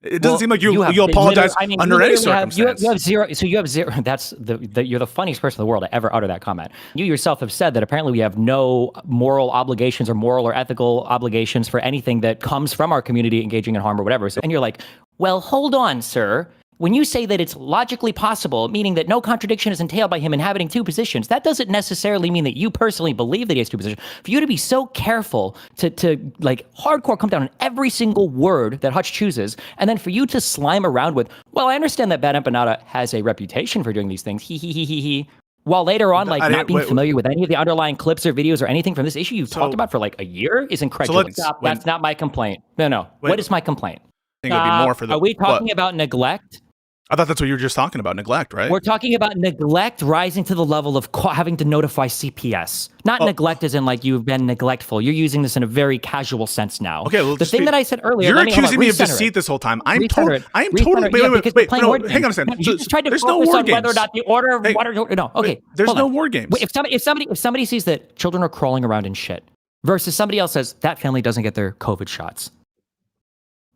It doesn't seem like you apologize under any circumstance. You have zero. So you have zero. That's you're the funniest person in the world to ever utter that comment. You yourself have said that apparently we have no moral obligations or moral or ethical obligations for anything that comes from our community engaging in harm or whatever. And you're like, well, hold on, sir. When you say that it's logically possible, meaning that no contradiction is entailed by him inhabiting two positions, that doesn't necessarily mean that you personally believe that he has two positions. For you to be so careful to like hardcore come down on every single word that Hutch chooses, and then for you to slime around with, well, I understand that Bad Empanada has a reputation for doing these things, he. While later on, like not being familiar with any of the underlying clips or videos or anything from this issue you've talked about for like a year is incredulous. That's not my complaint. No. What is my complaint? I think it would be more for the. Are we talking about neglect? I thought that's what you were just talking about, neglect, right? We're talking about neglect rising to the level of having to notify CPS. Not neglect as in like you've been neglectful. You're using this in a very casual sense now. Okay, well, the thing that I said earlier. You're accusing me of deceit this whole time. I'm totally. Wait, no, hang on a second. You just tried to focus on whether or not the order of water. No, okay. There's no war games. If somebody sees that children are crawling around in shit, versus somebody else says that family doesn't get their COVID shots.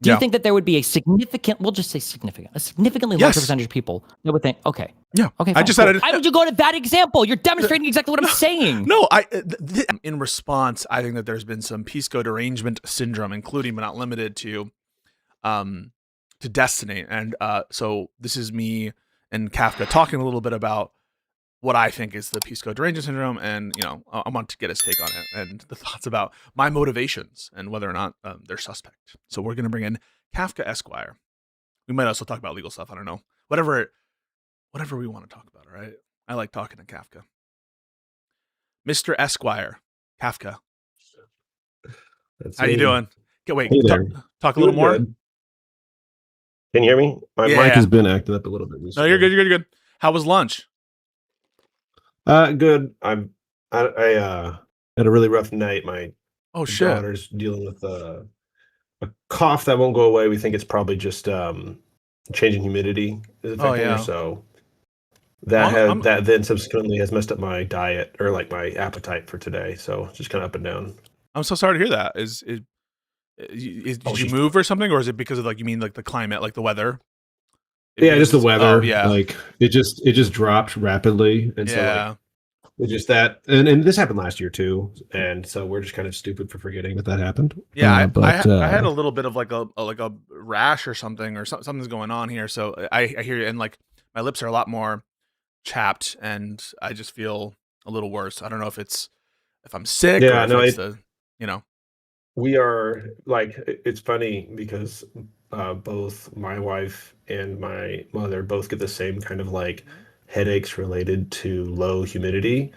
Do you think that there would be a significantly larger percentage of people that would think, okay. Yeah. Okay. I just said why would you go to that example? You're demonstrating exactly what I'm saying. No, in response, I think that there's been some Pisco derangement syndrome, including but not limited to Destiny. And so this is me and Kafka talking a little bit about what I think is the Pisco derangement syndrome, and I want to get his take on it and the thoughts about my motivations and whether or not they're suspect. So we're going to bring in Kafka Esquire. We might also talk about legal stuff. I don't know. Whatever we want to talk about. All right. I like talking to Kafka. Mr. Esquire, Kafka. How you doing? Wait, talk a little more. Good. Can you hear me? My mic has been acting up a little bit recently. No, you're good. You're good. How was lunch? Good. I had a really rough night. My daughter's dealing with a cough that won't go away. We think it's probably just changing humidity is affecting her. So that then subsequently has messed up my diet or like my appetite for today. So just kind of up and down. I'm so sorry to hear that. Did you move or something, or is it because of you mean like the climate, like the weather? Just the weather. Like it just dropped rapidly, and so it's just that. And this happened last year too, and so we're just kind of stupid for forgetting that happened. Yeah, I had a little bit of like a rash or something, or something's going on here. So I hear you, and like my lips are a lot more chapped, and I just feel a little worse. I don't know if I'm sick. Yeah, or if it's we are like, it's funny because both my wife and my mother both get the same kind of like headaches related to low humidity.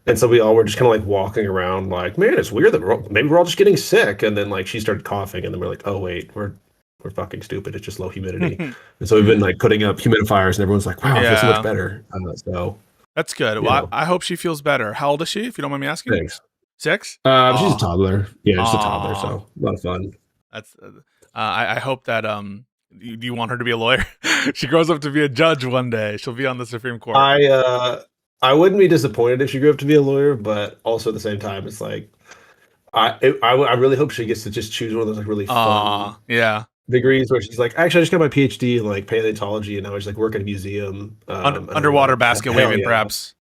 And so we all were just kind of like walking around like, man, it's weird that maybe we're all just getting sick. And then like she started coughing, and then we're like, oh wait, we're fucking stupid. It's just low humidity. And so we've been like putting up humidifiers, and everyone's like, wow, it feels so much better. So that's good. Well, I hope she feels better. How old is she, if you don't mind me asking? Thanks. 6? She's a toddler. Yeah, just a toddler. So a lot of fun. That's. I hope that do you want her to be a lawyer? She grows up to be a judge one day. She'll be on the Supreme Court. I wouldn't be disappointed if she grew up to be a lawyer, but also at the same time, it's like I really hope she gets to just choose one of those like really fun degrees where she's like, actually, I just got my PhD in like paleontology, and now I just like work at a museum. Underwater basket waving, perhaps.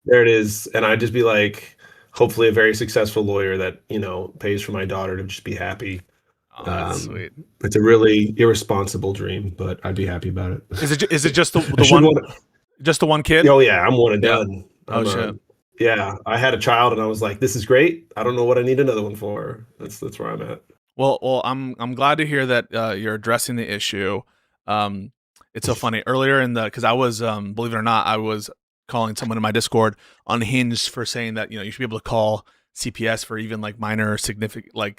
There it is, and I'd just be like, hopefully, a very successful lawyer that pays for my daughter to just be happy. Oh, that's sweet. It's a really irresponsible dream, but I'd be happy about it. Is it just the one? Just the one kid? Oh yeah, I'm one and done. Shit. Yeah, I had a child, and I was like, "This is great. I don't know what I need another one for." That's where I'm at. Well, I'm glad to hear that you're addressing the issue. It's so funny. Earlier because I was believe it or not, I was calling someone in my Discord unhinged for saying that you should be able to call CPS for even like minor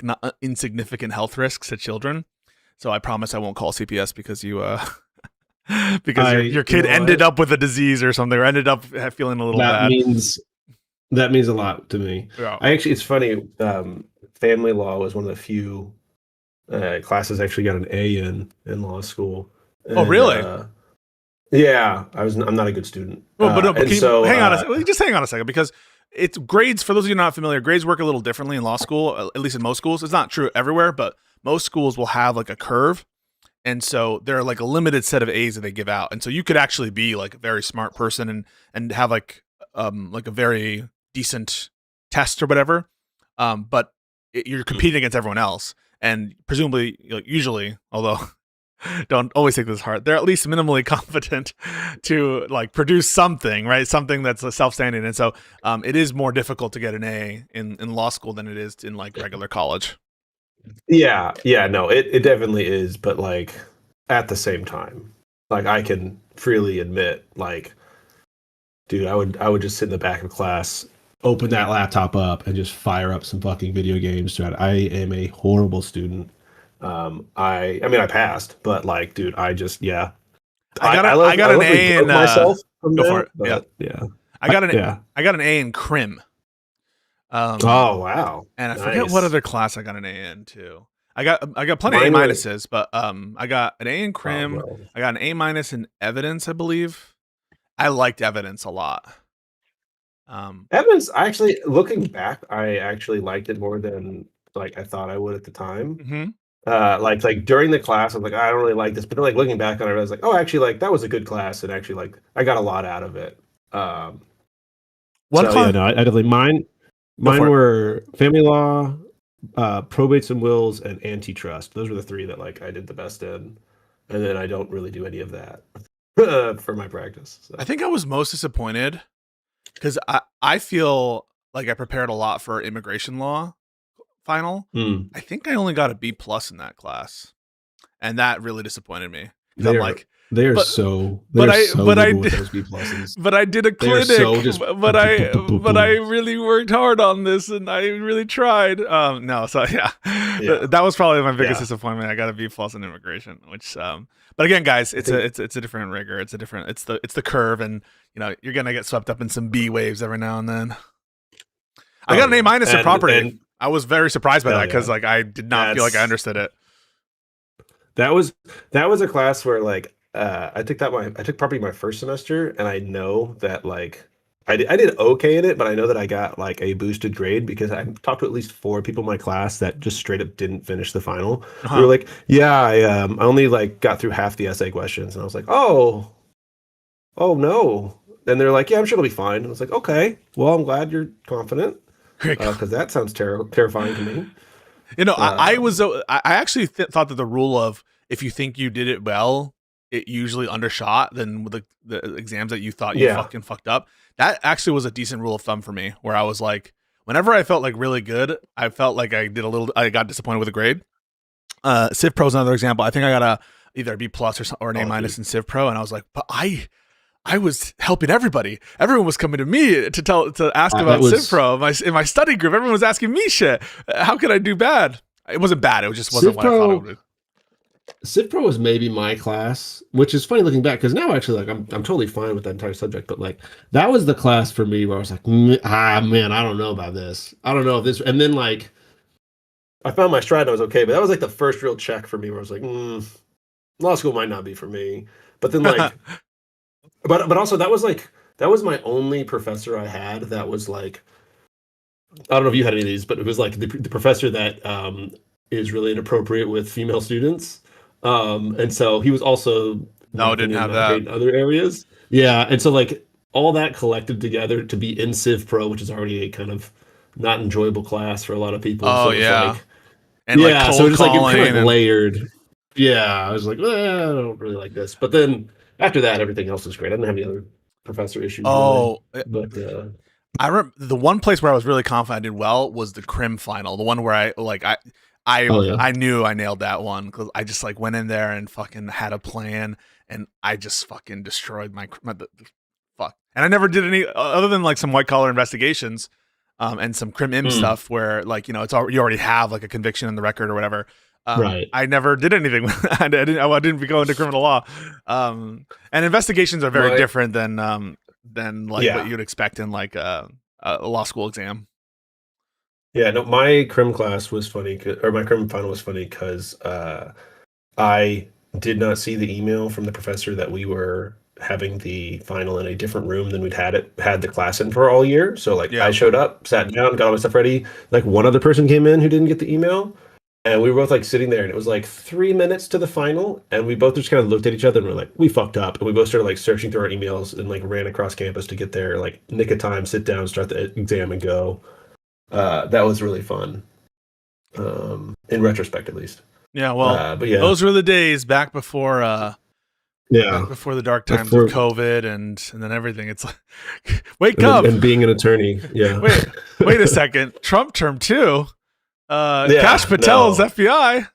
not insignificant health risks to children. So I promise I won't call CPS because your kid ended up with a disease or something, or ended up feeling a little bad. That means a lot to me. Yeah. It's funny. Family law was one of the few classes I actually got an A in law school. And, oh, really? Yeah, I'm not a good student. Well, but hang on a second, because it's grades. For those of you not familiar, grades work a little differently in law school. At least in most schools, it's not true everywhere, but most schools will have like a curve, and so there are like a limited set of A's that they give out, and so you could actually be like a very smart person and have like a very decent test or whatever, but you're competing against everyone else, and presumably, like, usually, although don't always take this hard, they're at least minimally competent to like produce something, right? Something that's self-standing, and so it is more difficult to get an A in law school than it is in like regular college. Yeah, no, it definitely is, but like at the same time, like I can freely admit, like, dude, I would just sit in the back of class, open that laptop up, and just fire up some fucking video games. I am a horrible student. I mean, I passed, but like, dude, I just, yeah. I got an A in myself from go that, for it. but, yeah. I got an A in crim. Oh wow! And I forget what other class I got an A in too. I got plenty of A minuses, but I got an A in crim. I got an A minus in evidence, I believe. I liked evidence a lot. Evidence, actually, looking back, I actually liked it more than like I thought I would at the time. Mm-hmm. Like during the class, I'm like, I don't really like this, but then like looking back on it, I was like, oh, actually, like that was a good class, and actually, like I got a lot out of it. I definitely mine were family law, probates and wills, and antitrust. Those were the three that like I did the best in, and then I don't really do any of that for my practice. So. I think I was most disappointed because I feel like I prepared a lot for immigration law final. I think I only got a B plus in that class, and that really disappointed me. I'm like, But I did a clinic, but I really worked hard on this, and I really tried. That was probably my biggest disappointment. I got a B plus in immigration, which but again, guys, it's a different rigor. It's the curve, and you're gonna get swept up in some B waves every now and then. I got an A minus in property. And I was very surprised by that because like I did not feel like I understood it. That was a class where like I took property my first semester, and I know that like I did okay in it, but I know that I got like a boosted grade because I talked to at least 4 people in my class that just straight up didn't finish the final. They were like, yeah, I only like got through half the essay questions, and I was like, oh no. And they're like, yeah, I'm sure it'll be fine. And I was like, okay, well, I'm glad you're confident because that sounds terrifying to me. I actually thought that the rule of if you think you did it well, it usually undershot than with the exams that you thought you fucking fucked up. That actually was a decent rule of thumb for me, where I was like, whenever I felt like really good, I felt like I got disappointed with a grade. Civ Pro is another example. I think I got either a B plus or an A minus in Civ Pro, and I was like, but I was helping everybody. Everyone was coming to me to ask about Civ Pro. In my study group, everyone was asking me shit. How could I do bad? It wasn't bad. It just wasn't what I thought it would be. Civ Pro was maybe my class, which is funny looking back because now actually like I'm totally fine with that entire subject, but like that was the class for me where I was like, man, I don't know about this. I don't know if this. And then like I found my stride and I was okay, but that was like the first real check for me where I was like, law school might not be for me. But then like, but also that was my only professor I had that was like, I don't know if you had any of these, but it was like the professor that is really inappropriate with female students. And so he was also didn't have that in other areas. Yeah. And so like all that collected together to be in Civ Pro, which is already a kind of not enjoyable class for a lot of people. Oh, so yeah. So just like it kind of layered. Yeah. I was like, I don't really like this. But then after that, everything else was great. I didn't have any other professor issues. Really, but I remember the one place where I was really confident I did well was the crim final. The one where I knew I nailed that one because I just like went in there and fucking had a plan, and I just fucking destroyed my fuck. And I never did any other than like some white collar investigations, and some crim im stuff where like you already have like a conviction in the record or whatever. Right. I never did anything. I didn't go into criminal law. And investigations are very different than what you'd expect in like a law school exam. Yeah, no, my crim class was funny, or my crim final was funny because I did not see the email from the professor that we were having the final in a different room than we'd had the class in for all year. So like I showed up, sat down, got all my stuff ready. Like one other person came in who didn't get the email. And we were both like sitting there, and it was like 3 minutes to the final, and we both just kind of looked at each other and we're like, we fucked up. And we both started like searching through our emails and like ran across campus to get there, like nick of time, sit down, start the exam, and go. That was really fun. In retrospect, at least. Yeah, well, but yeah, those were the days back before back before the dark times of COVID and then everything. It's like, wake up and being an attorney. Yeah. wait a second. Trump term 2. Kash Patel's FBI.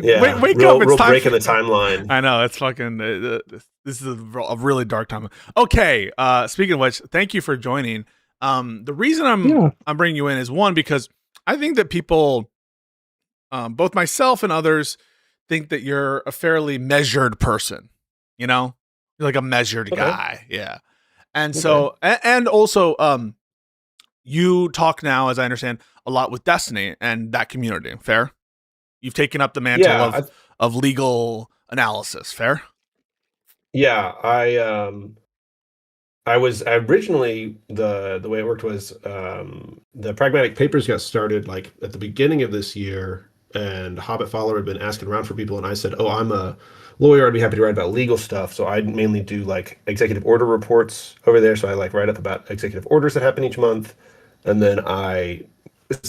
Yeah, wake up! It's real time break in the timeline. I know, it's fucking. This is a really dark time. Okay. Speaking of which, thank you for joining. The reason I'm bringing you in is, one, because I think that people, both myself and others, think that you're a fairly measured person. You know, you're like a measured guy. Yeah. And so, and also, you talk now, as I understand, a lot with Destiny and that community. Fair? You've taken up the mantle of legal analysis. Fair? Yeah, I was originally the way it worked was the pragmatic papers got started like at the beginning of this year, and Hobbit Follower had been asking around for people, and I said, "Oh, I'm a lawyer. I'd be happy to write about legal stuff." So I mainly do like executive order reports over there. So I like write up about executive orders that happen each month, and then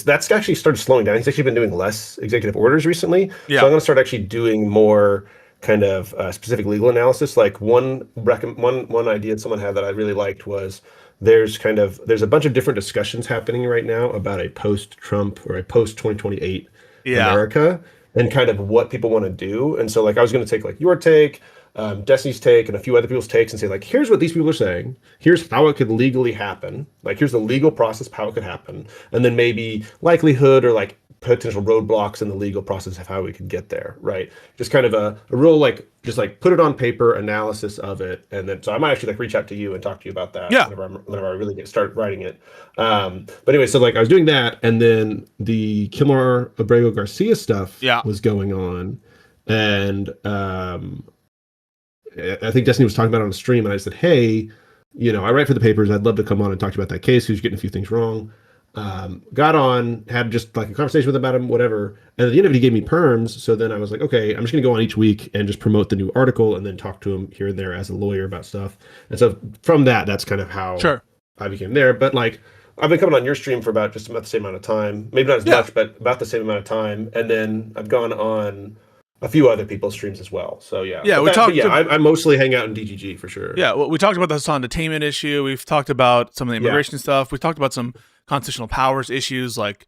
that's actually started slowing down. He's actually been doing less executive orders recently. Yeah. So I'm going to start actually doing more kind of specific legal analysis. Like one idea someone had that I really liked was there's a bunch of different discussions happening right now about a post-Trump or a post-2028 America and kind of what people want to do. And so like I was going to take like your take, Destiny's take, and a few other people's takes and say like, here's what these people are saying. Here's how it could legally happen. Like here's the legal process, how it could happen. And then maybe likelihood or like potential roadblocks in the legal process of how we could get there, right? Just kind of a real like just like put it on paper analysis of it, and then so I might actually like reach out to you and talk to you about that whenever I really start writing it. But anyway, so like I was doing that, and then the Kilmar Abrego Garcia stuff was going on, and I think Destiny was talking about it on a stream, and I said, hey, I write for the papers. I'd love to come on and talk to you about that case. Who's getting a few things wrong. Got on, had just like a conversation with him about him, whatever. And at the end of it, he gave me perms. So then I was like, okay, I'm just going to go on each week and just promote the new article and then talk to him here and there as a lawyer about stuff. And so from that's kind of how I became there. But like, I've been coming on your stream for about the same amount of time, maybe not as much, but about the same amount of time. And then I've gone on a few other people's streams as well. So I mostly hang out in DGG for sure. Yeah. Well, we talked about the Hassan detainment issue. We've talked about some of the immigration stuff. We've talked about some constitutional powers issues, like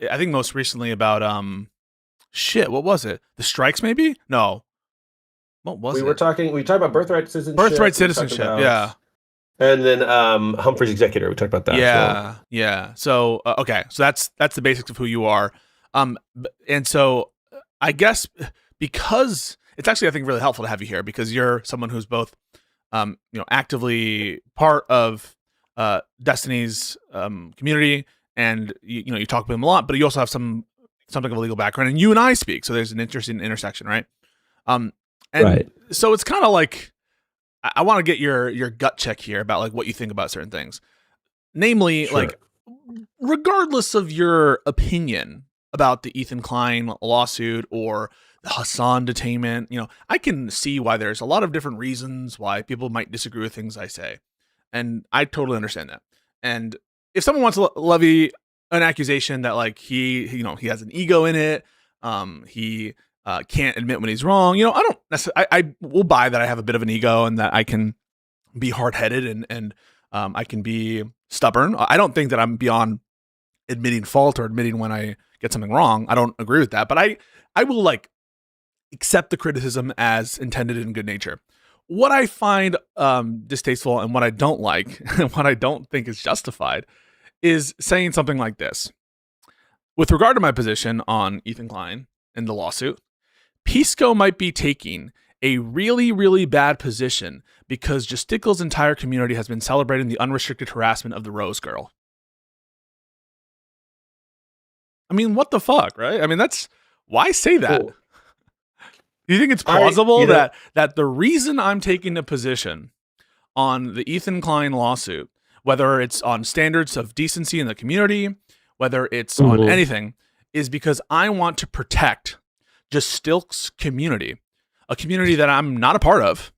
I think most recently about what was it? The strikes, maybe? No. What was it? We talked about birthright citizenship. Yeah. And then Humphrey's executor, we talked about that. Yeah. Yeah. So okay. So that's the basics of who you are. And so I guess because it's actually, I think, really helpful to have you here, because you're someone who's both actively part of Destiny's community, and you talk with him a lot, but you also have something of a legal background, and you and I speak, so there's an interesting intersection, right? So it's kind of like I want to get your gut check here about like what you think about certain things, namely like regardless of your opinion about the Ethan Klein lawsuit or the Hassan detainment, I can see why there's a lot of different reasons why people might disagree with things I say. And I totally understand that. And if someone wants to levy an accusation that like he has an ego in it, he can't admit when he's wrong, I don't necessarily, I will buy that I have a bit of an ego and that I can be hard-headed and I can be stubborn. I don't think that I'm beyond admitting fault or admitting when I get something wrong. I don't agree with that, but I will like accept the criticism as intended in good nature. What I find distasteful and what I don't like, and what I don't think is justified, is saying something like this. With regard to my position on Ethan Klein and the lawsuit, Pisco might be taking a really, really bad position because Justicle's entire community has been celebrating the unrestricted harassment of the Rose Girl. I mean, what the fuck, right? I mean, why say that? Cool. Do you think it's plausible that the reason I'm taking a position on the Ethan Klein lawsuit, whether it's on standards of decency in the community, whether it's on anything, is because I want to protect Justilk's community, a community that I'm not a part of,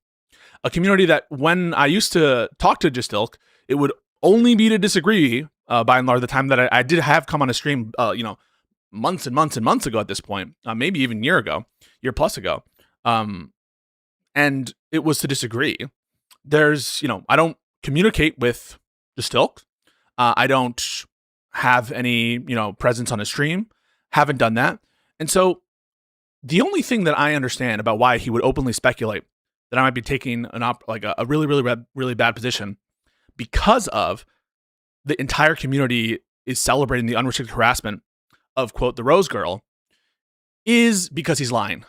a community that when I used to talk to Justilk, it would only be to disagree. By and large, the time that I did have come on a stream, months and months and months ago at this point, maybe even year plus ago, and it was to disagree. There's, I don't communicate with Justilk. I don't have any, presence on a stream. Haven't done that. And so the only thing that I understand about why he would openly speculate that I might be taking a really, really, really bad position because of the entire community is celebrating the unrestricted harassment of, quote, the Rose Girl, is because he's lying.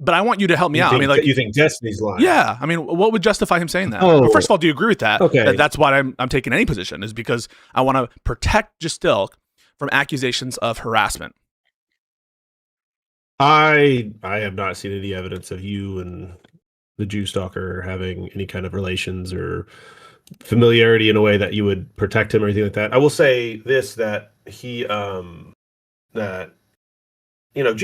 But I want you to help me out. You think Destiny's lying? Yeah. What would justify him saying that? Oh. Well, first of all, do you agree with that? Okay. That's why I'm taking any position, is because I want to protect Justilk from accusations of harassment. I have not seen any evidence of you and the Jew stalker having any kind of relations or familiarity in a way that you would protect him or anything like that. I will say this, that he Jew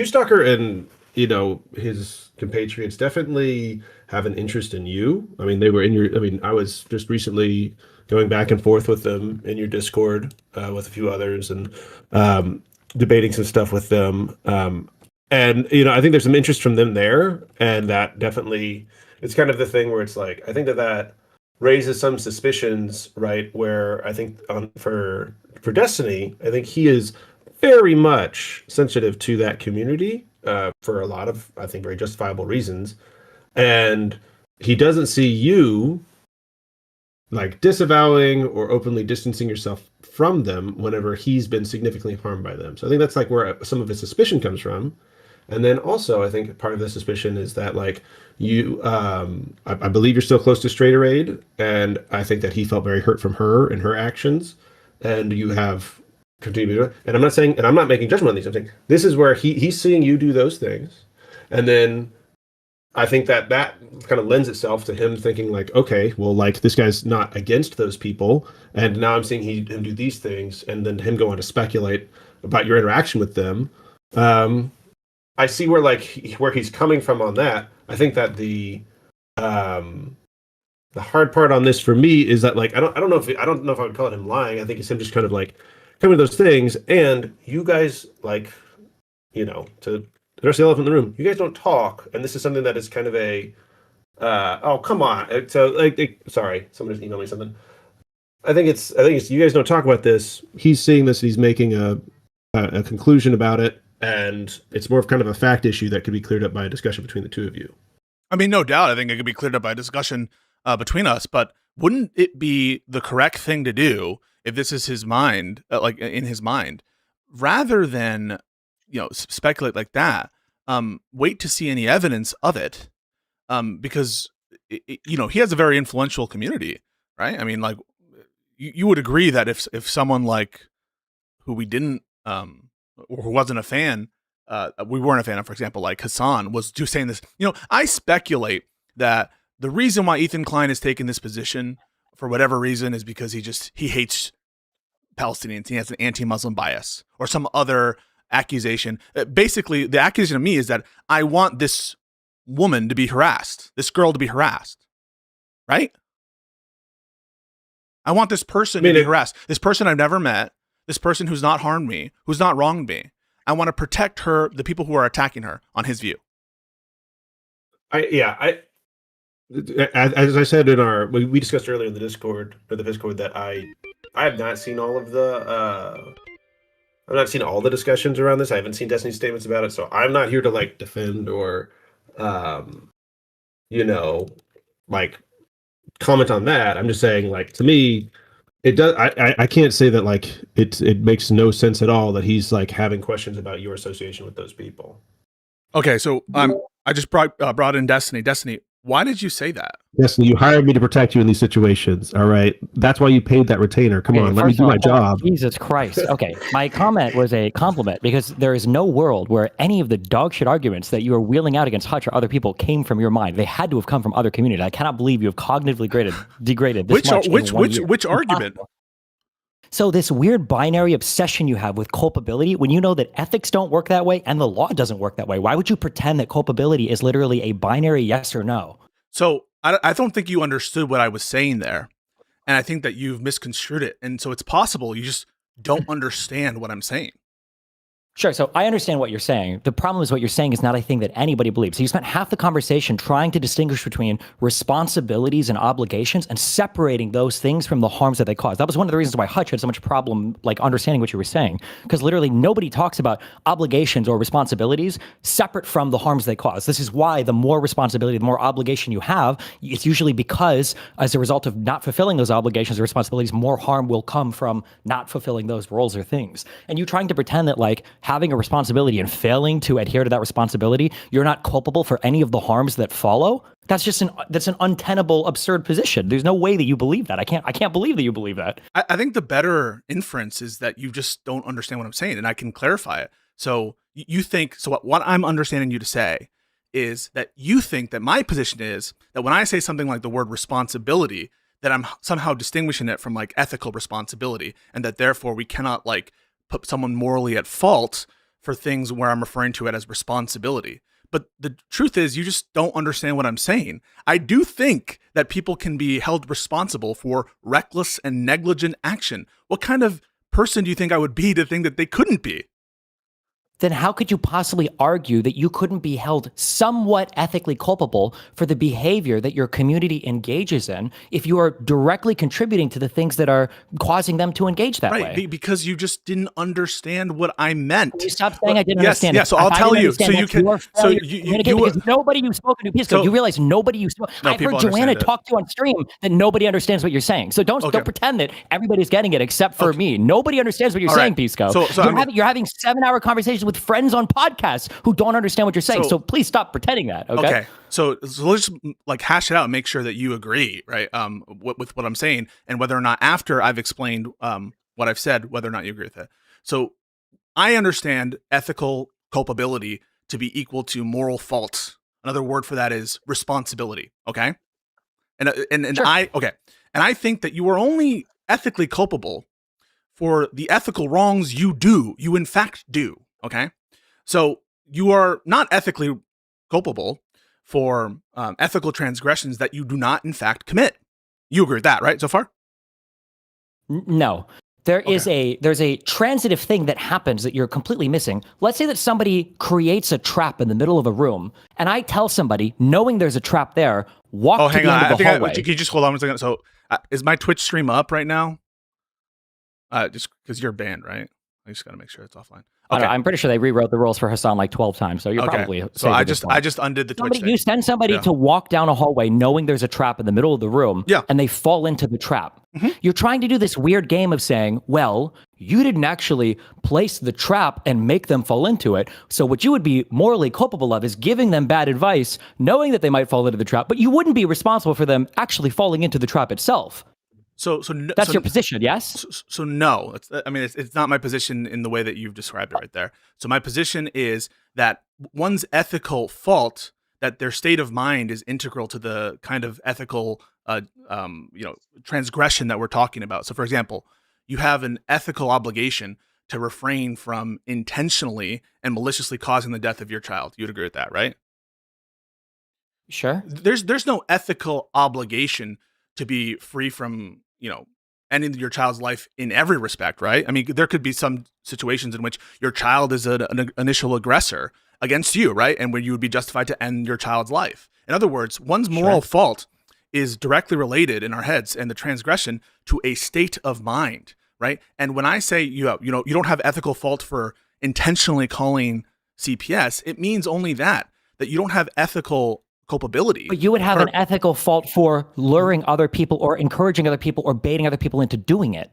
stalker and his compatriots definitely have an interest in you. They were in your I was just recently going back and forth with them in your Discord with a few others and debating some stuff with them. And I think there's some interest from them there, and that definitely, it's kind of the thing where it's like, I think that raises some suspicions, right? Where I think for Destiny, I think he is very much sensitive to that community for a lot of, I think, very justifiable reasons, and he doesn't see you like disavowing or openly distancing yourself from them whenever he's been significantly harmed by them. So I think that's like where some of his suspicion comes from. And then also, I think part of the suspicion is that, like, you, I believe you're still close to Straighter Aid, and I think that he felt very hurt from her and her actions, and you have continued to do it. And I'm not saying, and I'm not making judgment on these. I'm saying this is where he's seeing you do those things, and then I think that kind of lends itself to him thinking like, okay, well, like, this guy's not against those people, and now I'm seeing him do these things, and then him go on to speculate about your interaction with them. I see where he's coming from on that. I think that the hard part on this for me is that, like, I don't know if I would call it him lying. I think it's him just kind of like coming to those things, and you guys, like, to address the elephant in the room, you guys don't talk, and this is something that is kind of a oh, come on. So, like, sorry, someone just emailed me something. I think it's you guys don't talk about this. He's seeing this and he's making a conclusion about it. And it's more of kind of a fact issue that could be cleared up by a discussion between the two of you. No doubt. I think it could be cleared up by a discussion between us, but wouldn't it be the correct thing to do if this is his mind, in his mind, rather than, speculate like that, wait to see any evidence of it, because, he has a very influential community, right? You would agree that if someone like who we didn't, or who wasn't a fan, we weren't a fan of, for example, like Hassan was just saying this. I speculate that the reason why Ethan Klein has taken this position, for whatever reason, is because he hates Palestinians. He has an anti-Muslim bias or some other accusation. Basically, the accusation of me is that I want this woman to be harassed, this girl to be harassed, right? I want this person to be harassed, this person I've never met, this person who's not harmed me, who's not wronged me. I want to protect her, the people who are attacking her, on his view. As I said we discussed earlier in the Discord, or the Discord, that I have not seen all of the I've not seen all the discussions around this. I haven't seen Destiny's statements about it, so I'm not here to, like, defend or like, comment on that. I'm just saying, like, to me, it does. I can't say that, like, it makes no sense at all that he's, like, having questions about your association with those people. Okay, so I just brought in Destiny. Destiny, why did you say that? Destiny, you hired me to protect you in these situations. All right, that's why you paid that retainer. Come on, let me do my job. Jesus Christ. Okay, my comment was a compliment, because there is no world where any of the dogshit arguments that you are wheeling out against Hutch or other people came from your mind. They had to have come from other communities. I cannot believe you have cognitively degraded this much in 1 year. Which argument? So this weird binary obsession you have with culpability, when you know that ethics don't work that way and the law doesn't work that way, why would you pretend that culpability is literally a binary yes or no? So I don't think you understood what I was saying there. And I think that you've misconstrued it. And so it's possible you just don't understand what I'm saying. Sure. So I understand what you're saying. The problem is what you're saying is not a thing that anybody believes. So you spent half the conversation trying to distinguish between responsibilities and obligations and separating those things from the harms that they cause. That was one of the reasons why Hutch had so much problem like understanding what you were saying, because literally nobody talks about obligations or responsibilities separate from the harms they cause. This is why the more responsibility, the more obligation you have, it's usually because as a result of not fulfilling those obligations or responsibilities, more harm will come from not fulfilling those roles or things. And you trying to pretend that like having a responsibility and failing to adhere to that responsibility, you're not culpable for any of the harms that follow. That's an untenable, absurd position. There's no way that you believe that. I can't believe that you believe that. I think the better inference is that you just don't understand what I'm saying, and I can clarify it. So you think, so what I'm understanding you to say is that you think that my position is that when I say something like the word responsibility, that I'm somehow distinguishing it from like ethical responsibility, and that therefore we cannot like put someone morally at fault for things where I'm referring to it as responsibility. But the truth is you just don't understand what I'm saying. I do think that people can be held responsible for reckless and negligent action. What kind of person do you think I would be to think that they couldn't be? Then how could you possibly argue that you couldn't be held somewhat ethically culpable for the behavior that your community engages in if you are directly contributing to the things that are causing them to engage that way? Right, because you just didn't understand what I meant. Can you stop saying I didn't understand. Yes, so I'll tell you. So you can. So because nobody you've spoken to, Pisco, you realize nobody you've spoken. I've heard Joanna talk to on stream that nobody understands what you're saying. So don't pretend that everybody's getting it except for me. Nobody understands what you're saying, Pisco. You're having 7-hour conversations with friends on podcasts who don't understand what you're saying. So please stop pretending that. Okay. So let's just like hash it out and make sure that you agree, right? With what I'm saying, and whether or not after I've explained what I've said, whether or not you agree with it. So I understand ethical culpability to be equal to moral fault. Another word for that is responsibility. Okay. And sure. I think that you are only ethically culpable for the ethical wrongs you in fact do. Okay. So you are not ethically culpable for ethical transgressions that you do not, in fact, commit. You agree with that, right? So far? No. There's a transitive thing that happens that you're completely missing. Let's say that somebody creates a trap in the middle of a room, and I tell somebody, knowing there's a trap there, walk to the end of the hallway. Can you just hold on one second? So is my Twitch stream up right now? Just because you're banned, right? I just got to make sure it's offline. Okay. I'm pretty sure they rewrote the rules for Hassan like 12 times, so you're probably so I just undid the Twitch thing. You send somebody to walk down a hallway knowing there's a trap in the middle of the room, and they fall into the trap. Mm-hmm. You're trying to do this weird game of saying, well, you didn't actually place the trap and make them fall into it. So what you would be morally culpable of is giving them bad advice, knowing that they might fall into the trap, but you wouldn't be responsible for them actually falling into the trap itself. So that's your position, yes? So no, it's not my position in the way that you've described it right there. So my position is that one's ethical fault, that their state of mind is integral to the kind of ethical, transgression that we're talking about. So for example, you have an ethical obligation to refrain from intentionally and maliciously causing the death of your child. You'd agree with that, right? Sure. There's no ethical obligation to be free from, ending your child's life in every respect, right? I mean, there could be some situations in which your child is an initial aggressor against you, right? And where you would be justified to end your child's life. In other words, one's moral fault is directly related in our heads and the transgression to a state of mind, right? And when I say you don't have ethical fault for intentionally calling CPS, it means only that you don't have ethical culpability. But you would have an ethical fault for luring other people or encouraging other people or baiting other people into doing it.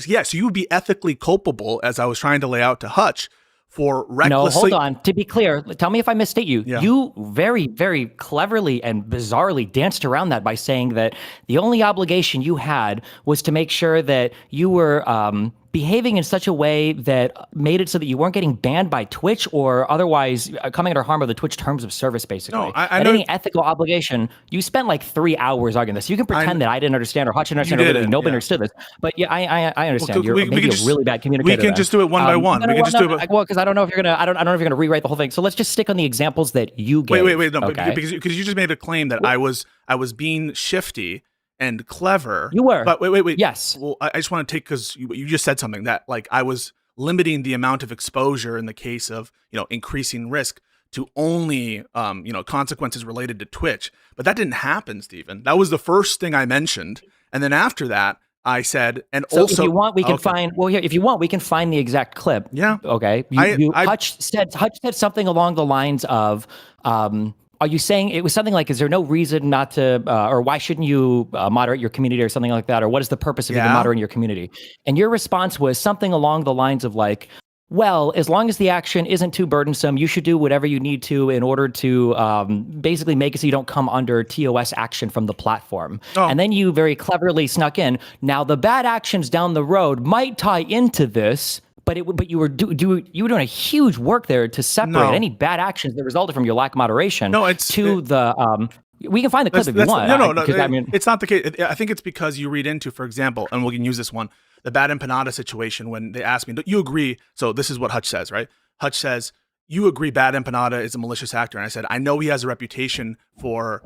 Yeah, so you would be ethically culpable, as I was trying to lay out to Hutch, for recklessly... No, hold on. To be clear, tell me if I misstate you. Yeah. You very, very cleverly and bizarrely danced around that by saying that the only obligation you had was to make sure that you were behaving in such a way that made it so that you weren't getting banned by Twitch or otherwise coming under harm of the Twitch terms of service, basically. No, I know. Any ethical obligation, you spent like 3 hours arguing this. You can pretend that I didn't understand or Hutch didn't understand or literally nobody understood this. But yeah, I understand. You're maybe a really bad communicator. We can just do it one by one. We can just do it. Well, because I don't know if you're gonna. I don't know if you're gonna rewrite the whole thing. So let's just stick on the examples that you gave. Wait. No, okay? because you just made a claim that I was being shifty and clever. You were. But wait. Yes. Well, I just want to take, because you just said something that like I was limiting the amount of exposure in the case of, increasing risk to only, consequences related to Twitch. But that didn't happen, Stephen. That was the first thing I mentioned. And then after that, I said, and so also, if you want, we can find. Well, here, if you want, we can find the exact clip. Yeah. Okay. Hutch said something along the lines of, are you saying it was something like, is there no reason not to, or why shouldn't you moderate your community or something like that? Or what is the purpose of even moderating your community? And your response was something along the lines of like, well, as long as the action isn't too burdensome, you should do whatever you need to in order to basically make it so you don't come under TOS action from the platform. Oh. And then you very cleverly snuck in, now the bad actions down the road might tie into this, but you were doing a huge work there to separate any bad actions that resulted from your lack of moderation. We can find the clip if you want. No. It's not the case. I think it's because you read into, for example, and we can use this one, the bad empanada situation when they asked me, do you agree? So this is what Hutch says, right? Hutch says, you agree bad empanada is a malicious actor. And I said, I know he has a reputation for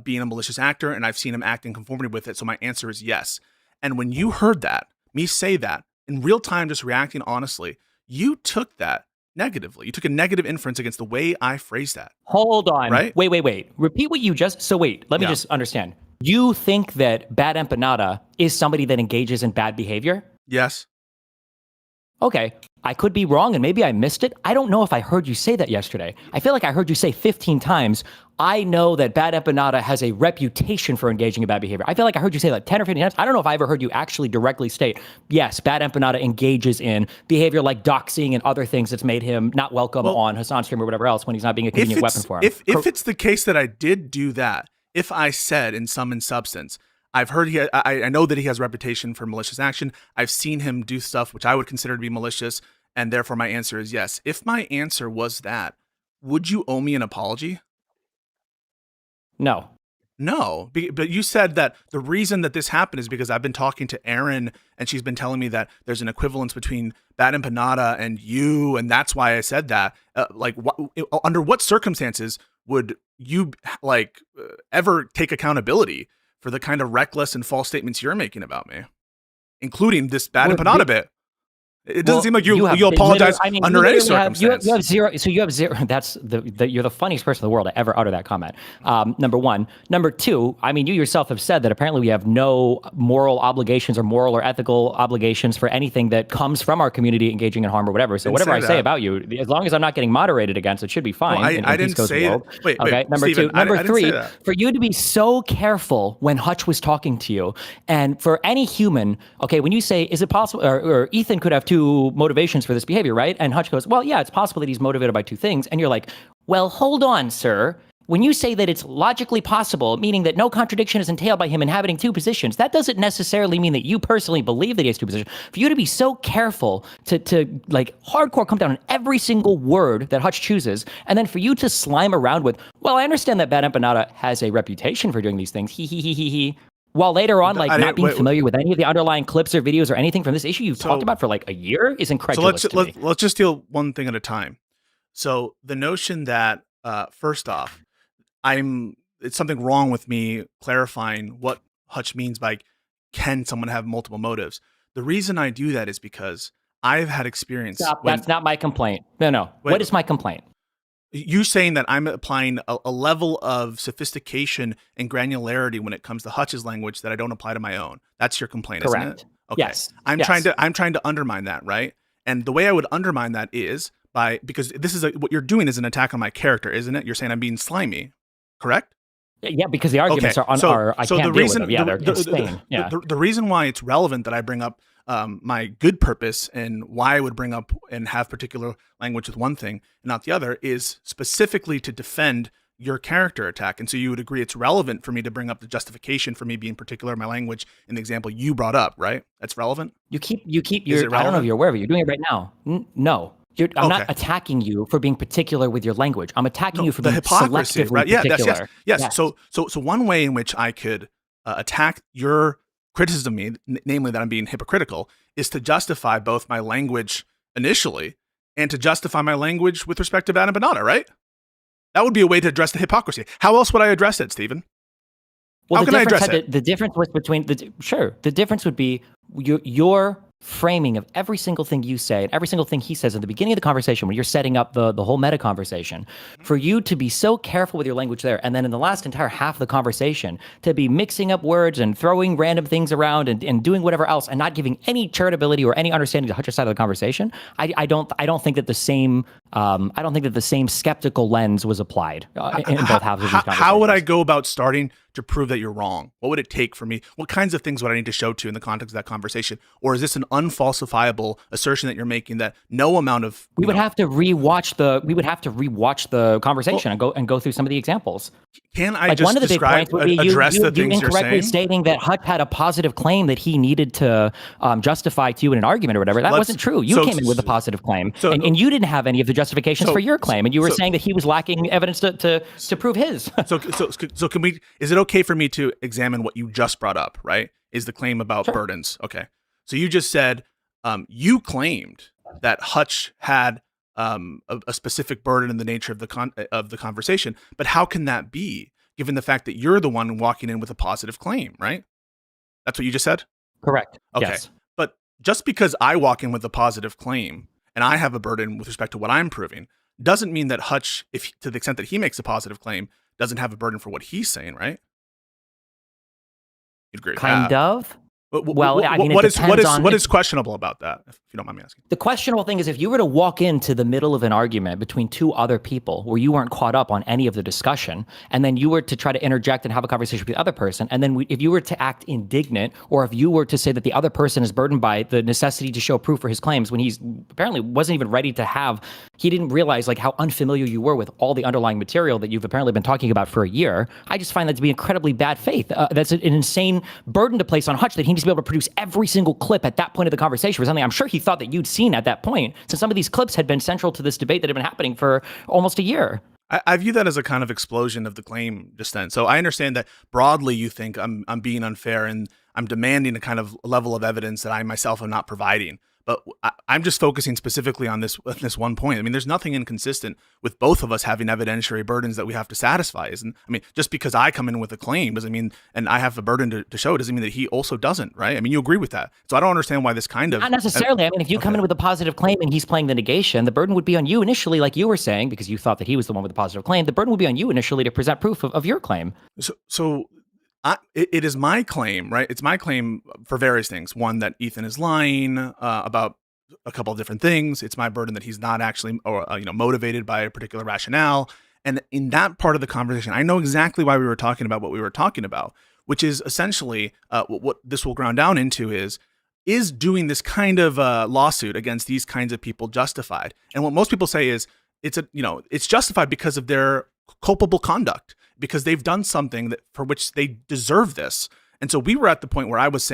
being a malicious actor, and I've seen him act in conformity with it. So my answer is yes. And when you heard that, me say that, in real time, just reacting honestly, you took that negatively. You took a negative inference against the way I phrased that. Hold on. Right? Wait. Repeat what you just... So wait, let me just understand. You think that bad empanada is somebody that engages in bad behavior? Yes. Okay. I could be wrong and maybe I missed it. I don't know if I heard you say that yesterday. I feel like I heard you say 15 times, I know that bad empanada has a reputation for engaging in bad behavior. I feel like I heard you say like 10 or 15 times. I don't know if I ever heard you actually directly state, yes, bad empanada engages in behavior like doxing and other things that's made him not welcome on Hassan's stream or whatever else when he's not being a convenient weapon for him. If it's the case that I did do that, if I said in sum and substance, I've heard I know that he has a reputation for malicious action. I've seen him do stuff which I would consider to be malicious, and therefore my answer is yes. If my answer was that, would you owe me an apology? No. No, but you said that the reason that this happened is because I've been talking to Erin, and she's been telling me that there's an equivalence between bad empanada and you, and that's why I said that. Under what circumstances would you ever take accountability for the kind of reckless and false statements you're making about me, including this bad empanada bit? It doesn't seem like you apologize under any circumstance. You have zero. So you have zero. That's you're the funniest person in the world to ever utter that comment. Number one. Number two, I mean, you yourself have said that apparently we have no moral obligations or moral or ethical obligations for anything that comes from our community engaging in harm or whatever. So whatever I say about you, as long as I'm not getting moderated against, it should be fine. Well, I didn't say it. Wait, Number Steven, two. Number three, for you to be so careful when Hutch was talking to you, and for any human, okay, when you say, is it possible, or Ethan could have two motivations for this behavior, right? And Hutch goes, well, yeah, it's possible that he's motivated by two things. And you're like, well, hold on, sir. When you say that it's logically possible, meaning that no contradiction is entailed by him inhabiting two positions, that doesn't necessarily mean that you personally believe that he has two positions. For you to be so careful to like hardcore come down on every single word that Hutch chooses, and then for you to slime around with, well, I understand that Bad Empanada has a reputation for doing these things. He. While later on, not being familiar with any of the underlying clips or videos or anything from this issue you've talked about for like a year is incredulous to me. Let's just deal one thing at a time. So the notion that, first off, it's something wrong with me clarifying what Hutch means by can someone have multiple motives. The reason I do that is because I've had experience. Stop, that's not my complaint. No. What is my complaint? You saying that I'm applying a level of sophistication and granularity when it comes to Hutch's language that I don't apply to my own. That's your complaint, correct. Isn't it? Okay. Yes. I'm trying to undermine that, right? And the way I would undermine that is because this is what you're doing is an attack on my character, isn't it? You're saying I'm being slimy, correct? Yeah, because the arguments I can't deal with them. Yeah, they're insane. The reason why it's relevant that I bring up my good purpose and why I would bring up and have particular language with one thing and not the other is specifically to defend your character attack. And so you would agree it's relevant for me to bring up the justification for me being particular in my language in the example you brought up, right? That's relevant. You keep Is it I don't know if relevant? you're aware of it. You're doing it right now. No. I'm not attacking you for being particular with your language. I'm attacking you for the being hypocrisy, selectively right? Yeah, particular. yes. So one way in which I could attack your criticism of me, namely that I'm being hypocritical, is to justify both my language initially and to justify my language with respect to bad and banana, right? That would be a way to address the hypocrisy. How else would I address it, Stephen? Well, How can I address it? The difference was between the difference would be your framing of every single thing you say and every single thing he says in the beginning of the conversation when you're setting up the whole meta conversation, for you to be so careful with your language there, and then in the last entire half of the conversation to be mixing up words and throwing random things around and doing whatever else and not giving any charitability or any understanding to Hutch's side of the conversation. I don't think that the same skeptical lens was applied in both halves of these conversations. How would I go about starting to prove that you're wrong? What would it take for me? What kinds of things would I need to show to in the context of that conversation? Or is this an unfalsifiable assertion that you're making that no amount of we would have to rewatch the conversation and go through some of the examples. Can I like just one of the big points would be address the things you're incorrectly saying? stating that Hutch had a positive claim that he needed to justify to you in an argument or whatever. That wasn't true. You came in with a positive claim, and you didn't have any of the justifications for your claim, and you were saying that he was lacking evidence to prove his. so can we? Is it okay for me to examine what you just brought up? Right? Is the claim about burdens? Okay. So you just said you claimed that Hutch had a specific burden in the nature of the conversation, but how can that be given the fact that you're the one walking in with a positive claim, right? That's what you just said? Correct. Okay. Yes. But just because I walk in with a positive claim and I have a burden with respect to what I'm proving doesn't mean that Hutch, if to the extent that he makes a positive claim, doesn't have a burden for what he's saying, right? You'd agree with kind that. of. Well, I mean, what is questionable about that, if you don't mind me asking? The questionable thing is if you were to walk into the middle of an argument between two other people where you weren't caught up on any of the discussion, and then you were to try to interject and have a conversation with the other person, and then if you were to act indignant, or if you were to say that the other person is burdened by the necessity to show proof for his claims when he's apparently wasn't even ready to have, he didn't realize like how unfamiliar you were with all the underlying material that you've apparently been talking about for a year, I just find that to be incredibly bad faith. That's an insane burden to place on Hutch that he needs to be able to produce every single clip at that point of the conversation for something I'm sure he thought that you'd seen at that point, since some of these clips had been central to this debate that had been happening for almost a year. I view that as a kind of explosion of the claim just then. So I understand that broadly you think I'm being unfair and I'm demanding a kind of level of evidence that I myself am not providing. But I'm just focusing specifically on this one point. I mean, there's nothing inconsistent with both of us having evidentiary burdens that we have to satisfy. I mean, just because I come in with a claim doesn't mean, and I have a burden to show, doesn't mean that he also doesn't, right? I mean, you agree with that. So I don't understand why this kind of... Not necessarily. I mean, if you come in with a positive claim and he's playing the negation, the burden would be on you initially, like you were saying, because you thought that he was the one with the positive claim. The burden would be on you initially to present proof of your claim. So it is my claim, right? It's my claim for various things. One, that Ethan is lying about a couple of different things. It's my burden that he's not actually motivated by a particular rationale. And in that part of the conversation, I know exactly why we were talking about what we were talking about, which is essentially what this will ground down into is doing this kind of lawsuit against these kinds of people justified? And what most people say is it's justified because of their culpable conduct, because they've done something for which they deserve this. And so we were at the point where I was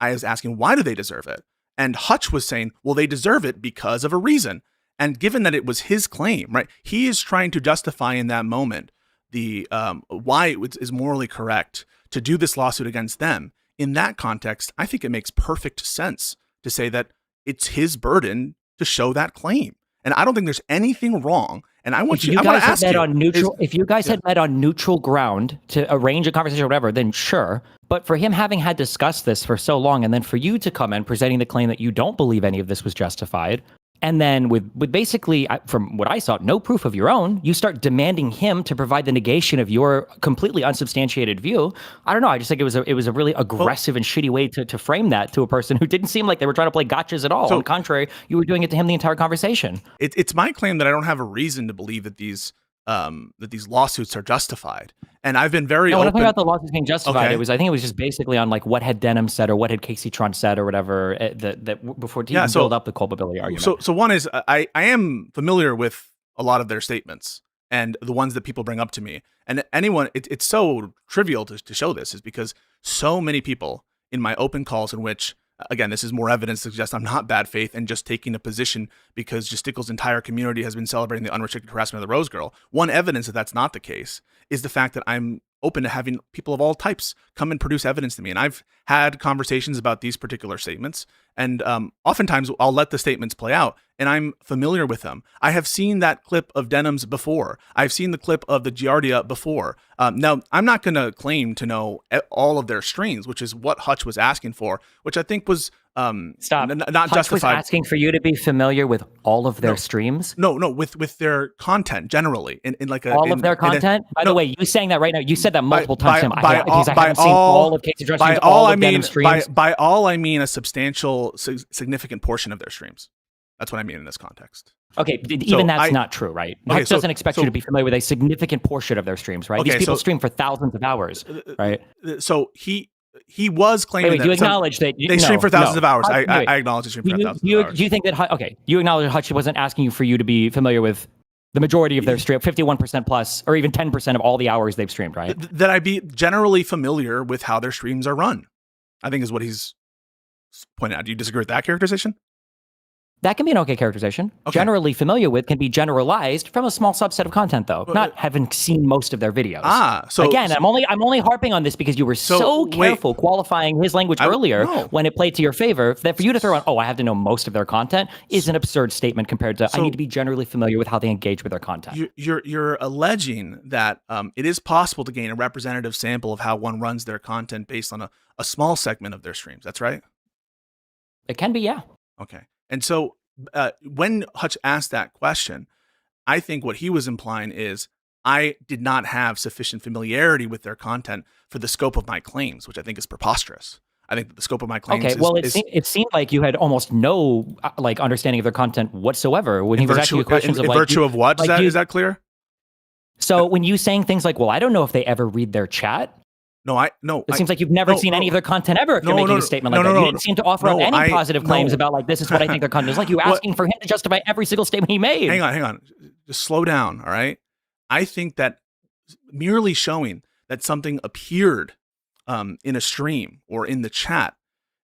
asking, why do they deserve it? And Hutch was saying, well, they deserve it because of a reason. And given that it was his claim, right, he is trying to justify in that moment the why it is morally correct to do this lawsuit against them. In that context, I think it makes perfect sense to say that it's his burden to show that claim. And I don't think there's anything wrong. And I want to ask you, if you guys had met on neutral ground to arrange a conversation or whatever, then sure. But for him having had discussed this for so long, and then for you to come in presenting the claim that you don't believe any of this was justified, and then with basically, from what I saw, no proof of your own, you start demanding him to provide the negation of your completely unsubstantiated view. I don't know. I just think it was a really aggressive and shitty way to frame that to a person who didn't seem like they were trying to play gotchas at all. On the contrary, you were doing it to him the entire conversation. It's my claim that I don't have a reason to believe that these lawsuits are justified. And I've been very open. When I talking about the lawsuits being justified, I think it was just basically on like what had Denham said or what had Casey Tron said or whatever that before to even build up the culpability argument. So one is I am familiar with a lot of their statements. and the ones that people bring up to me. And anyone, it's so trivial to show this, is because so many people in my open calls in which, again, this is more evidence to suggest I'm not bad faith and just taking a position because Justicle's entire community has been celebrating the unrestricted harassment of the Rose Girl. One evidence that that's not the case is the fact that I'm open to having people of all types come and produce evidence to me. And I've had conversations about these particular statements, and oftentimes I'll let the statements play out, and I'm familiar with them. I have seen that clip of Denim's before. I've seen the clip of the Giardia before. Now, I'm not going to claim to know all of their streams, which is what Hutch was asking for, which I think was Stop. not Hutch justified. was asking for you to be familiar with all of their streams? No, with their content generally. In like all of their content? By the way, you saying that right now, you said that multiple times. I haven't seen all of Casey Dressler's all of Denim's streams. By all, I mean a substantial, significant portion of their streams. That's what I mean in this context. Okay, even that's not true, right? Hutch doesn't expect you to be familiar with a significant portion of their streams, right? These people stream for thousands of hours, right? So he was claiming that you acknowledge that they stream for thousands of hours. I acknowledge they stream for thousands of hours. Do you think that? Okay, you acknowledge Hutch wasn't asking you for you to be familiar with the majority of their stream, 51% plus, or even 10% of all the hours they've streamed, right? That I be generally familiar with how their streams are run, I think is what he's pointing out. Do you disagree with that characterization? That can be an okay characterization. Okay. Generally familiar with can be generalized from a small subset of content, though. Not having seen most of their videos. So again, I'm only harping on this because you were so careful qualifying his language earlier when it played to your favor. That for you to throw on, I have to know most of their content, is an absurd statement compared to I need to be generally familiar with how they engage with their content. You're alleging that it is possible to gain a representative sample of how one runs their content based on a small segment of their streams. That's right. It can be, yeah. Okay. And so when Hutch asked that question, I think what he was implying is I did not have sufficient familiarity with their content for the scope of my claims, which I think is preposterous. I think that the scope of my claims it seemed like you had almost no understanding of their content whatsoever when he was asking you questions in virtue of what? Is that clear? So when you saying things like, I don't know if they ever read their chat. It seems like you've never seen any of their content ever if you're making a statement like that. You didn't seem to offer up any positive claims about this is what I think their content is. Like you asking for him to justify every single statement he made. Hang on. Just slow down, all right? I think that merely showing that something appeared in a stream or in the chat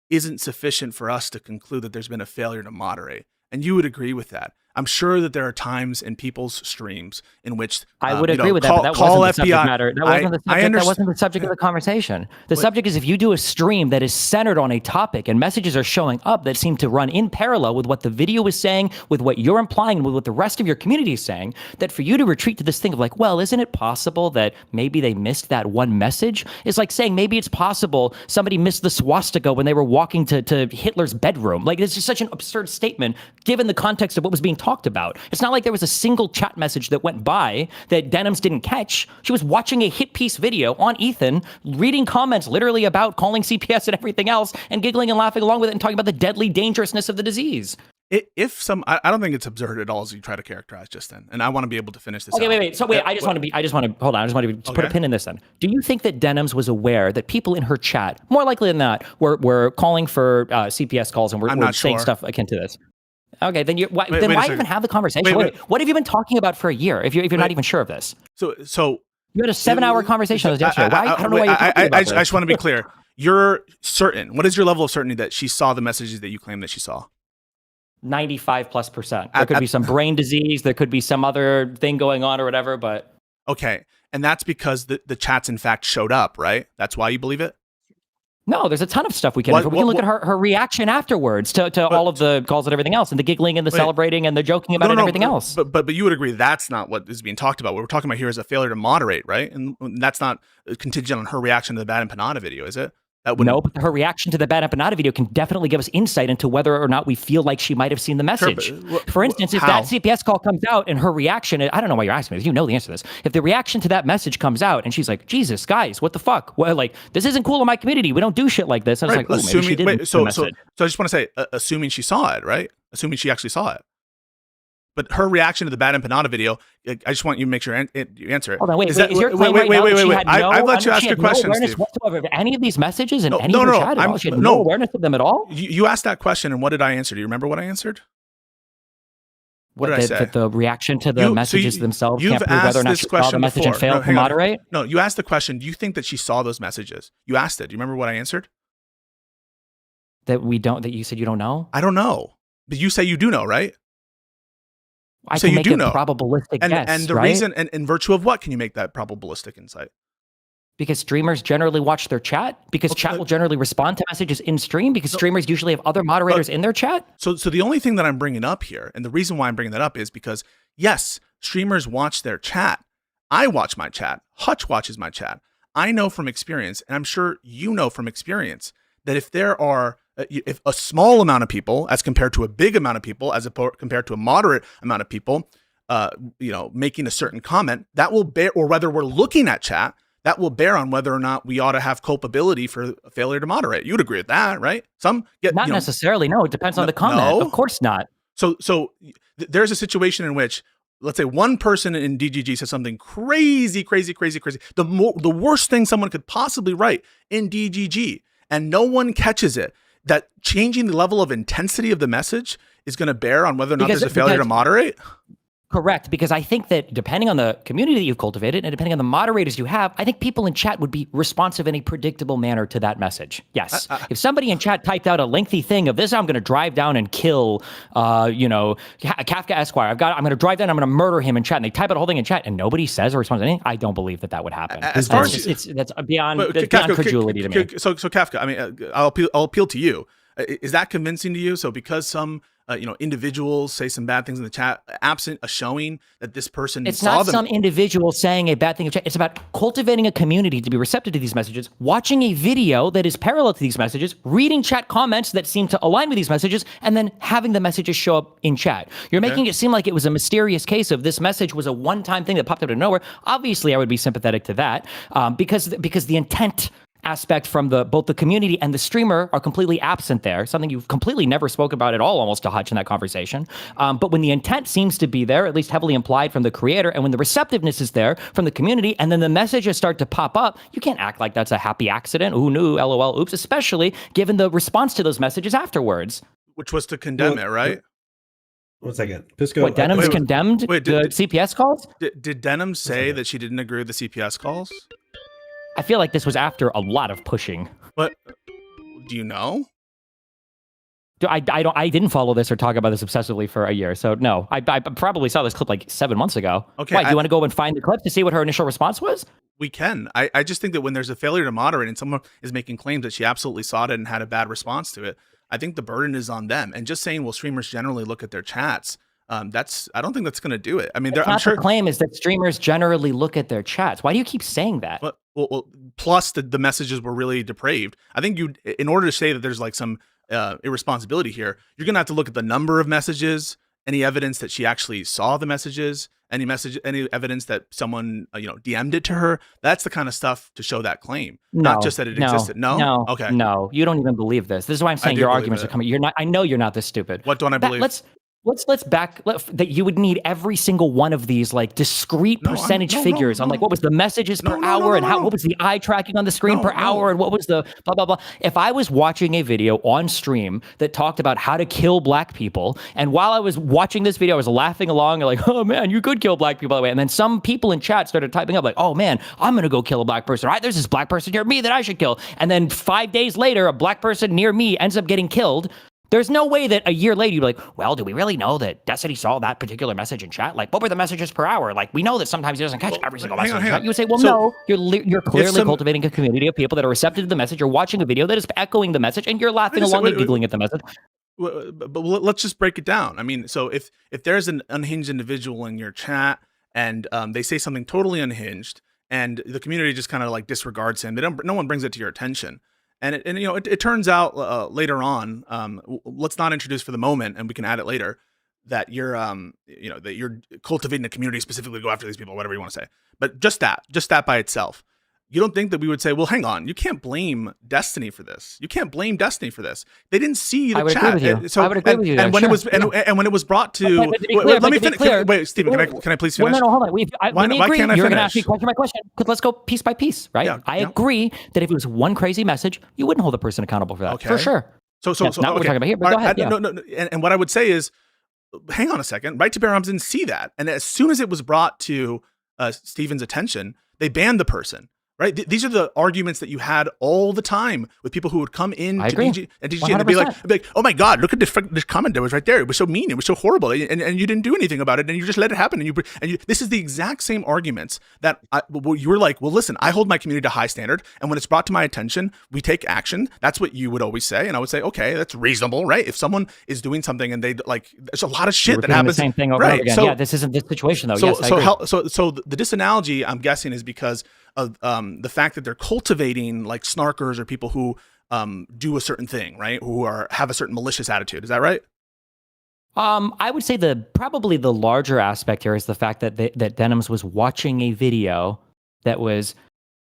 isn't sufficient for us to conclude that there's been a failure to moderate. And you would agree with that. I'm sure that there are times in people's streams in which I would agree with that, but that wasn't the subject matter. That wasn't the subject of the conversation. The subject is if you do a stream that is centered on a topic and messages are showing up that seem to run in parallel with what the video is saying, with what you're implying, with what the rest of your community is saying, that for you to retreat to this thing of isn't it possible that maybe they missed that one message? It's like saying maybe it's possible somebody missed the swastika when they were walking to Hitler's bedroom. It's just such an absurd statement given the context of what was being talked about. It's not like there was a single chat message that went by that Denim's didn't catch. She was watching a hit piece video on Ethan, reading comments literally about calling CPS and everything else, and giggling and laughing along with it and talking about the deadly dangerousness of the disease. I don't think it's absurd at all as you try to characterize just then. And I want to be able to finish this. Okay, out. wait. So I just want to put a pin in this then. Do you think that Denim's was aware that people in her chat, more likely than not, were calling for CPS calls and were saying stuff akin to this? Okay, then why even have the conversation? What have you been talking about for a year if you're not even sure of this? So you had a 7-hour conversation with us yesterday. I don't know why you're talking about this. I just want to be clear. You're certain. What is your level of certainty that she saw the messages that you claim that she saw? 95+%. There could be some brain disease. There could be some other thing going on or whatever, but... Okay, and that's because the chats in fact showed up, right? That's why you believe it? No, there's a ton of stuff we can look at her reaction afterwards to all of the calls and everything else, and the giggling and the celebrating and the joking about it and everything else. But you would agree that's not what is being talked about. What we're talking about here is a failure to moderate, right? And that's not contingent on her reaction to the Bad Empanada video, is it? No, but her reaction to the Bad Empanada video can definitely give us insight into whether or not we feel like she might have seen the message. Sure, for instance, if that CPS call comes out and her reaction, I don't know why you're asking me this, you know the answer to this. If the reaction to that message comes out and she's like, Jesus, guys, what the fuck? Well, this isn't cool in my community. We don't do shit like this. And I was like, maybe she didn't. So I just want to say, assuming she saw it, right? Assuming she actually saw it. But her reaction to the Bad Empanada video, I just want you to make sure you answer it. Hold on, wait. I've let you ask your question, Steve. Whatsoever of any of these messages and any of her chat at all? She had no awareness of them at all? You asked that question, and what did I answer? Do you remember what I answered? What did I say? That the reaction to the messages themselves can't prove whether or not she saw the message and failed to moderate? No, you asked the question, do you think that she saw those messages? You asked it. Do you remember what I answered? That you said you don't know? I don't know. But you say you do know, right? I can make a probabilistic guess, and the right? reason, and in virtue of what can you make that probabilistic insight? Because streamers generally watch their chat, because chat will generally respond to messages in stream, because streamers usually have other moderators in their chat. So the only thing that I'm bringing up here, and the reason why I'm bringing that up is because, yes, streamers watch their chat. I watch my chat. Hutch watches my chat. I know from experience, and I'm sure you know from experience, that if there are if a small amount of people, as compared to a big amount of people, compared to a moderate amount of people, making a certain comment, that will bear, or whether we're looking at chat, that will bear on whether or not we ought to have culpability for failure to moderate. You'd agree with that, right? Some get not necessarily. No, it depends on the comment. Of course not. So there's a situation in which, let's say, one person in DGG says something crazy. The worst thing someone could possibly write in DGG, and no one catches it. That changing the level of intensity of the message is going to bear on whether or not there's a failure to moderate? Correct, because I think that depending on the community that you've cultivated and depending on the moderators you have, I think people in chat would be responsive in a predictable manner to that message. Yes. If somebody in chat typed out a lengthy thing of this, I'm going to drive down and kill, Kafka Esquire. I'm going to drive down, I'm going to murder him in chat, and they type out a whole thing in chat and nobody says or responds to anything, I don't believe that would happen. As far as that's beyond credulity to me. So Kafka, I mean, I'll appeal to you. Is that convincing to you? So because some individuals say some bad things in the chat, absent a showing that this person it's not some individual saying a bad thing in chat. It's about cultivating a community to be receptive to these messages, watching a video that is parallel to these messages, reading chat comments that seem to align with these messages, and then having the messages show up in chat. You're making it seem like it was a mysterious case of this message was a one-time thing that popped out of nowhere. Obviously, I would be sympathetic to that because the intent aspect from both the community and the streamer are completely absent there, something you've completely never spoke about at all almost to Hutch in that conversation. But when the intent seems to be there, at least heavily implied from the creator, and when the receptiveness is there from the community, and then the messages start to pop up, you can't act like that's a happy accident. Who knew? LOL. Oops. Especially given the response to those messages afterwards. Which was to condemn it, right? 1 second. Pisco. What, Denham's condemned the CPS calls? Did Denham say that she didn't agree with the CPS calls? I feel like this was after a lot of pushing. But do you know? I didn't follow this or talk about this obsessively for a year, so no. I probably saw this clip like 7 months ago. Okay. Why, do you want to go and find the clip to see what her initial response was? We can. I just think that when there's a failure to moderate and someone is making claims that she absolutely saw it and had a bad response to it, I think the burden is on them. And just saying, well, streamers generally look at their chats. I don't think that's going to do it. I mean, I'm sure the claim is that streamers generally look at their chats. Why do you keep saying that? Well, plus the messages were really depraved. I think in order to say that there's like some irresponsibility here, you're going to have to look at the number of messages, any evidence that she actually saw the messages, any evidence that someone DM'd it to her. That's the kind of stuff to show that claim, not just that it existed. No, okay, no, you don't even believe this. This is why I'm saying your arguments are coming. I know you're not this stupid. What don't I believe? Let's that you would need every single one of these like discrete percentage figures on like what was the messages per hour and what was the eye tracking on the screen per hour and what was the blah blah blah. If I was watching a video on stream that talked about how to kill black people, and while I was watching this video I was laughing along and like, oh man, you could kill black people that way, and then some people in chat started typing up like, oh man, I'm gonna go kill a black person. All right, there's this black person near me that I should kill, and then 5 days later a black person near me ends up getting killed. There's no way that a year later you'd be like, well, do we really know that Destiny saw that particular message in chat? Like, what were the messages per hour? Like, we know that sometimes he doesn't catch every single message in chat. You would say, well, no, you're clearly cultivating a community of people that are receptive to the message. You're watching a video that is echoing the message, and you're laughing along and giggling at the message. But let's just break it down. I mean, so if there's an unhinged individual in your chat and they say something totally unhinged, and the community just kind of like disregards him, no one brings it to your attention. And it turns out later on, let's not introduce for the moment, and we can add it later, that you're that you're cultivating a community specifically to go after these people, whatever you want to say. But just that by itself, you don't think that we would say, well, hang on, you can't blame Destiny for this. You can't blame Destiny for this. They didn't see the chat. I would agree with you. And when it was brought to, let me finish. Wait, Stephen, can I please finish? Well, no, hold on. Why can't I finish? You're going to ask me question by question. Let's go piece by piece, right? Yeah, I agree that if it was one crazy message, you wouldn't hold the person accountable for that, for sure. So not what we're talking about here. But go ahead. No. And what I would say is, hang on a second. Right to bear arms didn't see that. And as soon as it was brought to Stephen's attention, they banned the person. Right? These are the arguments that you had all the time with people who would come in to DG and they'd be like, oh my God, look at this comment that was right there. It was so mean. It was so horrible. And you didn't do anything about it. And you just let it happen. And this is the exact same arguments that you were like, well, listen, I hold my community to high standard. And when it's brought to my attention, we take action. That's what you would always say. And I would say, okay, that's reasonable, right? If someone is doing something and they like, there's a lot of shit that happens. The same thing over and over again. So, this isn't this situation though. So the disanalogy I'm guessing is because of the fact that they're cultivating like snarkers or people who do a certain thing, right? Who have a certain malicious attitude. Is that right? I would say probably the larger aspect here is the fact that that Denims was watching a video that was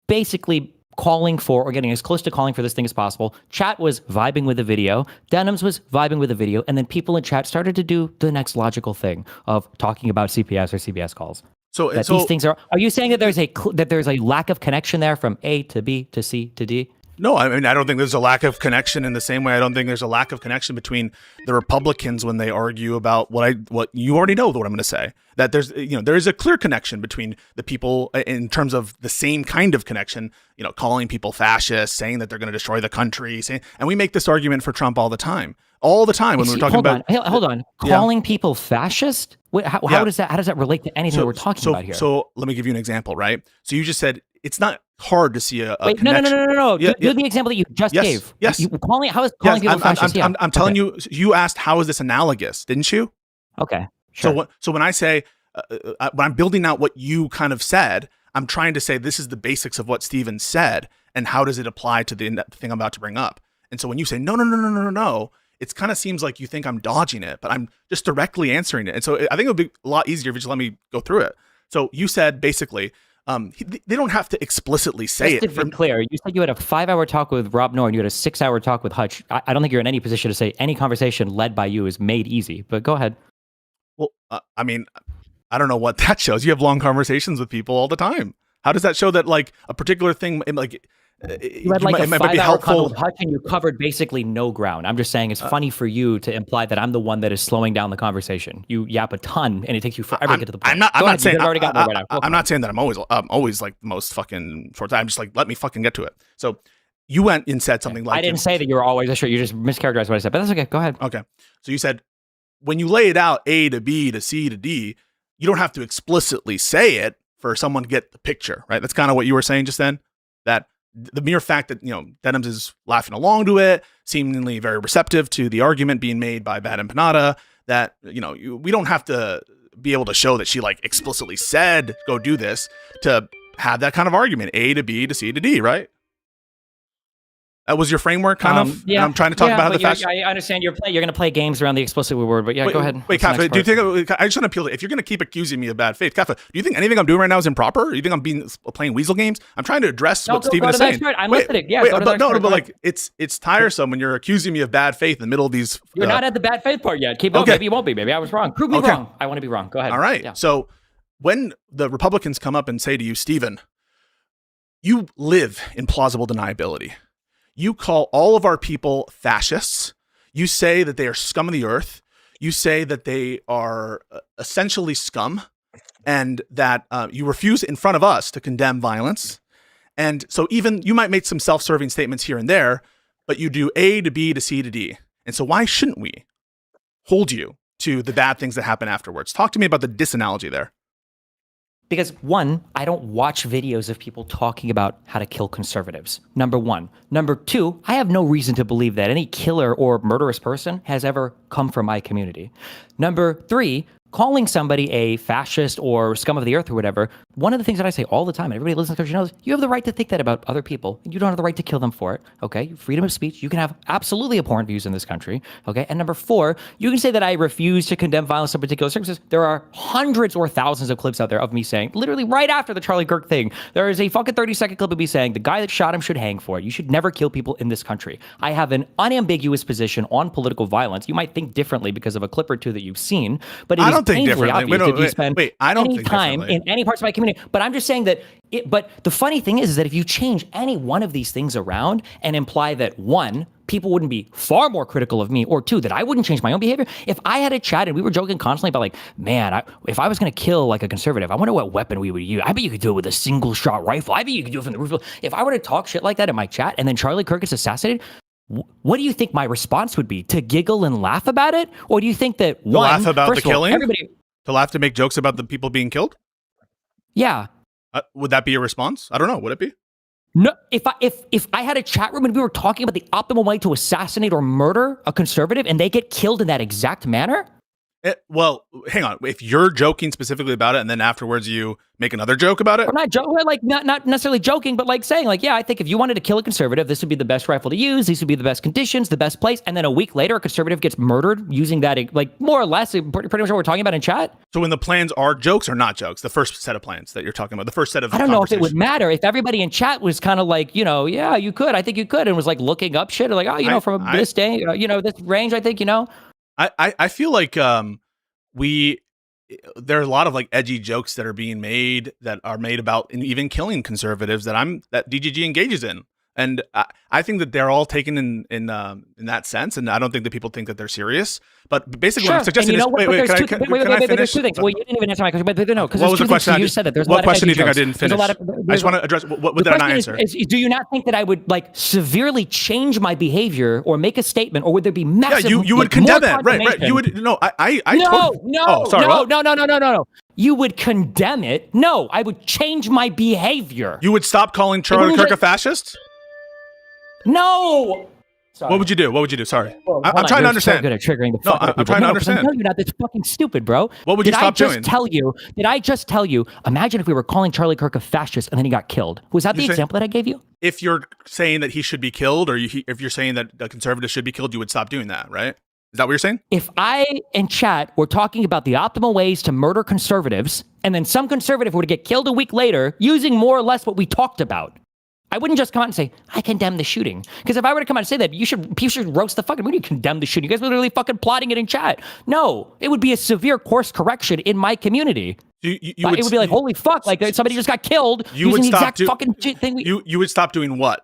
basically calling for, or getting as close to calling for this thing as possible. Chat was vibing with the video. Denims was vibing with the video. And then people in chat started to do the next logical thing of talking about CPS or CBS calls. These things are you saying that there's a lack of connection there from A to B to C to D? No, I mean, I don't think there's a lack of connection in the same way I don't think there's a lack of connection between the Republicans when they argue about what you already know what I'm going to say. That there is a clear connection between the people in terms of the same kind of connection, calling people fascists, saying that they're going to destroy the country, and we make this argument for Trump all the time. All the time when we're talking about hold on, calling people fascist. How does that relate to anything that we're talking about here? So let me give you an example, right? So you just said it's not hard to see a Wait, connection. No. Do the example that you just gave. Yes. How is calling people fascist? I'm telling you. You asked how is this analogous, didn't you? Okay. Sure. So when I say when I'm building out what you kind of said, I'm trying to say this is the basics of what Stephen said and how does it apply to the thing I'm about to bring up. And so when you say no. It kind of seems like you think I'm dodging it, but I'm just directly answering it. And so I think it would be a lot easier if you just let me go through it. So you said basically, they don't have to explicitly say just it. To be clear, you said you had a 5-hour talk with Rob Noor and you had a 6-hour talk with Hutch. I don't think you're in any position to say any conversation led by you is made easy, but go ahead. Well, I mean, I don't know what that shows. You have long conversations with people all the time. How does that show that like a particular thing, like, you had like a 5-hour call with Hutch and you covered basically no ground. I'm just saying it's funny for you to imply that I'm the one that is slowing down the conversation. You yap a ton and it takes you forever to get to the point. I'm not saying that I'm always like the most fucking short time. I'm just like, let me fucking get to it. So you went and said something like, I didn't say that you were always sure. You just mischaracterized what I said, but that's okay. Go ahead. Okay. So you said when you lay it out A to B to C to D, you don't have to explicitly say it for someone to get the picture, right? That's kind of what you were saying just then, that the mere fact that, Denims is laughing along to it, seemingly very receptive to the argument being made by Bad and Panada, that, we don't have to be able to show that she like explicitly said, go do this to have that kind of argument, A to B to C to D, right? That was your framework, kind of. Yeah, I'm trying to talk about how the fashion. I understand you're going to play games around the explicit word, but go ahead. Wait, Kafka, do you think I just want to appeal? If you're going to keep accusing me of bad faith, Kafka, do you think anything I'm doing right now is improper? Do you think I'm playing weasel games? I'm trying to address what Stephen is saying. I'm listening. Yeah, but like it's tiresome when you're accusing me of bad faith in the middle of these. You're not at the bad faith part yet. Keep going. Maybe you won't be. Maybe I was wrong. Prove me wrong. I want to be wrong. Go ahead. All right. Yeah. So when the Republicans come up and say to you, Stephen, you live in plausible deniability. You call all of our people fascists. You say that they are scum of the earth. You say that they are essentially scum and that you refuse in front of us to condemn violence. And so even you might make some self-serving statements here and there, but you do A to B to C to D. And so why shouldn't we hold you to the bad things that happen afterwards? Talk to me about the disanalogy there. Because one, I don't watch videos of people talking about how to kill conservatives. Number one. Number two, I have no reason to believe that any killer or murderous person has ever come from my community. Number three, calling somebody a fascist or scum of the earth or whatever, one of the things that I say all the time, and everybody listening to the country knows, you have the right to think that about other people, and you don't have the right to kill them for it, okay? Freedom of speech, you can have absolutely abhorrent views in this country, okay? And number four, you can say that I refuse to condemn violence in particular circumstances. There are hundreds or thousands of clips out there of me saying, literally right after the Charlie Kirk thing, there is a fucking 30-second clip of me saying, the guy that shot him should hang for it. You should never kill people in this country. I have an unambiguous position on political violence. You might think differently because of a clip or two that you've seen, but it is painfully obvious if you spend any time in any parts of my community community. But I'm just saying that. But the funny thing is that if you change any one of these things around and imply that one, people wouldn't be far more critical of me, or two, that I wouldn't change my own behavior. If I had a chat and we were joking constantly about like, man, if I was going to kill like a conservative, I wonder what weapon we would use. I bet you could do it with a single shot rifle. I bet you could do it from the roof. If I were to talk shit like that in my chat and then Charlie Kirk gets assassinated, what do you think my response would be? To giggle and laugh about it? Or do you think that to laugh about the killing? Everybody, to laugh, to make jokes about the people being killed? Yeah. Would that be a response? I don't know. Would it be? No, if I had a chat room and we were talking about the optimal way to assassinate or murder a conservative and they get killed in that exact manner? Well, hang on. If you're joking specifically about it and then afterwards you make another joke about it? Or not joking, like not necessarily joking, but like saying like, yeah, I think if you wanted to kill a conservative, this would be the best rifle to use. These would be the best conditions, the best place. And then a week later, a conservative gets murdered using that, like more or less, pretty much what we're talking about in chat. So when the plans are jokes or not jokes, the first set of plans that you're talking about, the first set of I don't know if it would matter if everybody in chat was kind of like, yeah, you could, I think you could, and was like looking up shit, like, oh, from this day, this range, I think, I feel like there are a lot of like edgy jokes that are being made that are made about even killing conservatives that DGG engages in, and I think that they're all taken in that sense, and I don't think that people think that they're serious. But basically, what I'm suggesting is, wait, can I finish? There's two things. Well, you didn't even answer my question, but no, because what was the question? You said that there's what question do you think jokes. I didn't finish? I just want to address what did I not answer? Do you not think that I would like severely change my behavior or make a statement, or would there be massive? Yeah, you would condemn that, right? You would no. No. You would condemn it. No, I would change my behavior. You would stop calling Charlie Kirk a fascist? No. Sorry. What would you do? Sorry. I'm trying to understand. So good at triggering the fuck I'm trying to understand. No, you're not. That's fucking stupid, bro. What would you stop doing? Did I just tell you, imagine if we were calling Charlie Kirk a fascist and then he got killed. Was that the example that I gave you? If you're saying that he should be killed, or if you're saying that the conservatives should be killed, you would stop doing that, right? Is that what you're saying? If I in chat were talking about the optimal ways to murder conservatives, and then some conservative were to get killed a week later using more or less what we talked about, I wouldn't just come out and say, I condemn the shooting. Because if I were to come out and say that, you should roast the fucking, we need to condemn the shooting. You guys were literally fucking plotting it in chat. No, it would be a severe course correction in my community. It would be like, holy fuck, like somebody just got killed using the exact fucking thing. You would stop doing what?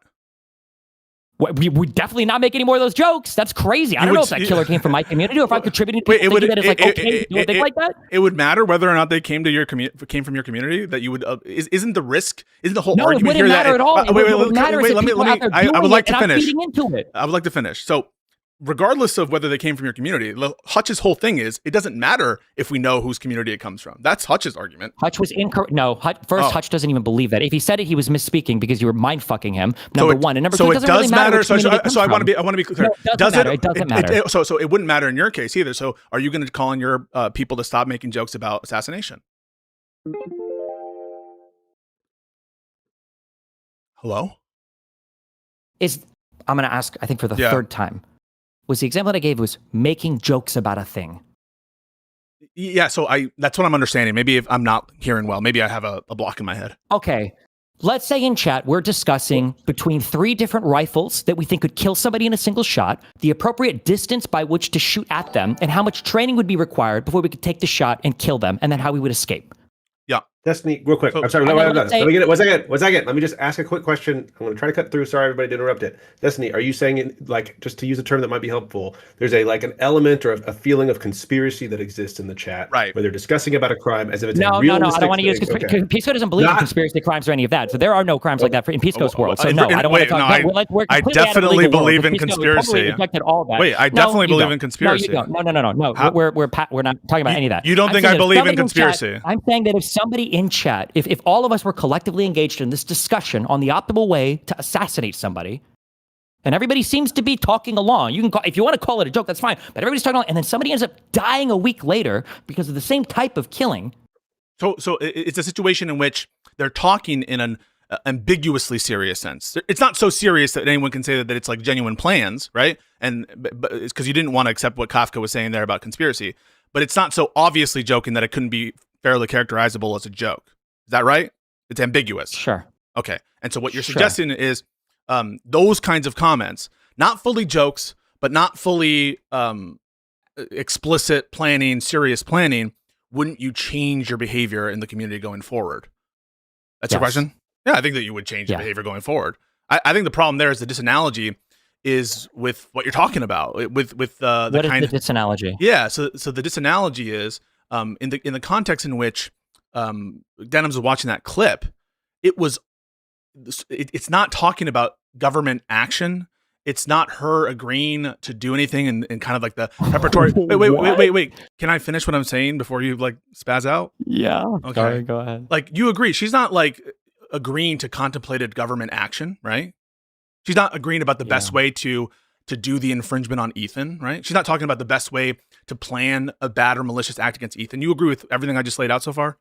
We would definitely not make any more of those jokes. That's crazy. I don't know if that killer came from my community or if I'm contributing to people thinking that it's like okay to do a thing like that. It would matter whether or not they came from your community. That you would isn't the risk? Isn't the whole argument here that? No, it wouldn't matter at all. Let me. I would like to finish. Into it. I would like to finish. So, regardless of whether they came from your community, Hutch's whole thing is it doesn't matter if we know whose community it comes from. That's Hutch's argument. Hutch was incorrect. No, Hutch doesn't even believe that. If he said it, he was misspeaking because you were mind fucking him. Number one, and number two, it doesn't really matter. So I want to be clear. It doesn't matter. So it wouldn't matter in your case either. So are you going to call on your people to stop making jokes about assassination? Hello? I'm going to ask, I think for the third time. Was the example that I gave was making jokes about a thing. Yeah, so that's what I'm understanding. Maybe if I'm not hearing well, maybe I have a block in my head. Okay. Let's say in chat, we're discussing between 3 different rifles that we think could kill somebody in a single shot, the appropriate distance by which to shoot at them, and how much training would be required before we could take the shot and kill them, and then how we would escape. Yeah. Destiny, real quick. I'm sorry. Let me get it. One second. Let me just ask a quick question. I'm going to try to cut through. Sorry, everybody, to interrupt it. Destiny, are you saying, like, just to use a term that might be helpful, there's an element or a feeling of conspiracy that exists in the chat, right? Where they're discussing about a crime as if it's no. I don't want to use conspiracy. Okay. Pisco doesn't believe in conspiracy crimes or any of that. So there are no crimes like that in Pisco's world. So no, I don't want to talk. I definitely believe in conspiracy. Wait, I definitely believe in conspiracy. No, you don't. No. We're not talking about any of that. You don't think I believe in conspiracy? I'm saying that if somebody in chat, if all of us were collectively engaged in this discussion on the optimal way to assassinate somebody, and everybody seems to be talking along, you can call, if you want to call it a joke, that's fine, but everybody's talking along, and then somebody ends up dying a week later because of the same type of killing. So it's a situation in which they're talking in an ambiguously serious sense. It's not so serious that anyone can say that it's like genuine plans, right? And but it's because you didn't want to accept what Kafka was saying there about conspiracy, but it's not so obviously joking that it couldn't be fairly characterizable as a joke. Is that right? It's ambiguous. Sure. Okay. And so what you're suggesting is those kinds of comments, not fully jokes, but not fully explicit planning, serious planning. Wouldn't you change your behavior in the community going forward? That's your Yes. question? Yeah, I think that you would change your Yeah. behavior going forward. I think the problem there is the disanalogy is with what you're talking about, with the What is kind the of disanalogy? yeah. So the disanalogy is in the context in which Denims was watching that clip, it was it's not talking about government action. It's not her agreeing to do anything in kind of like the preparatory. Wait. Can I finish what I'm saying before you like spaz out? Yeah. Okay. Sorry, go ahead. Like you agree, she's not like agreeing to contemplated government action, right? She's not agreeing about the best way to do the infringement on Ethan, right? She's not talking about the best way to plan a bad or malicious act against Ethan. You agree with everything I just laid out so far?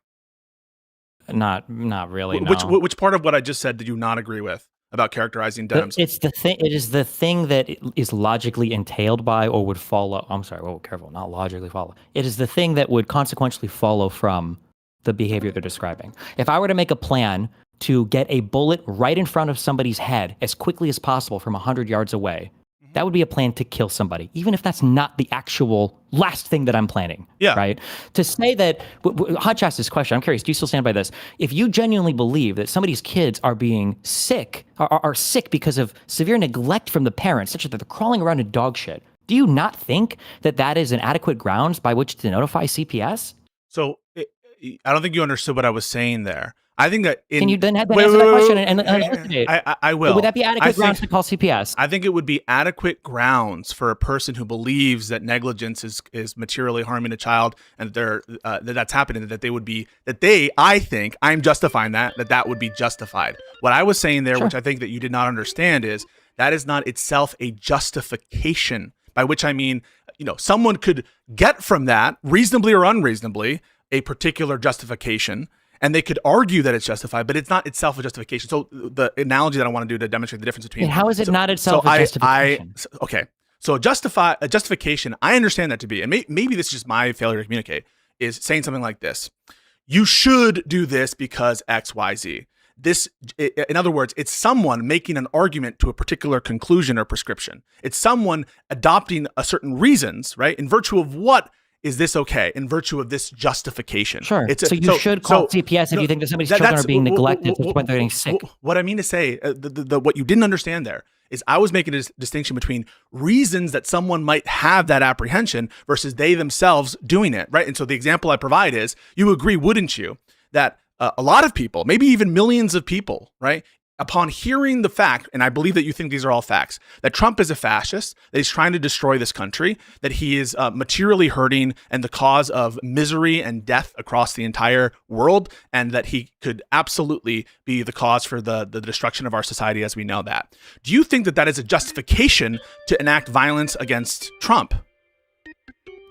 Not really. No. Which part of what I just said did you not agree with about characterizing Denims? It's the thing. It is the thing that is logically entailed by or would follow. I'm sorry. Oh, careful. Not logically follow. It is the thing that would consequentially follow from the behavior they're describing. If I were to make a plan to get a bullet right in front of somebody's head as quickly as possible from 100 yards away, that would be a plan to kill somebody, even if that's not the actual last thing that I'm planning. Yeah. Right? To say that, Hutch asked this question, I'm curious, do you still stand by this? If you genuinely believe that somebody's kids are being sick, are sick because of severe neglect from the parents, such that they're crawling around in dog shit, do you not think that that is an adequate grounds by which to notify CPS? So I don't think you understood what I was saying there. I think that can you then answer that question and elucidate? I will. Would that be adequate grounds to call CPS? I think it would be adequate grounds for a person who believes that negligence is materially harming a child and that that's happening. I think I'm justifying that would be justified. What I was saying there, which I think that you did not understand, is that is not itself a justification. By which I mean, someone could get from that reasonably or unreasonably a particular justification. And they could argue that it's justified, but it's not itself a justification. So the analogy that I want to do to demonstrate the difference between how is it not itself a justification? Okay. So a justification, I understand that to be, and maybe this is just my failure to communicate, is saying something like this. You should do this because X, Y, Z. This, in other words, it's someone making an argument to a particular conclusion or prescription. It's someone adopting a certain reasons, right? In virtue of what is this okay? In virtue of this justification. Sure. So you should call CPS if you think that somebody's children are being neglected to the point they're getting sick. What I mean to say, what you didn't understand there is I was making a distinction between reasons that someone might have that apprehension versus they themselves doing it, right? And so the example I provide is, you agree, wouldn't you, that a lot of people, maybe even millions of people, right, upon hearing the fact, and I believe that you think these are all facts, that Trump is a fascist, that he's trying to destroy this country, that he is materially hurting and the cause of misery and death across the entire world, and that he could absolutely be the cause for the destruction of our society as we know that. Do you think that that is a justification to enact violence against Trump?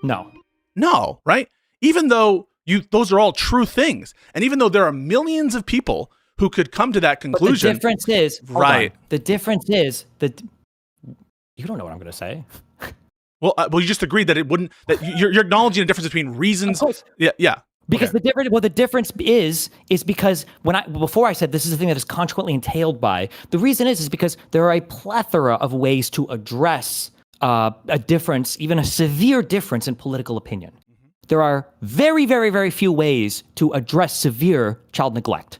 No, right? Even though those are all true things, and even though there are millions of people who could come to that conclusion. But the difference is, right. The difference is that you don't know what I'm going to say. Well, you just agreed that it wouldn't. That you're acknowledging a difference between reasons. Yeah. Because the difference is because before I said this is the thing that is consequently entailed by, the reason is because there are a plethora of ways to address a difference, even a severe difference in political opinion. Mm-hmm. There are very, very, very few ways to address severe child neglect.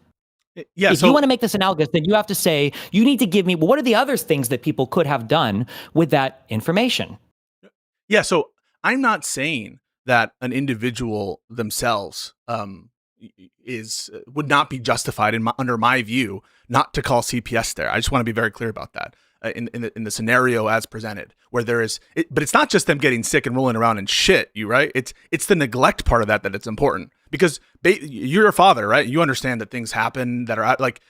Yeah, if you want to make this analogous, then you have to say, you need to give me, what are the other things that people could have done with that information? Yeah, so I'm not saying that an individual themselves would not be justified under my view not to call CPS there. I just want to be very clear about that in the scenario as presented, where there is, but it's not just them getting sick and rolling around in shit, right? It's the neglect part of that it's important. Because you're a father, right? You understand that things happen that are like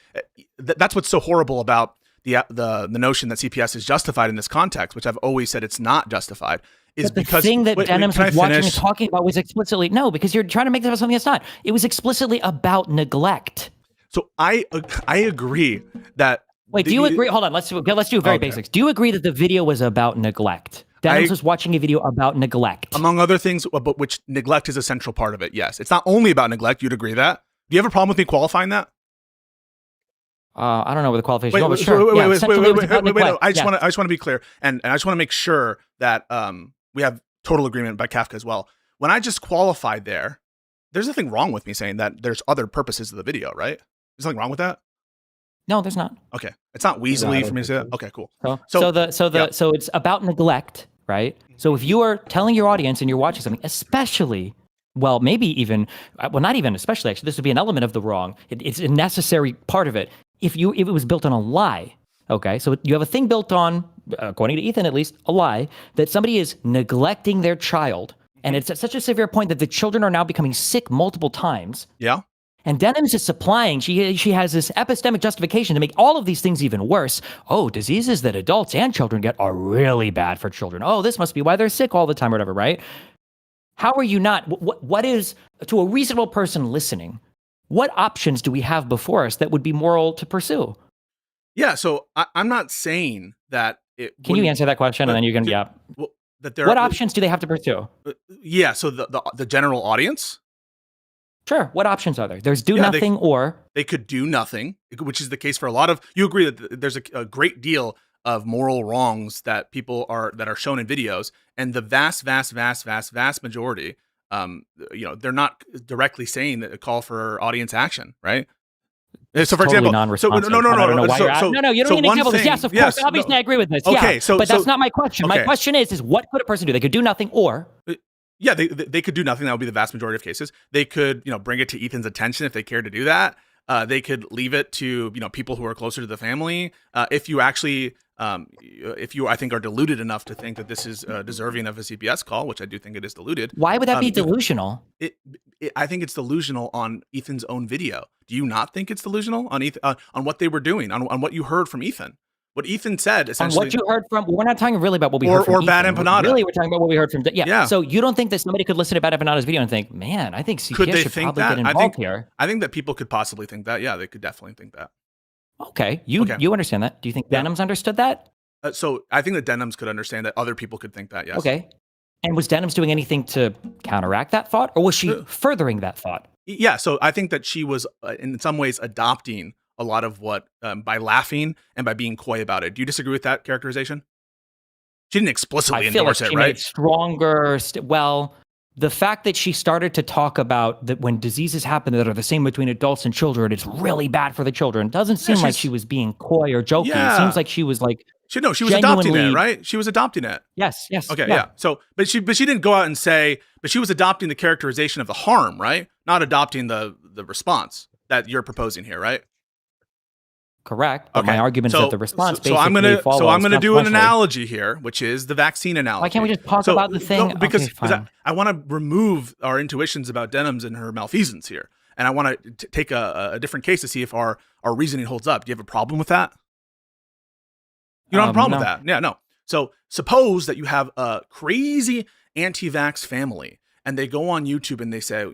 that's what's so horrible about the notion that CPS is justified in this context, which I've always said it's not justified. Is but the thing that Denims was watching and talking about was explicitly because you're trying to make this about something that's not. It was explicitly about neglect. So I agree that. Wait, do you agree? Hold on, let's do very basics. Do you agree that the video was about neglect? Denims was watching a video about neglect. Among other things, but which neglect is a central part of it, yes. It's not only about neglect, you'd agree that? Do you have a problem with me qualifying that? I don't know what the qualification is, but sure. Wait, I just want to be clear, and I just want to make sure that we have total agreement by Kafka as well. When I just qualified there's nothing wrong with me saying that there's other purposes of the video, right? Is something wrong with that? No, there's not. Okay. It's not No, I weaselly don't for me to think say that. so. Okay, cool. So it's about neglect, right? So if you are telling your audience and you're watching something, especially, well, maybe even, well, not even especially, actually, this would be an element of the wrong. It's a necessary part of it. If it was built on a lie, okay? So you have a thing built on, according to Ethan at least, a lie, that somebody is neglecting their child. And it's at such a severe point that the children are now becoming sick multiple times. Yeah. And Denham's is supplying, she has this epistemic justification to make all of these things even worse. Oh, diseases that adults and children get are really bad for children. Oh, this must be why they're sick all the time or whatever, right? How are you not, what is, to a reasonable person listening, what options do we have before us that would be moral to pursue? Yeah, so I'm not saying that it Can you answer that question and then you can, yeah. Well, that there What options do they have to pursue? Yeah, so the general audience? Sure. What options are there? There's do nothing or... They could do nothing, which is the case for a lot of... You agree that there's a great deal of moral wrongs that people that are shown in videos, and the vast majority, they're not directly saying that a call for audience action, right? So, for example, no, you don't need an example. Yes, of course. Obviously, I agree with this. Okay, yeah, but that's not my question. Okay. My question is what could a person do? They could do nothing or... Yeah, they could do nothing. That would be the vast majority of cases. They could, bring it to Ethan's attention if they care to do that. They could leave it to, people who are closer to the family. If you actually, I think, are deluded enough to think that this is deserving of a CPS call, which I do think it is deluded. Why would that be delusional? I think it's delusional on Ethan's own video. Do you not think it's delusional on on what they were doing, on what you heard from Ethan? What Ethan said, essentially. On what you heard from, we're not talking really about what we heard from Or Bad Ethan. Empanada. Really, we're talking about what we heard from, yeah. So you don't think that somebody could listen to Bad Empanada's video and think, man, I think CPS should probably get involved here. I think that people could possibly think that. Yeah, they could definitely think that. Okay. You understand that. Do you think Denham's understood that? So I think that Denham's could understand that. Other people could think that, yes. Okay. And was Denham's doing anything to counteract that thought, or was she furthering that thought? Yeah, so I think that she was, in some ways, adopting a lot of what, by laughing and by being coy about it. Do you disagree with that characterization? She didn't explicitly endorse it, right? Made it stronger. Well, the fact that she started to talk about that when diseases happen that are the same between adults and children, it's really bad for the children. It doesn't seem like she was being coy or joking. Yeah. It seems like she was like, she was adopting it, right? She was adopting it. Yes. Okay, yeah. So, but she didn't go out and say, but she was adopting the characterization of the harm, right? Not adopting the response that you're proposing here, right? Correct. But my argument is that the response so I'm gonna do an analogy here, which is the vaccine analogy. Why can't we just talk about the thing? No, because I want to remove our intuitions about Denham's and her malfeasance here, and I want to take a different case to see if our reasoning holds up. Do you have a problem with that? You don't have a problem with that? Yeah, no. So suppose that you have a crazy anti-vax family, and they go on YouTube and they say,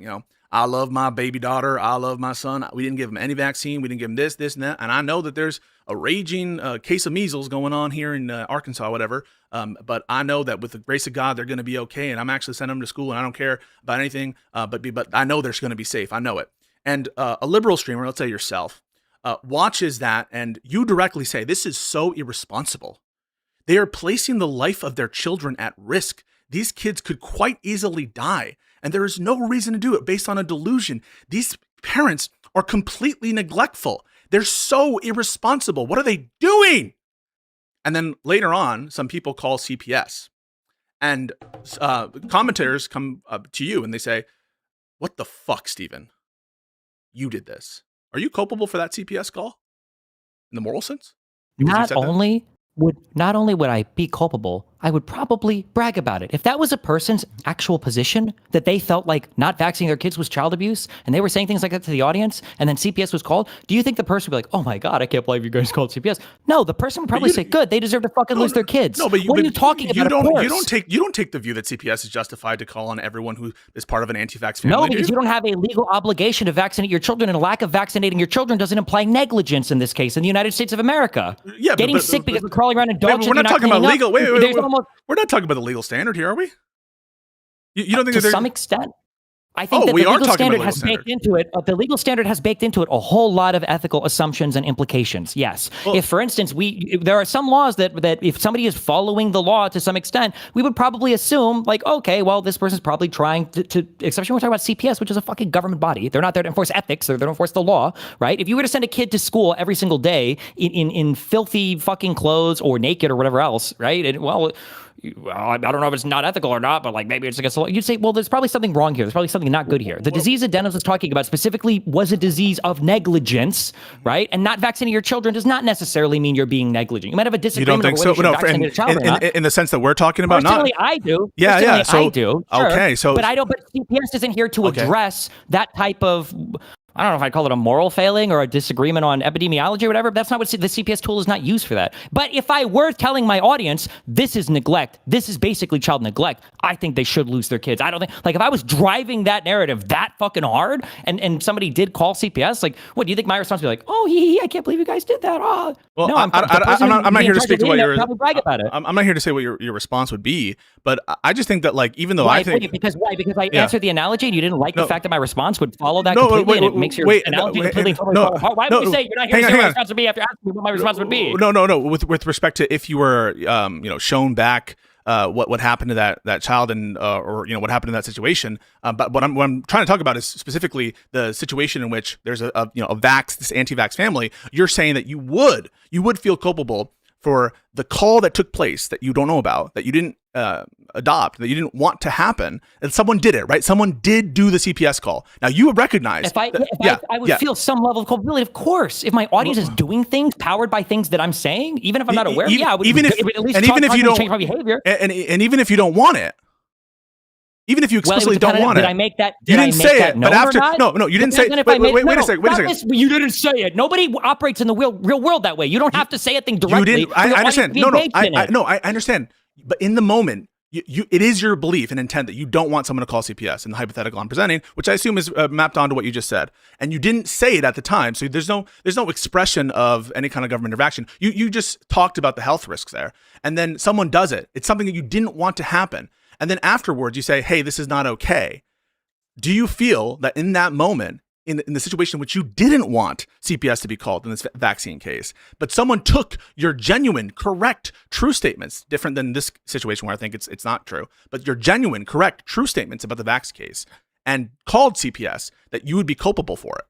I love my baby daughter. I love my son. We didn't give him any vaccine. We didn't give him this, and that. And I know that there's a raging case of measles going on here in Arkansas, whatever. But I know that with the grace of God, they're going to be okay. And I'm actually sending them to school, and I don't care about anything. But I know they're going to be safe. I know it. And a liberal streamer, let's say yourself, watches that, and you directly say, this is so irresponsible. They are placing the life of their children at risk. These kids could quite easily die. And there is no reason to do it based on a delusion. These parents are completely neglectful. They're so irresponsible. What are they doing? And then later on, some people call CPS. And commentators come up to you and they say, what the fuck, Stephen? You did this. Are you culpable for that CPS call? In the moral sense? Not only would I be culpable, I would probably brag about it. If that was a person's actual position, that they felt like not vaccinating their kids was child abuse, and they were saying things like that to the audience, and then CPS was called, do you think the person would be like, oh my God, I can't believe you guys called CPS? No, the person would probably say, good, they deserve to fucking lose their kids. No, but what are you talking about? You don't take the view that CPS is justified to call on everyone who is part of an anti-vax family. No, because you don't have a legal obligation to vaccinate your children, and a lack of vaccinating your children doesn't imply negligence in this case in the United States of America. Yeah, getting sick because they're crawling around in dog shit. We're not talking about legal. Wait. We're not talking about the legal standard here, are we? You don't think to some extent? I think that we the are legal talking standard about has legal baked into it. The legal standard has baked into it a whole lot of ethical assumptions and implications. Yes, if for instance there are some laws that if somebody is following the law to some extent, we would probably assume like, okay, well, this person's probably trying to especially when we're talking about CPS, which is a fucking government body. They're not there to enforce ethics. They're there to enforce the law, right? If you were to send a kid to school every single day in filthy fucking clothes or naked or whatever else, right? And well, I don't know if it's not ethical or not, but like maybe it's against the law. You'd say, well, there's probably something wrong here. There's probably something not good here. The disease that Dennis was talking about specifically was a disease of negligence, right? And not vaccinating your children does not necessarily mean you're being negligent. You might have a disagreement over whether you should vaccinate a child or not. In the sense that we're talking about, Personally, I do. Yeah, yeah. So I do. Sure. Okay, so but I don't. But CPS isn't here to address that type of. I don't know if I'd call it a moral failing or a disagreement on epidemiology or whatever. That's not what the CPS tool is not used for that. But if I were telling my audience, this is neglect, this is basically child neglect, I think they should lose their kids. I don't think, like if I was driving that narrative that fucking hard and somebody did call CPS, like, what do you think my response would be like? Oh, I can't believe you guys did that. Oh. Well, no, I'm not here to speak to what your brag about it. I'm not here to say what your response would be, but I just think that like even though why? I think because I answered the analogy and you didn't like the fact that my response would follow that completely and it makes your analogy completely fall apart. Why would you say you're not here to say what my response would be after asking me what my response would be? No. With respect to if you were shown back what happened to that child and or what happened in that situation. But what I'm trying to talk about is specifically the situation in which there's this anti-vax family. You're saying that you would feel culpable for the call that took place that you don't know about, that you didn't adopt, that you didn't want to happen, and someone did it, right? Someone did do the CPS call. Now you would recognize. I would feel some level of culpability, of course. If my audience is doing things powered by things that I'm saying, even if I'm not aware, I would even if you don't change my behavior, and even if you don't want it. Even if you explicitly don't want it, did I make that? You didn't say it, but after no, you didn't say. Wait a second. You didn't say it. Nobody operates in the real world that way. You don't have to say a thing directly. You didn't. I understand. I understand. But in the moment, it is your belief and intent that you don't want someone to call CPS in the hypothetical I'm presenting, which I assume is mapped onto what you just said. And you didn't say it at the time, so there's no expression of any kind of government interaction. You just talked about the health risks there, and then someone does it. It's something that you didn't want to happen. And then afterwards, you say, hey, this is not okay. Do you feel that in that moment, in the situation in which you didn't want CPS to be called in this vaccine case, but someone took your genuine, correct, true statements, different than this situation where I think it's not true, but your genuine, correct, true statements about the vax case and called CPS, that you would be culpable for it?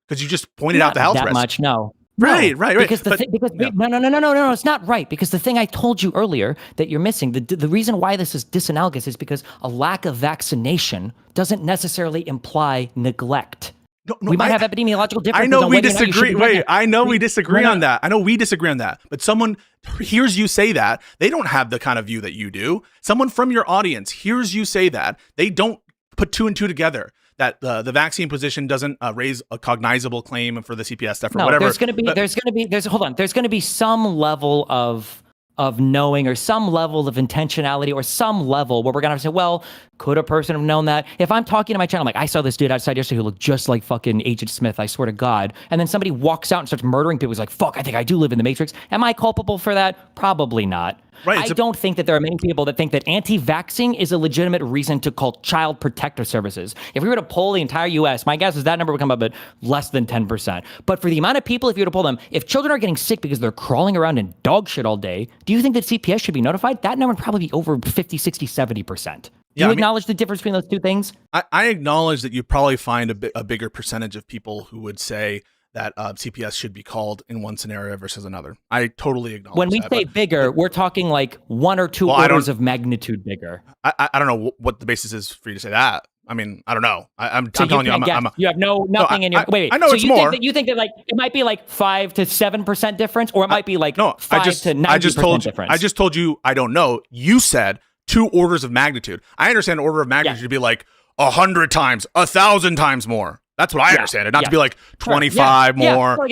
Because you just pointed out the health risk. That much, no. Right. Because no, it's not right. Because the thing I told you earlier that you're missing, the reason why this is disanalogous is because a lack of vaccination doesn't necessarily imply neglect. No, we might have epidemiological differences. I know we disagree. I know we disagree on that. I know we disagree on that. But someone hears you say that. They don't have the kind of view that you do. Someone from your audience hears you say that. They don't put two and two together. That the vaccine position doesn't raise a cognizable claim for the CPS stuff or whatever. There's going to be some level of knowing or some level of intentionality or some level where we're going to say, well, could a person have known that? If I'm talking to my channel, like, I saw this dude outside yesterday who looked just like fucking Agent Smith, I swear to God. And then somebody walks out and starts murdering people. He's like, fuck, I think I do live in the Matrix. Am I culpable for that? Probably not. Right, I don't think that there are many people that think that anti-vaxxing is a legitimate reason to call child protective services. If we were to poll the entire U.S., my guess is that number would come up at less than 10%. But for the amount of people, if you were to poll them, if children are getting sick because they're crawling around in dog shit all day, do you think that CPS should be notified? That number would probably be over 50, 60, 70%. Do you acknowledge the difference between those two things? I acknowledge that you probably find a bigger percentage of people who would say that CPS should be called in one scenario versus another. I totally acknowledge when we that, say bigger, we're talking like 1 or 2 orders of magnitude bigger. I don't know what the basis is for you to say that. I mean, I don't know. I'm telling you, you have nothing in your. Wait. I know so it's more. You think that like it might be like 5 to 7% difference, or it might be like 5 to 90% difference. I just told you I don't know. You said 2 orders of magnitude. I understand an order of magnitude to be like 100 times, 1,000 times more. That's what I understand it. Not to be like 25 more. Yeah. Like,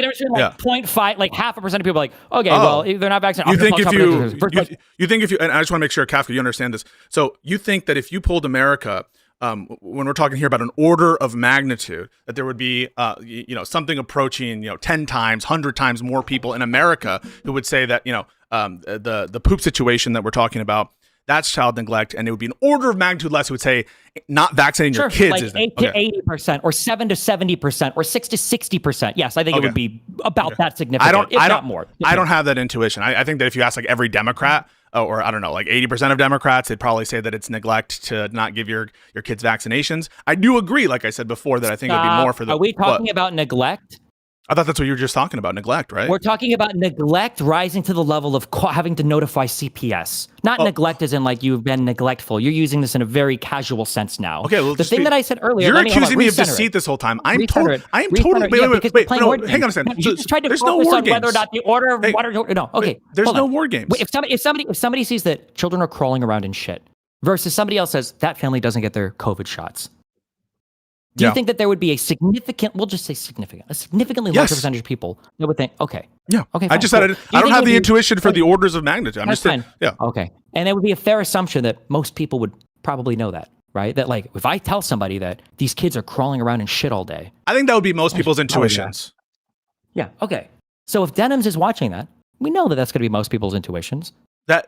0.5, like 0.5% of people are like, okay, well, if they're not vaccinated. You think if you, and I just want to make sure, Kafka, you understand this. So you think that if you pulled America, when we're talking here about an order of magnitude, that there would be, something approaching, 10 times, 100 times more people in America who would say that, the poop situation that we're talking about, that's child neglect, and it would be an order of magnitude less who would say not vaccinating your kids like is 8 to 80%, or 7 to 70%, or 6 to 60%. Yes, I think it would be about that significant, if not more. I don't have that intuition. I think that if you ask like every Democrat, or I don't know, like 80% of Democrats, they'd probably say that it's neglect to not give your kids vaccinations. I do agree, like I said before, that I think it would be more for the. Are we talking about neglect? I thought that's what you were just talking about, neglect, right? We're talking about neglect rising to the level of having to notify CPS. Not neglect as in like you've been neglectful. You're using this in a very casual sense now. Okay, well, the thing that I said earlier. You're accusing me of deceit this whole time. I am totally. Wait. No, hang on a second. You just tried to focus on whether or not the order of water. No, okay. There's no war games. If somebody sees that children are crawling around in shit, versus somebody else says that family doesn't get their COVID shots. Do you think that there would be a significantly larger percentage of people that would think, okay. Yeah. Okay. I just said I don't have the intuition for the orders of magnitude. I'm just saying. Yeah. Okay. And it would be a fair assumption that most people would probably know that, right? That like if I tell somebody that these kids are crawling around in shit all day. I think that would be most people's intuitions. Yeah. Okay. So if Denims is watching that, we know that that's going to be most people's intuitions.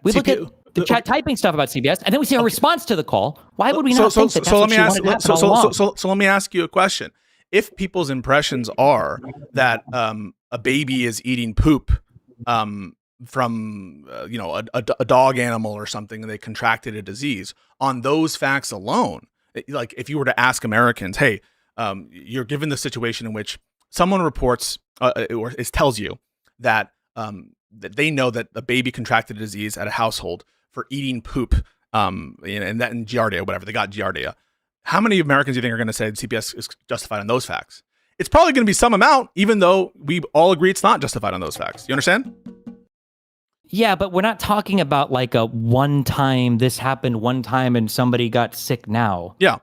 We look at the chat typing stuff about CBS, and then we see a response to the call. Why would we not think that that's what she wanted to happen all along? So let me ask you a question. If people's impressions are that a baby is eating poop from a dog animal or something, and they contracted a disease, on those facts alone, like if you were to ask Americans, hey, you're given the situation in which someone reports or tells you that that they know that a baby contracted a disease at a household for eating poop, and that in Giardia, whatever, they got Giardia. How many Americans do you think are going to say CPS is justified on those facts? It's probably going to be some amount, even though we all agree it's not justified on those facts. You understand? Yeah, but we're not talking about like a one time, this happened one time and somebody got sick now. Yeah.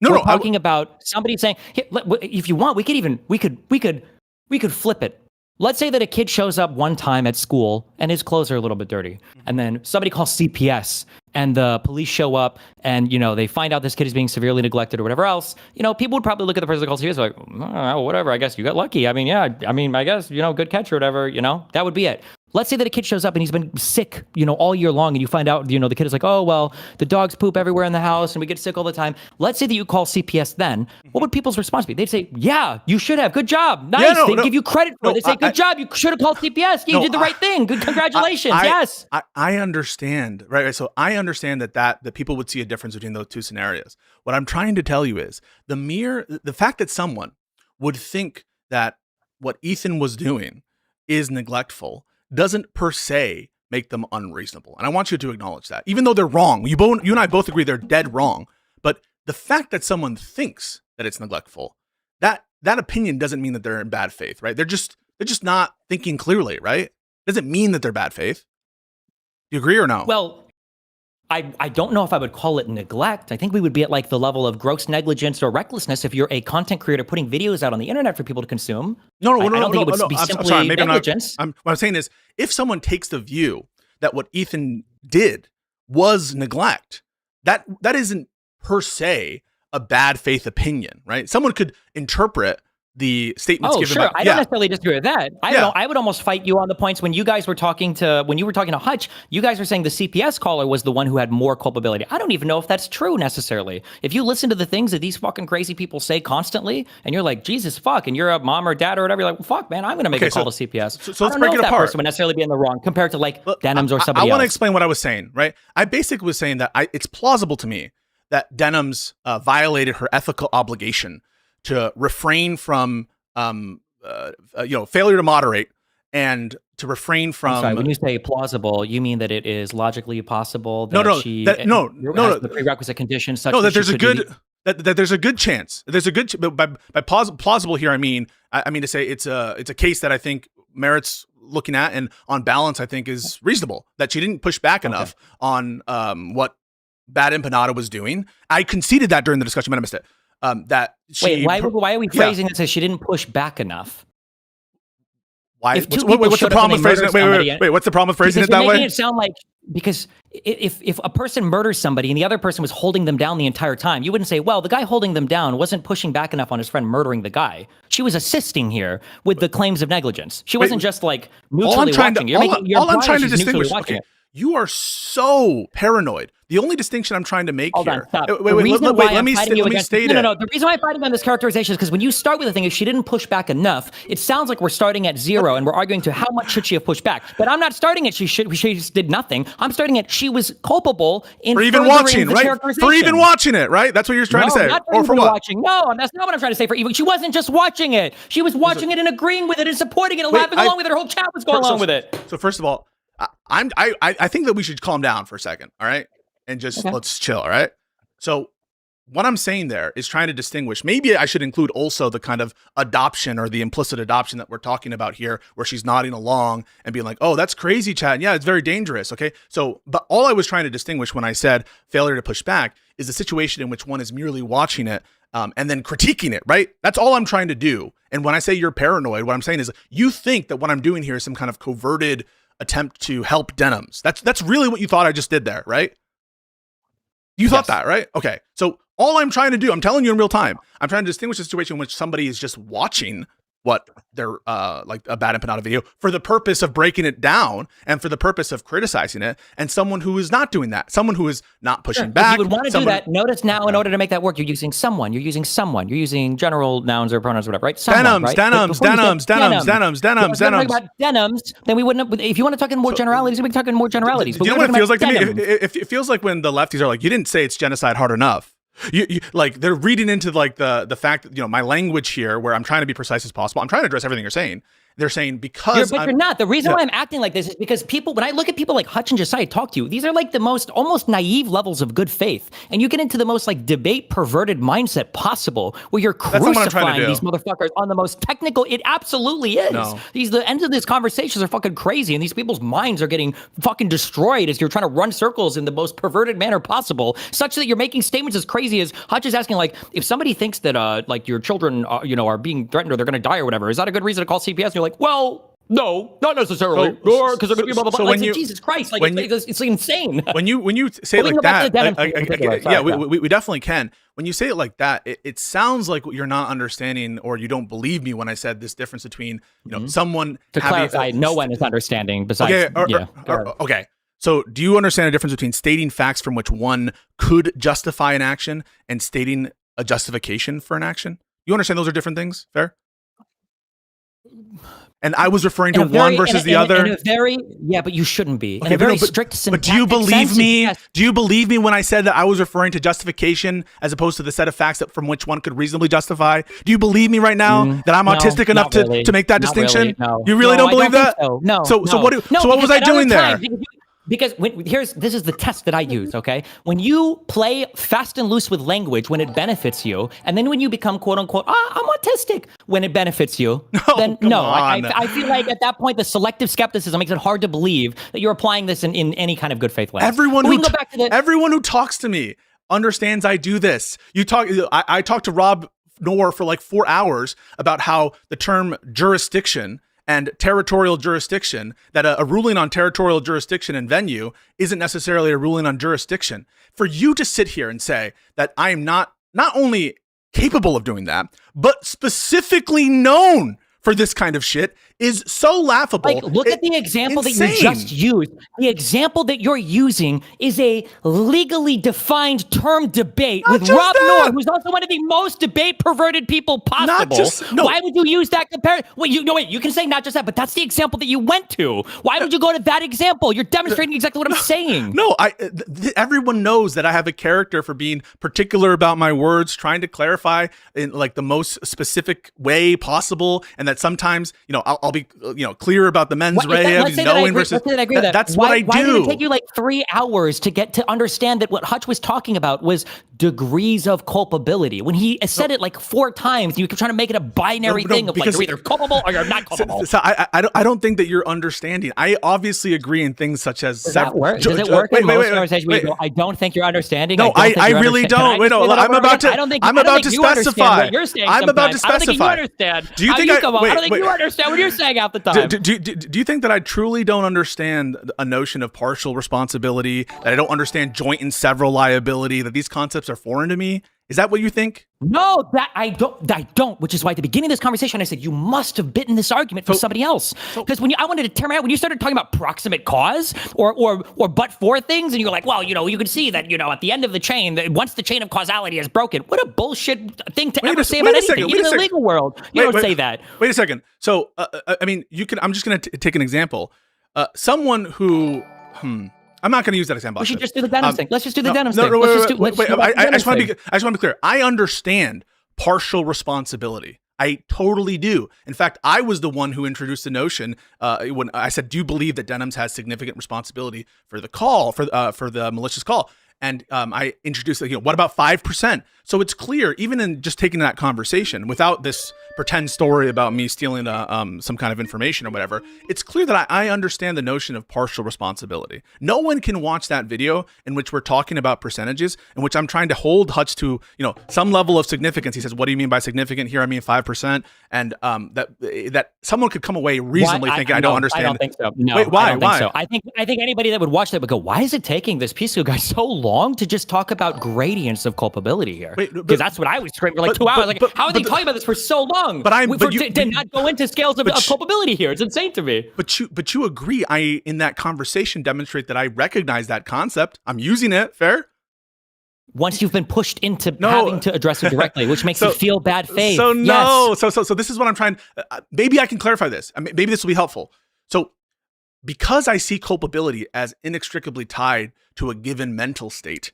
We're talking about somebody saying, hey, if you want, we could flip it. Let's say that a kid shows up one time at school and his clothes are a little bit dirty. And then somebody calls CPS and the police show up and, they find out this kid is being severely neglected or whatever else. People would probably look at the person that calls CPS like, oh, whatever, I guess you got lucky. I guess, good catch or whatever, that would be it. Let's say that a kid shows up and he's been sick, all year long, and you find out, the kid is like, oh, well, the dogs poop everywhere in the house and we get sick all the time. Let's say that you call CPS then. What would people's response be? They'd say, yeah, you should have. Good job. Nice. They'd give you credit for it. They'd say, good job. You should have called CPS. You did the right thing. Good. Congratulations. Yes. I understand. Right. So I understand that people would see a difference between those two scenarios. What I'm trying to tell you is the fact that someone would think that what Ethan was doing is neglectful doesn't per se make them unreasonable. And I want you to acknowledge that. Even though they're wrong, you and I both agree they're dead wrong. But the fact that someone thinks that it's neglectful, that opinion doesn't mean that they're in bad faith, right? They're just not thinking clearly, right? Doesn't mean that they're bad faith. Do you agree or no? Well, I don't know if I would call it neglect. I think we would be at like the level of gross negligence or recklessness if you're a content creator putting videos out on the internet for people to consume. No, I don't think it would be simply negligence. What I'm saying is, if someone takes the view that what Ethan did was neglect, that isn't per se a bad faith opinion, right? Someone could interpret the statements given by... I don't necessarily disagree with that. I would almost fight you on the points when you were talking to Hutch, you guys were saying the CPS caller was the one who had more culpability. I don't even know if that's true necessarily. If you listen to the things that these fucking crazy people say constantly, and you're like, Jesus, fuck, and you're a mom or dad or whatever, you're like, well, fuck, man, I'm going to make a call to CPS. So let's break it apart. That person would necessarily be in the wrong compared to like Denims or somebody else. I want to explain what I was saying, right? I basically was saying that it's plausible to me that Denims violated her ethical obligation to refrain from failure to moderate and to refrain from... I'm sorry, when you say plausible, you mean that it is logically possible that has the prerequisite conditions such that there's that there's a good chance. There's a good by plausible here, I mean to say it's a case that I think merits looking at, and on balance I think is reasonable, that she didn't push back enough on what Bad Empanada was doing. I conceded that during the discussion, but I missed it. Why are we phrasing it so she didn't push back enough? Why? What's the problem with phrasing it? Wait, what's the problem with phrasing it that way? Making it sound like, because if a person murders somebody and the other person was holding them down the entire time, you wouldn't say, well, the guy holding them down wasn't pushing back enough on his friend murdering the guy. She was assisting here with the claims of negligence. She wasn't just like neutrally watching. All I'm trying to distinguish. Okay, You are so paranoid. The only distinction I'm trying to make Hold here. on, stop. Wait, let me state it. No. The reason why I'm fighting on this characterization is because when you start with the thing, if she didn't push back enough, it sounds like we're starting at 0 and we're arguing to how much should she have pushed back. But I'm not starting at she just did nothing. I'm starting at she was culpable in for even watching, right? For even watching it, right? That's what you're trying to say. Not or for what? Watching. No, that's not what I'm trying to say. For even, she wasn't just watching it. She was watching it and agreeing with it and supporting it and laughing along with it. Her whole chat was going along with it. So first of all, I think that we should calm down for a second, all right? And just let's chill, all right? So what I'm saying there is trying to distinguish. Maybe I should include also the kind of adoption or the implicit adoption that we're talking about here, where she's nodding along and being like, oh, that's crazy, Chad. Yeah, it's very dangerous, okay? So, but all I was trying to distinguish when I said failure to push back is the situation in which one is merely watching it and then critiquing it, right? That's all I'm trying to do. And when I say you're paranoid, what I'm saying is you think that what I'm doing here is some kind of coverted attempt to help denims. That's really what you thought I just did there, right? You thought that, right? Okay. So all I'm trying to do, I'm telling you in real time, I'm trying to distinguish a situation in which somebody is just watching what they're like a bad input out of video for the purpose of breaking it down and for the purpose of criticizing it, and someone who is not doing that, someone who is not pushing back. If you would want to do that, notice now in order to make that work, you're using someone, you're using general nouns or pronouns or whatever, right? Someone, denims. About denims, then we wouldn't. If you want to talk in more generalities, we can talk in more generalities. Do you know what it feels like to me? It feels like when the lefties are like, you didn't say it's genocide hard enough. You like they're reading into like the fact that, you know, my language here where I'm trying to be precise as possible. I'm trying to address everything you're saying. They're saying because you're not. The reason why I'm acting like this is because people, when I look at people like Hutch and Josiah talk to you, these are like the most almost naive levels of good faith. And you get into the most like debate perverted mindset possible where you're crucifying these motherfuckers on the most technical. It absolutely is. No. The ends of these conversations are fucking crazy. And these people's minds are getting fucking destroyed as you're trying to run circles in the most perverted manner possible, such that you're making statements as crazy as Hutch is asking, like, if somebody thinks that like your children are being threatened or they're going to die or whatever, is that a good reason to call CPS? And you're like, well, no, not necessarily. Because they're going to be blah, blah, blah. So like, Jesus Christ, like, it's insane. When you say it like that, yeah, we definitely can. When you say it like that, it sounds like you're not understanding or you don't believe me when I said this difference between, someone to clarify, no one is understanding besides. Okay. So do you understand the difference between stating facts from which one could justify an action and stating a justification for an action? You understand those are different things? Fair? And I was referring to one versus the other. But you shouldn't be. Okay, but do you believe me? Yes. Do you believe me when I said that I was referring to justification as opposed to the set of facts that from which one could reasonably justify? Do you believe me right now that I'm autistic enough to make that distinction? Really, no. You really don't believe that? So. No. So what was I doing there? Because this is the test that I use, okay? When you play fast and loose with language when it benefits you, and then when you become quote unquote, I'm autistic then it benefits you, then no. I feel like at that point the selective skepticism makes it hard to believe that you're applying this in any kind of good faith way. Everyone who talks to me understands I do this. I talked to Rob Noor for like 4 hours about how the term jurisdiction and territorial jurisdiction, that a ruling on territorial jurisdiction and venue isn't necessarily a ruling on jurisdiction. For you to sit here and say that I am not only capable of doing that, but specifically known for this kind of shit is so laughable. Like, look at the example that you just used. The example that you're using is a legally defined term debate with Rob Noor, who's also one of the most debate perverted people possible. Why would you use that comparison? You can say not just that, but that's the example that you went to. Why would you go to that example? You're demonstrating exactly what I'm saying. No, everyone knows that I have a character for being particular about my words, trying to clarify in like the most specific way possible, and that sometimes, I'll be, clear about the mens rea of knowing versus. That's what I do. Why did it take you like 3 hours to understand that what Hutch was talking about was degrees of culpability? When he said it like 4 times, you kept trying to make it a binary thing of like you're either culpable or you're not culpable. So I don't think that you're understanding. I obviously agree in things such as. Does it work in most conversations where you go, I don't think you're understanding? No, I really don't. Wait, no, I'm about to specify. I'm about to specify. Do you think I don't think you understand what you're saying half the time. Do you think that I truly don't understand a notion of partial responsibility, that I don't understand joint and several liability, that these concepts are foreign to me? Is that what you think? No, that I don't, which is why at the beginning of this conversation, I said, you must have bitten this argument from somebody else. Because I wanted to tear my head, when you started talking about proximate cause or but for things, and you're like, well, you can see that, at the end of the chain, that once the chain of causality is broken, what a bullshit thing to ever say about anything. Even in the legal world, you don't say that. Wait a second. So, I mean, I'm just going to take an example. Someone who, I'm not going to use that example. We should just do the denim thing. Let's just do the denim thing. Wait. I just want to be clear. I understand partial responsibility. I totally do. In fact, I was the one who introduced the notion when I said, "Do you believe that Denims has significant responsibility for the call, for the malicious call?" And I introduced, what about 5%? So it's clear, even in just taking that conversation without this pretend story about me stealing some kind of information or whatever, it's clear that I understand the notion of partial responsibility. No one can watch that video in which we're talking about percentages, in which I'm trying to hold Hutch to, some level of significance. He says, "What do you mean by significant?" Here I mean 5%. And that someone could come away reasonably thinking, I don't understand. I don't think so. No, wait, why? I don't think so. I think anybody that would watch that would go, why is it taking this Pisco guy so long to just talk about gradients of culpability here? Because that's what I was screaming for 2 hours. How are they talking about this for so long? To not go into scales of culpability here. It's insane to me. But you agree, I in that conversation demonstrate that I recognize that concept. I'm using it. Fair? Once you've been pushed into having to address it directly, which makes you feel bad faith. So no. Yes. So this is what I'm trying. Maybe I can clarify this. Maybe this will be helpful. So because I see culpability as inextricably tied to a given mental state,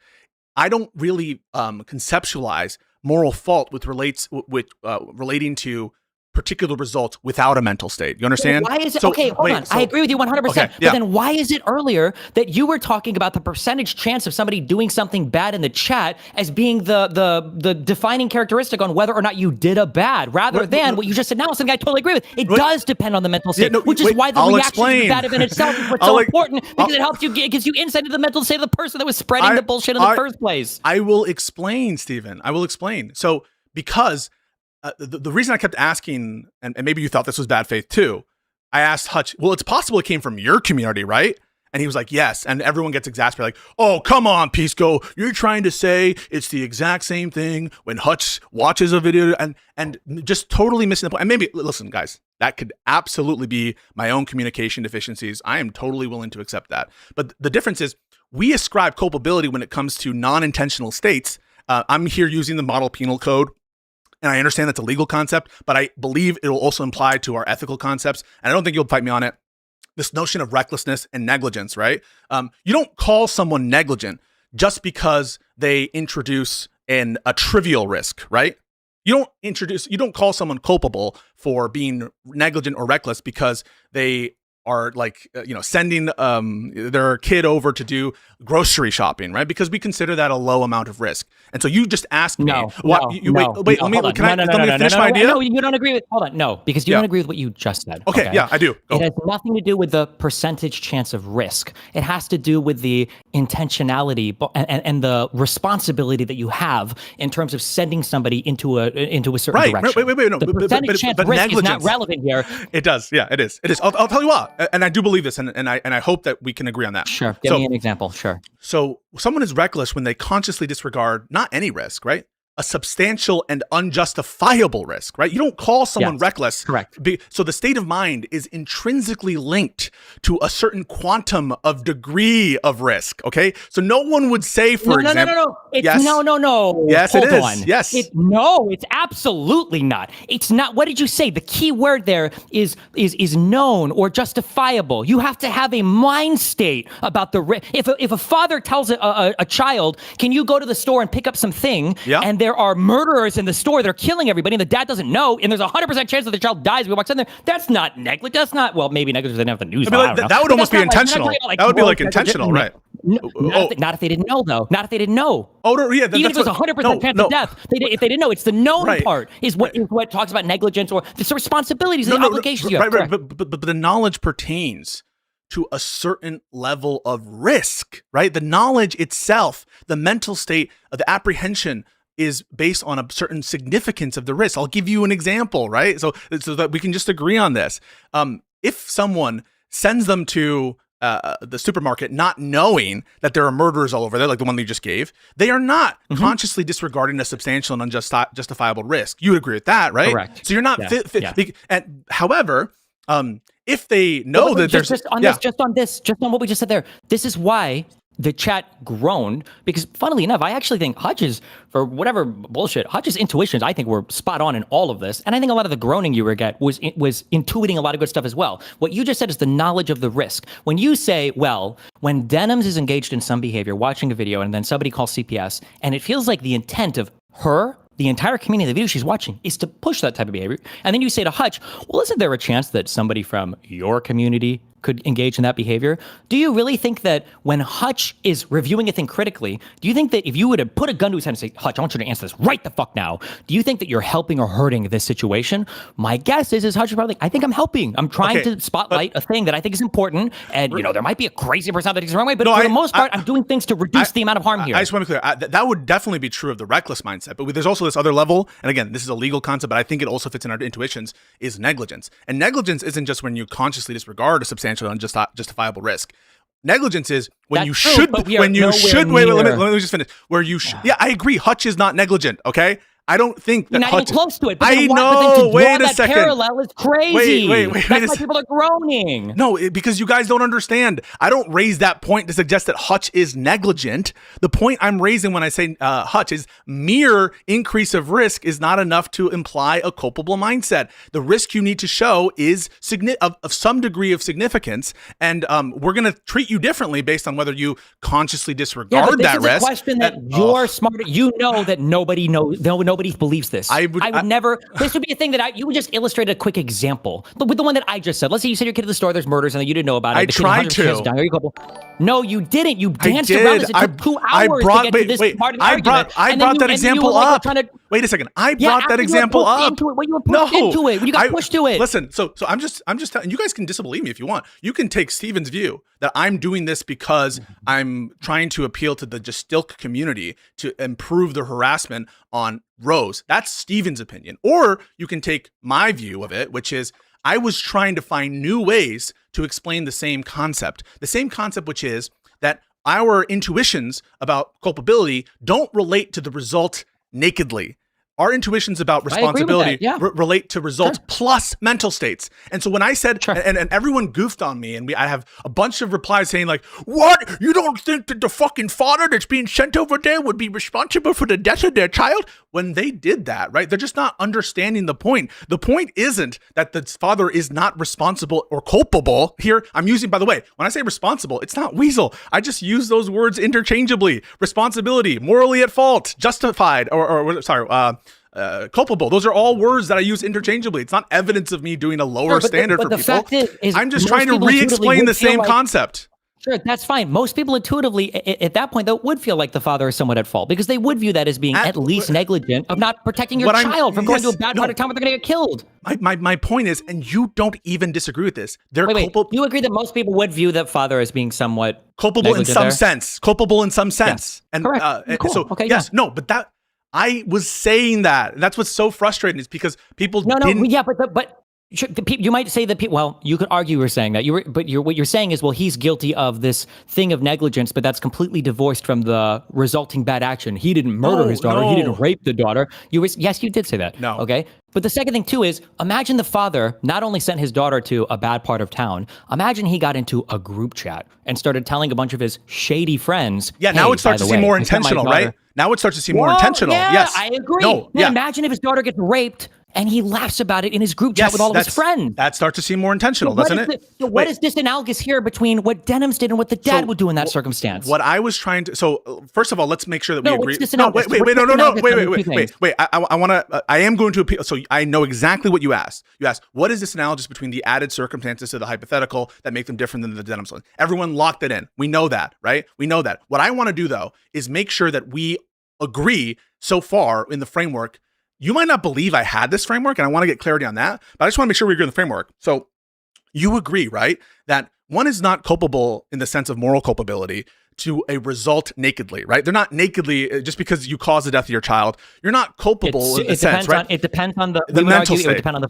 I don't really conceptualize moral fault relating to particular results without a mental state. You understand? Why is it? Hold on. I agree with you 100%. Okay, yeah. But then why is it earlier that you were talking about the percentage chance of somebody doing something bad in the chat as being the defining characteristic on whether or not you did a bad, rather than what you just said now, something I totally agree with. It does depend on the mental state, which is why the reaction to the bad event itself is what's so important, because it gives you insight into the mental state of the person that was spreading the bullshit in the first place. I will explain, Stephen. I will explain. So because the reason I kept asking, and maybe you thought this was bad faith too, I asked Hutch, well, it's possible it came from your community, right? And he was like, yes. And everyone gets exasperated, like, oh, come on, Pisco. You're trying to say it's the exact same thing when Hutch watches a video and just totally missing the point. And maybe, listen, guys, that could absolutely be my own communication deficiencies. I am totally willing to accept that. But the difference is we ascribe culpability when it comes to non-intentional states. I'm here using the model penal code. And I understand that's a legal concept, but I believe it will also apply to our ethical concepts. And I don't think you'll fight me on it. This notion of recklessness and negligence, right? You don't call someone negligent just because they introduce a trivial risk, right? You don't call someone culpable for being negligent or reckless because they are sending their kid over to do grocery shopping, right? Because we consider that a low amount of risk. And so you just asked me, let me finish my idea? No, you don't agree with, hold on, no, because you don't agree with what you just said. Okay, yeah, I do. Go. It has nothing to do with the percentage chance of risk. It has to do with the intentionality and the responsibility that you have in terms of sending somebody into a certain direction. Wait, no. The percentage chance of risk is not relevant here. It does, yeah, it is. I'll tell you what. And I do believe this, and I hope that we can agree on that. Sure. Give me an example. Sure. So someone is reckless when they consciously disregard not any risk, right? A substantial and unjustifiable risk, right? You don't call someone reckless. Correct. So the state of mind is intrinsically linked to a certain quantum of degree of risk, okay? So no one would say, for example... No. No. Yes, Hold it is. on. Yes. No, it's absolutely not. It's not. What did you say? The key word there is known or justifiable. You have to have a mind state about the risk. If a father tells a child, can you go to the store and pick up something, and there are murderers in the store, they're killing everybody, and the dad doesn't know, and there's a 100% chance that the child dies when he walks in there, that's not negligence. That's not, well, maybe negligence, they didn't have the news. That would almost be intentional. That would be intentional, right? Not if they didn't know, though. Not if they didn't know. Oh, no, yeah. Even if it was 100% chance of death, if they didn't know, it's the known part is what talks about negligence or the responsibilities and obligations you have. Right. But the knowledge pertains to a certain level of risk, right? The knowledge itself, the mental state of the apprehension is based on a certain significance of the risk. I'll give you an example, right? So that we can just agree on this. If someone sends them to the supermarket, not knowing that there are murderers all over there, like the one that you just gave, they are not consciously disregarding a substantial and unjustifiable risk. You would agree with that, right? Correct. So you're not and however, if they know that there's just on what we just said there, this is why the chat groaned, because funnily enough, I actually think Hutch's, for whatever bullshit, Hutch's intuitions, I think, were spot on in all of this. And I think a lot of the groaning you were get was intuiting a lot of good stuff as well. What you just said is the knowledge of the risk. When you say, well, when Denims is engaged in some behavior, watching a video, and then somebody calls CPS, and it feels like the intent of her, the entire community, the video she's watching, is to push that type of behavior. And then you say to Hutch, well, isn't there a chance that somebody from your community could engage in that behavior? Do you really think that when Hutch is reviewing a thing critically, do you think that if you would have put a gun to his head and say, Hutch, I want you to answer this right the fuck now, do you think that you're helping or hurting this situation? My guess is Hutch is probably like, I think I'm helping. I'm trying to spotlight a thing that I think is important. And, there might be a crazy person that takes the wrong way, but for the most part, I'm doing things to reduce the amount of harm here. I just want to be clear. That would definitely be true of the reckless mindset. But there's also this other level. And again, this is a legal concept, but I think it also fits in our intuitions, is negligence. And negligence isn't just when you consciously disregard a substantial and justifiable risk. Negligence is when you should, let me just finish. Where you should, I agree. Hutch is not negligent. Okay. I don't think that You're not Hutch even close to it. But I know. Wait a second. Parallel is crazy. Wait. That's why people are groaning. No, because you guys don't understand. I don't raise that point to suggest that Hutch is negligent. The point I'm raising when I say Hutch is mere increase of risk is not enough to imply a culpable mindset. The risk you need to show is of some degree of significance, and we're going to treat you differently based on whether you consciously disregard that risk. This is a question that you're smart. You know that nobody knows. Nobody believes this. I would never. This would be a thing that you would just illustrate a quick example. But with the one that I just said, let's say you said your kid at the store, there's murders, and you didn't know about it. I tried to. No, you didn't. You danced around this. It took 2 hours to get to this part of the argument. I brought that example up. Wait a second. I brought that example up. When you were pushed into it. When you got pushed to it. Listen. So I'm just telling you guys can disbelieve me if you want. You can take Steven's view that I'm doing this because I'm trying to appeal to the Justilk community to improve the harassment on Rose. That's Steven's opinion. Or you can take my view of it, which is I was trying to find new ways to explain the same concept. The same concept, which is that our intuitions about culpability don't relate to the result nakedly. Our intuitions about responsibility relate to results plus mental states. And so when I said, and everyone goofed on me, and I have a bunch of replies saying like, what? You don't think that the fucking father that's being sent over there would be responsible for the death of their child? When they did that, right? They're just not understanding the point. The point isn't that the father is not responsible or culpable. Here, I'm using, by the way, when I say responsible, it's not weasel. I just use those words interchangeably. Responsibility, morally at fault, justified, culpable. Those are all words that I use interchangeably. It's not evidence of me doing a lower standard for people. I'm just trying to re-explain the same concept. Sure, that's fine. Most people intuitively, at that point, though, would feel like the father is somewhat at fault because they would view that as being at least negligent of not protecting your child from going to a bad part of town where they're going to get killed. My point is, and you don't even disagree with this, you agree that most people would view that father as being somewhat culpable in some sense. Culpable in some sense. Yeah. And correct. Cool. So, okay, yes, no, but that I was saying that. That's what's so frustrating is because people didn't. Yeah, but you might say that you could argue you're saying that what you're saying is, well, he's guilty of this thing of negligence, but that's completely divorced from the resulting bad action. He didn't murder his daughter. He didn't rape the daughter. Yes, you did say that. No. Okay. But the second thing too is, imagine the father not only sent his daughter to a bad part of town, imagine he got into a group chat and started telling a bunch of his shady friends. Yeah, now it starts to seem more intentional, right? Now it starts to seem more intentional. Yeah, yes. I agree. No, Imagine if his daughter gets raped and he laughs about it in his group chat with all of his friends. That starts to seem more intentional, doesn't it? What is disanalogous here between what Denims did and what the dad would do in that circumstance? What I was trying to, first of all, let's make sure that we agree. Wait. I am going to appeal. So I know exactly what you asked. You asked, what is disanalogous between the added circumstances to the hypothetical that make them different than the Denims one? Everyone locked it in. We know that, right? We know that. What I want to do though, is make sure that we agree so far in the framework. You might not believe I had this framework, and I want to get clarity on that, but I just want to make sure we agree on the framework. So you agree, right, that one is not culpable in the sense of moral culpability to a result nakedly, right? They're not nakedly, just because you cause the death of your child, you're not culpable in the sense, right? It depends on the mental state. It would depend on the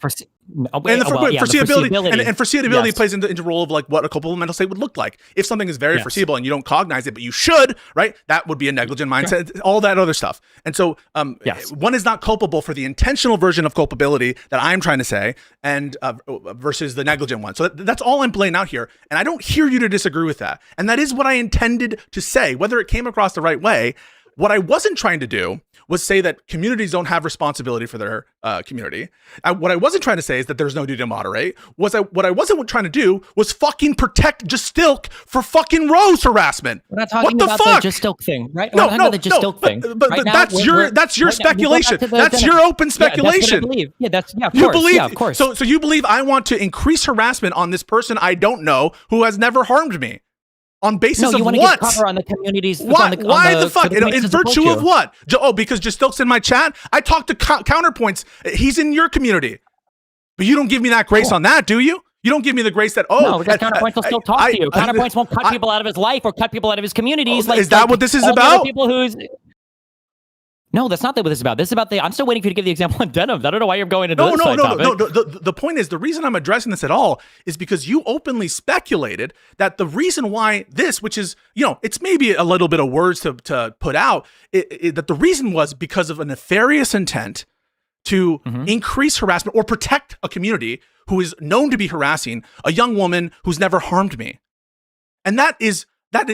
And the foreseeability, the and foreseeability yes. plays into role of like what a culpable mental state would look like. If something is very Yes. foreseeable and you don't cognize it, but you should, right? That would be a negligent mindset, all that other stuff. And so Yes. one is not culpable for the intentional version of culpability that I'm trying to say, and versus the negligent one. So that's all I'm playing out here. And I don't hear you to disagree with that. And that is what I intended to say, whether it came across the right way. What I wasn't trying to do was say that communities don't have responsibility for their community. What I wasn't trying to say is that there's no duty to moderate. What I wasn't trying to do was fucking protect Justilk for fucking Rose harassment. We're not talking what the about fuck? the Justilk thing, right? No, We're not talking about the Justilk thing. But Right now, that's your speculation. That's your open speculation. Yeah, that's what I believe. Of You course. believe, Yeah, of course. So you believe I want to increase harassment on this person I don't know who has never harmed me? On basis no, you of want to what? give cover on the communities. Why the fuck? In virtue of what? what? Oh, because Justilk's in my chat? I talk to counterpoints. He's in your community. But you don't give me that grace on that, do you? You don't give me the grace that, no, because counterpoints will still talk to you. Counterpoints won't cut people out of his life or cut people out of his communities. Is that what this is about? People who's... No, that's not what this is about. This is about I'm still waiting for you to give the example on Denim. I don't know why you're going into this topic. No. The point is, the reason I'm addressing this at all is because you openly speculated that the reason why this, which is, it's maybe a little bit of words to put out, that the reason was because of a nefarious intent to increase harassment or protect a community who is known to be harassing a young woman who's never harmed me. And that is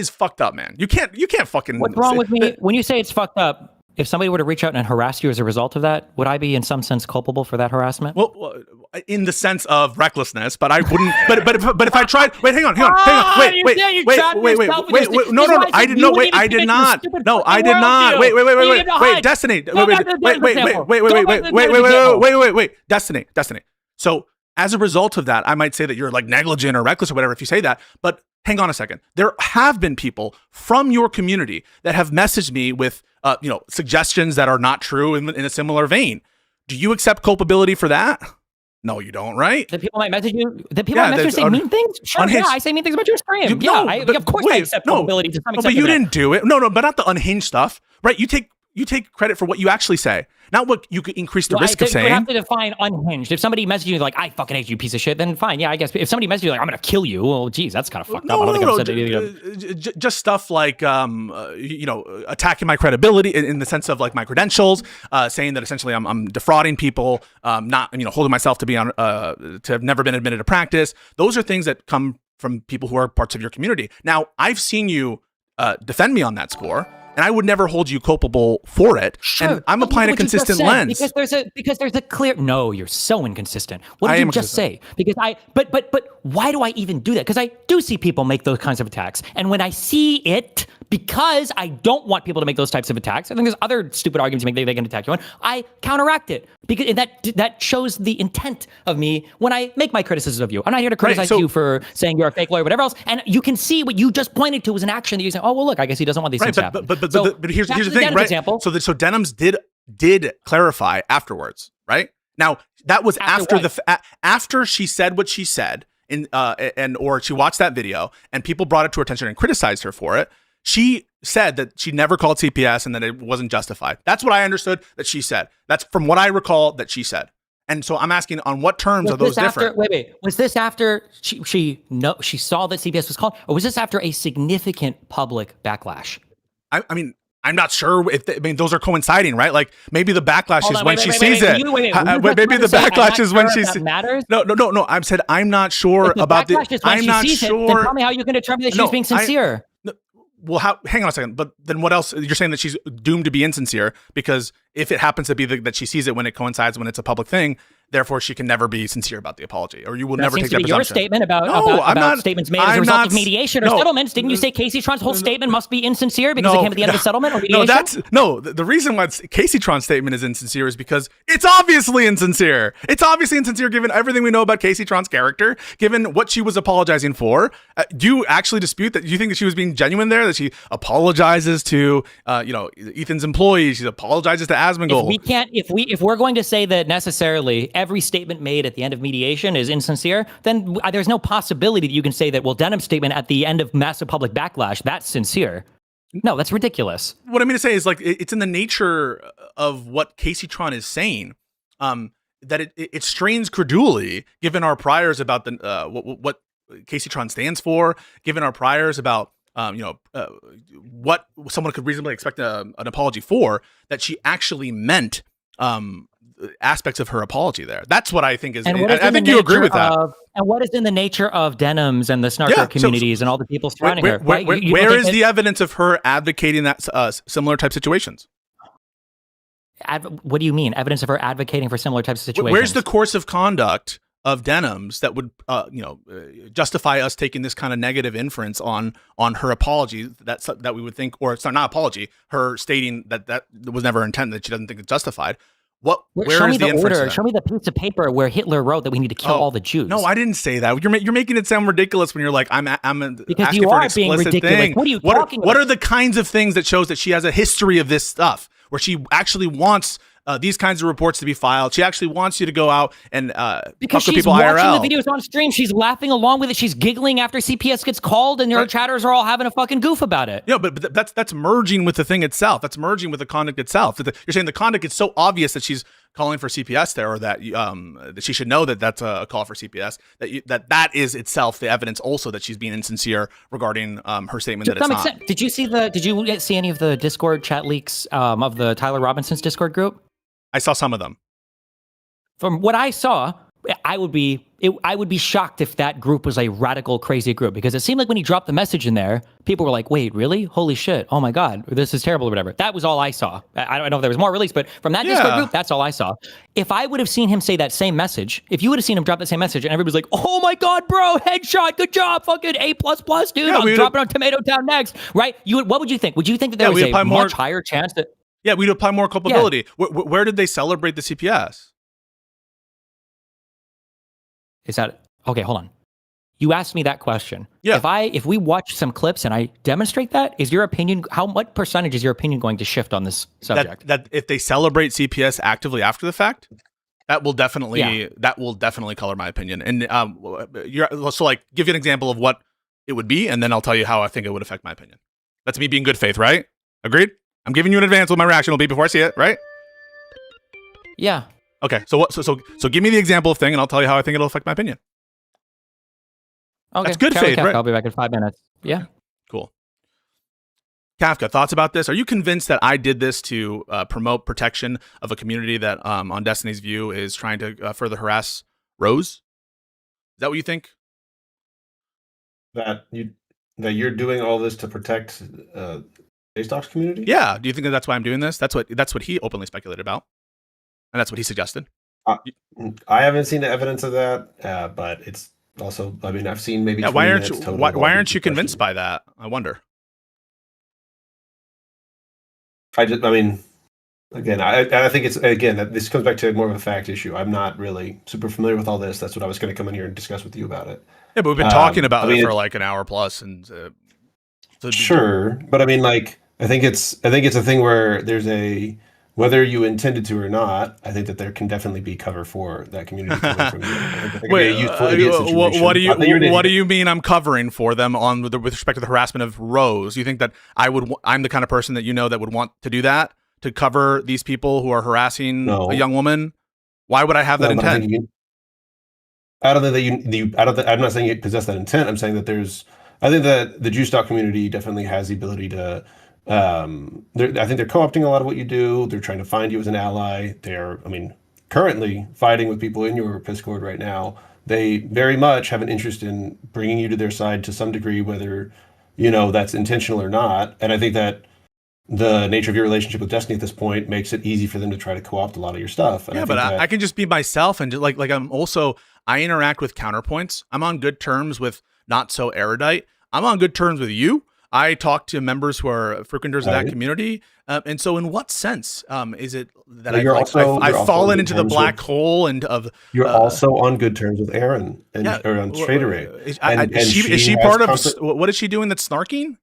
fucked up, man. You can't fucking... What's wrong with me? When you say it's fucked up, if somebody were to reach out and harass you as a result of that, would I be in some sense culpable for that harassment? Well, in the sense of recklessness, but I wouldn't. but if I tried, hang on, wait, no, I did not. I did not. No, I did not. Wait, Destiny. Wait, Destiny. So as a result of that, I might say that you're like negligent or reckless or whatever if you say that, but hang on a second. There have been people from your community that have messaged me with, suggestions that are not true in a similar vein. Do you accept culpability for that? No, you don't, right? The people might message you. The people might message you say mean things. Sure, unhinged, I say mean things about your stream. Of course I accept culpability to some extent. But you didn't do it. No, but not the unhinged stuff, right? You take credit for what you actually say, not what you could increase the risk of saying. You have to define unhinged. If somebody messages you like, I fucking hate you, piece of shit, then fine. Yeah, I guess. If somebody messages you like, I'm going to kill you, well, geez, that's kind of fucked up. I don't think I've said anything. Just stuff like, attacking my credibility in the sense of like my credentials, saying that essentially I'm defrauding people, not, holding myself to be on, to have never been admitted to practice. Those are things that come from people who are parts of your community. Now, I've seen you defend me on that score, and I would never hold you culpable for it. Sure, and I'm applying a consistent lens. Because there's a clear... No, you're so inconsistent. What did you just say? Because but why do I even do that? Because I do see people make those kinds of attacks. And when I see it, because I don't want people to make those types of attacks, I think there's other stupid arguments you make they can attack you on, I counteract it. Because that shows the intent of me when I make my criticism of you. I'm not here to criticize you for saying you're a fake lawyer, whatever else. And you can see what you just pointed to was an action that you say, oh, well, look, I guess he doesn't want these things to happen. But here's the thing, right? Example. So Denims did clarify afterwards, right? Now that was after she said what she said or she watched that video and people brought it to her attention and criticized her for it. She said that she never called CPS and that it wasn't justified. That's what I understood that she said. That's from what I recall that she said. And so I'm asking, on what terms are those different? Wait. Was this after she saw that CPS was called, or was this after a significant public backlash? I mean, I'm not sure those are coinciding, right? Like maybe the backlash is when she sees it. Maybe the backlash is when she sees it. No. I said I'm not sure about the. I'm not sure. Then tell me how you can determine that she's being sincere. Well, hang on a second. But then what else? You're saying that she's doomed to be insincere because if it happens to be that she sees it when it coincides, when it's a public thing, therefore she can never be sincere about the apology, or you will never take that presumption. Your statement about statements made as a result of mediation or settlements. Didn't you say Casey Tron's whole statement must be insincere because it came at the end of a settlement or mediation? The reason why Casey Tron's statement is insincere is because it's obviously insincere. It's obviously insincere given everything we know about Casey Tron's character, given what she was apologizing for. Do you actually dispute that? Do you think that she was being genuine there? That she apologizes to Ethan's employees, she apologizes to Asmongold? If we're going to say that necessarily every statement made at the end of mediation is insincere, then there's no possibility that you can say that, well, Denham's statement at the end of massive public backlash, that's sincere. No, that's ridiculous. What I mean to say is, like, it's in the nature of what Casey Tron is saying. it strains credulity given our priors about the what Casey Tron stands for, given our priors about what someone could reasonably expect an apology for, that she actually meant aspects of her apology there. That's what I think is. And I think you agree with that. And what is in the nature of Denims and the snarker communities and all the people surrounding her? Right? Where is the evidence of her advocating that similar type situations? What do you mean? Evidence of her advocating for similar types of situations? Where's the course of conduct of Denims that would justify us taking this kind of negative inference on her apology that we would think, or it's not apology, her stating that was never intended, that she doesn't think it's justified. Where is the order? Show me the piece of paper where Hitler wrote that we need to kill all the Jews. No, I didn't say that. You're making it sound ridiculous when you're like, I'm because asking you for an are being explicit ridiculous. thing. What are you talking about? What are the kinds of things that shows that she has a history of this stuff, where she actually wants these kinds of reports to be filed? She actually wants you to go out and because talk to she's people watching IRL. the videos on stream. She's laughing along with it. She's giggling after CPS gets called, and her chatters are all having a fucking goof about it. Yeah, but that's merging with the thing itself. That's merging with the conduct itself. You're saying the conduct is so obvious that she's calling for CPS there, or that that she should know that that's a call for CPS. That is itself the evidence also that she's being insincere regarding her statement that it's not. Did you see any of the Discord chat leaks of the Tyler Robinson's Discord group? I saw some of them. From what I saw, I would be shocked if that group was a radical, crazy group, because it seemed like when he dropped the message in there, people were like, wait, really? Holy shit. Oh my God, this is terrible or whatever. That was all I saw. I don't know if there was more released, but from that Discord group, that's all I saw. If I would have seen him say that same message, if you would have seen him drop that same message and everybody's like, oh my God, bro, headshot, good job, fucking A++, dude, I'm dropping on Tomato Town next, right? What would you think? Would you think that there was a much higher chance that... Yeah, we'd apply more culpability. Yeah. Where did they celebrate the CPS? Is that okay? Hold on. You asked me that question. Yeah. If we watch some clips and I demonstrate that, is your opinion, what percentage is your opinion going to shift on this subject? That if they celebrate CPS actively after the fact, that will definitely color my opinion. And so like give you an example of what it would be, and then I'll tell you how I think it would affect my opinion. That's me being good faith, right? Agreed? I'm giving you in advance what my reaction will be before I see it, right? Yeah. Okay. So give me the example of thing, and I'll tell you how I think it'll affect my opinion. Okay. That's good faith, right? I'll be back in 5 minutes. Yeah. Okay. Cool. Kafka, thoughts about this? Are you convinced that I did this to promote protection of a community that, on Destiny's View, is trying to further harass Rose? Is that what you think? That you're doing all this to protect Stocks community? Yeah. Do you think that that's why I'm doing this? That's what he openly speculated about, and that's what he suggested. I haven't seen the evidence of that, but it's also, I mean, I've seen maybe. Yeah, why aren't you convinced by that? I wonder. I mean, again, I think it's, again, this comes back to more of a fact issue. I'm not really super familiar with all this. That's what I was going to come in here and discuss with you about it. Yeah, but we've been talking about it for like an hour plus, and sure, but I mean, like, I think it's a thing where there's whether you intended to or not, I think that there can definitely be cover for that community coming from you. Wait, what do you mean I'm covering for them with respect to the harassment of Rose? You think that I'm the kind of person that that would want to do that, to cover these people who are harassing a young woman? Why would I have that intent? I don't think that I'm not saying you possess that intent. I'm saying that I think that the Jew stock community definitely has the ability to. I think they're co-opting a lot of what you do. They're trying to find you as an ally. They're, currently fighting with people in your Discord right now. They very much have an interest in bringing you to their side to some degree, whether that's intentional or not. And I think that the nature of your relationship with Destiny at this point makes it easy for them to try to co-opt a lot of your stuff. And I can just be myself, and like I interact with counterpoints. I'm on good terms with not so erudite. I'm on good terms with you. I talk to members who are frequenters of that community. And so in what sense is it that I've fallen into the black hole you're also on good terms with Aaron or on Trader Ray. Is she part of what is she doing that's snarking?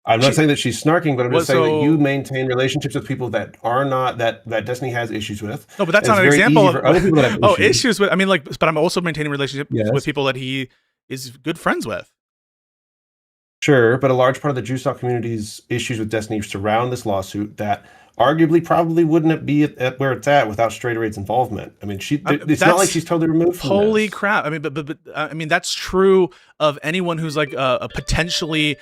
I'm not saying that she's snarking, but I'm just saying that you maintain relationships with people that are not that Destiny has issues with. No, but that's not an example of other people that have issues with. But I'm also maintaining relationships with people that he is good friends with. Sure, but a large part of the Jew stock community's issues with Destiny surround this lawsuit that arguably probably wouldn't be at where it's at without Straight Rate's involvement. I mean, it's not like she's totally removed from holy this. crap. I mean, but I mean, that's true of anyone who's like a potentially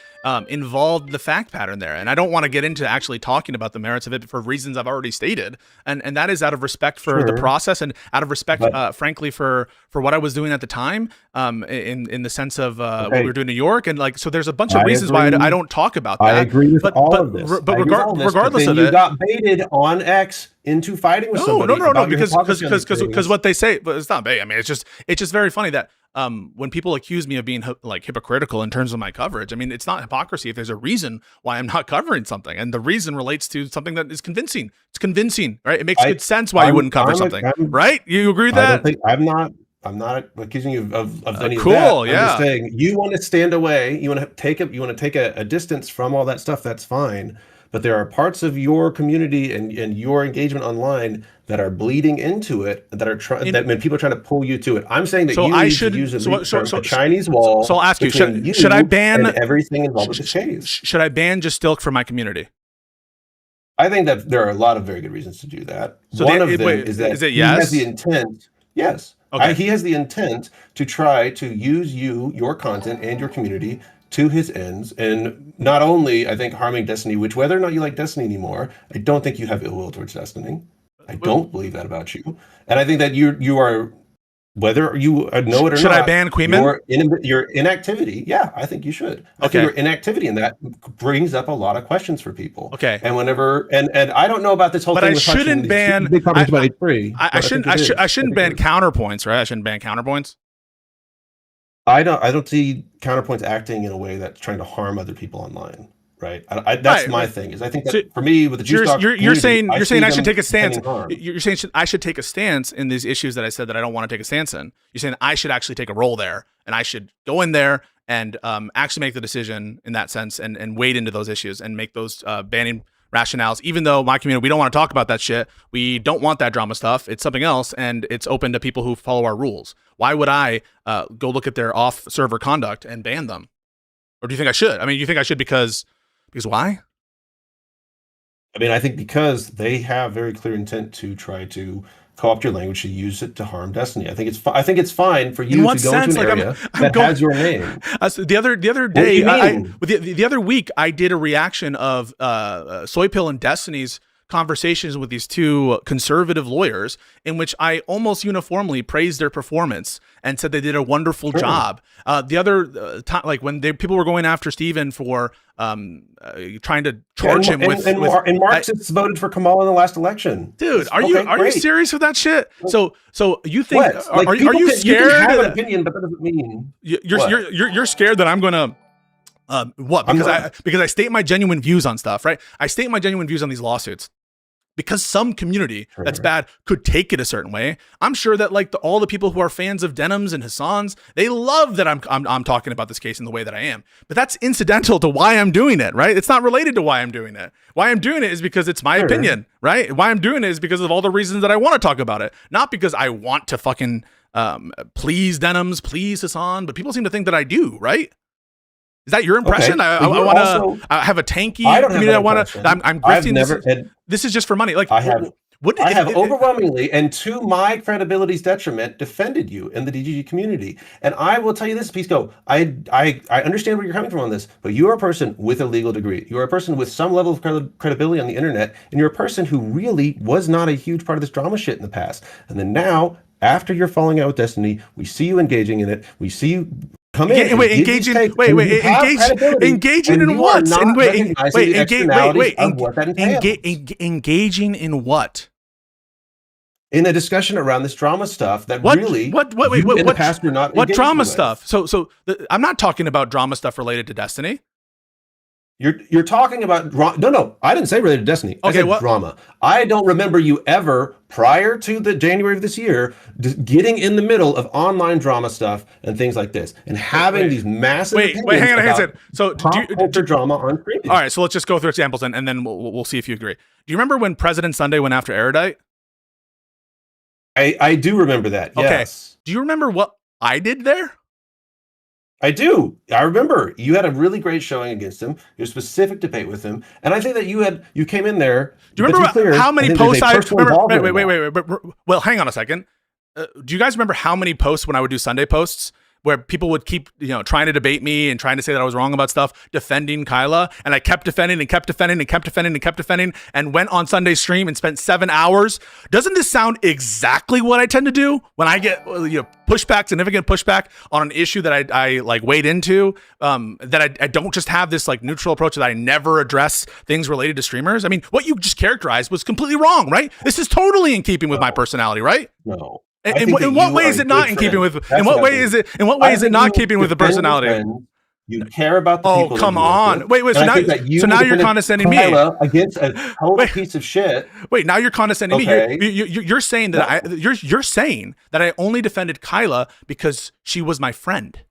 involved in the fact pattern there. And I don't want to get into actually talking about the merits of it for reasons I've already stated. And that is out of respect for the process and out of respect, frankly, for what I was doing at the time, in the sense of what we were doing in New York. And like, so there's a bunch of reasons why I don't talk about that. I agree with all of this. But regardless of it, you got baited on X into fighting with somebody. No, because what they say, but it's not bait. I mean, it's just very funny that when people accuse me of being like hypocritical in terms of my coverage, I mean, it's not hypocrisy if there's a reason why I'm not covering something, and the reason relates to something that is convincing. It's convincing, right? It makes good sense why you wouldn't cover something, right? You agree with that? I'm not accusing you of any cool, of that. Yeah. I'm just saying you want to stand away. You want to take a distance from all that stuff. That's fine. But there are parts of your community and your engagement online that are bleeding into it, that are that when people are trying to pull you to it. I'm saying that you need to use a Chinese wall. So I'll ask you, should I ban everything involved with the case? Should I ban just Stilk from my community? I think that there are a lot of very good reasons to do that. So one of them is that he has the intent. Yes. Okay. He has the intent to try to use your content and your community to his ends, and not only, I think, harming Destiny, which whether or not you like Destiny anymore, I don't think you have ill will towards Destiny. I don't believe that about you. And I think that you are, whether you know it or not. Should I ban Queeman? Your inactivity, yeah, I think you should. I think your inactivity in that brings up a lot of questions for people. Okay. And whenever, and I don't know about this whole thing. But I shouldn't ban. I shouldn't ban counterpoints, right? I shouldn't ban counterpoints. I don't see counterpoints acting in a way that's trying to harm other people online, right? That's my thing. Is I think that for me with the juice you're saying I should take a stance. You're saying I should take a stance in these issues that I said that I don't want to take a stance in. You're saying I should actually take a role there, and I should go in there and actually make the decision in that sense, and wade into those issues and make those banning rationales, even though my community, we don't want to talk about that shit. We don't want that drama stuff. It's something else, and it's open to people who follow our rules. Why would I go look at their off-server conduct and ban them? Or do you think I should? I mean, you think I should because why? I mean, I think because they have very clear intent to try to co-opt your language to use it to harm Destiny. I think it's fine for you to go into an area that has your name. The other day, the other week, I did a reaction of Soypill and Destiny's conversations with these two conservative lawyers, in which I almost uniformly praised their performance and said they did a wonderful job. The other time, like when people were going after Steven for trying to charge him with Marxists voted for Kamala in the last election. Dude, are you serious with that shit? So you think are you scared? You can have an opinion, but that doesn't mean you're scared that I'm gonna. Because I state my genuine views on stuff, right? I state my genuine views on these lawsuits because some community that's bad could take it a certain way. I'm sure that like all the people who are fans of Denims and Hassan's, they love that I'm talking about this case in the way that I am. But that's incidental to why I'm doing it, right? It's not related to why I'm doing it. Why I'm doing it is because it's my opinion, right? Why I'm doing it is because of all the reasons that I want to talk about it, not because I want to fucking please Denims, please Hassan. But people seem to think that I do, right? Is that your impression? Okay. I want to have a tanky. I don't have that impression. I'm grifting. This is just for money. Like I have overwhelmingly, and to my credibility's detriment, defended you in the DGG community. And I will tell you this, Pisco, I understand where you're coming from on this, but you are a person with a legal degree. You are a person with some level of credibility on the internet, and you're a person who really was not a huge part of this drama shit in the past. And then now, after you're falling out with Destiny, we see you engaging in it. We see you come in. Engaging in what? Engaging in what? In a discussion around this drama stuff that in the past you're not. What drama stuff? So I'm not talking about drama stuff related to Destiny. You're talking about no, I didn't say related to Destiny. I said drama. I don't remember you ever, prior to the January of this year, getting in the middle of online drama stuff and things like this, and having these massive hang on a second. So do drama on creepy. All right, so let's just go through examples and then we'll see if you agree. Do you remember when President Sunday went after Erudite? I do remember that. Yes. Okay. Do you remember what I did there? I do. I remember you had a really great showing against him. Your specific debate with him, and I think that you came in there. Do you But to be remember clear, how many I think there's posts a I personal remember? involvement in that. Wait. Well, hang on a second. Do you guys remember how many posts when I would do Sunday posts where people would keep, trying to debate me and trying to say that I was wrong about stuff, defending Kyla, and I kept defending and kept defending and kept defending and kept defending, and went on Sunday stream and spent 7 hours? Doesn't this sound exactly what I tend to do when I get pushback, significant pushback on an issue that I like wade into? That I don't just have this like neutral approach, that I never address things related to streamers. I mean, what you just characterized was completely wrong, right? This is totally in keeping with my personality, right? No. In what way is it not in keeping with? In what way is it? In what way is it not keeping with the personality? You care about the people. Oh, come on! Wait. So now you're condescending me against a total piece of shit. Wait, now you're condescending me. You're saying that you're saying that I only defended Kyla because she was my friend.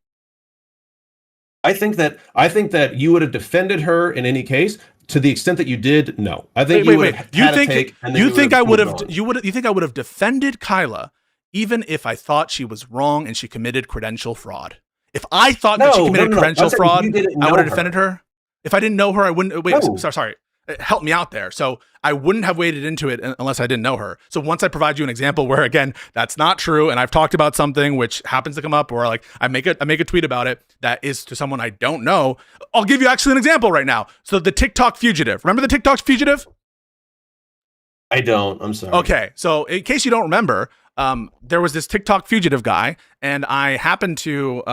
I think that you would have defended her in any case. To the extent that you did, no. I think you would have had a take. You think I would have defended Kyla even if I thought she was wrong and she committed credential fraud? If I thought that she committed credential fraud, I would have defended her. If I didn't know her, I wouldn't. Wait, sorry. Help me out there. So I wouldn't have waded into it unless I didn't know her. So once I provide you an example where, again, that's not true, and I've talked about something which happens to come up, or like I make a tweet about it that is to someone I don't know, I'll give you actually an example right now. So the TikTok fugitive. Remember the TikTok fugitive? I don't. I'm sorry. Okay. So in case you don't remember, there was this TikTok fugitive guy, and I happened to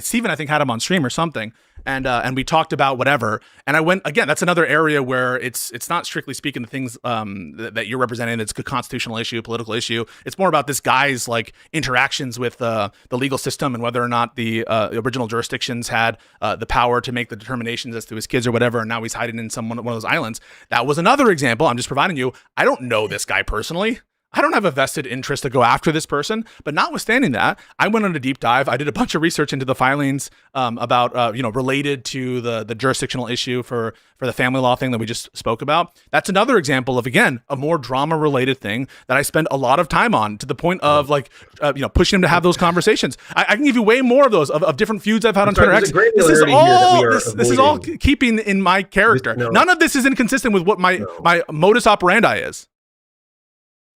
Steven, I think, had him on stream or something, and we talked about whatever. And I went again. That's another area where it's not strictly speaking the things that you're representing. It's a constitutional issue, political issue. It's more about this guy's like interactions with the legal system and whether or not the original jurisdictions had the power to make the determinations as to his kids or whatever. And now he's hiding in one of those islands. That was another example. I'm just providing you. I don't know this guy personally. I don't have a vested interest to go after this person, but notwithstanding that, I went on a deep dive. I did a bunch of research into the filings about, related to the jurisdictional issue for the family law thing that we just spoke about. That's another example of, again, a more drama-related thing that I spend a lot of time on, to the point of pushing him to have those conversations. I can give you way more of those of different feuds I've had on Twitter X. This is all keeping in my character. None of this is inconsistent with what my modus operandi is.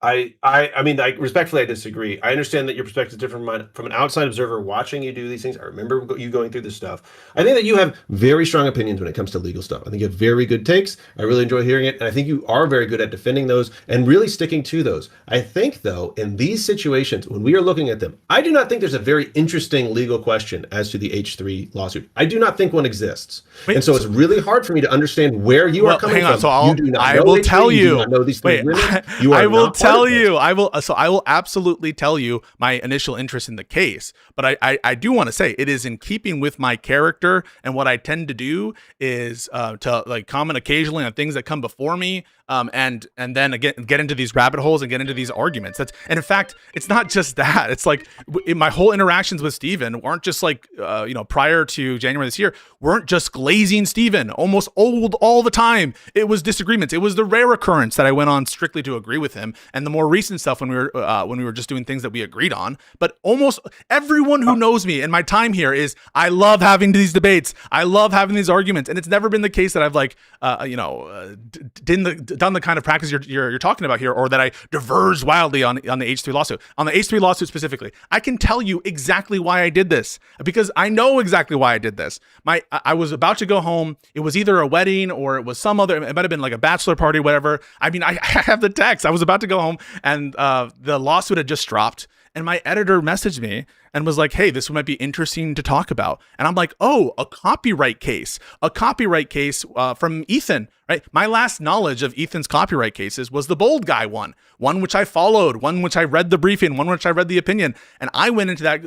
I mean, respectfully, I disagree. I understand that your perspective is different from an outside observer watching you do these things. I remember you going through this stuff. I think that you have very strong opinions when it comes to legal stuff. I think you have very good takes. I really enjoy hearing it. And I think you are very good at defending those and really sticking to those. I think, though, in these situations, when we are looking at them, I do not think there's a very interesting legal question as to the H3 lawsuit. I do not think one exists. And so it's really hard for me to understand where you are coming from. So I will tell you. I will absolutely tell you my initial interest in the case, but I do want to say it is in keeping with my character, and what I tend to do is to like comment occasionally on things that come before me, and then again get into these rabbit holes and get into these arguments. And in fact, it's not just that. It's like my whole interactions with Steven weren't just like prior to January this year, weren't just glazing Steven almost all the time. It was disagreements. It was the rare occurrence that I went on strictly to agree with him, and the more recent stuff when we were just doing things that we agreed on. But almost everyone who knows me and my time here is, I love having these debates. I love having these arguments, and it's never been the case that I've like done the kind of practice you're talking about here, or that I diverge wildly on the H3 lawsuit. On the H3 lawsuit specifically, I can tell you exactly why I did this, because I know exactly why I did this. I was about to go home. It was either a wedding or it was some other, it might have been like a bachelor party, whatever. I mean, I have the text. I was about to go home, and the lawsuit had just dropped, and my editor messaged me and was like, hey, this might be interesting to talk about. And I'm like, oh, a copyright case from Ethan, right? My last knowledge of Ethan's copyright cases was the Bold Guy one which I followed, one which I read the briefing, one which I read the opinion. And I went into that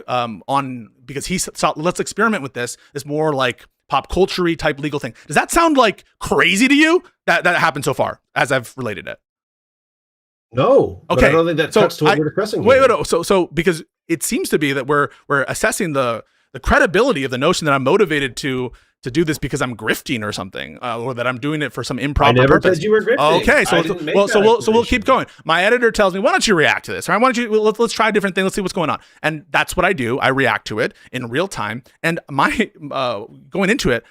because he thought, let's experiment with this more like pop culture-y type legal thing. Does that sound like crazy to you that happened so far as I've related it? No. Okay. But I don't think that cuts to what we're discussing. Wait. So because it seems to be that we're assessing the credibility of the notion that I'm motivated to to do this because I'm grifting or something, or that I'm doing it for some I improper never purpose. said you were grifting. Okay, so I didn't make we'll that keep going. My editor tells me, why don't you react to this? All right, why don't you let's try a different thing. Let's see what's going on. And that's what I do. I react to it in real time. And my going into it,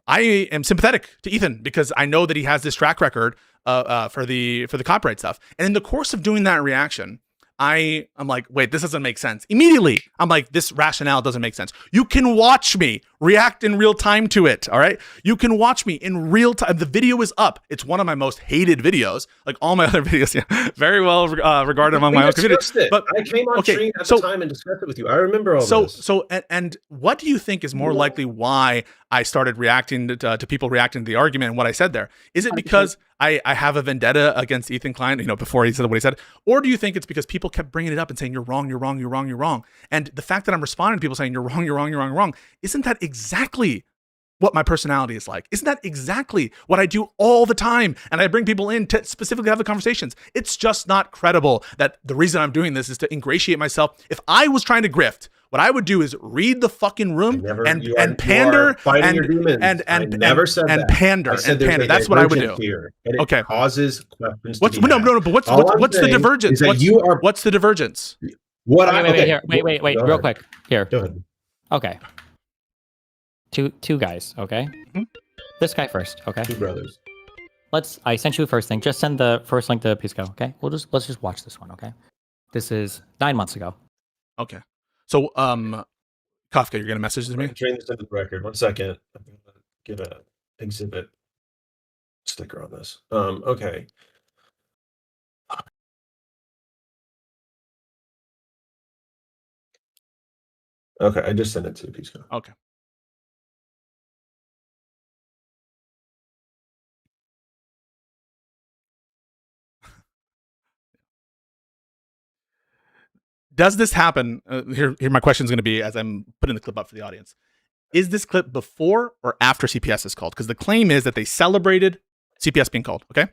I am sympathetic to Ethan because I know that he has this track record for the copyright stuff. And in the course of doing that reaction, I'm like, wait, this doesn't make sense. Immediately, I'm like, this rationale doesn't make sense. You can watch me react in real time to it, all right? You can watch me in real time. The video is up. It's one of my most hated videos. Like all my other videos, yeah, very well regarded among my own community. But I came on stream at the time and discussed it with you. I remember all this. And what do you think is more likely why I started reacting to people reacting to the argument and what I said there? Is it because I have a vendetta against Ethan Klein, before he said what he said? Or do you think it's because people kept bringing it up and saying, you're wrong, you're wrong, you're wrong, you're wrong? And the fact that I'm responding to people saying, you're wrong, you're wrong, you're wrong, you're wrong, isn't that exactly what my personality is like? Isn't that exactly what I do all the time? And I bring people in to specifically have the conversations. It's just not credible that the reason I'm doing this is to ingratiate myself. If I was trying to grift, what I would do is read the fucking room and pander and never said and that. pander and pander. That's what I would do. Here, and it okay. causes questions. But what's the divergence? What's the divergence? Wait, real quick. Here. Go ahead. Okay. Two guys, okay? Mm-hmm. This guy first, okay? Two brothers. I sent you a first thing. Just send the first link to Pisco, okay? Let's just watch this one, okay? This is 9 months ago. Okay. So, Kafka, you're gonna message to me? Train this into the record. 1 second. I'm gonna get an exhibit sticker on this. Okay. Okay, I just sent it to Pisco. Okay. Does this happen? Here my question is going to be as I'm putting the clip up for the audience. Is this clip before or after CPS is called? Because the claim is that they celebrated CPS being called, okay?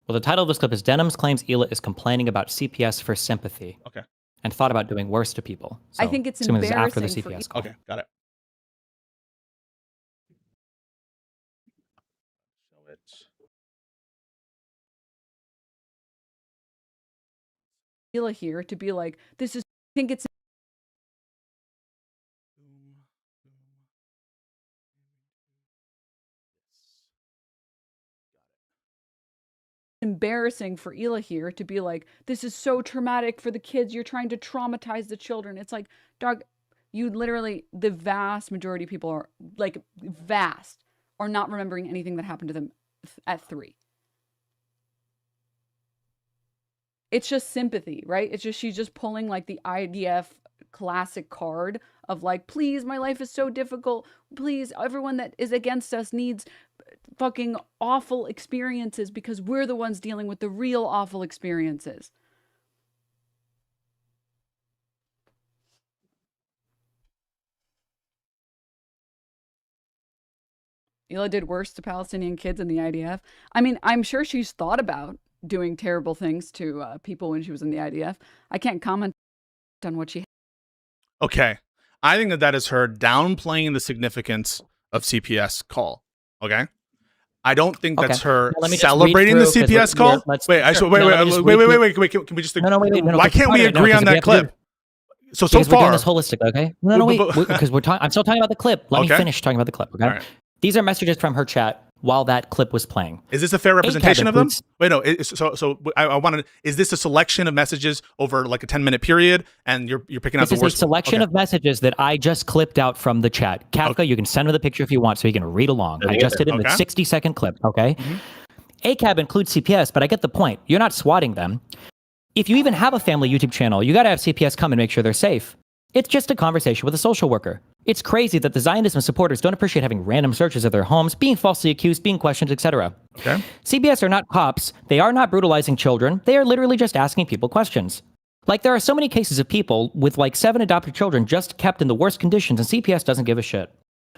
Well, the title of this clip is Denham's claims Hila is complaining about CPS for sympathy. Okay. And thought about doing worse to people. So, I think it's embarrassing after the CPS call. Okay, got it. Show it. Hila here to be like, this is, I think it's embarrassing for Hila here to be like, this is so traumatic for the kids. You're trying to traumatize the children. It's like, dog, you literally, the vast majority of people are like are not remembering anything that happened to them at 3. It's just sympathy, right? It's just, she's just pulling like the IDF classic card of like, please, my life is so difficult. Please, everyone that is against us needs fucking awful experiences because we're the ones dealing with the real awful experiences. Hila did worse to Palestinian kids in the IDF. I mean, I'm sure she's thought about doing terrible things to people when she was in the IDF. I can't comment on what she. Okay. I think that is her downplaying the significance of CPS call. Okay. I don't think that's her celebrating the CPS call. Wait. Can we just? Wait. Why can't we agree on that clip? So far, we're doing this holistic, okay? No, wait, because I'm still talking about the clip. Let me finish talking about the clip, okay? All right. These are messages from her chat while that clip was playing. Is this a fair representation of them? Wait, no. I wanted. Is this a selection of messages over like a 10-minute period, and you're picking out the worst? This is a selection of messages that I just clipped out from the chat. Kafka, you can send me the picture if you want, so you can read along. I just did it in a 60-second clip. Okay. Mm-hmm. ACAB includes CPS, but I get the point. You're not swatting them. If you even have a family YouTube channel, you got to have CPS come and make sure they're safe. It's just a conversation with a social worker. It's crazy that the Zionism supporters don't appreciate having random searches of their homes, being falsely accused, being questioned, etc. Okay. CPS are not cops. They are not brutalizing children. They are literally just asking people questions. Like, there are so many cases of people with like 7 adopted children just kept in the worst conditions, and CPS doesn't give a shit.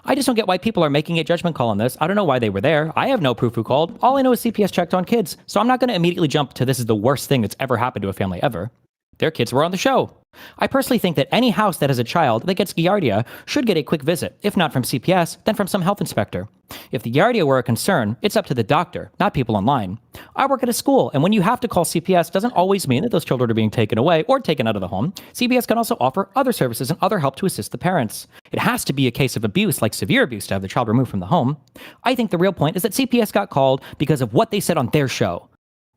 I just don't get why people are making a judgment call on this. I don't know why they were there. I have no proof who called. All I know is CPS checked on kids. So I'm not going to immediately jump to this is the worst thing that's ever happened to a family ever. Their kids were on the show. I personally think that any house that has a child that gets Giardia should get a quick visit, if not from CPS, then from some health inspector. If the Giardia were a concern, it's up to the doctor, not people online. I work at a school, and when you have to call CPS, doesn't always mean that those children are being taken away or taken out of the home. CPS can also offer other services and other help to assist the parents. It has to be a case of abuse, like severe abuse, to have the child removed from the home. I think the real point is that CPS got called because of what they said on their show.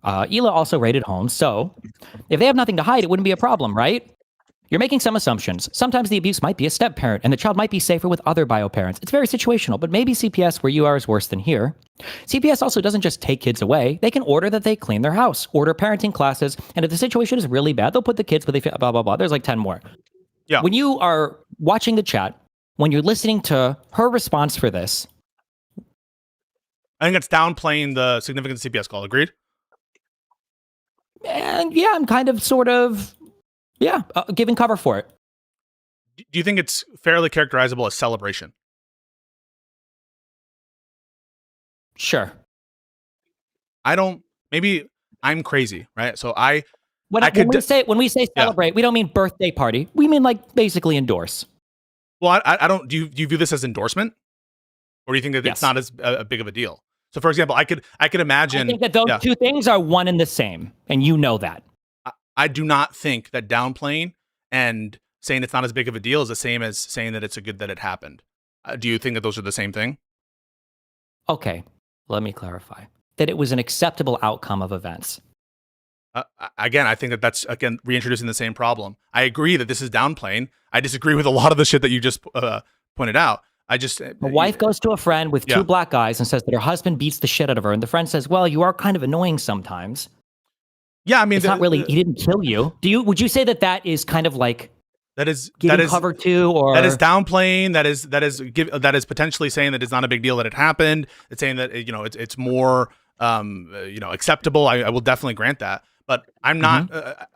Ela also raided homes, so if they have nothing to hide, it wouldn't be a problem, right? You're making some assumptions. Sometimes the abuse might be a step-parent, and the child might be safer with other bio-parents. It's very situational, but maybe CPS where you are is worse than here. CPS also doesn't just take kids away. They can order that they clean their house, order parenting classes, and if the situation is really bad, they'll put the kids where they feel, blah, blah, blah. There's like 10 more. Yeah. When you are watching the chat, when you're listening to her response for this, I think it's downplaying the significance of CPS call. Agreed? and yeah, I'm kind of, sort of, giving cover for it. Do you think it's fairly characterizable as celebration? Sure. I don't. Maybe I'm crazy, right? So When we say celebrate, we don't mean birthday party. We mean like basically endorse. Well, I don't. Do you view this as endorsement, or do you think that Yes. it's not as big of a deal? So, for example, I could imagine. I think that those two things are one and the same, and you know that. I do not think that downplaying and saying it's not as big of a deal is the same as saying that it's a good that it happened. Do you think that those are the same thing? Okay, let me clarify. That it was an acceptable outcome of events. Again, I think that that's, again, reintroducing the same problem. I agree that this is downplaying. I disagree with a lot of the shit that you just pointed out. A wife goes to a friend with two black guys and says that her husband beats the shit out of her. And the friend says, well, you are kind of annoying sometimes. Yeah, I mean, it's not really, he didn't kill you. Would you say that is kind of like that is giving cover to, or that is downplaying? That is potentially saying that it's not a big deal that it happened. It's saying that it's more acceptable. I will definitely grant that. But I'm not.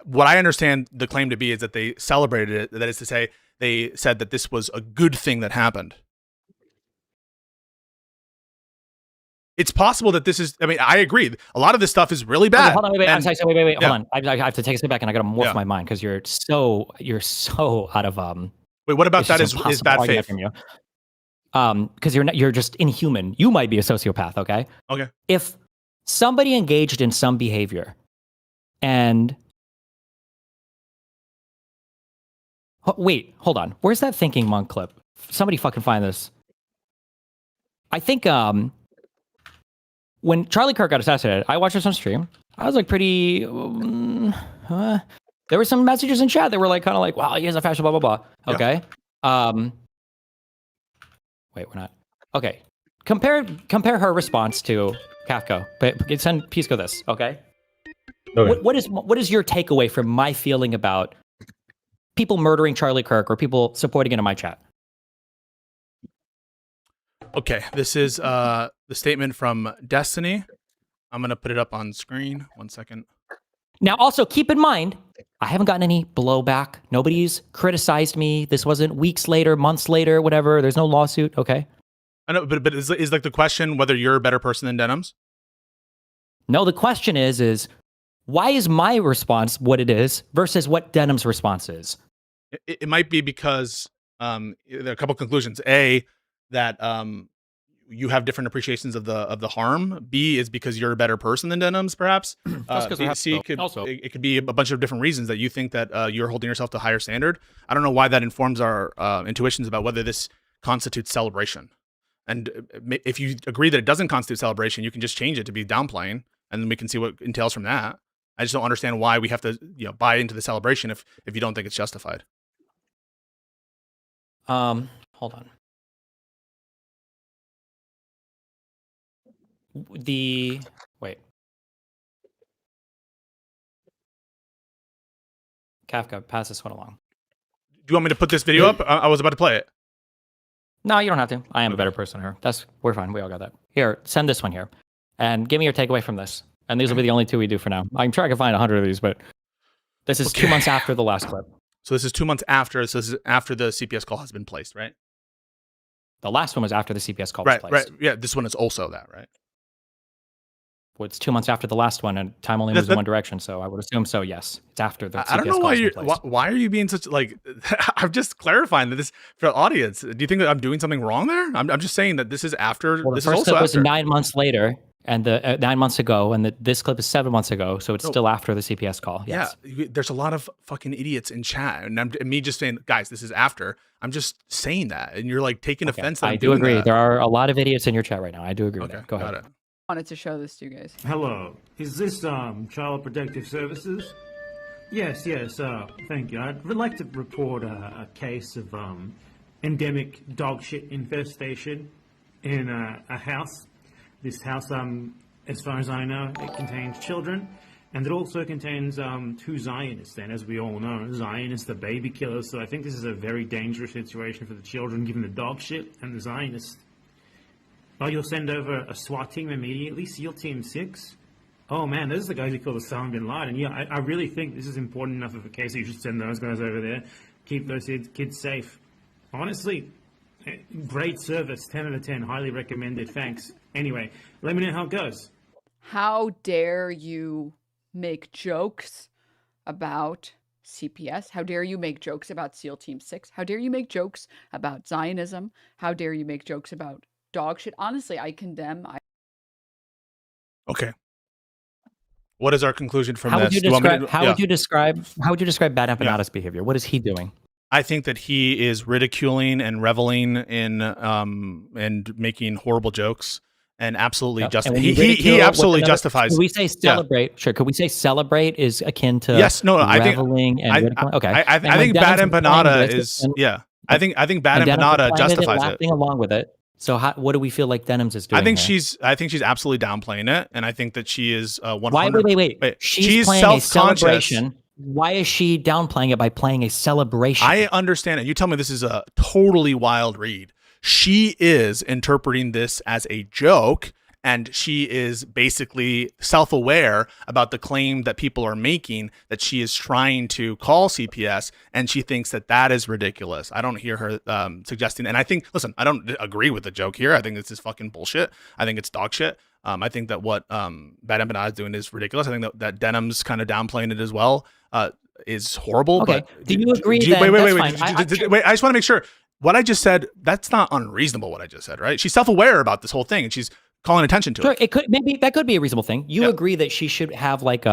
What I understand the claim to be is that they celebrated it. That is to say, they said that this was a good thing that happened. It's possible that this is. I mean, I agree. A lot of this stuff is really bad. Hold on, wait. I'm sorry. Wait. Hold on. I have to take a step back, and I got to morph my mind because you're so out of Wait, what about that? Is bad faith? From you. Because you're just inhuman. You might be a sociopath. Okay. Okay. If somebody engaged in some behavior, and wait, hold on. Where's that thinking monk clip? Somebody fucking find this. I think when Charlie Kirk got assassinated, I watched this on stream. I was like pretty. There were some messages in chat that were like kind of like, "Wow, he is a fascist." Blah blah blah. Okay. Wait, we're not. Okay. Compare her response to Kafka. But send Pisco this. Okay. Okay. What is your takeaway from my feeling about people murdering Charlie Kirk or people supporting it in my chat? Okay, this is the statement from Destiny. I'm going to put it up on screen. 1 second. Now, also keep in mind, I haven't gotten any blowback. Nobody's criticized me. This wasn't weeks later, months later, whatever. There's no lawsuit. Okay. I know, but is like the question whether you're a better person than Denims? No, the question is why is my response what it is versus what Denim's response is? It might be because there are a couple conclusions. A, that you have different appreciations of the harm. B is because you're a better person than Denims, perhaps. C it could be a bunch of different reasons that you think that you're holding yourself to a higher standard. I don't know why that informs our intuitions about whether this constitutes celebration. And if you agree that it doesn't constitute celebration, you can just change it to be downplaying, and then we can see what entails from that. I just don't understand why we have to buy into the celebration if you don't think it's justified. Hold on. Wait. Kafka, pass this one along. Do you want me to put this video up? I was about to play it. No, you don't have to. I am a better person here. We're fine. We all got that. Here, send this one here. And give me your takeaway from this. And these will be the only two we do for now. I'm trying to find 100 of these, but this is 2 months after the last clip. So this is 2 months after. So this is after the CPS call has been placed, right? The last one was after the CPS call was placed. Right. Yeah, this one is also that, right? Well, it's 2 months after the last one, and time only moves in one direction. So I would assume so. Yes, it's after the. I don't know why are you being such like? I'm just clarifying that this for the audience. Do you think that I'm doing something wrong there? I'm just saying that this is after. Well, this the is first also clip was after. 9 months later, and the 9 months ago, and this clip is 7 months ago. So it's still after the CPS call. Yes. Yeah, there's a lot of fucking idiots in chat, and me just saying, guys, this is after. I'm just saying that, and you're like taking offense. That I do agree. There are a lot of idiots in your chat right now. I do agree with that. Go ahead. Wanted to show this to you guys. Hello, is this Child Protective Services? Yes, thank you. I'd like to report a case of endemic dog shit infestation in a house. This house, as far as I know, it contains children, and it also contains two Zionists. And as we all know, Zionists are baby killers, so I think this is a very dangerous situation for the children, given the dog shit and the Zionists. Oh, you'll send over a SWAT team immediately? SEAL Team 6? Oh man, those are the guys who killed Osama bin Laden. Yeah, I really think this is important enough of a case that you should send those guys over there. Keep those kids safe. Honestly, great service. 10 out of 10. Highly recommended. Thanks. Anyway, let me know how it goes. How dare you make jokes about CPS? How dare you make jokes about SEAL Team 6? How dare you make jokes about Zionism? How dare you make jokes about dog shit? Honestly, I condemn. Okay. What is our conclusion from how this? How would you describe Bad Empanada's behavior? What is he doing? I think that he is ridiculing and reveling in and making horrible jokes and absolutely he absolutely justifies. Could we say celebrate? Yeah. Sure. Could we say celebrate is akin to reveling and ridiculing? Okay. I think Bad Empanada is I think Bad Empanada justifies it. Laughing along with it. So what do we feel like Denims is doing? I think she's absolutely downplaying it, and I think that she is 100. Wait. She's playing a celebration. Why is she downplaying it by playing a celebration? I understand it. You tell me this is a totally wild read. She is interpreting this as a joke, and she is basically self-aware about the claim that people are making that she is trying to call CPS, and she thinks that that is ridiculous. I don't hear her suggesting, and I think, listen, I don't agree with the joke here. I think this is fucking bullshit. I think it's dog shit. I think that what Bad Empanada is doing is ridiculous. I think that Denim's kind of downplaying it as well is horrible. Okay. But do you agree? Wait. I just want to make sure what I just said, that's not unreasonable. What I just said, right? She's self-aware about this whole thing, and she's calling attention to it. It could that could be a reasonable thing. You agree that she should have like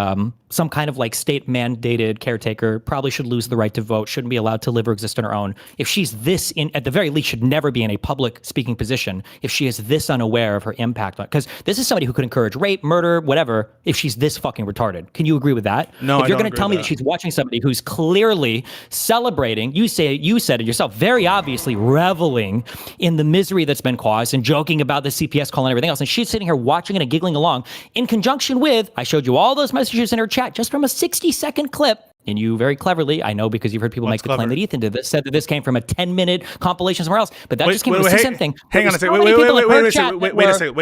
some kind of like state mandated caretaker, probably should lose the right to vote, shouldn't be allowed to live or exist on her own. If she's this at the very least, should never be in a public speaking position if she is this unaware of her impact on, because this is somebody who could encourage rape, murder, whatever, if she's this fucking retarded. Can you agree with that? No, if you're going to tell me that she's watching somebody who's clearly celebrating, you said it yourself, very obviously reveling in the misery that's been caused and joking about the CPS call and everything else, and she's sitting here watching it and giggling along in conjunction with, I showed you all those messages in her chat just from a 60-second clip, and you very cleverly, I know because you've heard people make the claim that Ethan did this, said that this came from a 10-minute compilation somewhere else, but that just came from a same thing. Hang on a second. Wait a second.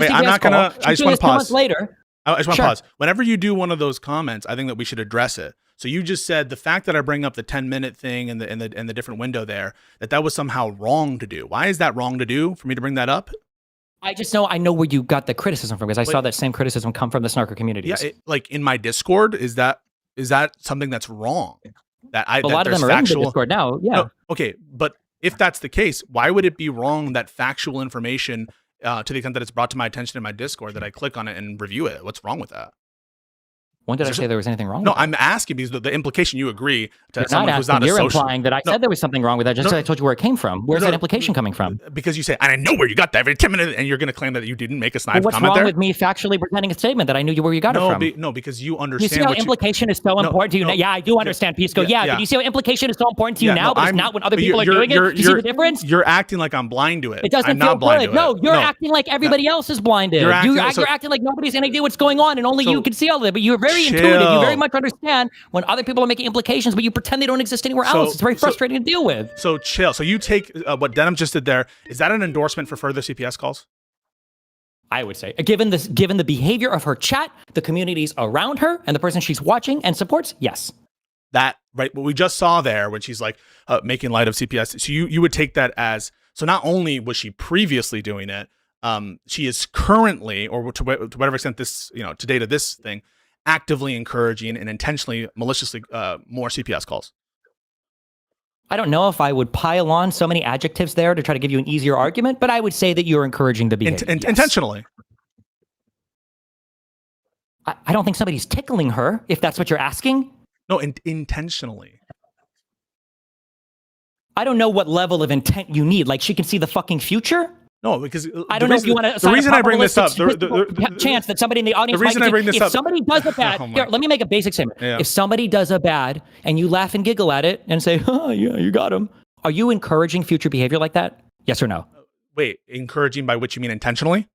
I'm not gonna. I just want to pause. Later. I just want to pause. Whenever you do one of those comments, I think that we should address it. So you just said the fact that I bring up the 10-minute thing and the different window there, that was somehow wrong to do. Why is that wrong to do for me to bring that up? I know where you got the criticism from, because I saw that same criticism come from the snarker communities. Yeah, like in my Discord, is that something that's wrong? A lot of them are in the Discord now. Yeah. No, okay, but if that's the case, why would it be wrong that factual information, to the extent that it's brought to my attention in my Discord, that I click on it and review it? What's wrong with that? When did I say there was anything wrong with No, that? I'm asking because the implication you agree to You're someone who's not a You're social... implying that I said there was something wrong with that just because I told you where it came from. Where's that implication coming from? Because you say, and I know where you got that every 10 minutes, and you're going to claim that you didn't make a snide comment there? What's wrong with me factually presenting a statement that I knew where you got it from? No, because you understand. You see how implication is so important to you? Yeah, I do understand, Pisco. Yeah, but you see how implication is so important to you now, but it's not when other people are doing it? Do you see the difference? You're acting like I'm blind to it. It doesn't feel good. No, you're acting like everybody else is blinded. You're acting like nobody's going to do what's going on, and only you can see all of it. But you're very intuitive. You very much understand when other people are making implications, but you pretend they don't exist anywhere else. It's very frustrating to deal with. So chill. So you take what Denim just did there. Is that an endorsement for further CPS calls? I would say, given the behavior of her chat, the communities around her, and the person she's watching and supports, yes. That, right, what we just saw there when she's like making light of CPS. So you would take that as, so not only was she previously doing it, she is currently, or to whatever extent this, to date of this thing, actively encouraging and intentionally, maliciously more CPS calls? I don't know if I would pile on so many adjectives there to try to give you an easier argument, but I would say that you're encouraging the behavior. Yes. Intentionally. I don't think somebody's tickling her, if that's what you're asking. No, intentionally. I don't know what level of intent you need. Like, she can see the fucking future? No, because I don't know if you want to. The reason I bring this up, the chance that somebody in the audience. The reason I bring this up, if somebody does a bad, here, let me make a basic statement. Yeah. If somebody does a bad and you laugh and giggle at it and say, "Oh yeah, you got him," are you encouraging future behavior like that? Yes or no? Wait, encouraging by which you mean intentionally?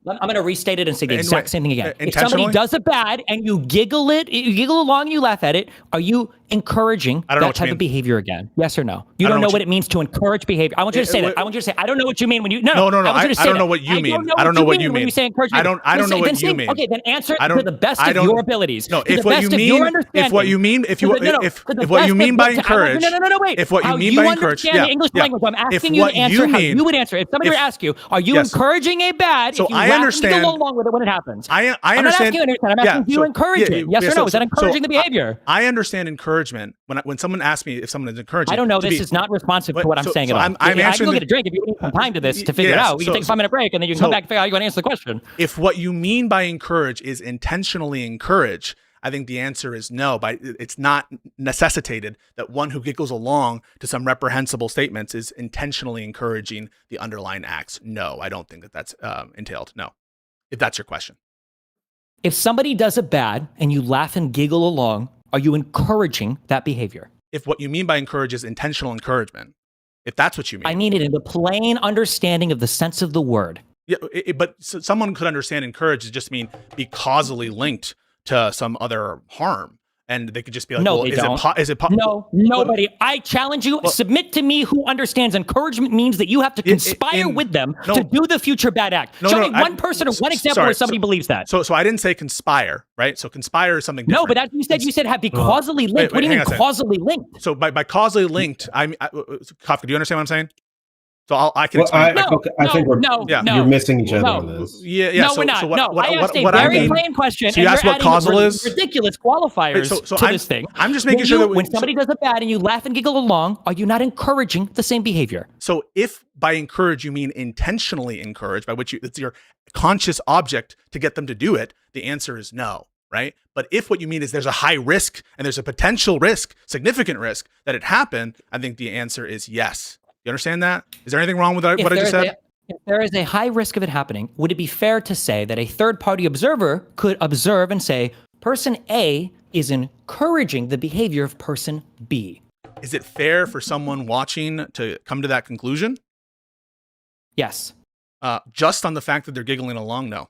I'm going to restate it and say the exact same thing again. If Intentionally? somebody does a bad and you giggle along and you laugh at it, are you encouraging that type of behavior again? Yes or no? You don't know what it means to encourage behavior. I want you to say that. I want you to say, I don't know what you mean when you, no. I don't know what you mean. I don't know what you mean when you say encouragement. I don't know what you mean. Okay, then answer to the best of your abilities. No, if what you mean by encourage, wait. If what you mean by encourage, the English language, I'm asking you to answer how you would answer. If somebody were to ask you, are you encouraging a bad? So I understand. With it when it happens. I understand. I'm not asking you to understand. I'm asking you encourage it. Yes or no? Is that encouraging the behavior? I understand encouragement. When someone asks me if someone is encouraging, I don't know. This is not responsive to what I'm saying at all. I'm I can answering. go get a drink if you need some time to this to figure it out. We can take a 5-minute break and then you can come back and figure out how you're going to answer the question. If what you mean by encourage is intentionally encourage, I think the answer is no. It's not necessitated that one who giggles along to some reprehensible statements is intentionally encouraging the underlying acts. No, I don't think that that's entailed. No, if that's your question. If somebody does a bad and you laugh and giggle along, are you encouraging that behavior? If what you mean by encourage is intentional encouragement, if that's what you mean. I mean it in the plain understanding of the sense of the word. Yeah, but someone could understand encourage to just mean be causally linked to some other harm. And they could just be like, no, well, is it No, nobody. I challenge you. Submit to me who understands encouragement means that you have to conspire with them to do the future bad act. Show me one person or one example where somebody believes that. So I didn't say conspire, right? So conspire is something different. No, but you said have be causally linked. What do you mean causally linked? So by causally linked, Kafka, do you understand what I'm saying? So I can explain. I think you're missing each other on this. Yeah. No, we're not. I asked a very plain question. So you asked what causal is? Ridiculous qualifiers to this thing. I'm just making sure that when somebody does a bad and you laugh and giggle along, are you not encouraging the same behavior? So if by encourage you mean intentionally encourage, by which it's your conscious object to get them to do it, the answer is no. Right? But if what you mean is there's a high risk and there's a potential risk, significant risk that it happen, I think the answer is yes. You understand that? Is there anything wrong with what I just said? If there is a high risk of it happening, would it be fair to say that a third-party observer could observe and say, person A is encouraging the behavior of person B? Is it fair for someone watching to come to that conclusion? Yes. Just on the fact that they're giggling along, no.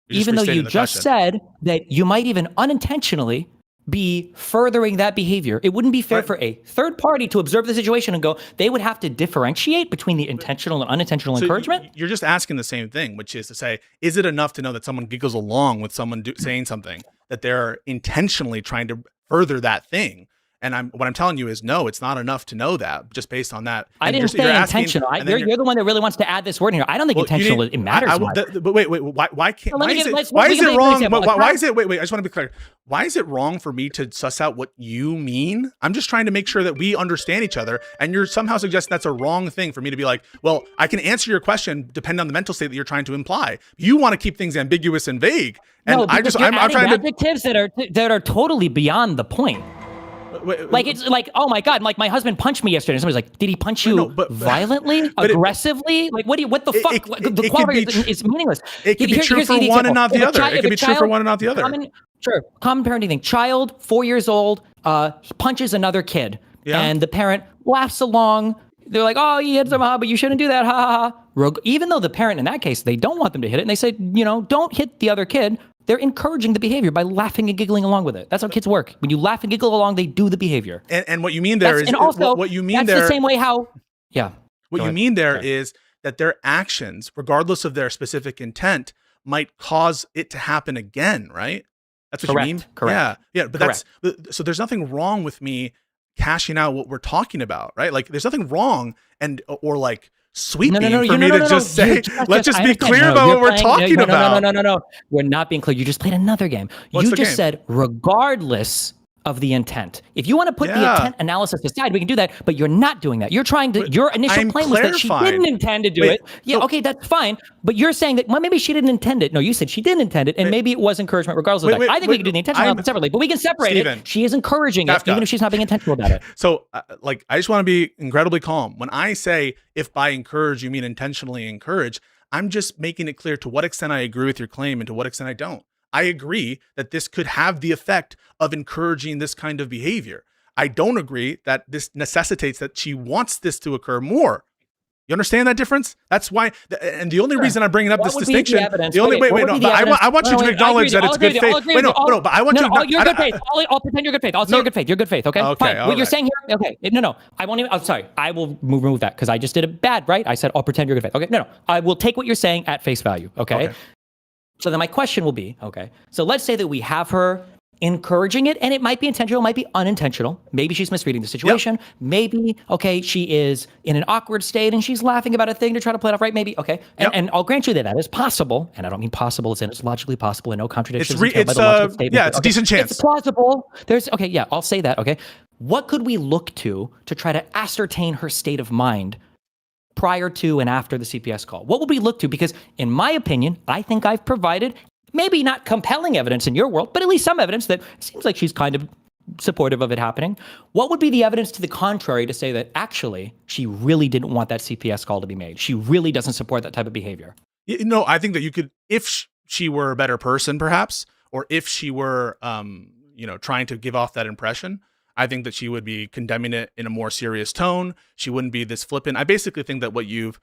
Even though you just said that you might even unintentionally be furthering that behavior. It wouldn't be fair for a third party to observe the situation and go, they would have to differentiate between the intentional and unintentional encouragement. You're just asking the same thing, which is to say, is it enough to know that someone giggles along with someone saying something, that they're intentionally trying to further that thing? And what I'm telling you is no, it's not enough to know that just based on that. I didn't say intentional. You're the one that really wants to add this word in here. I don't think intentional it matters. But wait, why can't? Why is it wrong? Why is it? Wait. I just want to be clear. Why is it wrong for me to suss out what you mean? I'm just trying to make sure that we understand each other. And you're somehow suggesting that's a wrong thing for me to be like, well, I can answer your question depending on the mental state that you're trying to imply. You want to keep things ambiguous and vague. And no, I'm trying to adjectives that are totally beyond the point. Like it's like, oh my God, like my husband punched me yesterday. And somebody's like, did he punch you violently, aggressively? Like what the fuck? The quality is meaningless. It could be true for one and not the other. It could be true for one and not the other. Common parenting thing. Child, 4 years old, punches another kid. Yeah. And the parent laughs along. They're like, oh, you hit them, but you shouldn't do that. Ha ha ha. Even though the parent in that case, they don't want them to hit it. And they say, don't hit the other kid. They're encouraging the behavior by laughing and giggling along with it. That's how kids work. When you laugh and giggle along, they do the behavior. And what you mean there is, and also, what you mean that's there, the same way how, yeah. What you mean there is that their actions, regardless of their specific intent, might cause it to happen again, right? That's what you mean? Correct. Yeah. But so there's nothing wrong with me cashing out what we're talking about, right? Like there's nothing wrong or like sweeping No, for me to just say, let's just be clear about what we're talking about. No. We're not being clear. You just played another game. What's You the just game? said regardless of the intent. If you want to put the intent analysis aside, we can do that, but you're not doing that. You're trying to, your initial I'm claim was that she clarifying. didn't intend to do it. Yeah, okay, that's fine. But you're saying that, well, maybe she didn't intend it. No, you said she didn't intend it, and maybe it was encouragement regardless of that. I think we can do the intentional element separately, but we can separate it. She is encouraging it, even if she's not being intentional about it. So, like, I just want to be incredibly calm. When I say, if by encourage you mean intentionally encourage, I'm just making it clear to what extent I agree with your claim and to what extent I don't. I agree that this could have the effect of encouraging this kind of behavior. I don't agree that this necessitates that she wants this to occur more. You understand that difference? That's why, and the only reason I'm bringing up this distinction, the only I want you to acknowledge that it's good faith. Wait, no, but I want you to. You're good faith. I'll pretend you're good faith. I'll say you're good faith. You're good faith. Okay. Okay. Fine. What you're saying here? Okay. No. I won't even. I'm sorry. I will remove that because I just did it bad, right? I said I'll pretend you're good faith. Okay. No. I will take what you're saying at face value. Okay. So then my question will be, okay, so let's say that we have her encouraging it, and it might be intentional, it might be unintentional. Maybe she's misreading the situation. Maybe, okay, she is in an awkward state and she's laughing about a thing to try to play it off right. Maybe, okay. And I'll grant you that that is possible. And I don't mean possible as in it's logically possible and no contradictions. It's a decent chance. It's plausible. I'll say that, okay. What could we look to try to ascertain her state of mind prior to and after the CPS call? What would we look to? Because in my opinion, I think I've provided maybe not compelling evidence in your world, but at least some evidence that seems like she's kind of supportive of it happening. What would be the evidence to the contrary to say that actually she really didn't want that CPS call to be made? She really doesn't support that type of behavior. I think that you could, if she were a better person, perhaps, or if she were, trying to give off that impression, I think that she would be condemning it in a more serious tone. She wouldn't be this flippant. I basically think that what you've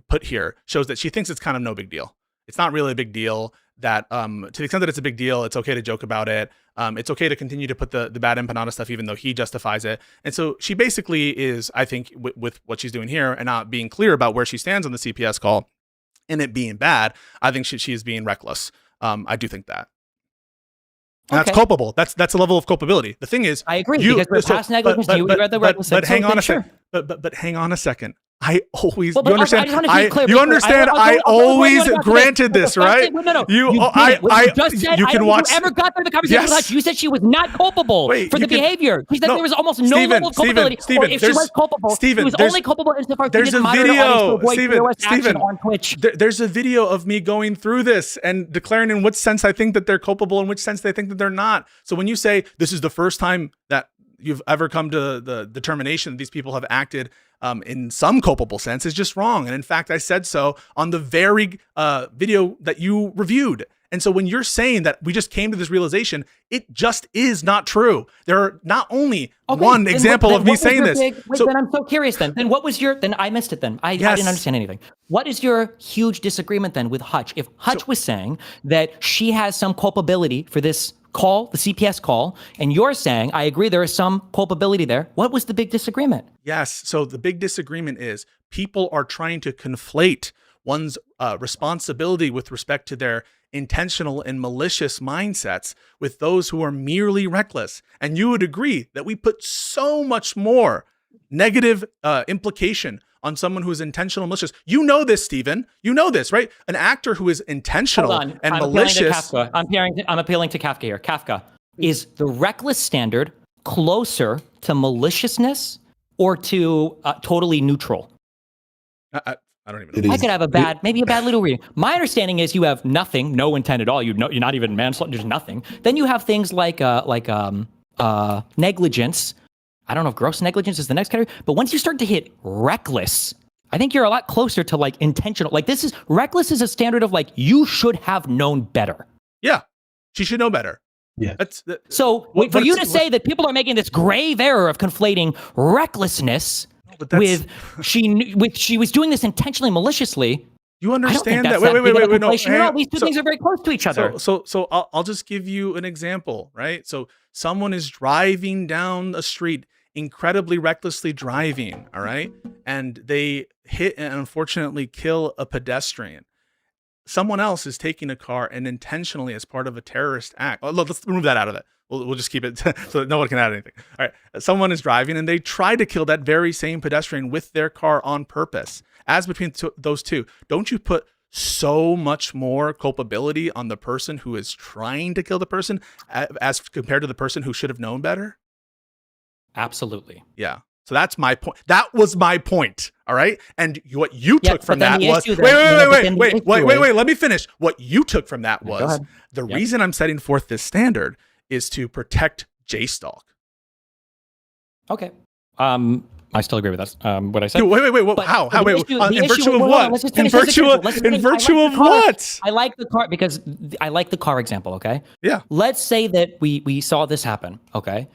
put here shows that she thinks it's kind of no big deal. It's not really a big deal. That to the extent that it's a big deal, it's okay to joke about it. It's okay to continue to put the bad empanada stuff, even though he justifies it. And so she basically is, I think, with what she's doing here and not being clear about where she stands on the CPS call and it being bad, I think she is being reckless. I do think that. And that's culpable. That's a level of culpability. The thing is, I agree. Because past negligence, you read the reckless. But hang on a second. But hang on a second. I always, you understand? I always granted this, right? You can watch. You ever got through the conversation with Hutch? You said she was not culpable for the behavior. She said there was almost no level of culpability. Or if she was culpable, she was only culpable insofar as she didn't monitor her audience to avoid action on Twitch. There's a video of me going through this and declaring in which sense I think that they're culpable and which sense they think that they're not. So when you say this is the first time that you've ever come to the determination that these people have acted in some culpable sense is just wrong. And in fact, I said so on the very video that you reviewed. And so when you're saying that we just came to this realization, it just is not true. There are not only one example of me saying this. Then I'm so curious then. Then what was then I missed it then. I didn't understand anything. What is your huge disagreement then with Hutch? If Hutch was saying that she has some culpability for this call, the CPS call, and you're saying, I agree, there is some culpability there. What was the big disagreement? Yes. So the big disagreement is people are trying to conflate one's responsibility with respect to their intentional and malicious mindsets with those who are merely reckless. And you would agree that we put so much more negative implication on someone who is intentional and malicious. You know this, Stephen. You know this, right? An actor who is intentional and malicious. I'm appealing to Kafka here. Kafka, is the reckless standard closer to maliciousness or to totally neutral? I don't even know. I could have maybe a bad little reading. My understanding is you have nothing, no intent at all. You're not even manslaughter. There's nothing. Then you have things like negligence. I don't know if gross negligence is the next category, but once you start to hit reckless, I think you're a lot closer to like intentional. Like reckless is a standard of like, you should have known better. Yeah. She should know better. Yeah. So for you to say that people are making this grave error of conflating recklessness with she was doing this intentionally maliciously. You understand that? Wait. No. These two things are very close to each other. So I'll just give you an example, right? So someone is driving down a street, incredibly recklessly driving, all right? And they hit and unfortunately kill a pedestrian. Someone else is taking a car and intentionally as part of a terrorist act. Oh, look, let's remove that out of it. We'll just keep it so that no one can add anything. All right. Someone is driving and they try to kill that very same pedestrian with their car on purpose. as between those two, don't you put so much more culpability on the person who is trying to kill the person as compared to the person who should have known better? Absolutely. Yeah. So that's my point. That was my point. All right. And what you took from that was wait. Let me finish. What you took from that was the reason I'm setting forth this standard is to protect J-Stalk. Okay. I still agree with that. What I said. Dude, wait. How? Wait. In virtue of what? In virtue of what? I like the car because I like the car example. Okay. Yeah. Let's say that we saw this happen. Okay.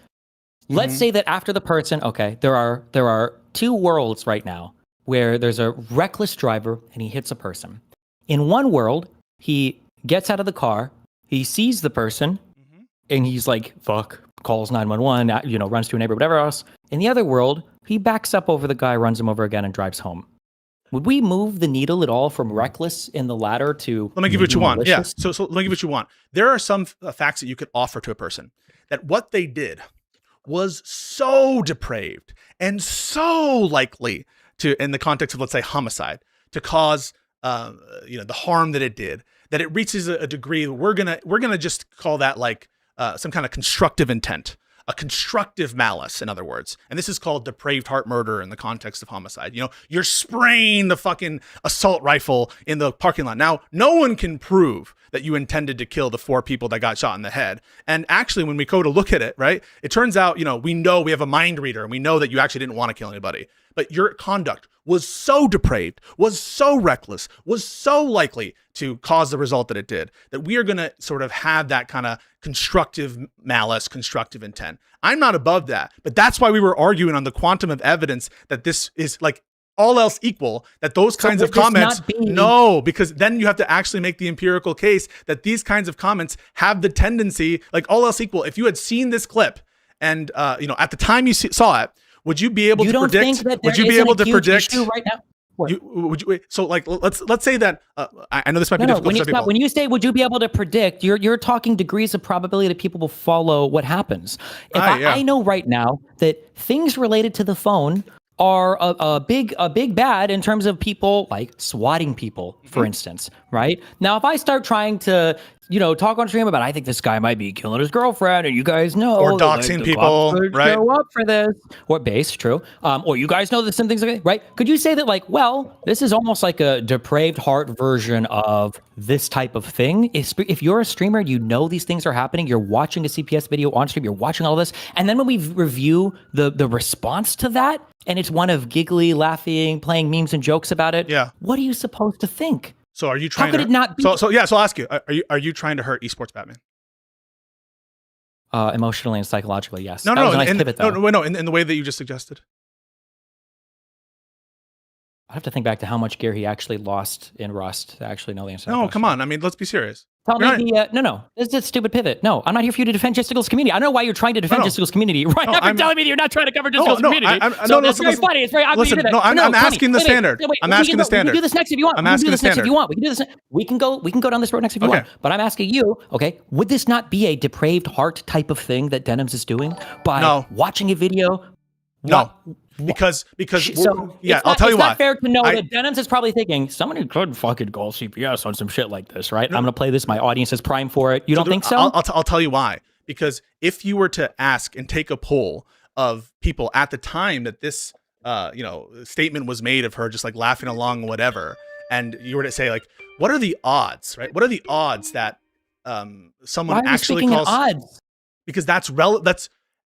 Let's say that after the person, okay, there are two worlds right now where there's a reckless driver and he hits a person. In one world, he gets out of the car, he sees the person, and he's like, fuck, calls 911, runs to a neighbor, whatever else. In the other world, he backs up over the guy, runs him over again, and drives home. Would we move the needle at all from reckless in the latter to Let me give you what you want. malicious? Yeah. So let me give you what you want. There are some facts that you could offer to a person that what they did was so depraved and so likely to, in the context of, let's say, homicide, to cause the harm that it did, that it reaches a degree we're gonna just call that like some kind of constructive intent, a constructive malice, in other words. And this is called depraved heart murder in the context of homicide. You're spraying the fucking assault rifle in the parking lot. Now, no one can prove that you intended to kill the 4 people that got shot in the head. And actually, when we go to look at it, right, it turns out, we know we have a mind reader and we know that you actually didn't want to kill anybody. But your conduct was so depraved, was so reckless, was so likely to cause the result that it did, that we are going to sort of have that kind of constructive malice, constructive intent. I'm not above that, but that's why we were arguing on the quantum of evidence that this is like all else equal, that those kinds of comments, no, because then you have to actually make the empirical case that these kinds of comments have the tendency, like all else equal. If you had seen this clip and, at the time you saw it, would you be able to predict? Would you be able to predict right now? So like, let's say that I know this might be difficult for some people. When you say, would you be able to predict? You're talking degrees of probability that people will follow what happens. I know right now that things related to the phone are a big bad in terms of people like swatting people, for instance, right? Now, if I start trying to, talk on stream about, I think this guy might be killing his girlfriend, and you guys know, or doxing people, right? Show up for this, or base, true, or you guys know that some things, right? Could you say that, like, well, this is almost like a depraved heart version of this type of thing? If you're a streamer, you know these things are happening. You're watching a CPS video on stream. You're watching all this, and then when we review the response to that, and it's one of giggly, laughing, playing memes and jokes about it. Yeah. What are you supposed to think? So are you trying? How could it not be? So I'll ask you: Are you trying to hurt esports Batman? Emotionally and psychologically, yes. No, that was a nice pivot, though. No. In the way that you just suggested. I have to think back to how much gear he actually lost in Rust to actually know the answer. No, come on. I mean, let's be serious. Tell me no. This is a stupid pivot. No, I'm not here for you to defend Justicle's community. I don't know why you're trying to defend Justicle's community right after telling me that you're not trying to cover Justicle's community. That's very funny. It's very obvious. Listen, I'm asking the standard. I'm asking the standard. We can do this next if you want. I'm asking the standard. If you want, we can do this. We can go down this road next if you want. But I'm asking you, okay, would this not be a depraved heart type of thing that Denims is doing by watching a video? No. Because I'll tell you why. It's not fair to know that Denims is probably thinking somebody could fucking call CPS on some shit like this, right? I'm gonna play this. My audience is prime for it. You don't think so? I'll tell you why. Because if you were to ask and take a poll of people at the time that this statement was made of her just like laughing along, whatever, and you were to say like, what are the odds, right? What are the odds that someone actually calls? Odds? Because that's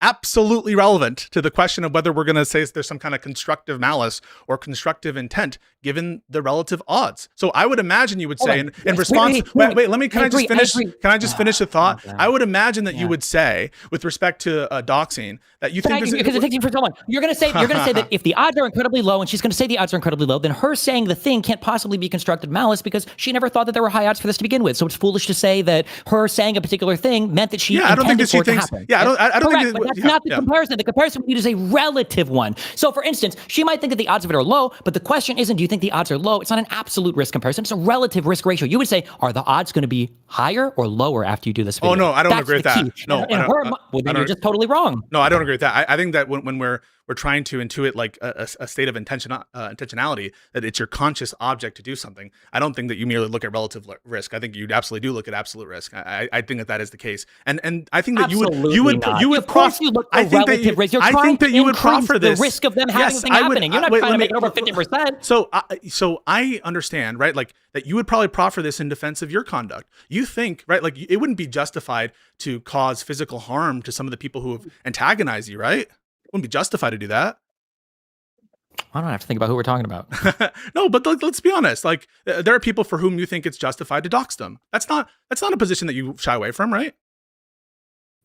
absolutely relevant to the question of whether we're going to say there's some kind of constructive malice or constructive intent given the relative odds. So I would imagine you would say in response, wait, can I just finish the thought? I would imagine that you would say with respect to doxing that you think because it takes you for so long. You're going to say that if the odds are incredibly low, and she's going to say the odds are incredibly low, then her saying the thing can't possibly be constructive malice because she never thought that there were high odds for this to begin with. So it's foolish to say that her saying a particular thing meant that she intended for it to happen. Yeah, I don't think that's not the comparison. The comparison we need is a relative one. So, for instance, she might think that the odds of it are low, but the question isn't, do you think the odds are low? It's not an absolute risk comparison. It's a relative risk ratio. You would say, are the odds going to be higher or lower after you do this video? Oh, no, I don't agree with that. No, then you're just totally wrong. No, I don't agree with that. I think that when we're trying to intuit like a state of intentionality, that it's your conscious object to do something. I don't think that you merely look at relative risk. I think you absolutely do look at absolute risk. I think that is the case, and I think that you would look at relative risk. You're trying to increase the risk of them having something happening. You're not trying to make it over 50%. So I understand, right? Like that you would probably proffer this in defense of your conduct. You think, right? Like it wouldn't be justified to cause physical harm to some of the people who have antagonized you, right? It wouldn't be justified to do that. I don't have to think about who we're talking about. No, but let's be honest. Like there are people for whom you think it's justified to dox them. That's not a position that you shy away from, right?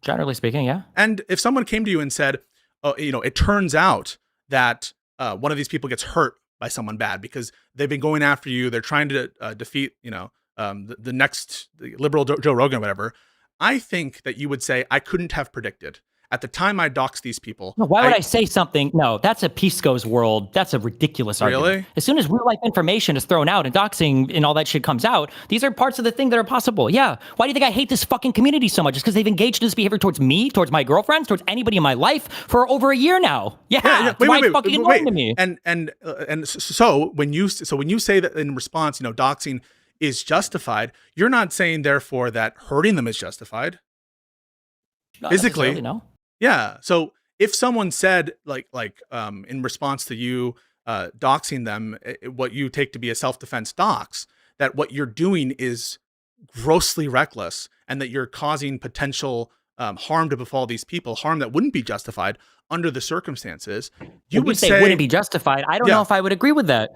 Generally speaking, yeah. And if someone came to you and said, oh, it turns out that one of these people gets hurt by someone bad because they've been going after you, they're trying to defeat, the next liberal Joe Rogan or whatever, I think that you would say, I couldn't have predicted. At the time I doxed these people. No, why would I say something? No, that's a Pisco's world. That's a ridiculous argument. Really? As soon as real life information is thrown out and doxing and all that shit comes out, these are parts of the thing that are possible. Yeah. Why do you think I hate this fucking community so much? It's because they've engaged in this behavior towards me, towards my girlfriends, towards anybody in my life for over a year now. Yeah. Wait, fucking annoying to me. And so when you say that in response, doxing is justified, you're not saying therefore that hurting them is justified. Not physically, no. Yeah. So if someone said like in response to you doxing them, what you take to be a self-defense dox, that what you're doing is grossly reckless and that you're causing potential harm to befall these people, harm that wouldn't be justified under the circumstances, you would say wouldn't be justified. I don't know if I would agree with that.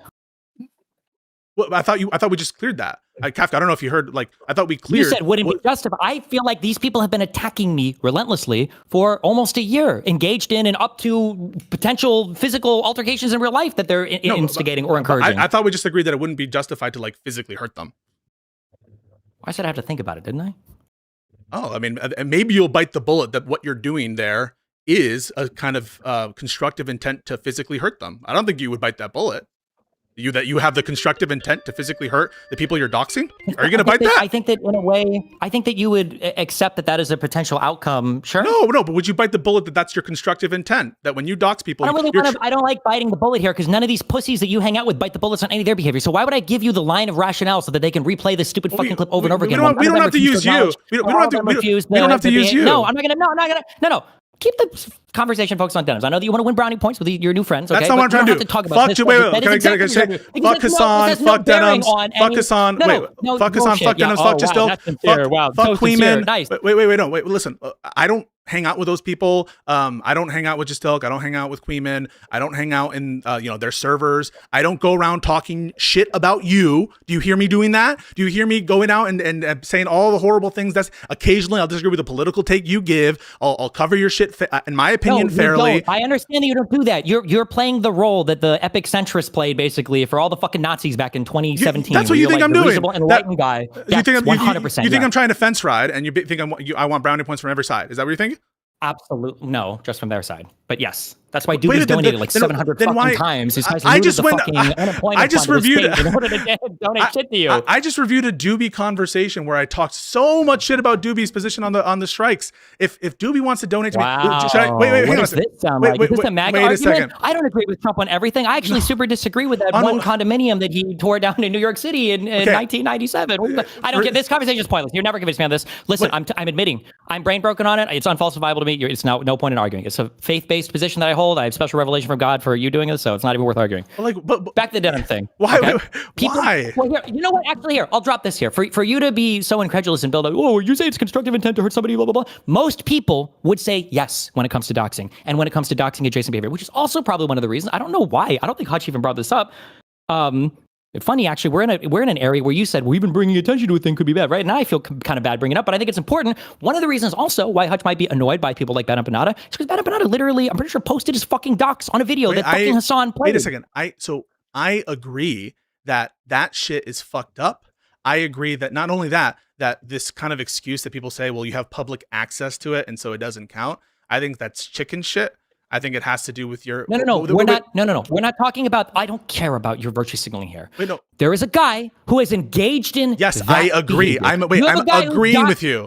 Well, I thought we just cleared that. Kafka, I don't know if you heard, I thought we cleared. You said wouldn't be justified. I feel like these people have been attacking me relentlessly for almost a year, engaged in and up to potential physical altercations in real life that they're instigating or encouraging. I thought we just agreed that it wouldn't be justified to physically hurt them. I said I have to think about it, didn't I? Oh, I mean, maybe you'll bite the bullet that what you're doing there is a kind of constructive intent to physically hurt them. I don't think you would bite that bullet. You have the constructive intent to physically hurt the people you're doxing? Are you going to bite that? I think that in a way, I think that you would accept that is a potential outcome. Sure. No, but would you bite the bullet that that's your constructive intent? That when you dox people, I don't like biting the bullet here because none of these pussies that you hang out with bite the bullets on any of their behavior. So why would I give you the line of rationale so that they can replay this stupid fucking clip over and over again? We don't have to use you. We don't have to use you. No, I'm not gonna. No. Keep the conversation focused on denims. I know that you want to win brownie points with your new friends. Okay? That's not what I'm trying to do. Fuck Hassan, fuck denims, fuck Hassan, fuck Hassan, fuck denims, fuck Justil, fuck Queenman. Wait, listen, I don't hang out with those people. I don't hang out with Justil. I don't hang out with Queenman. I don't hang out in their servers. I don't go around talking shit about you. Do you hear me doing that? Do you hear me going out and saying all the horrible things? That's occasionally I'll disagree with the political take you give. I'll cover your shit in my opinion fairly. I understand that you don't do that. You're playing the role that the epic centrist played basically for all the fucking Nazis back in 2017. That's what you think I'm doing. Enlightened guy. You think 100%. You think I'm trying to fence ride and you think I want brownie points from every side. Is that what you think? Absolutely no, just from their side. But yes, that's why Doobie's donated 700 fucking times. I just reviewed in order to donate shit to you. I just reviewed a Doobie conversation where I talked so much shit about Doobie's position on the strikes. If Doobie wants to donate to me, wait, hang on a second. Wait a second. I don't agree with Trump on everything. I actually super disagree with that one condominium that he tore down in New York City in 1997. I don't get this conversation is pointless. You're never convinced me on this. Listen, I'm admitting I'm brain broken on it. It's unfalsifiable to me. It's no point in arguing. It's a faith-based position that I hold. I have special revelation from God for you doing this, so it's not even worth arguing. But back to the denim thing. Why? Okay? Why? Well, here, you know what? Actually, here, I'll drop this here. For you to be so incredulous and build up, oh, you say it's constructive intent to hurt somebody, blah, blah, blah. Most people would say yes when it comes to doxing and when it comes to doxing adjacent behavior, which is also probably one of the reasons. I don't know why. I don't think Hutch even brought this up. Funny, actually, we're in an area where you said, well, even bringing attention to a thing could be bad, right? And I feel kind of bad bringing it up, but I think it's important. One of the reasons also why Hutch might be annoyed by people like Ben Empanada is because Ben Empanada literally, I'm pretty sure, posted his fucking docs on a video that fucking Hassan played. Wait a second. I agree that shit is fucked up. I agree that not only that this kind of excuse that people say, well, you have public access to it and so it doesn't count. I think that's chicken shit. I think it has to do with your... No. We're not talking about... I don't care about your virtue signaling here. Wait, no. There is a guy who is engaged in... Yes, I agree. I'm agreeing with you.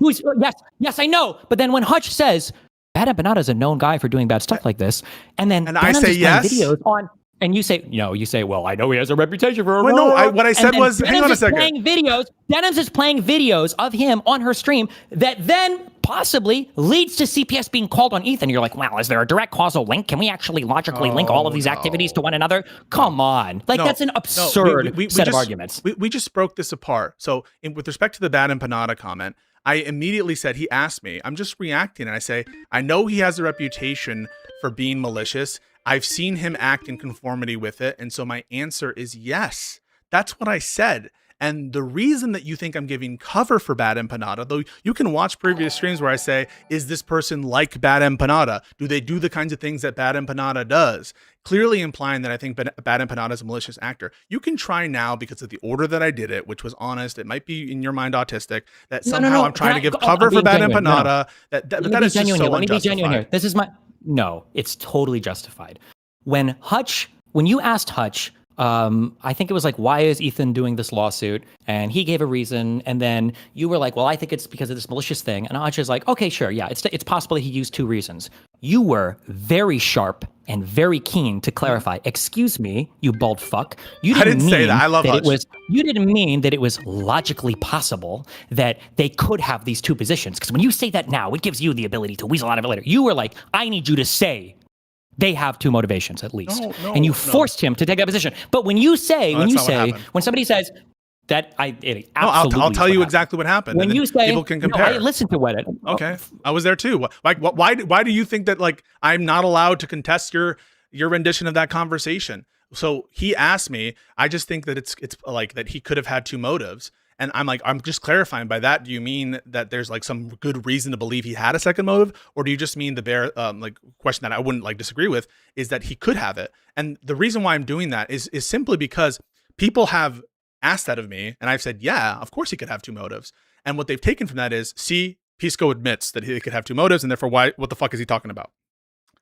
Yes, I know. But then when Hutch says, Bad Empanada is a known guy for doing bad stuff like this. And then I say yes. videos on, and you say, no, you say, well, I know he has a reputation for. Well, no, what I said was, hang on a second. Denims is playing videos of him on her stream that then possibly leads to CPS being called on Ethan. You're like, wow, is there a direct causal link? Can we actually logically link all of these activities to one another? Come on. Like, that's an absurd set of arguments. We just broke this apart. So with respect to the Bad Empanada comment, I immediately said, he asked me, I'm just reacting. And I say, I know he has a reputation for being malicious. I've seen him act in conformity with it. And so my answer is yes. That's what I said. And the reason that you think I'm giving cover for Bad Empanada, though you can watch previous streams where I say, is this person like Bad Empanada? Do they do the kinds of things that Bad Empanada does? Clearly implying that I think Bad Empanada is a malicious actor. You can try now, because of the order that I did it, which was honest, it might be in your mind autistic, that somehow I'm trying to give cover for Bad Empanada. But that is just so Let me be genuine here. unjustified. This is no, it's totally justified. When you asked Hutch, I think it was like, why is Ethan doing this lawsuit? And he gave a reason. And then you were like, well, I think it's because of this malicious thing. And Hutch is like, okay, sure. Yeah, it's possible that he used 2 reasons. You were very sharp and very keen to clarify. Excuse me, you bald fuck. I didn't say that. I love Hutch. You didn't mean that it was logically possible that they could have these 2 positions. Because when you say that now, it gives you the ability to weasel out of it later. You were like, I need you to say they have 2 motivations at least. And you forced him to take that position. But when you say, when somebody says that, it absolutely I'll tell you exactly what happened. When you say, people can compare. I listened to what it. Okay. I was there too. Like, why do you think that, like, I'm not allowed to contest your rendition of that conversation? So he asked me, I just think that it's like that he could have had 2 motives. And I'm like, I'm just clarifying by that. Do you mean that there's like some good reason to believe he had a second motive? Or do you just mean the bare question that I wouldn't like disagree with is that he could have it? And the reason why I'm doing that is simply because people have asked that of me. And I've said, yeah, of course he could have 2 motives. And what they've taken from that is, see, Pisco admits that he could have 2 motives. And therefore, what the fuck is he talking about?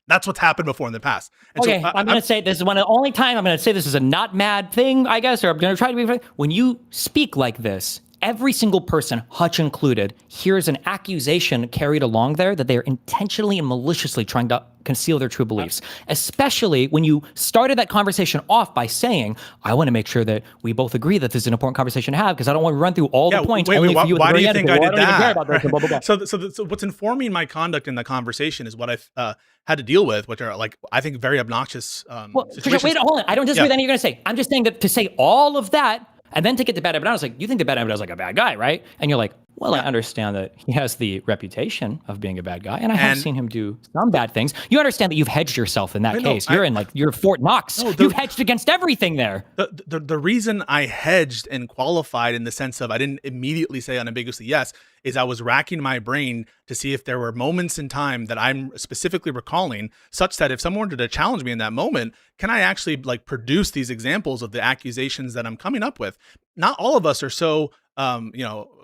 That's what's happened before in the past. And okay, so, I'm going to say this is one of the only time I'm going to say this is a not mad thing, I guess, or I'm going to try to be. When you speak like this, every single person, Hutch included, hears an accusation carried along there that they are intentionally and maliciously trying to conceal their true beliefs. Especially when you started that conversation off by saying, I want to make sure that we both agree that this is an important conversation to have because I don't want to run through all the points. Why do you think I did that? So what's informing my conduct in the conversation is what I've had to deal with, which are, like, I think very obnoxious situations. Wait, hold on. I don't disagree with anything you're going to say. I'm just saying that to say all of that and then to get to Bad Empanada, I was like, you think the Bad Empanada is like a bad guy, right? And you're like, well, I understand that he has the reputation of being a bad guy, and I have seen him do some bad things. You understand that you've hedged yourself in that case. You're Fort Knox. You've hedged against everything there. The reason I hedged and qualified in the sense of I didn't immediately say unambiguously yes is I was racking my brain to see if there were moments in time that I'm specifically recalling such that if someone wanted to challenge me in that moment, can I actually like produce these examples of the accusations that I'm coming up with? Not all of us are so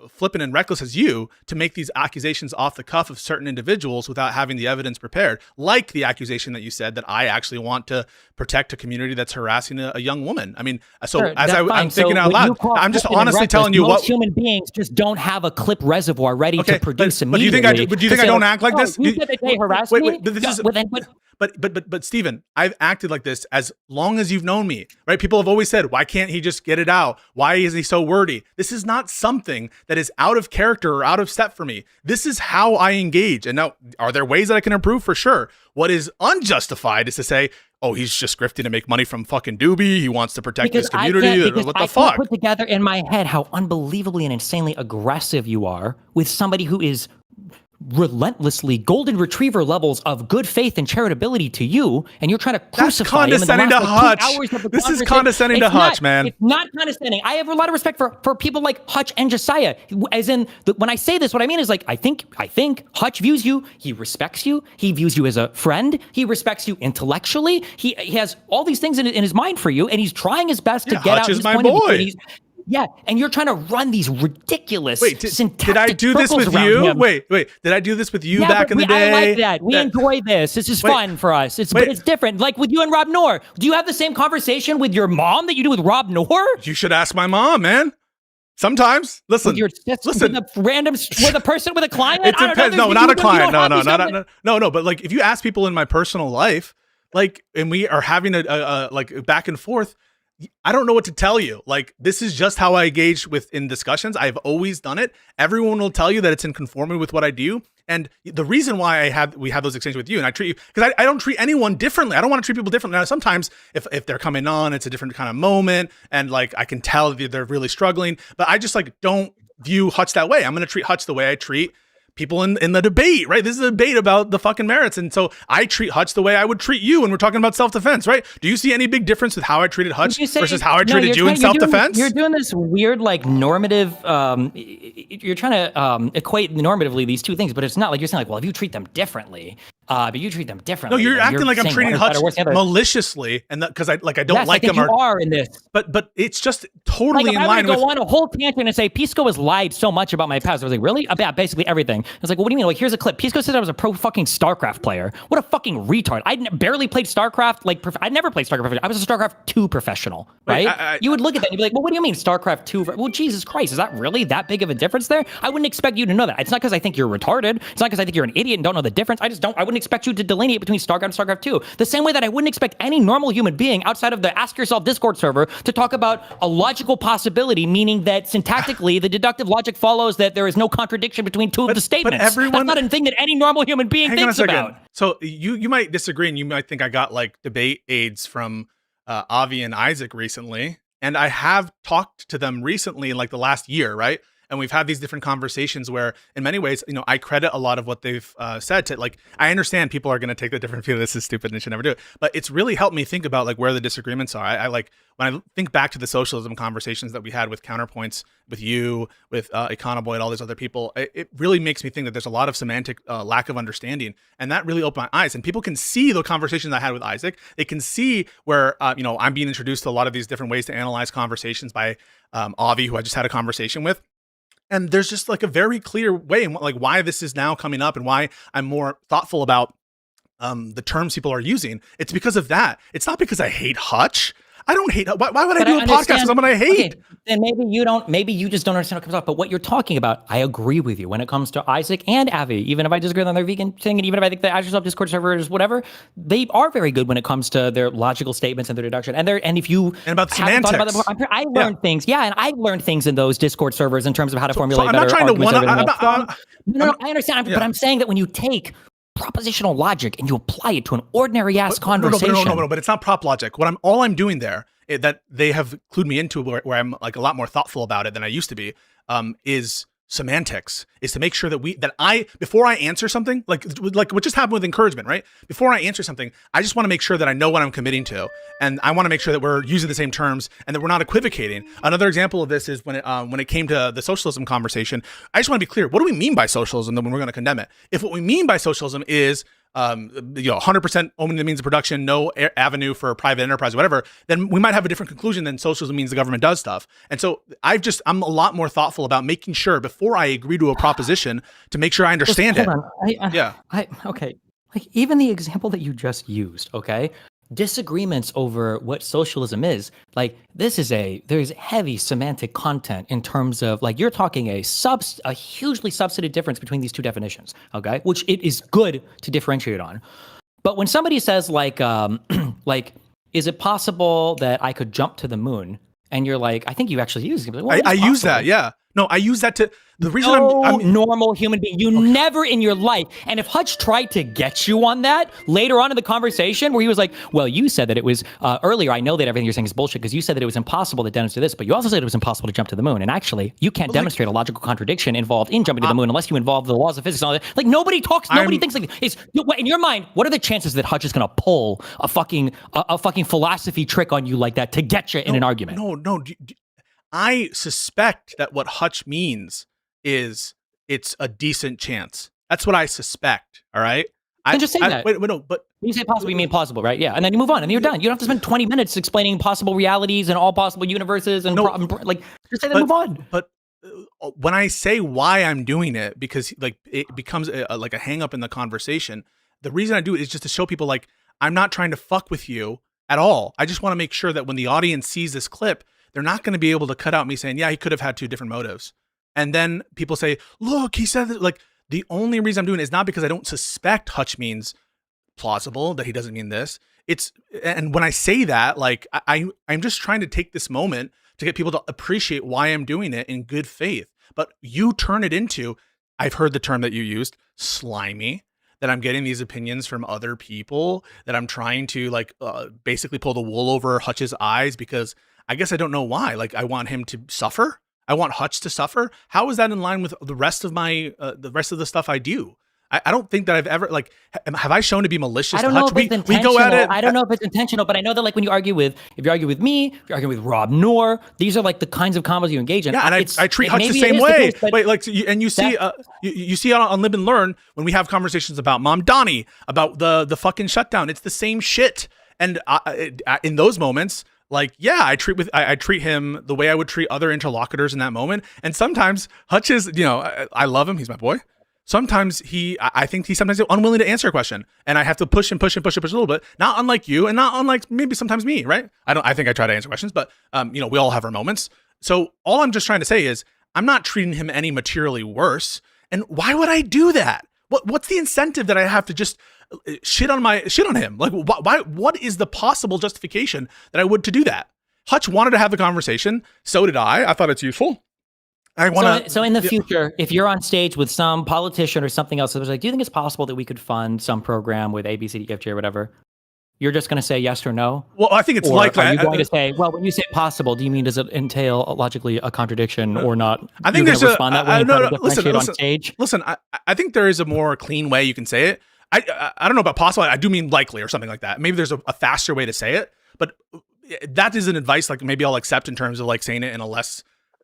flippant and reckless as you to make these accusations off the cuff of certain individuals without having the evidence prepared. Like the accusation that you said that I actually want to protect a community that's harassing a young woman. I mean, I'm thinking out loud. I'm just honestly telling you what human beings just don't have a clip reservoir ready to produce immediately. But do you think I don't act like this? You said that they harassed me? But this is. But Stephen, I've acted like this as long as you've known me, right? People have always said, why can't he just get it out? Why is he so wordy? This is not something that is out of character or out of step for me. This is how I engage. And now, are there ways that I can improve? For sure. What is unjustified is to say, oh, he's just grifting to make money from fucking Doobie. He wants to protect his community. What the fuck? I put together in my head how unbelievably and insanely aggressive you are with somebody who is relentlessly golden retriever levels of good faith and charitability to you, and you're trying to crucify him in the last 2 hours of the This is condescending to Hutch, man. It's not condescending. I have a lot of respect for people like Hutch and Josiah. As in, when I say this, what I mean is like, I think Hutch views you. He respects you. He views you as a friend. He respects you intellectually. He has all these things in his mind for you, and he's trying his best to get out his point of view. Yeah, and you're trying to run these ridiculous did I do this with you? Wait, did I do this with you back in the day? I like that. We enjoy this. This is fun for us. But it's different. Like with you and Rob Noor. Do you have the same conversation with your mom that you do with Rob Noor? You should ask my mom, man. Sometimes, listen, with a random, with a person, with a client. it depends. No, not a client. No. But like, if you ask people in my personal life, like, and we are having a like back and forth, I don't know what to tell you. Like, this is just how I engage in discussions. I've always done it. Everyone will tell you that it's in conformity with what I do. And the reason why we have those exchanges with you, and I treat you, because I don't treat anyone differently. I don't want to treat people differently. Now, sometimes if they're coming on, it's a different kind of moment, and like I can tell that they're really struggling. But I just like don't view Hutch that way. I'm going to treat Hutch the way I treat people in the debate, right? This is a debate about the fucking merits. And so I treat Hutch the way I would treat you when we're talking about self-defense, right? Do you see any big difference with how I treated Hutch versus how I treated you in self-defense? You're doing this weird, like, normative, you're trying to equate normatively these two things, but it's not like you're saying, like, well, if you treat them differently, but you treat them differently. No, you're acting like I'm treating Hutch maliciously, and because I don't like him. You are in this, but it's just totally in line with. I would go on a whole tangent and say Pisco has lied so much about my past. I was like, really? About basically everything. I was like, well, what do you mean? Like, here's a clip. Pisco said I was a pro fucking StarCraft player. What a fucking retard! I barely played StarCraft. Like, I never played StarCraft. I was a StarCraft 2 professional, right? Wait, you would look at that and you'd be like, well, what do you mean StarCraft 2? Well, Jesus Christ, is that really that big of a difference there? I wouldn't expect you to know that. It's not because I think you're retarded. It's not because I think you're an idiot and don't know the difference. I wouldn't expect you to delineate between StarCraft and StarCraft 2. The same way that I wouldn't expect any normal human being outside of the Ask Yourself Discord server to talk about a logical possibility, meaning that syntactically the deductive logic follows that there is no contradiction between two of the statements. That's not a thing that any normal human being thinks about. So you might disagree, and you might think I got like debate aids from Avi and Isaac recently, and I have talked to them recently in like the last year, right? And we've had these different conversations where, in many ways, you know, I credit a lot of what they've said to, like, I understand people are going to take the different view. This is stupid and they should never do it. But it's really helped me think about like where the disagreements are. I like when I think back to the socialism conversations that we had with Counterpoints, with you, with Econoboy and all these other people, it really makes me think that there's a lot of semantic lack of understanding. And that really opened my eyes. And people can see the conversations I had with Isaac. They can see where, you know, I'm being introduced to a lot of these different ways to analyze conversations by Avi, who I just had a conversation with. And there's just like a very clear way, like why this is now coming up and why I'm more thoughtful about the terms people are using. It's because of that. It's not because I hate Hutch. I don't hate. Why would I do a podcast with someone I hate? Okay, then maybe you don't. Maybe you just don't understand what comes off. But what you're talking about, I agree with you when it comes to Isaac and Avi. Even if I disagree on their vegan thing, and even if I think the Ask Yourself Discord servers, whatever, they are very good when it comes to their logical statements and their deduction. And if you about semantics, thought about them, I learned things. Yeah, and I learned things in those Discord servers in terms of how to formulate better arguments. No, I understand. But I'm saying that when you take propositional logic and you apply it to an ordinary ass conversation. No, but it's not prop logic. All I'm doing there that they have clued me into where I'm like a lot more thoughtful about it than I used to be, is semantics, is to make sure that before I answer something, like what just happened with encouragement, right? Before I answer something, I just want to make sure that I know what I'm committing to. And I want to make sure that we're using the same terms and that we're not equivocating. Another example of this is when it came to the socialism conversation, I just want to be clear. What do we mean by socialism when we're going to condemn it? If what we mean by socialism is 100% only the means of production, no avenue for private enterprise, whatever, then we might have a different conclusion than socialism means the government does stuff. And so I'm a lot more thoughtful about making sure before I agree to a proposition to make sure I understand it. Okay. Like even the example that you just used, okay? Disagreements over what socialism is, like there's heavy semantic content in terms of like you're talking a hugely substantive difference between these two definitions, okay? Which it is good to differentiate on. But when somebody says like is it possible that I could jump to the moon? And you're like, I think you actually use it. Like, well, I use that, yeah. No, I use that to the reason I'm normal human being. You never in your life. And if Hutch tried to get you on that later on in the conversation where he was like, well, you said that it was earlier. I know that everything you're saying is bullshit because you said that it was impossible to demonstrate this, but you also said it was impossible to jump to the moon. And actually, you can't demonstrate a logical contradiction involved in jumping to the moon unless you involve the laws of physics and all that. Like nobody thinks like this. In your mind, what are the chances that Hutch is going to pull a fucking philosophy trick on you like that to get you in an argument? No. I suspect that what Hutch means is it's a decent chance. That's what I suspect. All right. Then just say that. Wait, no, but when you say possible, you mean plausible, right? Yeah, and then you move on, and you're done. You don't have to spend 20 minutes explaining possible realities and all possible universes and just say that. Move on. But when I say why I'm doing it, because like it becomes like a hang up in the conversation. The reason I do it is just to show people like I'm not trying to fuck with you at all. I just want to make sure that when the audience sees this clip, they're not going to be able to cut out me saying, yeah, he could have had 2 different motives. And then people say, look, he said that. Like, the only reason I'm doing it is not because I don't suspect Hutch means plausible, that he doesn't mean this. And when I say that, like, I'm just trying to take this moment to get people to appreciate why I'm doing it in good faith. But you turn it into, I've heard the term that you used, slimy, that I'm getting these opinions from other people, that I'm trying to like basically pull the wool over Hutch's eyes because I guess I don't know why. Like, I want him to suffer. I want Hutch to suffer. How is that in line with the rest of my, the rest of the stuff I do? I don't think that I've ever, like, have I shown to be malicious? I don't know if it's intentional. We go at it. I don't know if it's intentional, but I know that, like, when you argue with, if you argue with me, if you argue with Rob Noor, these are like the kinds of combos you engage in. Yeah, and I treat Hutch the same way. Wait, like, and you see, you see on Live and Learn when we have conversations about Mom Donnie, about the fucking shutdown. It's the same shit. And in those moments, like, yeah, I treat him the way I would treat other interlocutors in that moment. And sometimes Hutch is, you know, I love him. He's my boy. Sometimes I think he's sometimes unwilling to answer a question, and I have to push a little bit. Not unlike you, and not unlike maybe sometimes me, right? I think I try to answer questions, but you know, we all have our moments. So all I'm just trying to say is I'm not treating him any materially worse. And why would I do that? What's the incentive that I have to just shit on him? Like, why? What is the possible justification that I would to do that? Hutch wanted to have the conversation, so did I. I thought it's useful. So in the future, if you're on stage with some politician or something else, it was like, do you think it's possible that we could fund some program with A, B, C, D, F, G, or whatever? You're just going to say yes or no? Well, I think it's likely. Are you going to say, well, when you say possible, do you mean does it entail logically a contradiction or not? I think there's respond that way listen, on stage. Listen, I think there is a more clean way you can say it. I don't know about possible. I do mean likely or something like that. Maybe there's a faster way to say it, but that is an advice like maybe I'll accept in terms of like saying it in a less,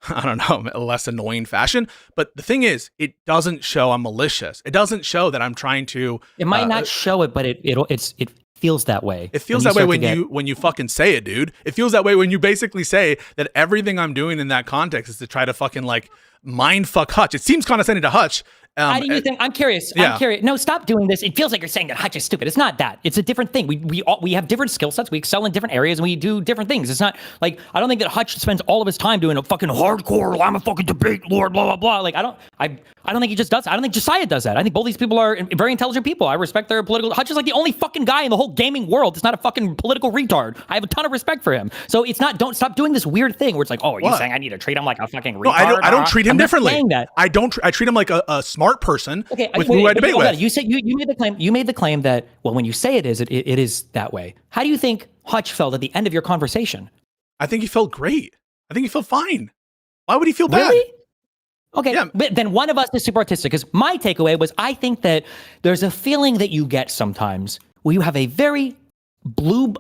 I don't know, a less annoying fashion. But the thing is, it doesn't show I'm malicious. It doesn't show that I'm trying to. It might not show it, but it feels that way. It feels that way when you fucking say it, dude. It feels that way when you basically say that everything I'm doing in that context is to try to fucking like mind fuck Hutch. It seems condescending to Hutch. How do you think? I'm curious. Yeah. I'm curious. No, stop doing this. It feels like you're saying that Hutch is stupid. It's not that. It's a different thing. We have different skill sets. We excel in different areas, and we do different things. It's not like I don't think that Hutch spends all of his time doing a fucking hardcore. I'm a fucking debate lord. Blah blah blah. Like I don't think he just does that. I don't think Josiah does that. I think both these people are very intelligent people. I respect their political. Hutch is like the only fucking guy in the whole gaming world that's not a fucking political retard. I have a ton of respect for him. So it's not. Don't stop doing this weird thing where it's like, oh, are you saying I need to treat him like a fucking retard? No, I don't treat him differently. Saying that. I treat him like a smart person. Okay. Who I debate with. You said you made the claim. You made the claim that when you say it is that way. How do you think Hutch felt at the end of your conversation? I think he felt great. I think he felt fine. Why would he feel bad? Really? Okay, yeah. But then one of us is super artistic. Because my takeaway was I think that there's a feeling that you get sometimes where you have a very blue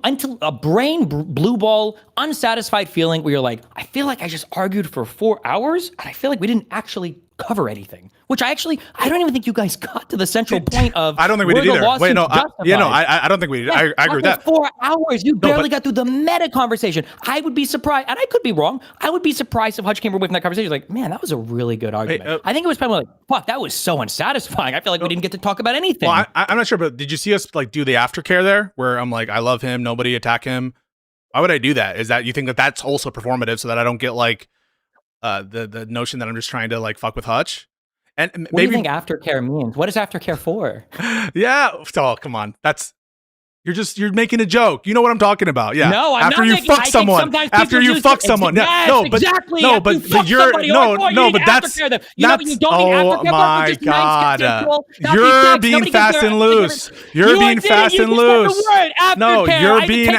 ball, unsatisfied feeling where you're like, I feel like I just argued for 4 hours and I feel like we didn't actually cover anything. Which I don't even think you guys got to the central point of. I don't think we did either. Wait, no, I don't think we did. I agree with that. 4 hours, you barely got through the meta conversation. I would be surprised, and I could be wrong. I would be surprised if Hutch came away from that conversation like, man, that was a really good argument. I think it was probably like, fuck, that was so unsatisfying. I feel like we didn't get to talk about anything. Well, I'm not sure, but did you see us like do the aftercare there, where I'm like, I love him, nobody attack him? Why would I do that? Is that you think that that's also performative, so that I don't get like the notion that I'm just trying to like fuck with Hutch? And maybe, what do you think aftercare means? What is aftercare for? Yeah. Oh, come on. You're making a joke. You know what I'm talking about. Yeah. No, I'm after not. You fuck someone. After you fuck someone. Yes, no, but exactly. No, but you're but that's oh my god. You're being fast and loose. You're being fast and loose. No, you're being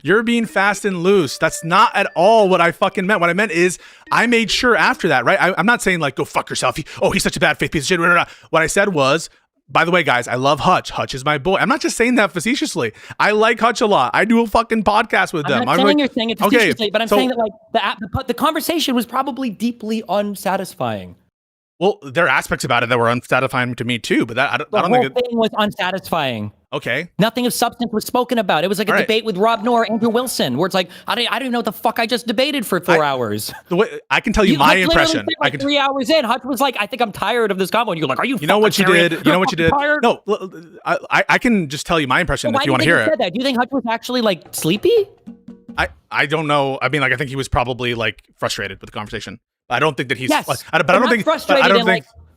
you're being fast and loose. That's not at all what I fucking meant. What I meant is I made sure after that, right? I'm not saying like go fuck yourself. He's such a bad faith piece of shit. What I said was, by the way, guys, I love Hutch. Hutch is my boy. I'm not just saying that facetiously. I like Hutch a lot. I do a fucking podcast with them. I'm not saying you're saying it facetiously, but I'm saying that like the conversation was probably deeply unsatisfying. Well, there are aspects about it that were unsatisfying to me too, but that I don't think the whole thing was unsatisfying. Okay. Nothing of substance was spoken about. It was like a debate with Rob Noor, Andrew Wilson, where it's like, I don't even know what the fuck I just debated for 4 hours. The way I can tell you my impression. Said, like, 3 hours in, Hutch was like, I think I'm tired of this combo. And you're like, are you? You know what you serious? did? You know what you did? Tired? No, I can just tell you my impression if you want to hear it. That? Do you think Hutch was actually like sleepy? I don't know. I mean, like, I think he was probably like frustrated with the conversation. I don't think that he's. Yes, but I don't think. Frustrated.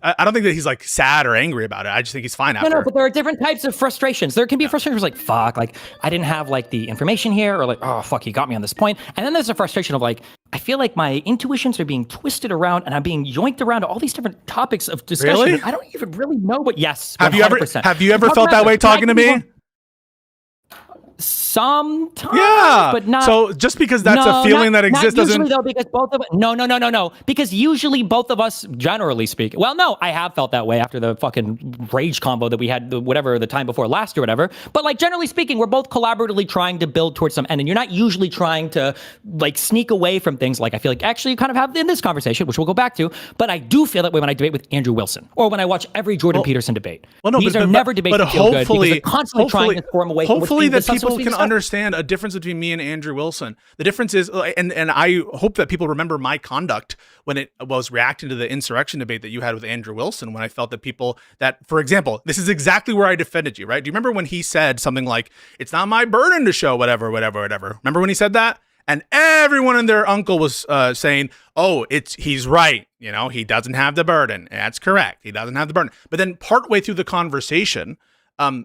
I don't think that he's like sad or angry about it. I just think he's fine after. No, but there are different types of frustrations. There can be frustrations like, fuck, like I didn't have like the information here, or like, oh fuck, he got me on this point. And then there's a frustration of like, I feel like my intuitions are being twisted around and I'm being yoinked around to all these different topics of discussion. Really? I don't even really know what. Yes. Have 100%. you ever felt that way talking to me? Sometimes, yeah, but not. So just because that's a feeling that exists doesn't. Usually, though, because both of no. Because usually both of us, generally speaking, well, no, I have felt that way after the fucking rage combo that we had, the time before last or whatever. But like generally speaking, we're both collaboratively trying to build towards some end, and you're not usually trying to like sneak away from things. Like I feel like actually you kind of have in this conversation, which we'll go back to. But I do feel that way when I debate with Andrew Wilson, or when I watch every Jordan Peterson debate. Well, no, these are never debates that feel good because they're constantly trying to form away. Hopefully, that people can understand a difference between me and Andrew Wilson. The difference is, and I hope that people remember my conduct when it was reacting to the insurrection debate that you had with Andrew Wilson, when I felt that people that, for example, this is exactly where I defended you, right? Do you remember when he said something like, it's not my burden to show whatever. Remember when he said that? And everyone and their uncle was saying, oh, he's right. You know, he doesn't have the burden. That's correct. He doesn't have the burden. But then partway through the conversation,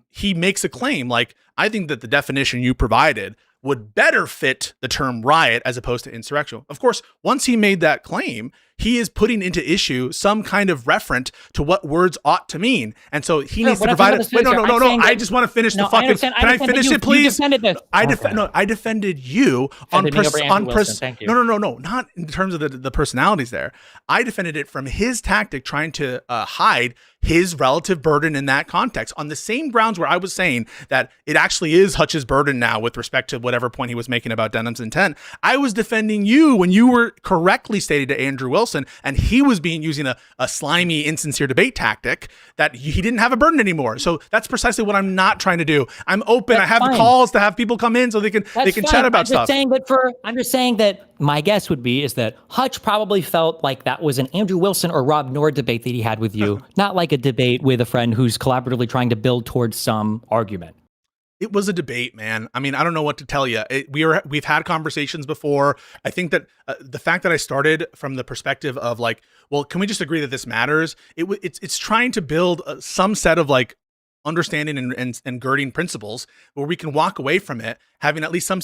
he makes a claim like, I think that the definition you provided would better fit the term riot as opposed to insurrection. Of course, once he made that claim, he is putting into issue some kind of referent to what words ought to mean. And so he needs to provide it. Wait, no. I just want to finish the fucking. Can I finish it, please? You defended this. I defended you on Thank you. No, not in terms of the personalities there. I defended it from his tactic trying to hide his relative burden in that context on the same grounds where I was saying that it actually is Hutch's burden now with respect to whatever point he was making about Denham's intent. I was defending you when you were correctly stated to Andrew Wilson, and he was using a slimy, insincere debate tactic that he didn't have a burden anymore. So that's precisely what I'm not trying to do. I'm open. I have calls to have people come in so they can chat about stuff. I'm just saying that my guess would be is that Hutch probably felt like that was an Andrew Wilson or Rob Noor debate that he had with you, not like a debate with a friend who's collaboratively trying to build towards some argument. It was a debate, man. I mean, I don't know what to tell you. We've had conversations before. I think that the fact that I started from the perspective of like, well, can we just agree that this matters? It's trying to build some set of like understanding and girding principles where we can walk away from it having at least some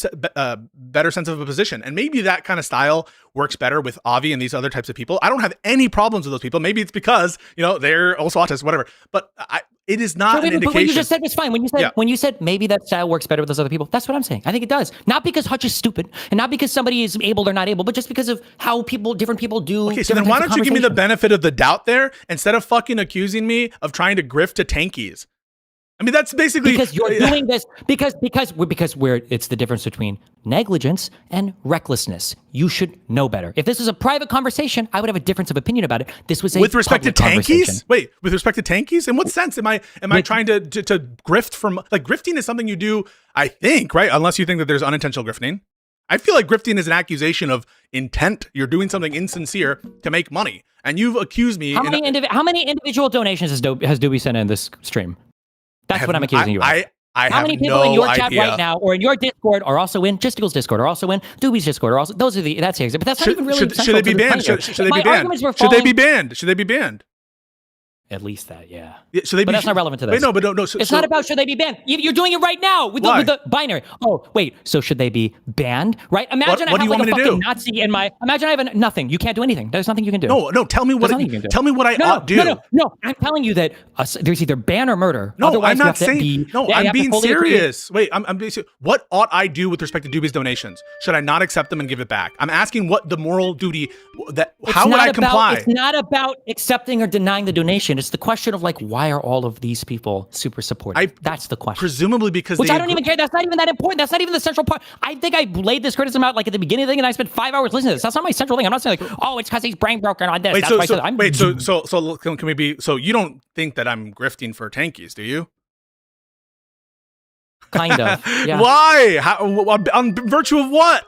better sense of a position. And maybe that kind of style works better with Avi and these other types of people. I don't have any problems with those people. Maybe it's because, they're also autists, whatever. But it is not an indication. But what you just said was fine. When you said maybe that style works better with those other people, that's what I'm saying. I think it does. Not because Hutch is stupid and not because somebody is able or not able, but just because of how different people do. Okay, so then why don't you give me the benefit of the doubt there instead of fucking accusing me of trying to grift to tankies? I mean, that's basically because you're doing this because it's the difference between negligence and recklessness. You should know better. If this was a private conversation, I would have a difference of opinion about it. This was a with respect to tankies. Wait, with respect to tankies, in what sense am I trying to grift from? Like, grifting is something you do, I think, right? Unless you think that there's unintentional grifting. I feel like grifting is an accusation of intent. You're doing something insincere to make money, and you've accused me. How many individual donations has Doobie sent in this stream? That's what I'm accusing you of. How many people in your chat right now or in your Discord are also in Justicle's Discord, are also in Doobie's Discord, are also that's the exit. But that's not even really should they be banned? Should they be banned? Should they be banned? Should they be banned? At least that, yeah. But that's not relevant to this. Wait, no, but no. It's not about should they be banned. You're doing it right now with the binary. Oh, wait. So should they be banned? Right? Imagine I have like a fucking Nazi in my. Imagine I have nothing. You can't do anything. There's nothing you can do. No. Tell me what I ought do. No. I'm telling you that there's either ban or murder. No, otherwise I'm not saying. I'm being serious. Wait, I'm being serious. What ought I do with respect to Doobie's donations? Should I not accept them and give it back? I'm asking what the moral duty that. How would I comply? It's not about accepting or denying the donation. It's the question of like, why are all of these people super supportive? That's the question. Presumably because I don't even care. That's not even that important. That's not even the central part. I think I laid this criticism out like at the beginning of the thing, and I spent 5 hours listening to this. That's not my central thing. I'm not saying like, oh, it's because he's brain broken on this. So can we be? So you don't think that I'm grifting for tankies, do you? Kind of. Yeah. Why? How, on virtue of what?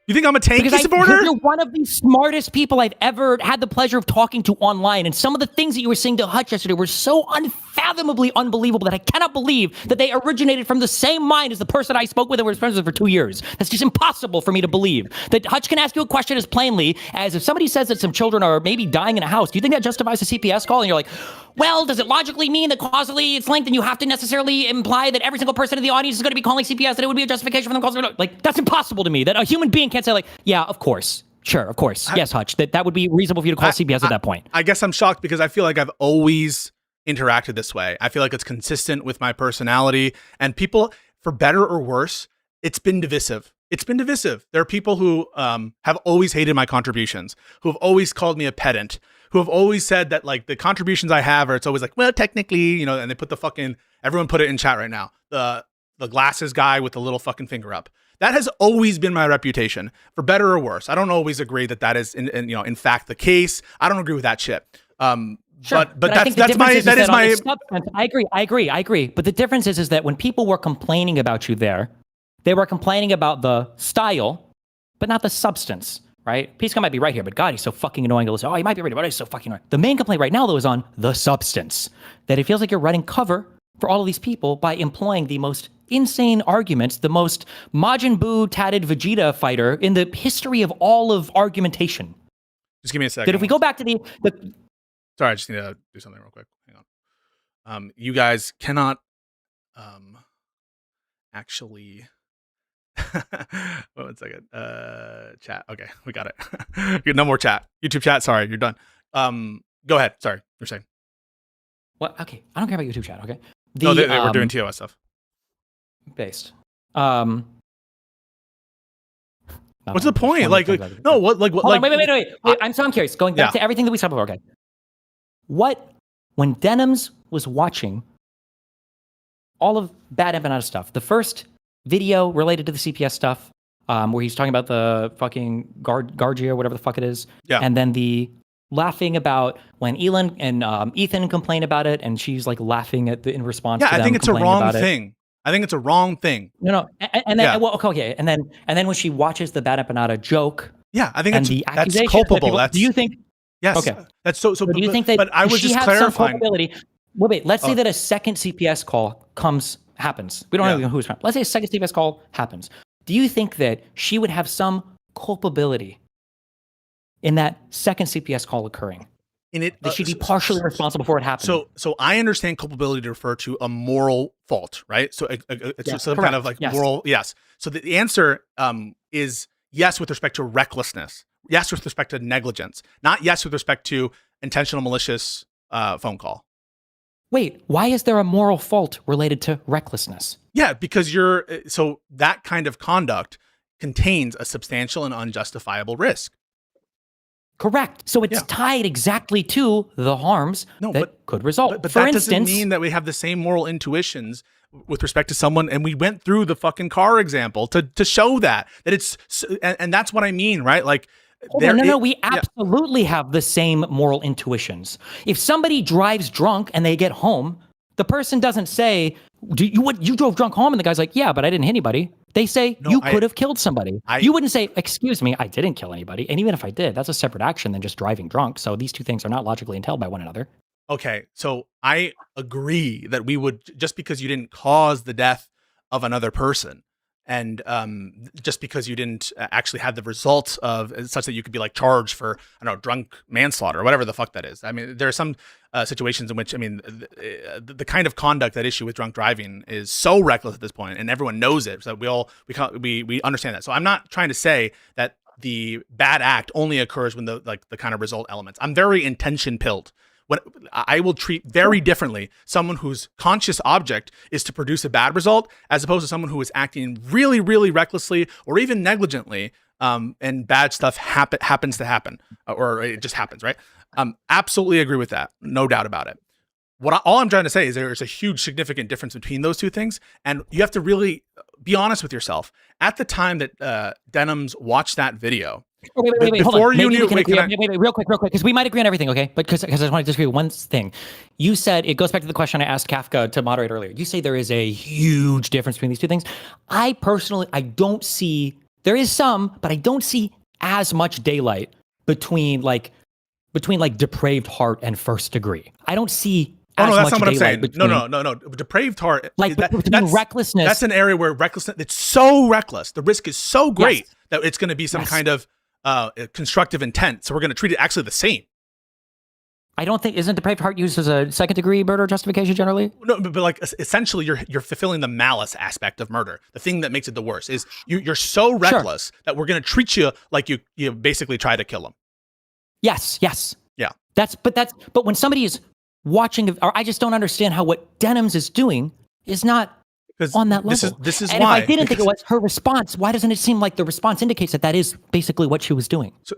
You think I'm a tanky supporter? You're one of the smartest people I've ever had the pleasure of talking to online, and some of the things that you were saying to Hutch yesterday were so unfathomably unbelievable that I cannot believe that they originated from the same mind as the person I spoke with and was friends with for 2 years. That's just impossible for me to believe. That Hutch can ask you a question as plainly as if somebody says that some children are maybe dying in a house. Do you think that justifies a CPS call? And you're like, well, does it logically mean that causally it's linked and you have to necessarily imply that every single person in the audience is going to be calling CPS, that it would be a justification for them calling? Like, that's impossible to me, that a human being can't say like, yeah, of course. Sure, of course. Yes, Hutch, that would be reasonable for you to call CPS at that point. I guess I'm shocked because I feel like I've always interacted this way. I feel like it's consistent with my personality, and people, for better or worse, it's been divisive. It's been divisive. There are people who have always hated my contributions, who have always called me a pedant, who have always said that like the contributions I have are, it's always like, well, technically, you know, and they put the fucking, everyone put it in chat right now, the glasses guy with the little fucking finger up. That has always been my reputation, for better or worse. I don't always agree that that is, in fact, the case. I don't agree with that shit. Sure, but that's my, that is my. I agree. But the difference is that when people were complaining about you there, they were complaining about the style, but not the substance, right? Pisco might be right here, but God, he's so fucking annoying to listen. Oh, he might be right, but he's so fucking annoying. The main complaint right now, though, is on the substance. That it feels like you're running cover for all of these people by employing the most insane arguments, the most Majin Buu tatted Vegeta fighter in the history of all of argumentation. Just give me a second. That if we go back to the Sorry, I just need to do something real quick. Hang on. You guys cannot actually. One second. Chat. Okay, we got it. No more chat. YouTube chat. Sorry, you're done. Go ahead. Sorry, you're saying. What? Okay, I don't care about YouTube chat. Okay. No, they were doing TOS stuff. Based. What's the point? Like, no, what? Like, what? Hold like, on, wait. I'm curious. Going back to everything that we said before. Okay. When Denims was watching all of Bad Empanada stuff, the first video related to the CPS stuff, where he's talking about the fucking Gargia, whatever the fuck it is, and then the laughing about when Elon and Ethan complain about it, and she's like laughing at in response. Yeah, to them I think it's a wrong thing. It. I think it's a wrong thing. No, and then okay, and then when she watches the Bad Empanada joke, I think that's culpable. Do you think? Yes. Okay. That's so. Do you think that? But I was just clarifying. Wait. Let's say that a second CPS call happens. We don't know who's from. Let's say a second CPS call happens. Do you think that she would have some culpability in that second CPS call occurring? That she'd be partially responsible for it happening. So I understand culpability to refer to a moral fault, right? So it's some kind of like moral. Yes. So the answer is yes with respect to recklessness. Yes with respect to negligence. Not yes with respect to intentional malicious phone call. Wait, why is there a moral fault related to recklessness? Yeah, because so that kind of conduct contains a substantial and unjustifiable risk. Correct. So it's tied exactly to the harms that could result. But that doesn't mean that we have the same moral intuitions with respect to someone. And we went through the fucking car example to show that it's, and that's what I mean, right? Like, we absolutely have the same moral intuitions. If somebody drives drunk and they get home, the person doesn't say, you drove drunk home? And the guy's like, yeah, but I didn't hit anybody. They say, you could have killed somebody. You wouldn't say, excuse me, I didn't kill anybody. And even if I did, that's a separate action than just driving drunk. So these two things are not logically entailed by one another. Okay, so I agree that we would, just because you didn't cause the death of another person, and just because you didn't actually have the results of such that you could be like charged for, I don't know, drunk manslaughter or whatever the fuck that is. I mean, there are some situations in which, I mean, the kind of conduct that issue with drunk driving is so reckless at this point, and everyone knows it. So we understand that. So I'm not trying to say that the bad act only occurs when the kind of result elements. I'm very intention pilled. When I will treat very differently someone whose conscious object is to produce a bad result as opposed to someone who is acting really, really recklessly or even negligently, and bad stuff happens to happen, or it just happens, right? Absolutely agree with that. No doubt about it. All I'm trying to say is there's a huge significant difference between those two things, and you have to really be honest with yourself. At the time that Denims watched that video, Wait, hold Before on. you Maybe knew, we can wait, agree. can I, Wait, real quick, because we might agree on everything, okay? But because I just want to disagree with one thing. You said, it goes back to the question I asked Kafka to moderate earlier. You say there is a huge difference between these two things. I personally, I don't see, there is some, but I don't see as much daylight between depraved heart and first degree. I don't see oh no, as that's much not what I'm daylight saying. between, No. Depraved heart. like between That's recklessness. That's an area where recklessness. It's so reckless. The risk is so great Yes. that it's going to be some Yes. kind of constructive intent. So we're going to treat it actually the same. I don't think, isn't depraved heart used as a second degree murder justification generally? No, but like essentially, you're fulfilling the malice aspect of murder. The thing that makes it the worst is you're so reckless that we're going to treat you like you basically try to kill him. Yes. Yeah. But when somebody is watching, or I just don't understand how what Denims is doing is not on that level. This is and why. If I didn't think it was her response, why doesn't it seem like the response indicates that is basically what she was doing? So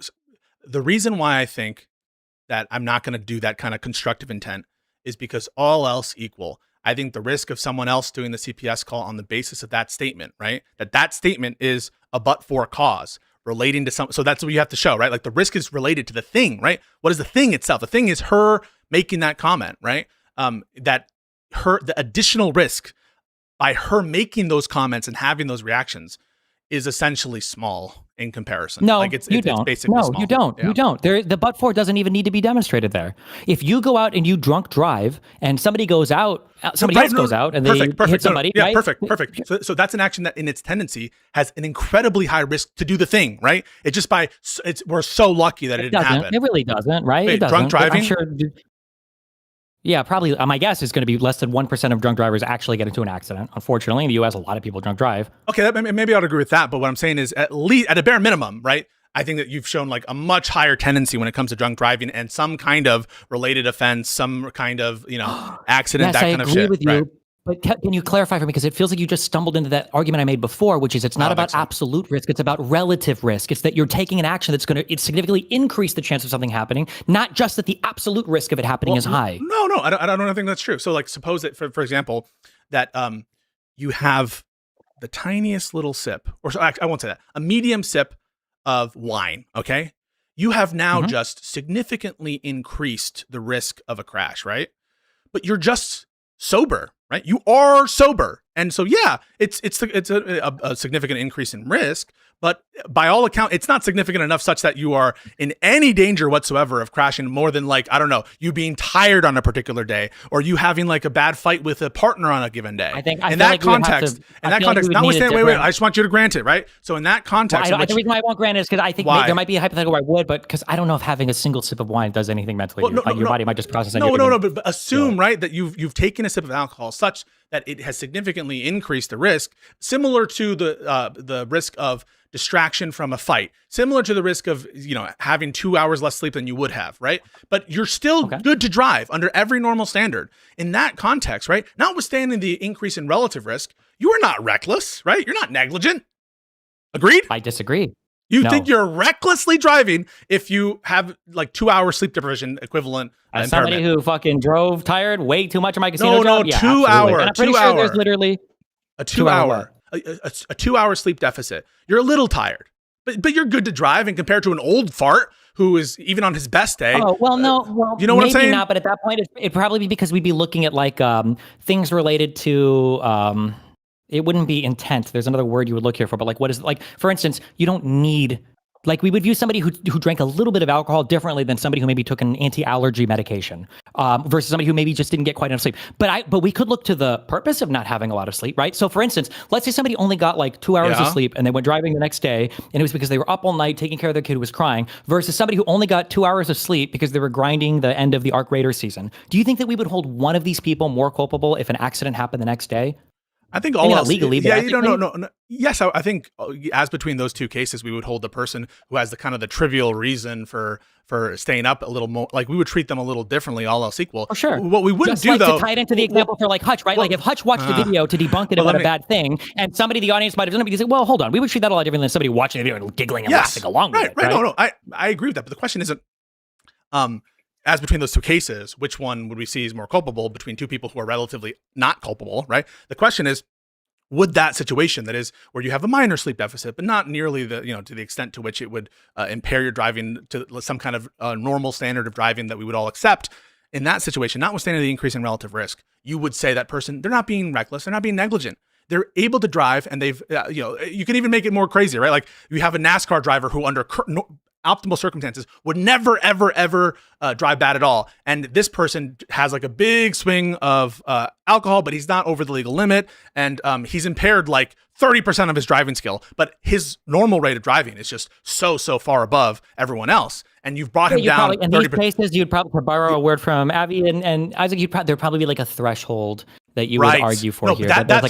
the reason why I think that I'm not going to do that kind of constructive intent is because all else equal, I think the risk of someone else doing the CPS call on the basis of that statement, right? That statement is a but-for cause relating to some. So that's what you have to show, right? Like the risk is related to the thing, right? What is the thing itself? The thing is her making that comment, right? The additional risk by her making those comments and having those reactions is essentially small in comparison. No, like it's basically no, small. you don't. Yeah. You don't. The but-for doesn't even need to be demonstrated there. If you go out and you drunk drive, and somebody goes out, somebody else goes out, and they hit somebody, yeah, right? perfect. So that's an action that, in its tendency, has an incredibly high risk to do the thing, right? It just we're so lucky that it didn't happen. It really doesn't, right? Wait, it doesn't. drunk driving? I'm sure. Yeah, probably. My guess is going to be less than 1% of drunk drivers actually get into an accident. Unfortunately, in the U.S., a lot of people drunk drive. Okay, maybe I'd agree with that. But what I'm saying is, at least at a bare minimum, right? I think that you've shown like a much higher tendency when it comes to drunk driving and some kind of related offense, some kind of accident, yes, that kind of shit. I agree with you. Right. But can you clarify for me? Because it feels like you just stumbled into that argument I made before, which is it's not about absolute risk. It's about relative risk. It's that you're taking an action that's going to significantly increase the chance of something happening, not just that the absolute risk of it happening is high. No, I don't think that's true. So like suppose that, for example, that you have the tiniest little sip, or so I won't say that, a medium sip of wine, okay? You have now just significantly increased the risk of a crash, right? But you're just sober, right? You are sober. And so, yeah, it's a significant increase in risk, but by all accounts, it's not significant enough such that you are in any danger whatsoever of crashing more than like, I don't know, you being tired on a particular day or you having like a bad fight with a partner on a given day. In that context, notwithstanding, wait, I just want you to grant it, right? So in that context, the reason why I won't grant it is because I think there might be a hypothetical where I would, but because I don't know if having a single sip of wine does anything mentally. Your body might just process. But assume, right, that you've taken a sip of alcohol such that it has significantly increased the risk, similar to the risk of distraction from a fight, similar to the risk of having 2 hours less sleep than you would have, right? But you're still good to drive under every normal standard. In that context, right, notwithstanding the increase in relative risk, you are not reckless, right? You're not negligent. Agreed? I disagree. You think you're recklessly driving if you have like 2 hours sleep deprivation equivalent. As somebody who fucking drove tired way too much in my casino job? Yeah, 2 hour. And I'm pretty sure there's literally a 2 hour. A 2 hour sleep deficit. You're a little tired, but you're good to drive. And compared to an old fart who is even on his best day. Oh, well, no. Well, you know what I'm saying? Maybe not, but at that point, it'd probably be because we'd be looking at like things related to, it wouldn't be intent. There's another word you would look here for, but like, what is, like, for instance, you don't need, like, we would view somebody who drank a little bit of alcohol differently than somebody who maybe took an anti-allergy medication, versus somebody who maybe just didn't get quite enough sleep. But we could look to the purpose of not having a lot of sleep, right? So for instance, let's say somebody only got like 2 hours of sleep and they went driving the next day, and it was because they were up all night taking care of their kid who was crying, versus somebody who only got 2 hours of sleep because they were grinding the end of the Arc Raiders season. Do you think that we would hold one of these people more culpable if an accident happened the next day? I think all else legally, yeah, no. Yes, I think as between those two cases, we would hold the person who has the kind of the trivial reason for staying up a little more, like we would treat them a little differently, all else equal. For sure. What we wouldn't Just do like though, to tie it into the example for like Hutch, right? Like if Hutch watched the video to debunk it about a bad thing, and somebody in the audience might have done it because, well, hold on, we would treat that a lot differently than somebody watching the video and giggling and laughing along with it. Right. No, I agree with that. But the question isn't, as between those two cases, which one would we see is more culpable between two people who are relatively not culpable, right? The question is, would that situation, that is where you have a minor sleep deficit, but not nearly the, to the extent to which it would impair your driving to some kind of normal standard of driving that we would all accept, in that situation, notwithstanding the increase in relative risk, you would say that person, they're not being reckless, they're not being negligent. They're able to drive, and they've, you can even make it more crazy, right? Like you have a NASCAR driver who under optimal circumstances would never, ever, ever drive bad at all. And this person has like a big swing of alcohol, but he's not over the legal limit. And he's impaired like 30% of his driving skill, but his normal rate of driving is just so far above everyone else. And you've brought him down. In these cases, you'd probably, to borrow a word from Avi and Isaac, there'd probably be like a threshold that you would argue for here. That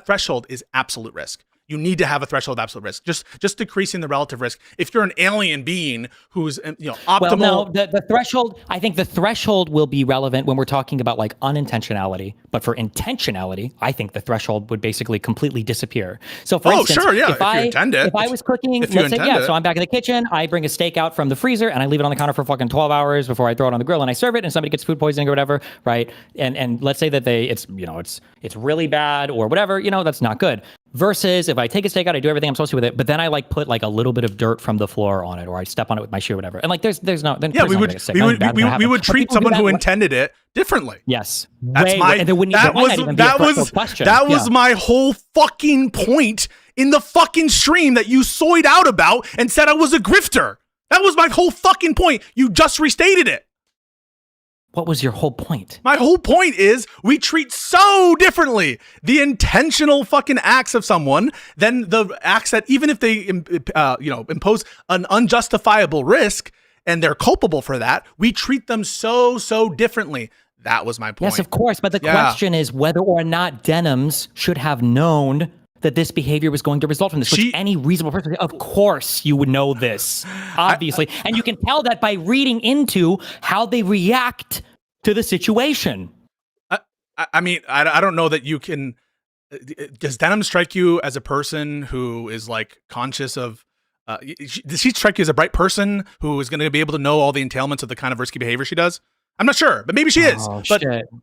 threshold is absolute risk. You need to have a threshold of absolute risk, just decreasing the relative risk. If you're an alien being who's optimal. Well, no, the threshold. I think the threshold will be relevant when we're talking about like unintentionality. But for intentionality, I think the threshold would basically completely disappear. So, for instance, if I was cooking, let's say, so I'm back in the kitchen, I bring a steak out from the freezer and I leave it on the counter for fucking 12 hours before I throw it on the grill and I serve it, and somebody gets food poisoning or whatever, right? And let's say that it's really bad or whatever, that's not good. Versus if I take a steak out, I do everything I'm supposed to with it, but then I like put like a little bit of dirt from the floor on it, or I step on it with my shoe or whatever. And like there's no, then we would treat someone who intended it differently. Yes. That was my whole fucking point in the fucking stream that you soyed out about and said I was a grifter. That was my whole fucking point. You just restated it. What was your whole point? My whole point is we treat so differently the intentional fucking acts of someone than the acts that, even if they impose an unjustifiable risk and they're culpable for that, we treat them so differently. That was my point. Yes, of course. But the question is whether or not Denims should have known that this behavior was going to result from this, which any reasonable person, of course you would know this, obviously. And you can tell that by reading into how they react to the situation. I mean, I don't know that you can, does Denim strike you as a person who is like conscious of, does she strike you as a bright person who is going to be able to know all the entailments of the kind of risky behavior she does? I'm not sure, but maybe she is.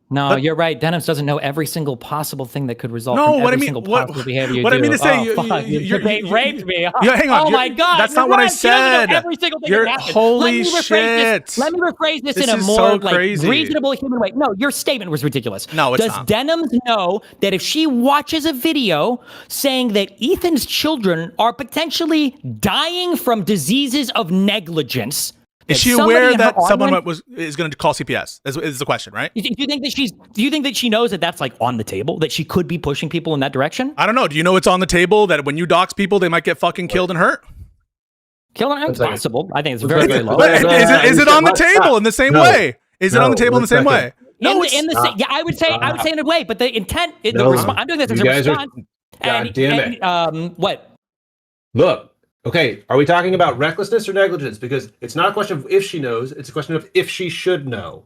No, you're right. Denims doesn't know every single possible thing that could result from every single possible behavior you do. What I mean to say, you raped me. Yeah, hang on. Oh my God. That's not what I said. Every single thing you're that happened. Holy shit. Let me rephrase this in a more reasonable human way. No, your statement was ridiculous. No, it's not. Does Denims know that if she watches a video saying that Ethan's children are potentially dying from diseases of negligence, is she aware that someone is going to call CPS? Is the question, right? Do you think that she knows that that's like on the table, that she could be pushing people in that direction? I don't know. Do you know it's on the table that when you dox people, they might get fucking killed and hurt? Killed and hurt is possible. I think it's very low. But is it on the table in the same way? Is it on the table in the same way? No, I would say in a way, but the intent, I'm doing this as a response. God damn it! What? Look. Okay, are we talking about recklessness or negligence? Because it's not a question of if she knows, it's a question of if she should know.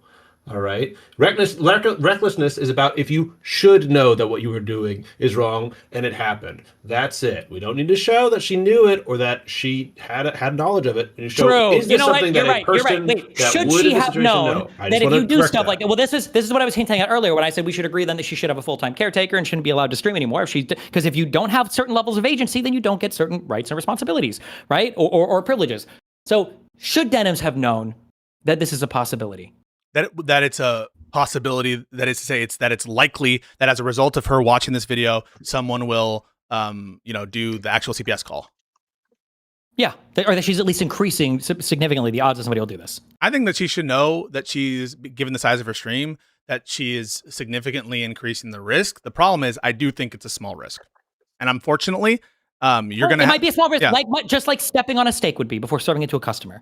All right? Recklessness is about if you should know that what you were doing is wrong and it happened. That's it. We don't need to show that she knew it or that she had knowledge of it. And show, true. Is this something that a person Wait, that should would she in have known know? that if you do stuff like that? Well, this is what I was hinting at earlier when I said we should agree then that she should have a full-time caretaker and shouldn't be allowed to stream anymore. Because if you don't have certain levels of agency, then you don't get certain rights and responsibilities, right? Or privileges. So should Denims have known that this is a possibility? That it's a possibility, that is to say, it's likely that as a result of her watching this video, someone will do the actual CPS call. Yeah, or that she's at least increasing significantly the odds that somebody will do this. I think that she should know that she's, given the size of her stream, that she is significantly increasing the risk. The problem is, I do think it's a small risk, and unfortunately, you're gonna. It might be a small risk, just like stepping on a steak would be before serving it to a customer.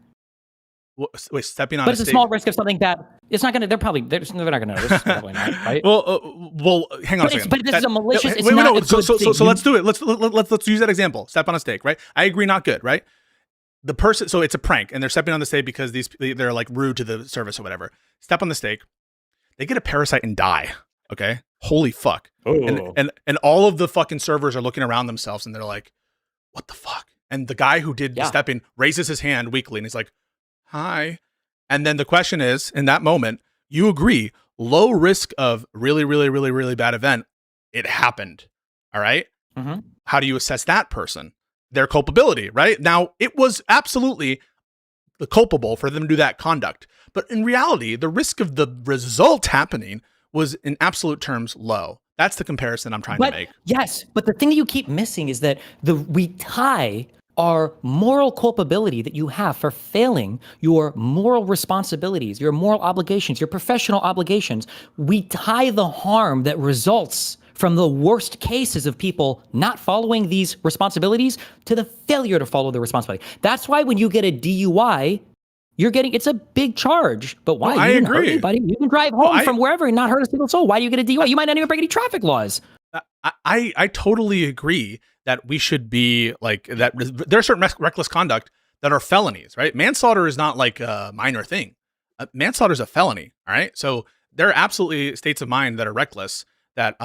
Wait, stepping on. But it's a small risk of something that it's not going to. They're not going to notice. Probably not, right? Well, hang on a second. But this is a malicious. So let's do it. Let's use that example. Step on a steak, right? I agree, not good, right? The person, so it's a prank, and they're stepping on the steak because they're like rude to the service or whatever. Step on the steak, they get a parasite and die. Okay, holy fuck! And all of the fucking servers are looking around themselves, and they're like, "What the fuck?" And the guy who did the stepping raises his hand weakly, and he's like, "Hi." And then the question is, in that moment, you agree, low risk of really, really, really, really bad event it happened. All right. Mm-hmm. How do you assess that person? Their culpability, right? Now, it was absolutely the culpable for them to do that conduct. But in reality, the risk of the result happening was in absolute terms low. That's the comparison I'm trying to make. Yes, but the thing that you keep missing is that we tie our moral culpability that you have for failing your moral responsibilities, your moral obligations, your professional obligations. We tie the harm that results from the worst cases of people not following these responsibilities to the failure to follow the responsibility. That's why when you get a DUI, it's a big charge. But why? I You didn't hurt agree. anybody. You can drive home from wherever and not hurt a single soul. Why do you get a DUI? You might not even break any traffic laws. I totally agree that we should be like that. There are certain reckless conduct that are felonies, right? Manslaughter is not like a minor thing. Manslaughter is a felony. All right. So there are absolutely states of mind that are reckless that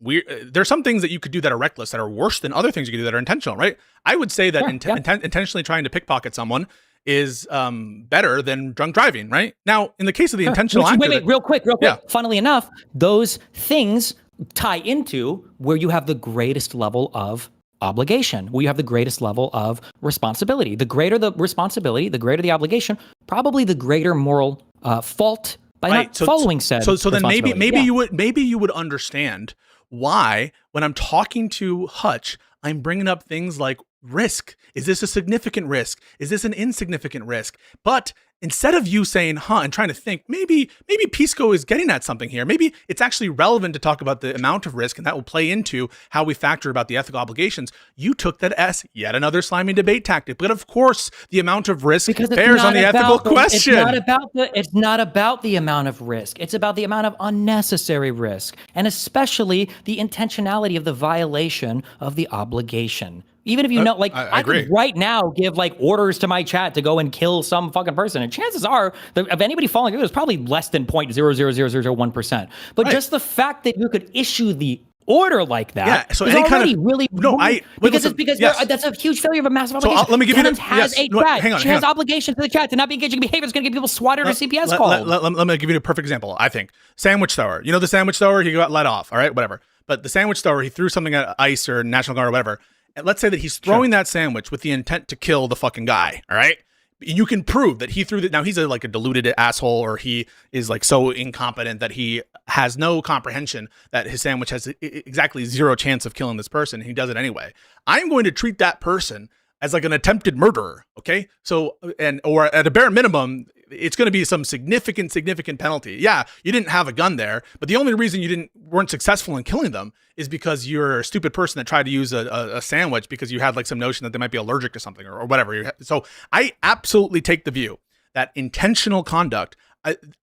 there's some things that you could do that are reckless that are worse than other things you could do that are intentional, right? I would say that intentionally trying to pickpocket someone is better than drunk driving, right? Now, in the case of the intentional act, wait, real quick. Yeah. Funnily enough, those things tie into where you have the greatest level of obligation, where you have the greatest level of responsibility. The greater the responsibility, the greater the obligation, probably the greater moral fault by not following said. So then maybe you would understand why when I'm talking to Hutch, I'm bringing up things like risk. Is this a significant risk? Is this an insignificant risk? But instead of you saying, and trying to think, maybe Pisco is getting at something here. Maybe it's actually relevant to talk about the amount of risk, and that will play into how we factor about the ethical obligations. You took that as yet another slimy debate tactic. But of course, the amount of risk bears on the ethical question. It's not about the amount of risk. It's about the amount of unnecessary risk, and especially the intentionality of the violation of the obligation. Even if you know, like, I could right now give like orders to my chat to go and kill some fucking person, and chances are that of anybody following through, it's probably less than 0.00001%. But just the fact that you could issue the order like that is already really because that's a huge failure of a massive obligation. So let me give Denim has a chat. She has obligations to the chat to not be engaging in behavior that's going to get people swatted or CPS called. Let me give you a perfect example. I think sandwich thrower. You know the sandwich thrower? He got let off. All right, whatever. But the sandwich thrower, he threw something at ICE or National Guard or whatever. Let's say that he's throwing that sandwich with the intent to kill the fucking guy. All right. You can prove that he threw that. Now he's like a deluded asshole, or he is like so incompetent that he has no comprehension that his sandwich has exactly zero chance of killing this person. He does it anyway. I'm going to treat that person as like an attempted murderer. Okay. So, or at a bare minimum, it's going to be some significant penalty. Yeah, you didn't have a gun there, but the only reason you weren't successful in killing them is because you're a stupid person that tried to use a sandwich because you had like some notion that they might be allergic to something or whatever. So I absolutely take the view that intentional conduct,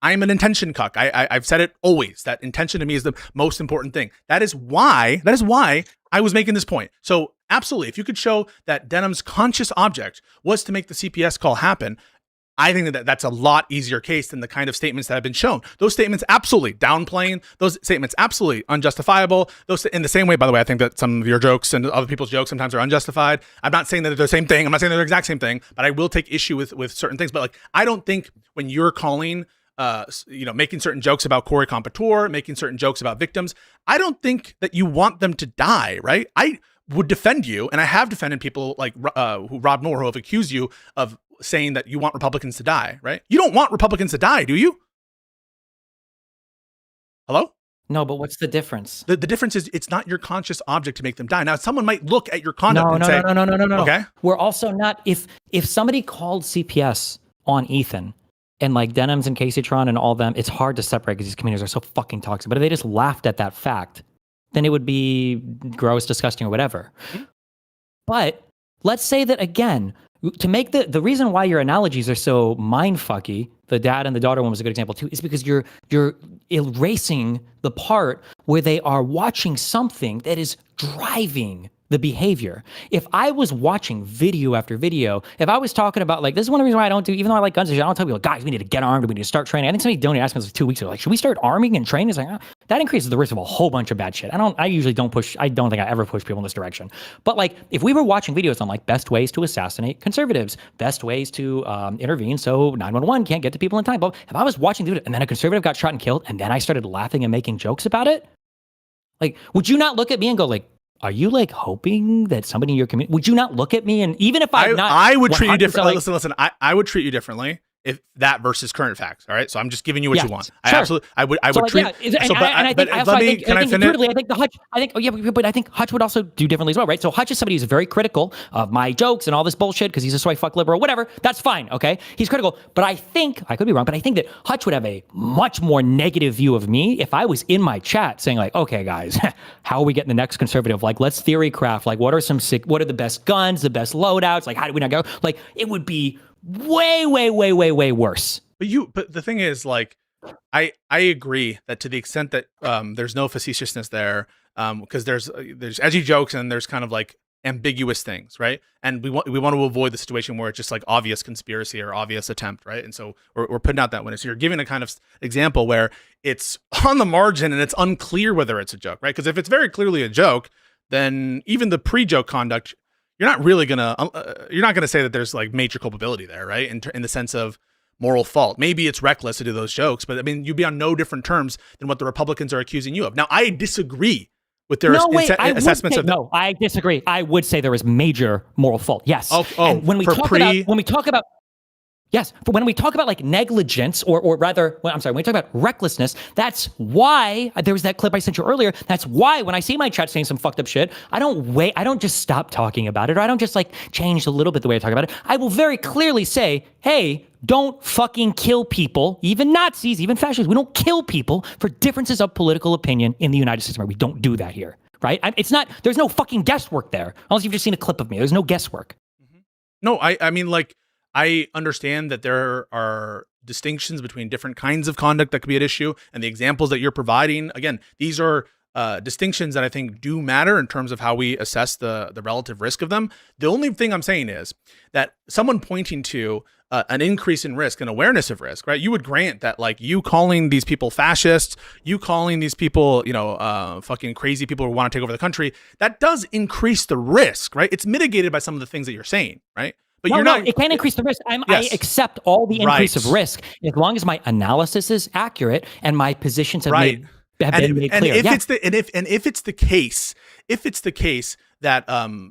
I'm an intention cuck. I've said it always, that intention to me is the most important thing. That is why I was making this point. So absolutely, if you could show that Denim's conscious object was to make the CPS call happen, I think that's a lot easier case than the kind of statements that have been shown. Those statements absolutely downplaying. Those statements absolutely unjustifiable. Those in the same way, by the way, I think that some of your jokes and other people's jokes sometimes are unjustified. I'm not saying that they're the same thing. I'm not saying they're the exact same thing, but I will take issue with certain things. But like, I don't think when you're calling, making certain jokes about Corey Compouture, making certain jokes about victims, I don't think that you want them to die, right? I would defend you, and I have defended people like Rob Moore who have accused you of saying that you want Republicans to die, right? You don't want Republicans to die, do you? Hello? No, but what's the difference? The difference is it's not your conscious object to make them die. Now, someone might look at your conduct and say, no. Okay. We're also not, if somebody called CPS on Ethan and like Denims and Caseytron and all them, it's hard to separate because these communities are so fucking toxic. But if they just laughed at that fact, then it would be gross, disgusting, or whatever. Mm-hmm. But let's say that again, to make the reason why your analogies are so mindfucky, the dad and the daughter one was a good example too, is because you're erasing the part where they are watching something that is driving the behavior. If I was watching video after video, if I was talking about like, this is one of the reasons why I don't do, even though I like guns, I don't tell people, guys, we need to get armed, we need to start training. I think somebody donated asked me this 2 weeks ago, like, should we start arming and training? It's like, that increases the risk of a whole bunch of bad shit. I usually don't push, I don't think I ever push people in this direction. But like, if we were watching videos on like best ways to assassinate conservatives, best ways to intervene so 911 can't get to people in time. But if I was watching the video and then a conservative got shot and killed, and then I started laughing and making jokes about it, Like, would you not look at me and go like, are you like hoping that somebody in your community, would you not look at me? And even if I would treat you 100% differently. like- Listen, I would treat you differently if that versus current facts. All right. So I'm just giving you what you want. Sure. I would treat. I think intuitively, I think Hutch, but I think Hutch would also do differently as well, right? So Hutch is somebody who's very critical of my jokes and all this bullshit because he's a soy fuck liberal, whatever. That's fine, okay? He's critical, but I think, I could be wrong, but I think that Hutch would have a much more negative view of me if I was in my chat saying like, okay, guys, how are we getting the next conservative? Like, let's theory craft. Like, what are the best guns, the best loadouts? Like, how do we not go? Like, it would be way worse. But the thing is, like, I agree that to the extent that there's no facetiousness there, because there's edgy jokes and there's kind of like ambiguous things, right? And we want to avoid the situation where it's just like obvious conspiracy or obvious attempt, right? And so we're putting out that one. So you're giving a kind of example where it's on the margin and it's unclear whether it's a joke, right? Because if it's very clearly a joke, then even the pre-joke conduct, you're not gonna say that there's like major culpability there, right? In the sense of moral fault. Maybe it's reckless to do those jokes, but I mean, you'd be on no different terms than what the Republicans are accusing you of. Now, I disagree with their assessments of. No, I disagree. I would say there is major moral fault. Yes. And when we talk about yes, but when we talk about like negligence when we talk about recklessness, that's why there was that clip I sent you earlier. That's why when I see my chat saying some fucked up shit, I don't just stop talking about it, or I don't just like change a little bit the way I talk about it. I will very clearly say, hey, don't fucking kill people, even Nazis, even fascists. We don't kill people for differences of political opinion in the United States. We don't do that here, right? There's no fucking guesswork there, unless you've just seen a clip of me. There's no guesswork. No, I mean, like, I understand that there are distinctions between different kinds of conduct that could be at issue, and the examples that you're providing, again, these are distinctions that I think do matter in terms of how we assess the relative risk of them. The only thing I'm saying is that someone pointing to an increase in risk and awareness of risk, right? You would grant that, like, you calling these people fascists, you calling these people, fucking crazy people who want to take over the country, that does increase the risk, right? It's mitigated by some of the things that you're saying, right? But it can increase the risk. I accept all the increase of risk as long as my analysis is accurate and my positions have been made clear. If it's the case that,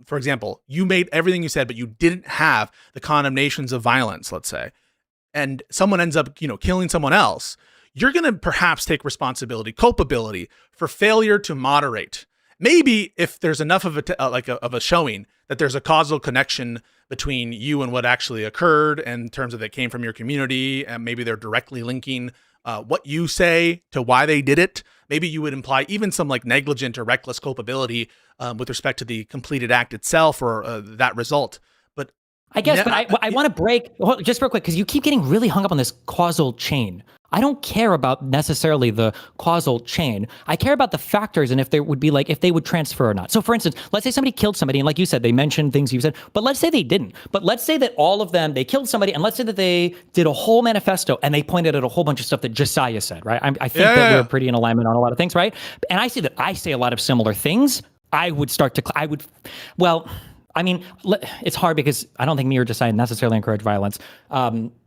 for example, you made everything you said, but you didn't have the condemnations of violence, let's say, and someone ends up, killing someone else, you're going to perhaps take culpability for failure to moderate. Maybe if there's enough of a showing that there's a causal connection between you and what actually occurred in terms of it came from your community, and maybe they're directly linking what you say to why they did it. Maybe you would imply even some like negligent or reckless culpability with respect to the completed act itself or that result. But I guess, I want to break just real quick because you keep getting really hung up on this causal chain. I don't care about necessarily the causal chain. I care about the factors and if they would transfer or not. So for instance, let's say somebody killed somebody, and like you said, they mentioned things you said, but let's say they didn't. But let's say that all of them, they killed somebody, and let's say that they did a whole manifesto and they pointed at a whole bunch of stuff that Josiah said, right? I think that we're pretty in alignment on a lot of things, right? And I see that I say a lot of similar things. It's hard because I don't think me or Josiah necessarily encourage violence.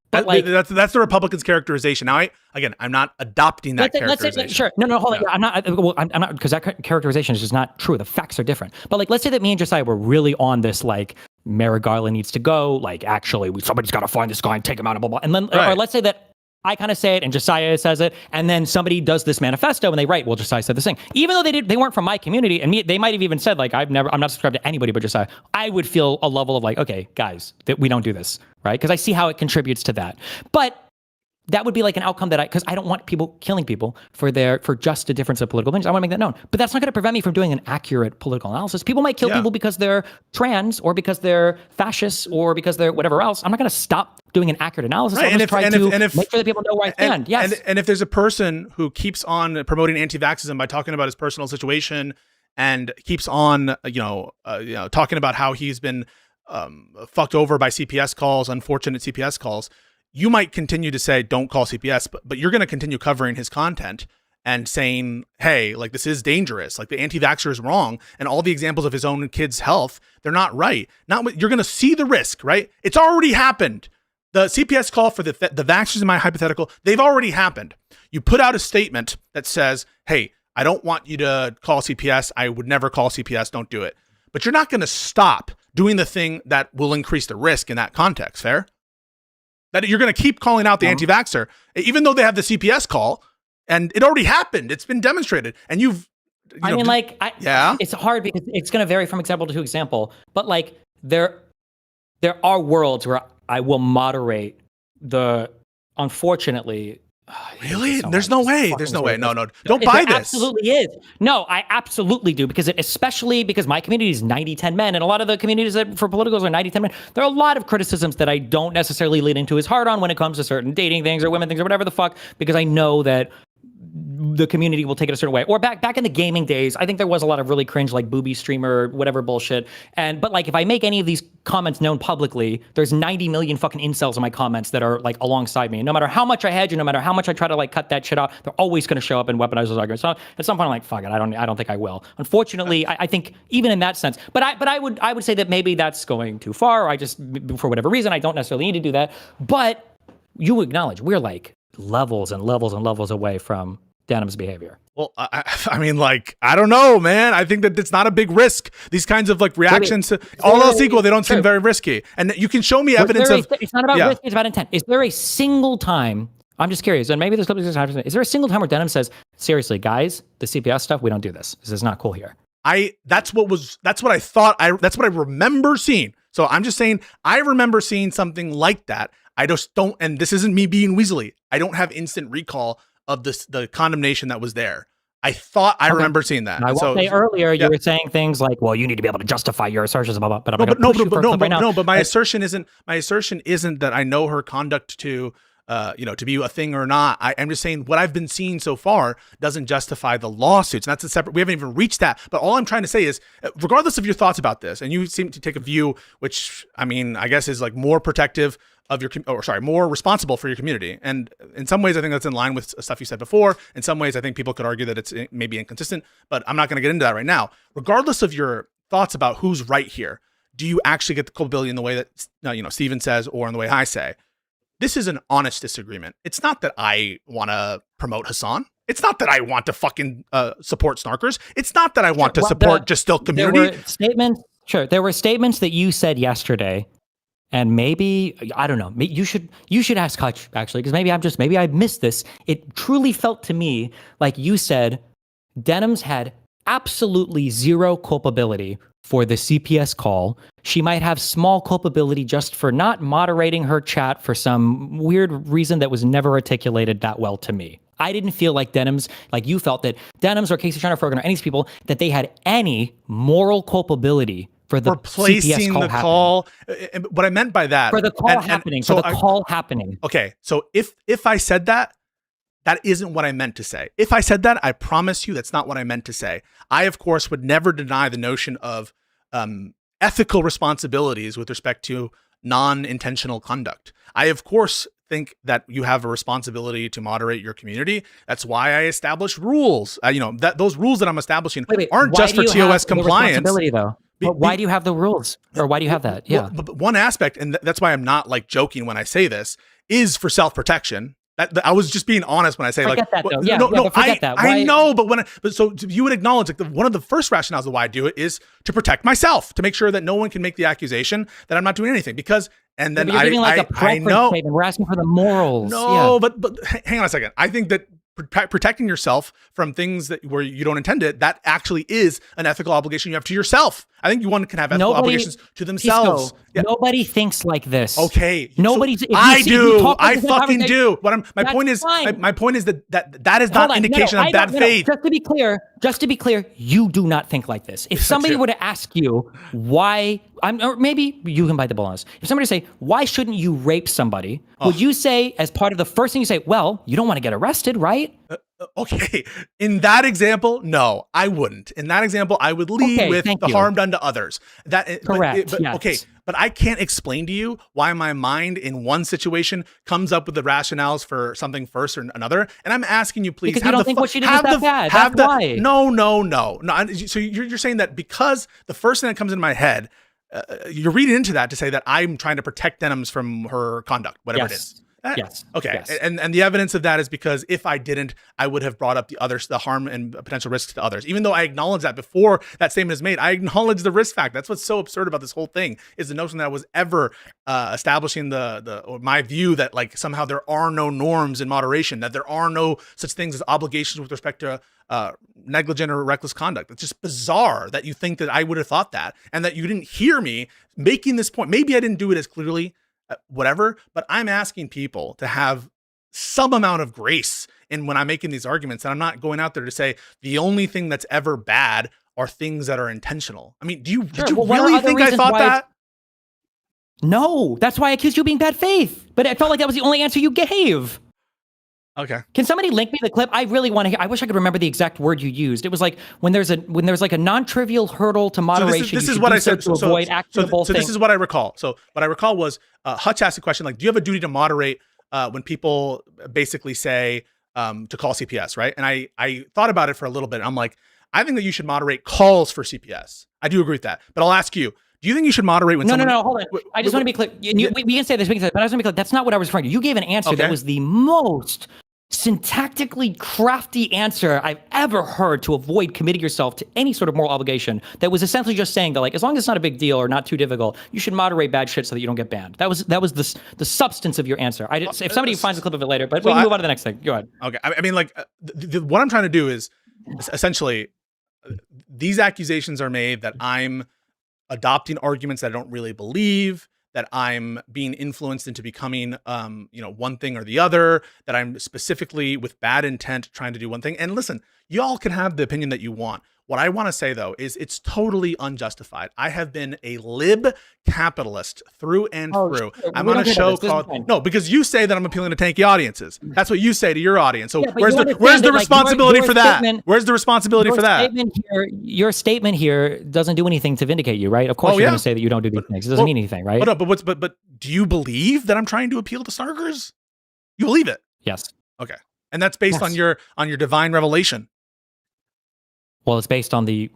But that's the Republicans' characterization. Now, I'm not adopting that characterization. Sure. No, hold on. I'm not, because that characterization is just not true. The facts are different. But like, let's say that me and Josiah were really on this, like, Merrick Garland needs to go. Like, actually, somebody's got to find this guy and take him out and blah, blah. And then, or let's say that I kind of say it and Josiah says it, and then somebody does this manifesto and they write, well, Josiah said this thing. Even though they weren't from my community, and they might have even said, like, I'm not subscribed to anybody but Josiah. I would feel a level of like, okay, guys, that we don't do this, right? Because I see how it contributes to that. But that would be like an outcome because I don't want people killing people for just a difference of political opinions. I want to make that known. But that's not going to prevent me from doing an accurate political analysis. People might kill people because they're trans or because they're fascists or because they're whatever else. I'm not going to stop doing an accurate analysis. Right. I'll just try to make sure that people know where I stand. Yes. And if there's a person who keeps on promoting anti-vaxxism by talking about his personal situation and keeps on, talking about how he's been fucked over by CPS calls, unfortunate CPS calls, you might continue to say, don't call CPS, but you're going to continue covering his content and saying, hey, like, this is dangerous. Like, the anti-vaxxer is wrong. And all the examples of his own kid's health, they're not right. You're going to see the risk, right? It's already happened. The CPS call for the vaxxers in my hypothetical, they've already happened. You put out a statement that says, hey, I don't want you to call CPS. I would never call CPS. Don't do it. But you're not going to stop doing the thing that will increase the risk in that context. Fair? That you're going to keep calling out the anti-vaxxer, even though they have the CPS call, and it already happened. It's been demonstrated. And it's hard because it's going to vary from example to example. But like there are worlds where I will moderate the, unfortunately. Really? There's no way. There's no way. No. Don't buy this. Absolutely is. No, I absolutely do, because especially because my community is 90-10 men, and a lot of the communities that for politicals are 90-10 men. There are a lot of criticisms that I don't necessarily lean into as hard on when it comes to certain dating things or women things or whatever the fuck, because I know that the community will take it a certain way. Or back in the gaming days, I think there was a lot of really cringe, like booby streamer, whatever bullshit. But like, if I make any of these comments known publicly, there's 90 million fucking incels in my comments that are like alongside me. And no matter how much I hedge, and no matter how much I try to like cut that shit out, they're always going to show up and weaponize those arguments. So at some point, I'm like, fuck it, I don't think I will. Unfortunately, I think even in that sense, but I would say that maybe that's going too far. Or I just, for whatever reason, I don't necessarily need to do that. But you acknowledge we're like levels and levels and levels away from Denham's behavior. Well, I mean, like, I don't know, man. I think that it's not a big risk. These kinds of like reactions to all else equal, they don't seem very risky. And you can show me evidence of. It's not about risk; it's about intent. Is there a single time? I'm just curious, and maybe there's clips. Is there a single time where Denham says, "Seriously, guys, the CPS stuff, we don't do this. This is not cool here." That's what I thought. That's what I remember seeing. So I'm just saying, I remember seeing something like that. I just don't, and this isn't me being weaselly. I don't have instant recall of the condemnation that was there. I thought I remember seeing that. I will say earlier you were saying things like, "Well, you need to be able to justify your assertions," blah blah. But my assertion isn't that I know her conduct to to be a thing or not. I'm just saying what I've been seeing so far doesn't justify the lawsuits. And that's a separate. We haven't even reached that. But all I'm trying to say is, regardless of your thoughts about this, and you seem to take a view which, I mean, I guess is like more protective of your, more responsible for your community. And in some ways, I think that's in line with stuff you said before. In some ways, I think people could argue that it's maybe inconsistent, but I'm not going to get into that right now. Regardless of your thoughts about who's right here, do you actually get the culpability in the way that, Steven says, or in the way I say? This is an honest disagreement. It's not that I want to promote Hassan. It's not that I want to fucking support snarkers. It's not that I want to support just still community. There were statements that you said yesterday. And maybe, I don't know, you should ask Hutch, actually, because maybe I missed this. It truly felt to me like you said Denham's had absolutely zero culpability for the CPS call. She might have small culpability just for not moderating her chat for some weird reason that was never articulated that well to me. I didn't feel like you felt that Denham's or Casey Sharnoff or any of these people, that they had any moral culpability for the placing CPS the call. What I meant by that, for the call happening, for the call happening. Okay, so if I said that, that isn't what I meant to say. If I said that, I promise you that's not what I meant to say. I, of course, would never deny the notion of ethical responsibilities with respect to non-intentional conduct. I, of course, think that you have a responsibility to moderate your community. That's why I established rules. That those rules that I'm establishing aren't just for TOS compliance. Though? But why do you have the rules? Or why do you have that? Yeah. But one aspect, and that's why I'm not like joking when I say this, is for self-protection. I was just being honest when I say forget like, that, though. Forget that. I know, but so you would acknowledge like one of the first rationales of why I do it is to protect myself, to make sure that no one can make the accusation that I'm not doing anything because, and then you're giving like a preference statement. We're asking for the morals. No, but hang on a second. I think that protecting yourself from things where you don't intend it, that actually is an ethical obligation you have to yourself. I think one can have ethical obligations to themselves. Pisco, nobody thinks like this. Okay. Nobody's. I do. I fucking do. My point is that is not indication of bad faith. Just to be clear, you do not think like this. If somebody were to ask you why, or maybe you can bite the bullet on this. If somebody say, why shouldn't you rape somebody? Would you say, as part of the first thing you say, well, you don't want to get arrested, right? Okay. In that example, no, I wouldn't. In that example, I would lead with the harm done to others. Correct. Yes. Okay. But I can't explain to you why my mind in one situation comes up with the rationales for something first or another. And I'm asking you, please, because you don't think what she did is that bad. That's why. No. So you're saying that because the first thing that comes in my head, you're reading into that to say that I'm trying to protect Denham's from her conduct, whatever it is. Yes. Okay. Yes. And the evidence of that is because if I didn't, I would have brought up the harm and potential risks to others. Even though I acknowledge that before that statement is made, I acknowledge the risk fact. That's what's so absurd about this whole thing, is the notion that I was ever establishing or my view that like somehow there are no norms in moderation, that there are no such things as obligations with respect to negligent or reckless conduct. It's just bizarre that you think that I would have thought that, and that you didn't hear me making this point. Maybe I didn't do it as clearly, whatever, but I'm asking people to have some amount of grace in when I'm making these arguments. And I'm not going out there to say the only thing that's ever bad are things that are intentional. I mean, did you really think I thought that? No, that's why I accused you of being bad faith. But I felt like that was the only answer you gave. Okay. Can somebody link me the clip? I really want to hear. I wish I could remember the exact word you used. It was like when there's like a non-trivial hurdle to moderation. This is what I said. To avoid actionable things. This is what I recall. So what I recall was Hutch asked a question like, "Do you have a duty to moderate when people basically say to call CPS?" Right? And I thought about it for a little bit. I'm like, I think that you should moderate calls for CPS. I do agree with that. But I'll ask you. Do you think you should moderate when someone... No, hold on. I just want to be clear. We can say this, but I just want to be clear. That's not what I was referring to. You gave an answer that was the most syntactically crafty answer I've ever heard to avoid committing yourself to any sort of moral obligation. That was essentially just saying that, like, as long as it's not a big deal or not too difficult, you should moderate bad shit so that you don't get banned. That was the substance of your answer. If somebody finds a clip of it later, but we can move on to the next thing. Go ahead. Okay. I mean, like, what I'm trying to do is essentially these accusations are made that I'm adopting arguments that I don't really believe, that I'm being influenced into becoming, one thing or the other, that I'm specifically with bad intent trying to do one thing. And listen, y'all can have the opinion that you want. What I want to say, though, is it's totally unjustified. I have been a lib capitalist through and through. I'm on a show called... No, because you say that I'm appealing to tanky audiences. That's what you say to your audience. So where's the responsibility for that? Where's the responsibility for that? Your statement here doesn't do anything to vindicate you, right? Of course you're going to say that you don't do these things. It doesn't mean anything, right? But do you believe that I'm trying to appeal to snarkers? You believe it? Yes. Okay. And that's based on your divine revelation. Well, it's based on the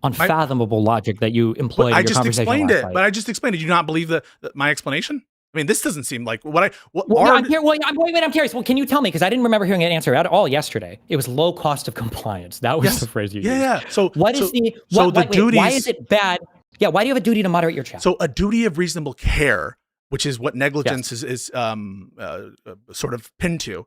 unfathomable logic that you employed in your conversation explained last it, night. but I just explained it. Do you not believe my explanation? I mean, this doesn't seem like I'm curious. Well, can you tell me? Because I didn't remember hearing an answer at all yesterday. It was low cost of compliance. That was the phrase you used. Yeah. So why is it bad? Yeah. Why do you have a duty to moderate your chat? So a duty of reasonable care, which is what negligence is sort of pinned to.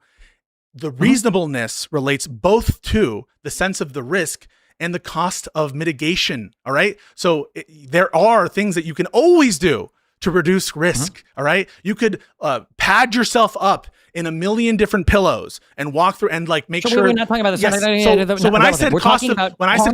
The reasonableness relates both to the sense of the risk and the cost of mitigation. All right. So there are things that you can always do to reduce risk. All right. You could pad yourself up in a million different pillows and walk through and like make sure. We're not talking about this. Yes. So when I said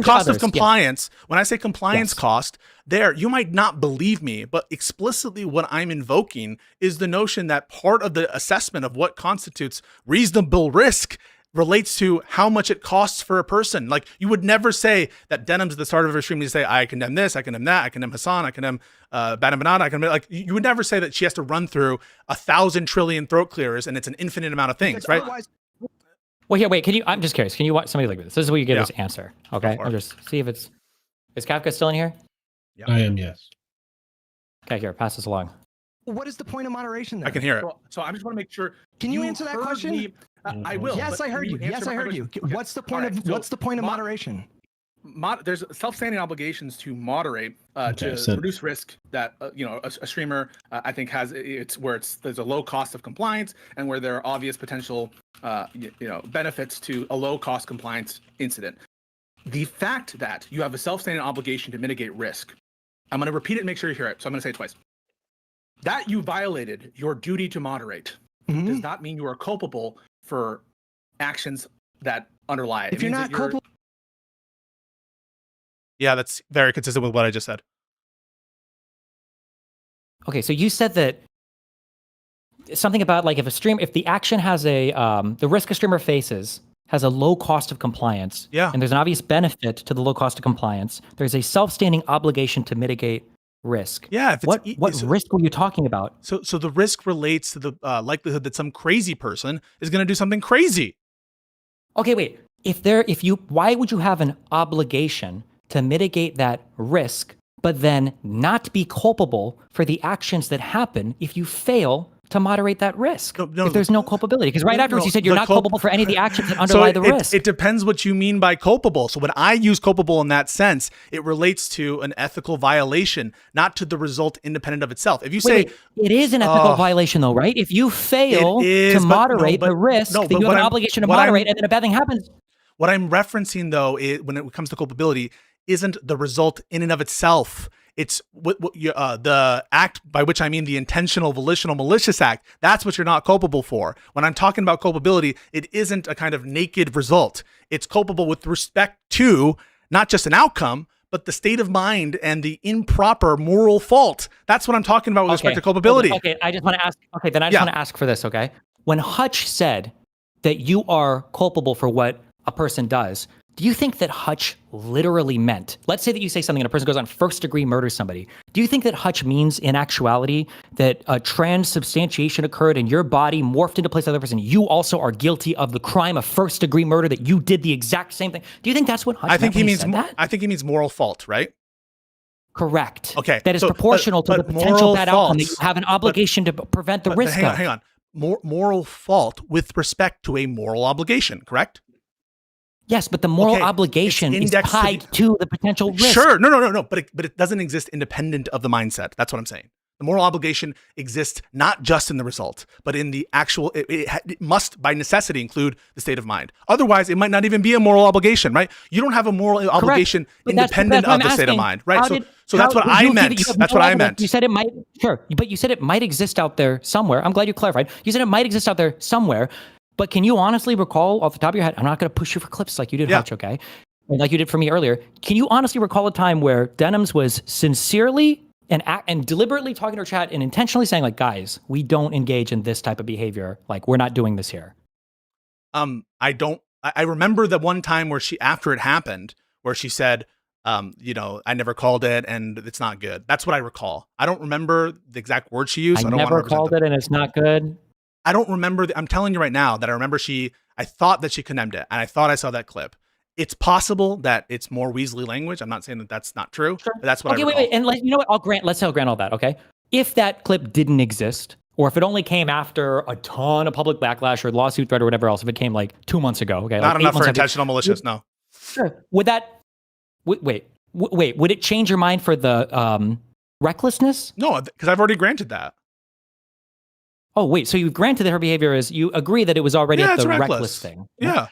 cost of compliance, yes. when I say compliance cost, you might not believe me, but explicitly what I'm invoking is the notion that part of the assessment of what constitutes reasonable risk relates to how much it costs for a person. Like, you would never say that Denham's the start of a stream. You say, I condemn this, I condemn that, I condemn Hassan, I condemn Bada Banana, I condemn, like, you would never say that she has to run through 1,000 trillion throat clearers and it's an infinite amount of things, right? Well, here, wait, I'm just curious. Can you watch somebody like this? This is where you get this answer. Okay. I'll just see if is Kafka still in here? Yeah. I am, yes. Okay, here, pass this along. What is the point of moderation then? I can hear it. So I just want to make sure. Can you answer that question? I will. Yes, I heard you. Yes, I heard you. Okay. What's the point of moderation? There's self-standing obligations to moderate to reduce risk that a streamer I think has there's a low cost of compliance and where there are obvious potential benefits to a low cost compliance incident. The fact that you have a self-standing obligation to mitigate risk, I'm going to repeat it and make sure you hear it. So I'm going to say it twice. That you violated your duty to moderate does not mean you are culpable for actions that underlie it. If you're not culpable. Yeah, that's very consistent with what I just said. Okay, so you said that something about like if the action has the risk a streamer faces has a low cost of compliance, and there's an obvious benefit to the low cost of compliance, there's a self-standing obligation to mitigate risk. Yeah. What risk were you talking about? So the risk relates to the likelihood that some crazy person is going to do something crazy. Okay, wait. Why would you have an obligation to mitigate that risk, but then not be culpable for the actions that happen if you fail to moderate that risk No, if there's no culpability? Because right afterwards you said you're not culpable for any of the actions that So underlie the risk. it depends what you mean by culpable. So when I use culpable in that sense, it relates to an ethical violation, not to the result independent of itself. If you say it is an ethical violation though, right? If you fail to moderate the risk, then you have an obligation to moderate, and then a bad thing happens. What I'm referencing though, when it comes to culpability, isn't the result in and of itself. It's the act, by which I mean the intentional, volitional, malicious act. That's what you're not culpable for. When I'm talking about culpability, it isn't a kind of naked result. It's culpable with respect to not just an outcome, but the state of mind and the improper moral fault. That's what I'm talking about with respect to culpability. Okay, I just want to ask. Okay, then I just want to ask for this. Okay, when Hutch said that you are culpable for what a person does, do you think that Hutch literally meant, let's say that you say something and a person goes on first degree murders somebody. Do you think that Hutch means in actuality that a transubstantiation occurred and your body morphed into place of the other person? You also are guilty of the crime of first degree murder, that you did the exact same thing. Do you think that's what Hutch meant when he said that? I think he means moral fault, right? Correct. Okay. That is proportional to the potential bad outcome that you have an obligation to prevent the risk of. Hang on. Moral fault with respect to a moral obligation, correct? Yes, but the moral obligation is tied to the potential risk. Sure, no. But it doesn't exist independent of the mindset. That's what I'm saying. The moral obligation exists not just in the result, but in the actual. It must, by necessity, include the state of mind. Otherwise, it might not even be a moral obligation, right? You don't have a moral obligation independent of the state of mind, right? So that's what I meant. That's what I meant. You said it might, sure, but you said it might exist out there somewhere. I'm glad you clarified. You said it might exist out there somewhere. But can you honestly recall off the top of your head, I'm not going to push you for clips like you did, Hutch, okay? Like you did for me earlier. Can you honestly recall a time where Denims was sincerely and deliberately talking to her chat and intentionally saying, like, guys, we don't engage in this type of behavior. Like, we're not doing this here? I remember the one time where after it happened, where she said, I never called it and it's not good. That's what I recall. I don't remember the exact word she used. I never called it and it's not good. I don't remember. I'm telling you right now that I remember I thought that she condemned it, and I thought I saw that clip. It's possible that it's more Weasley language. I'm not saying that that's not true, but that's what I recall. Wait. And you know what? Let's grant all that, okay? If that clip didn't exist, or if it only came after a ton of public backlash or lawsuit threat or whatever else, if it came like 2 months ago, okay? Not enough for intentional malicious, no. Sure. Would it change your mind for the recklessness? No, because I've already granted that. Oh, wait. So you've granted that her behavior is, you agree that it was already at the reckless thing. Yeah.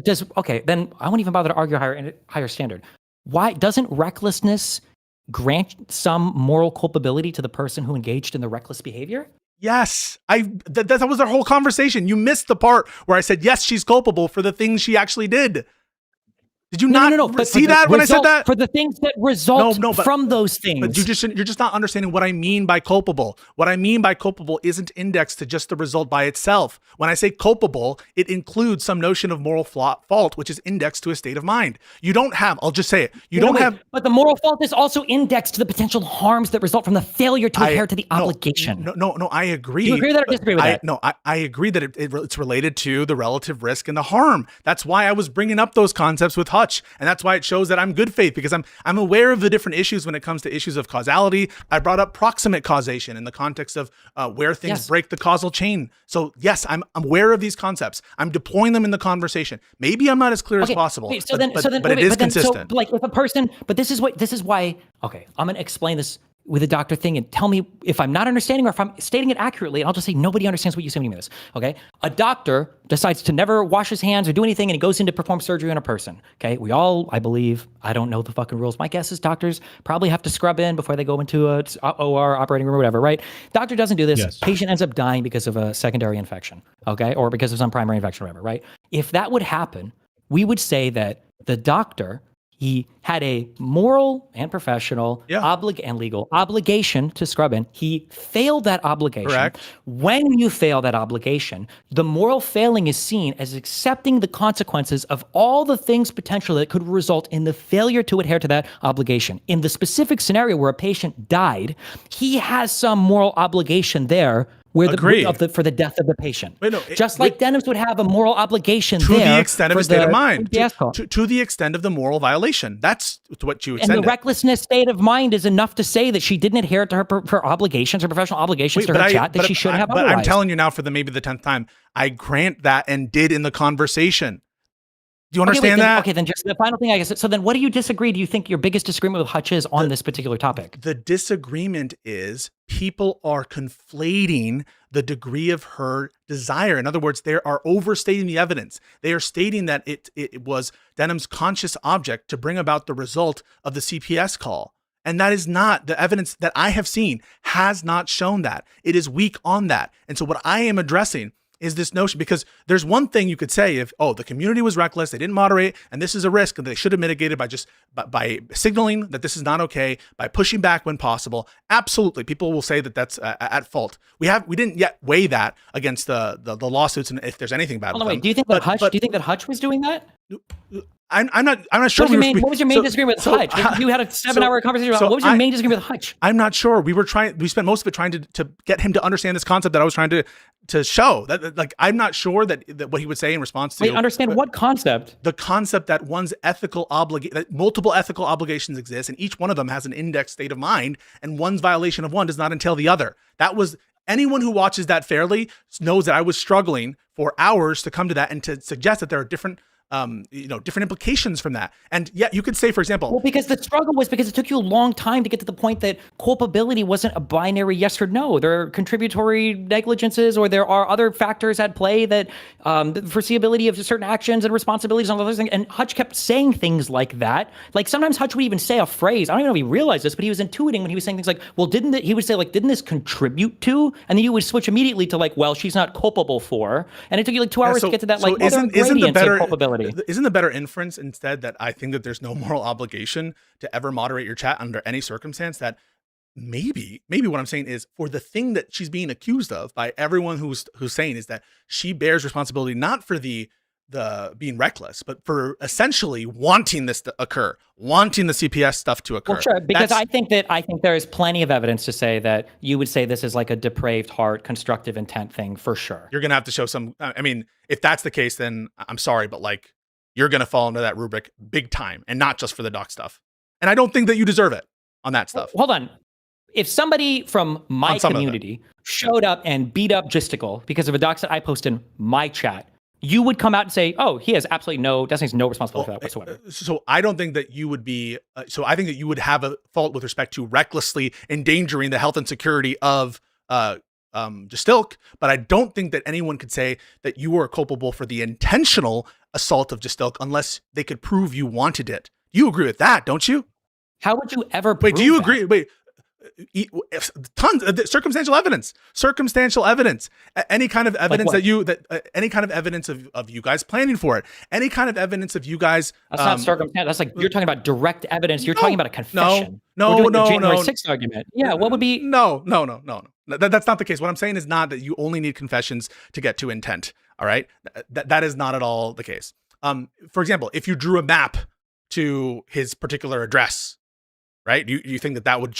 Then I won't even bother to argue a higher standard. Why doesn't recklessness grant some moral culpability to the person who engaged in the reckless behavior? Yes. That was our whole conversation. You missed the part where I said, yes, she's culpable for the things she actually did. Did you not see that when I said that? For the things that result from those things. But you're just not understanding what I mean by culpable. What I mean by culpable isn't indexed to just the result by itself. When I say culpable, it includes some notion of moral fault, which is indexed to a state of mind. You don't have, I'll just say it. But the moral fault is also indexed to the potential harms that result from the failure to adhere to the obligation. No, I agree. Do you agree that or disagree with that? No, I agree that it's related to the relative risk and the harm. That's why I was bringing up those concepts with Hutch. And that's why it shows that I'm good faith, because I'm aware of the different issues when it comes to issues of causality. I brought up proximate causation in the context of where things break the causal chain. So yes, I'm aware of these concepts. I'm deploying them in the conversation. Maybe I'm not as clear as possible, but it is consistent. So, like if a person, but this is why, okay, I'm going to explain this with a doctor thing and tell me if I'm not understanding or if I'm stating it accurately. And I'll just say, nobody understands what you say when you mean this. Okay. A doctor decides to never wash his hands or do anything, and he goes in to perform surgery on a person. Okay. We all, I believe, I don't know the fucking rules. My guess is doctors probably have to scrub in before they go into a OR operating room or whatever, right? Doctor doesn't do this. Yes. Patient ends up dying because of a secondary infection. Okay. Or because of some primary infection or whatever, right? If that would happen, we would say that the doctor, he had a moral and professional and legal obligation to scrub in. He failed that obligation. Correct. When you fail that obligation, the moral failing is seen as accepting the consequences of all the things potentially that could result in the failure to adhere to that obligation. In the specific scenario where a patient died, he has some moral obligation there where Agree. for the death of the patient. Wait, no, Just like Denham's would have a moral obligation to there the extent of for his state the of mind, CPS call. to the extent of the moral violation. That's what you And extend the recklessness state of mind is enough to say that she didn't adhere to her obligations, her professional obligations to her chat that she should have otherwise. But I'm telling you now, for maybe the 10th time, I grant that and did in the conversation. Do you understand that? Okay, then just the final thing, I guess. So then what do you disagree? Do you think your biggest disagreement with Hutch is on this particular topic? The disagreement is people are conflating the degree of her desire. In other words, they are overstating the evidence. They are stating that it was Denham's conscious object to bring about the result of the CPS call. And that is not the evidence that I have seen has not shown that. It is weak on that. And so what I am addressing is this notion, because there's one thing you could say if, the community was reckless, they didn't moderate, and this is a risk, and they should have mitigated by signaling that this is not okay, by pushing back when possible. Absolutely, people will say that that's at fault. We didn't yet weigh that against the lawsuits, and if there's anything bad. Hold on, wait. Do you think that Hutch was doing that? I'm not sure. What was your main disagreement with Hutch? You had a 7-hour conversation about what was your main disagreement with Hutch? I'm not sure. We spent most of it trying to get him to understand this concept that I was trying to show. That like I'm not sure that what he would say in response to. Wait, understand what concept? The concept that one's that multiple ethical obligations exist, and each one of them has an index state of mind, and one's violation of one does not entail the other. That was anyone who watches that fairly knows that I was struggling for hours to come to that and to suggest that there are different different implications from that. And yet you could say, for example, well, because the struggle was because it took you a long time to get to the point that culpability wasn't a binary yes or no. There are contributory negligences, or there are other factors at play that the foreseeability of certain actions and responsibilities and all those things. And Hutch kept saying things like that. Like sometimes Hutch would even say a phrase. I don't even know if he realized this, but he was intuiting when he was saying things like, well, didn't this contribute to? And then you would switch immediately to like, well, she's not culpable for. And it took you like 2 hours to get to that. Like, isn't the better culpability? Isn't the better inference instead that I think that there's no moral obligation to ever moderate your chat under any circumstance? That maybe what I'm saying is, for the thing that she's being accused of by everyone who's saying, is that she bears responsibility not for the being reckless, but for essentially wanting this to occur, wanting the CPS stuff to occur. Well, sure, because I think there is plenty of evidence to say that you would say this is like a depraved heart, constructive intent thing for sure. You're gonna have to show some. I mean, if that's the case, then I'm sorry, but like, you're going to fall into that rubric big time, and not just for the doc stuff. And I don't think that you deserve it on that stuff. Hold on. If somebody from my community showed up and beat up Gisticle because of a doc that I post in my chat, you would come out and say, oh, he has absolutely no responsibility for that whatsoever. So I don't think that you would be, so I think that you would have a fault with respect to recklessly endangering the health and security of Justilk, but I don't think that anyone could say that you were culpable for the intentional assault of Justilk unless they could prove you wanted it. You agree with that, don't you? How would you ever prove Wait, do you agree? Wait, tons of circumstantial evidence, any kind of evidence any kind of evidence of you guys planning for it, any kind of evidence of you guys. That's not circumstantial. That's like, you're talking about direct evidence. You're talking about a confession. No. January 6th argument. Yeah. What would be? No. That's not the case. What I'm saying is not that you only need confessions to get to intent. All right. That is not at all the case. For example, if you drew a map to his particular address, right? You think that would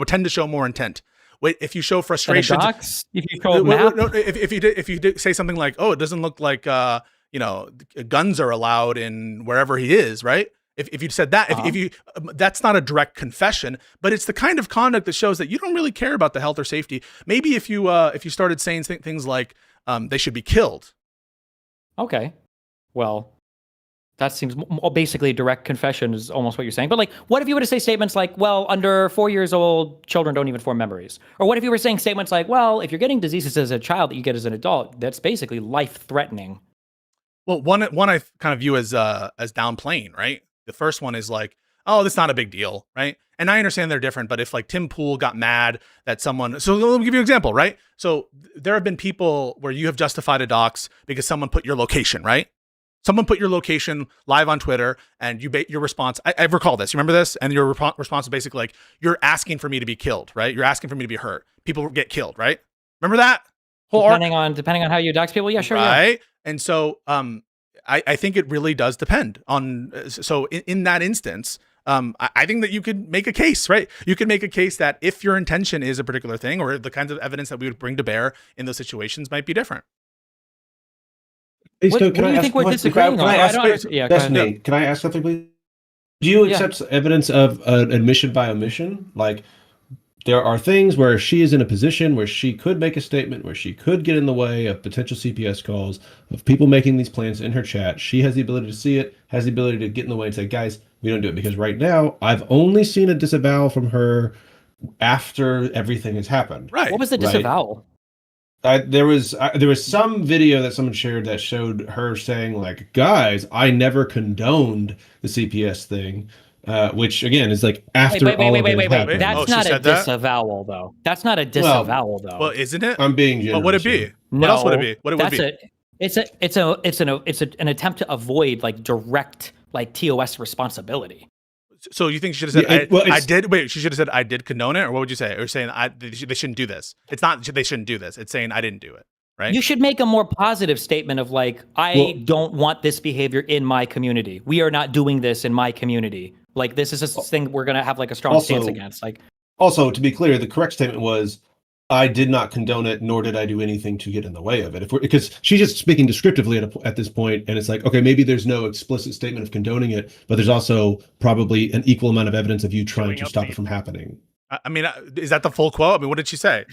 tend to show more intent. Wait, if you show frustration, if you show a map, if you did say something like, oh, it doesn't look like guns are allowed in wherever he is, right? If you said that, if you that's not a direct confession, but it's the kind of conduct that shows that you don't really care about the health or safety. Maybe if you started saying things like they should be killed. Okay, well, that seems basically a direct confession is almost what you're saying. But like, what if you were to say statements like, well, under 4 years old, children don't even form memories? Or what if you were saying statements like, well, if you're getting diseases as a child that you get as an adult, that's basically life-threatening? Well, one I kind of view as downplaying, right? The first one is like, oh, that's not a big deal, right? And I understand they're different, but if like Tim Pool got mad that someone, so let me give you an example, right? So there have been people where you have justified a dox because someone put your location, right? Someone put your location live on Twitter, and your response, I recall this, you remember this? And your response is basically like, you're asking for me to be killed, right? You're asking for me to be hurt. People get killed, right? Remember that? Depending on how you dox people, yeah, sure, right? Yeah. And so I think it really does depend on, so in that instance, I think that you could make a case, right? You could make a case that if your intention is a particular thing, or the kinds of evidence that we would bring to bear in those situations might be different. What do you think we're disagreeing on? Yeah, that's me. Can I ask something, please? Do you accept evidence of admission by omission? Like, there are things where she is in a position where she could make a statement, where she could get in the way of potential CPS calls, of people making these plans in her chat. She has the ability to see it, has the ability to get in the way and say, guys, we don't do it. Because right now, I've only seen a disavowal from her after everything has happened. Right. What was the disavowal? There was some video that someone shared that showed her saying, like, guys, I never condoned the CPS thing. Which again is like after wait. Happened. That's not a disavowal, though. That's not a disavowal, though. Well, isn't it? I'm being generous. What would it be? No, what else would it be? What it would be? It's an attempt to avoid like direct like TOS responsibility. So you think she should have said I did? Wait, she should have said I did condone it, or what would you say? Or saying they shouldn't do this? It's not they shouldn't do this. It's saying I didn't do it. Right? You should make a more positive statement of like, I don't want this behavior in my community. We are not doing this in my community. Like, this is a thing we're going to have like a strong stance against. Like, also, to be clear, the correct statement was, I did not condone it, nor did I do anything to get in the way of it. Because she's just speaking descriptively at this point, and it's like, okay, maybe there's no explicit statement of condoning it, but there's also probably an equal amount of evidence of you trying to stop it from happening. I mean, is that the full quote? I mean, what did she say?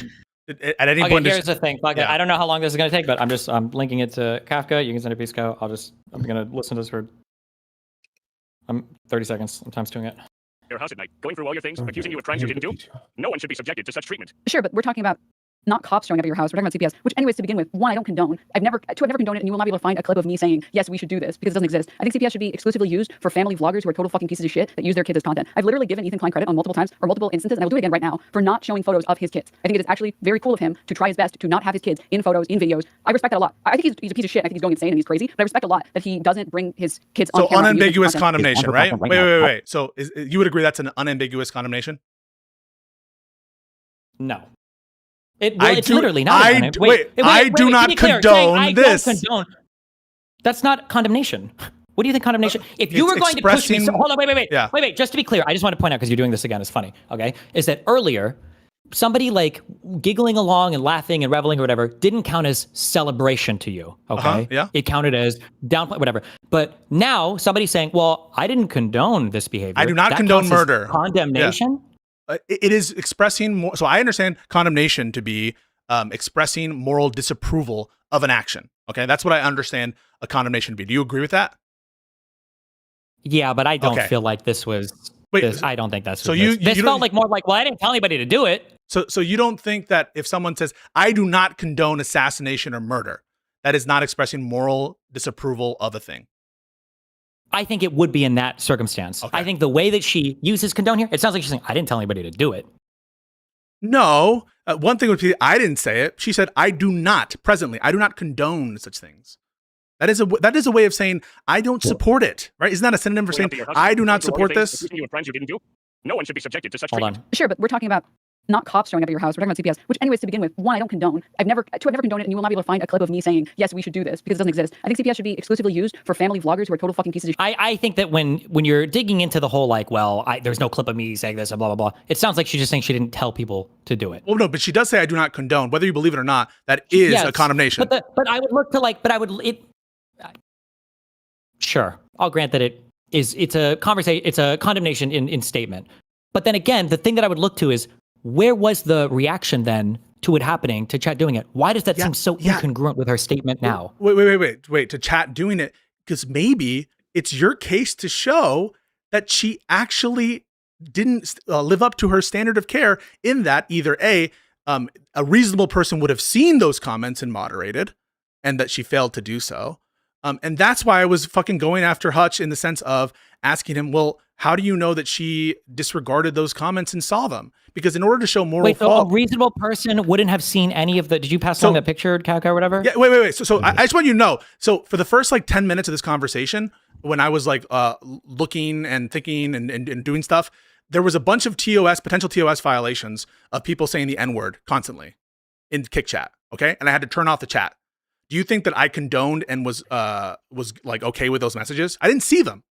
At any point, here's the thing. Like, I don't know how long this is going to take, but I'm linking it to Kafka. You can send it to Pisco. I'm going to listen to this for 30 seconds. I'm times doing it. Your house at night, going through all your things, accusing you of crimes you didn't do. No one should be subjected to such treatment. Sure, but we're talking about not cops showing up at your house. We're talking about CPS, which anyways, to begin with, one, I don't condone. I've never condoned it, and you will not be able to find a clip of me saying, yes, we should do this, because it doesn't exist. I think CPS should be exclusively used for family vloggers who are total fucking pieces of shit that use their kids as content. I've literally given Ethan Klein credit on multiple times, or multiple instances, and I will do it again right now, for not showing photos of his kids. I think it is actually very cool of him to try his best to not have his kids in photos, in videos. I respect that a lot. I think he's a piece of shit. I think he's going insane and he's crazy, but I respect a lot that he doesn't bring his kids on camera. So unambiguous condemnation, right? Wait. So you would agree that's an unambiguous condemnation? No. It's literally not. I do not condone this. That's not condemnation. What do you think condemnation? If you were going to push me, hold on, wait. Just to be clear, I just want to point out, because you're doing this again, it's funny. Okay, is that earlier somebody like giggling along and laughing and reveling or whatever didn't count as celebration to you? Okay, yeah, it counted as downplay, whatever. But now somebody's saying, well, I didn't condone this behavior. I do not condone murder. Condemnation. Yeah. It is expressing more. So I understand condemnation to be expressing moral disapproval of an action. Okay, that's what I understand a condemnation to be. Do you agree with that? Yeah, but I don't feel like this was. I don't think that's. So this felt like more like, well, I didn't tell anybody to do it. So you don't think that if someone says, I do not condone assassination or murder, that is not expressing moral disapproval of a thing? I think it would be in that circumstance. Okay. I think the way that she uses condone here, it sounds like she's saying, I didn't tell anybody to do it. No. One thing would be, I didn't say it. She said, I do not condone such things. That is a way of saying, I don't support it, right? Isn't that a synonym for saying, I do not support this? You crimes you didn't do? No one should be subjected to such treatment. Hold on. Sure, but we're talking about not cops showing up at your house. We're talking about CPS, which anyways, to begin with, one, I don't condone. I've never condoned it, and you will not be able to find a clip of me saying, yes, we should do this, because it doesn't exist. I think CPS should be exclusively used for family vloggers who are total fucking pieces of shit. I think that when you're digging into the whole, like, well, there's no clip of me saying this and blah, blah, blah, it sounds like she's just saying she didn't tell people to do it. Well, no, but she does say I do not condone. Whether you believe it or not, that is a condemnation. But I would look to sure, I'll grant that it's a conversation, it's a condemnation in statement. But then again, the thing that I would look to is, where was the reaction then to it happening, to Chat doing it? Why does that seem so incongruent with her statement now? Wait, to Chat doing it, because maybe it's your case to show that she actually didn't live up to her standard of care, in that either a reasonable person would have seen those comments and moderated, and that she failed to do so. And that's why I was fucking going after Hutch, in the sense of asking him, well, how do you know that she disregarded those comments and saw them? Because in order to show moral fault, a reasonable person wouldn't have seen any of the. Did you pass along that picture, Kafka, or whatever? Yeah, wait. So I just want you to know. So for the first 10 minutes of this conversation, when I was looking and thinking and doing stuff, there was a bunch of potential TOS violations of people saying the N-word constantly in Kick Chat. Okay, and I had to turn off the chat. Do you think that I condoned and was okay with those messages? I didn't see them,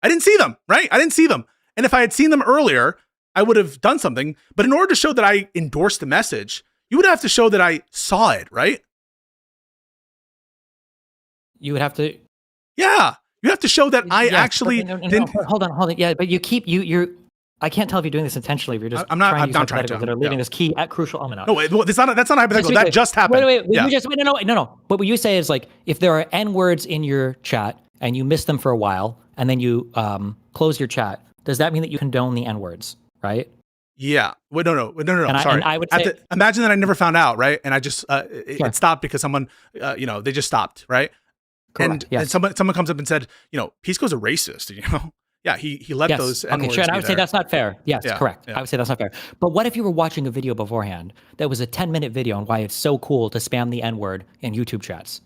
right? I didn't see them. And if I had seen them earlier, I would have done something. But in order to show that I endorsed the message, you would have to show that I saw it, right? You would have to. Yeah. You have to show that I actually no, didn't. Hold on. Yeah, but you're. I can't tell if you're doing this intentionally. If you're just I'm not trying hypotheticals to. that are leaving this key at crucial element out. No, wait, that's not hypothetical. That just happened. Wait. Yeah. No. But what you say is like, if there are N words in your chat and you miss them for a while and then you close your chat, does that mean that you condone the N words, right? Yeah. Wait, no. And Sorry. I would say, imagine that I never found out, right? And I just it stopped because someone, they just stopped, right? Correct, And someone comes up and said, Pisco's a racist, Yeah, he let those N-words okay, sure. And I would say that's not fair. Yes, correct. Yeah. I would say that's not fair. But what if you were watching a video beforehand that was a 10-minute video on why it's so cool to spam the N-word in YouTube chats?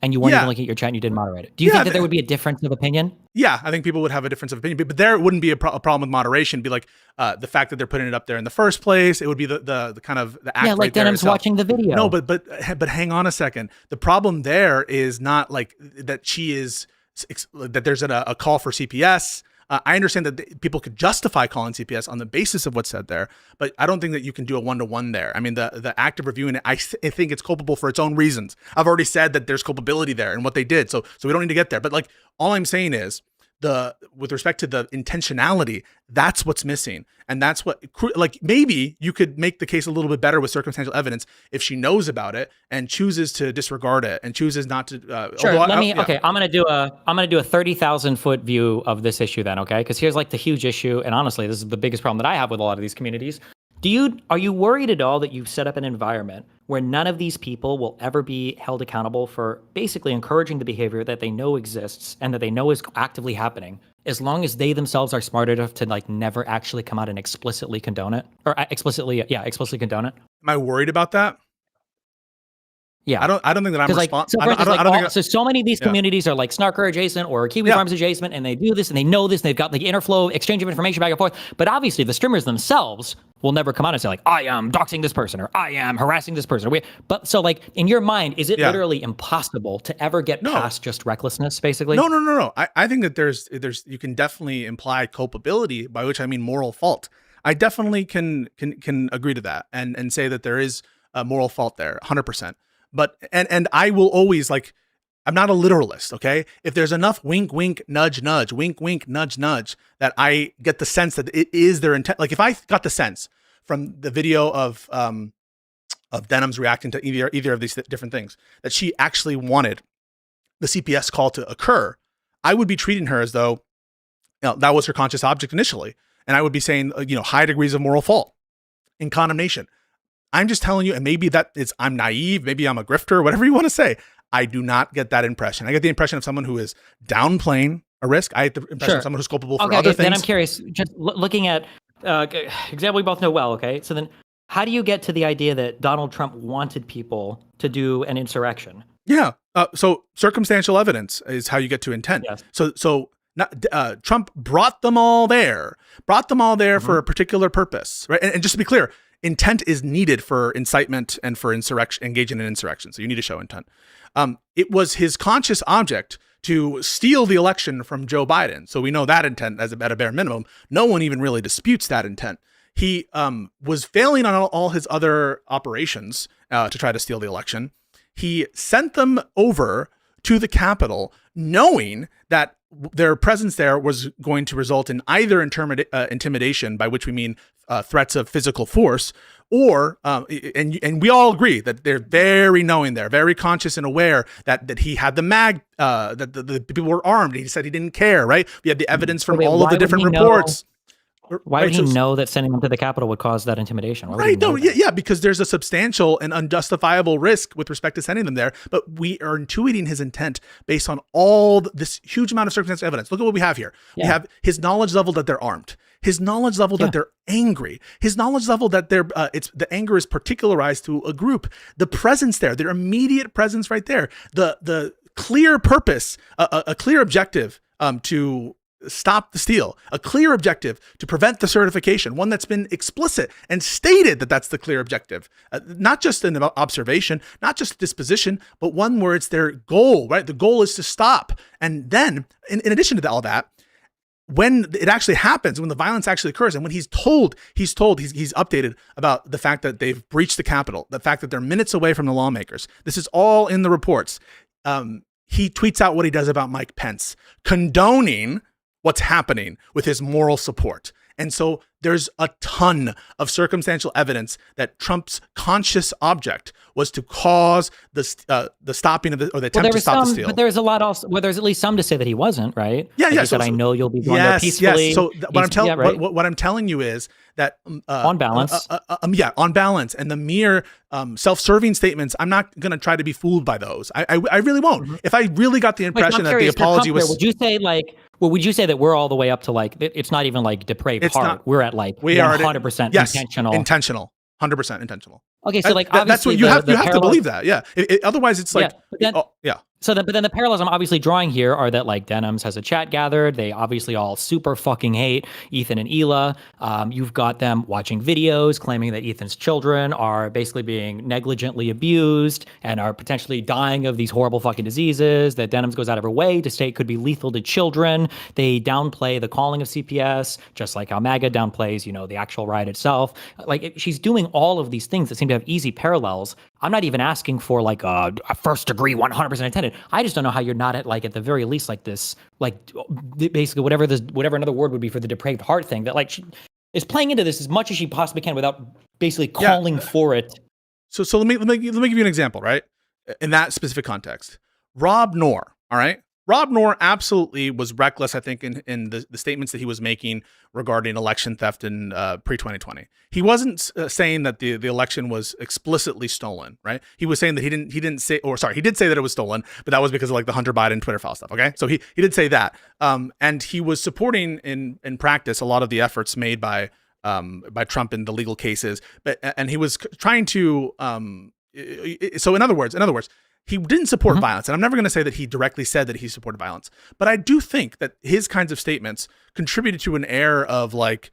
And you weren't even looking at your chat and you didn't moderate it. Do you think that there would be a difference of opinion? Yeah, I think people would have a difference of opinion, but there wouldn't be a problem with moderation. It'd be like the fact that they're putting it up there in the first place. It would be the kind of the act. Yeah, like right there Denham's itself. watching the video. No, but hang on a second. The problem there is not like that she is that there's a call for CPS. I understand that people could justify calling CPS on the basis of what's said there, but I don't think that you can do a one-to-one there. I mean, the act of reviewing it, I think it's culpable for its own reasons. I've already said that there's culpability there and what they did, so we don't need to get there. But like, all I'm saying is with respect to the intentionality, that's what's missing, and that's what maybe you could make the case a little bit better with circumstantial evidence if she knows about it and chooses to disregard it and chooses not to. Sure. Okay, I'm gonna do a 30,000 foot view of this issue then. Okay, because here's like the huge issue, and honestly, this is the biggest problem that I have with a lot of these communities. Are you worried at all that you've set up an environment where none of these people will ever be held accountable for basically encouraging the behavior that they know exists and that they know is actively happening, as long as they themselves are smart enough to like never actually come out and explicitly condone it explicitly condone it? Am I worried about that? Yeah, I don't think that I'm responsible. So many of these communities are like Snarker adjacent or Kiwi Farms adjacent, and they do this and they know this and they've got the interflow exchange of information back and forth. But obviously, the streamers themselves will never come out and say like, I am doxing this person or I am harassing this person. But so like in your mind, is it literally impossible to ever get past just recklessness, basically? No. I think that there's you can definitely imply culpability, by which I mean moral fault. I definitely can agree to that and say that there is a moral fault there, 100%. But and I will always I'm not a literalist, okay? If there's enough wink, wink, nudge, nudge, wink, wink, nudge, nudge, that I get the sense that it is their intent. Like if I got the sense from the video of Denham's reacting to either of these different things that she actually wanted the CPS call to occur, I would be treating her as though that was her conscious object initially, and I would be saying high degrees of moral fault in condemnation. I'm just telling you, and maybe I'm naive, maybe I'm a grifter, whatever you want to say. I do not get that impression. I get the impression of someone who is downplaying a risk. I get the impression of someone who's culpable for other things. Then I'm curious, just looking at example we both know well, okay? So then how do you get to the idea that Donald Trump wanted people to do an insurrection? Yeah. So circumstantial evidence is how you get to intent. Yes. So Trump brought them all there for a particular purpose, right? And just to be clear, intent is needed for incitement and for engaging in insurrection. So you need to show intent. It was his conscious object to steal the election from Joe Biden. So we know that intent at a bare minimum. No one even really disputes that intent. He was failing on all his other operations to try to steal the election. He sent them over to the Capitol knowing that their presence there was going to result in either intimidation, by which we mean threats of physical force, or and we all agree that they're very knowing, they're very conscious and aware that he had that the people were armed. He said he didn't care, right? We had the evidence from all of the different reports. Why would he know that sending them to the Capitol would cause that intimidation? Yeah, because there's a substantial and unjustifiable risk with respect to sending them there. But we are intuiting his intent based on all this huge amount of circumstantial evidence. Look at what we have here. Yeah. We have his knowledge level that they're armed, his knowledge level that they're angry, his knowledge level that the anger is particularized to a group, the presence there, their immediate presence right there, the clear purpose, a clear objective to stop the steal, a clear objective to prevent the certification, one that's been explicit and stated that that's the clear objective, not just an observation, not just disposition, but one where it's their goal, right? The goal is to stop. And then in addition to all that, when it actually happens, when the violence actually occurs, and when he's updated about the fact that they've breached the Capitol, the fact that they're minutes away from the lawmakers. This is all in the reports. He tweets out what he does about Mike Pence, condoning what's happening with his moral support. And so there's a ton of circumstantial evidence that Trump's conscious object was to cause the stopping of or the attempt to stop the steal. But there's a lot also. Well, there's at least some to say that he wasn't, right? Yeah, like yeah. He said, I know you'll be going there peacefully. Yes. So what I'm telling you is that on balance, on balance, and the mere self-serving statements, I'm not going to try to be fooled by those. I really won't. Mm-hmm. If I really got the impression that the apology was, would you say like? Well, would you say that we're all the way up to like, it's not even like depraved heart. We're at like 100% intentional. Intentional. 100% intentional. Okay, so like that's what you have to believe that. Yeah. Otherwise it's like, So then, but then the parallels I'm obviously drawing here are that like Denims has a chat gathered. They obviously all super fucking hate Ethan and Hila. You've got them watching videos claiming that Ethan's children are basically being negligently abused and are potentially dying of these horrible fucking diseases that Denims goes out of her way to state could be lethal to children. They downplay the calling of CPS, just like how MAGA downplays, the actual riot itself. Like she's doing all of these things that seem to have easy parallels. I'm not even asking for like a first degree 100% intended. I just don't know how you're not at like at the very least like this, like basically whatever another word would be for the depraved heart thing that like she is playing into this as much as she possibly can without basically calling for it. So let me give you an example, right? In that specific context, Rob Noor, all right? Rob Noor absolutely was reckless, I think, in the statements that he was making regarding election theft in pre-2020. He wasn't saying that the election was explicitly stolen, right? He was saying that he did say that it was stolen, but that was because of like the Hunter Biden Twitter file stuff, okay? So he did say that. And he was supporting in practice a lot of the efforts made by Trump in the legal cases, and he was trying to so in other words, he didn't support violence, and I'm never going to say that he directly said that he supported violence, but I do think that his kinds of statements contributed to an air of like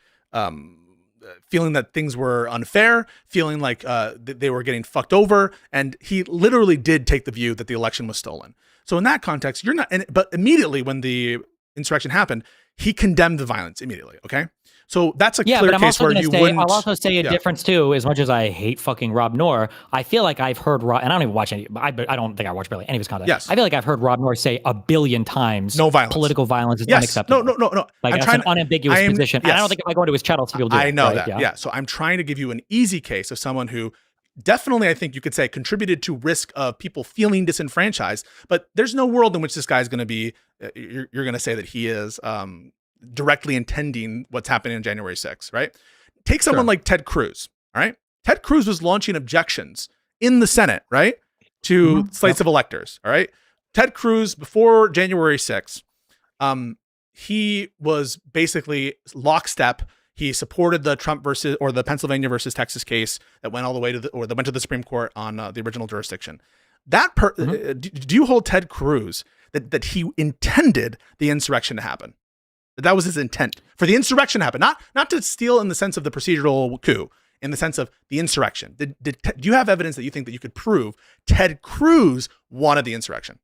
feeling that things were unfair, feeling like they were getting fucked over, and he literally did take the view that the election was stolen. So in that context, you're not. But immediately when the insurrection happened, he condemned the violence immediately. Okay. So that's a clear case where you wouldn't. I'll also say a difference too. As much as I hate fucking Rob Noor, I feel like I've heard and I don't even watch any. I don't think I watch barely any of his content. Yes. I feel like I've heard Rob Noor say a billion times, no violence. Political violence is unacceptable. No. Like that's an unambiguous position. Yes. And I don't think if I go into his chat, I'll see people do it. I know that. Yeah. So I'm trying to give you an easy case of someone who definitely, I think you could say, contributed to risk of people feeling disenfranchised. But there's no world in which this guy is going to be. You're going to say that he is. Directly intending what's happening on January 6th, right? Take someone like Ted Cruz, all right? Ted Cruz was launching objections in the Senate, right? To slates of electors, all right? Ted Cruz, before January 6th, he was basically lockstep. He supported the the Pennsylvania versus Texas case that went all the way that went to the Supreme Court on the original jurisdiction. Do you hold Ted Cruz that he intended the insurrection to happen? That was his intent for the insurrection to happen, not to steal in the sense of the procedural coup, in the sense of the insurrection. Do you have evidence that you think that you could prove Ted Cruz wanted the insurrection?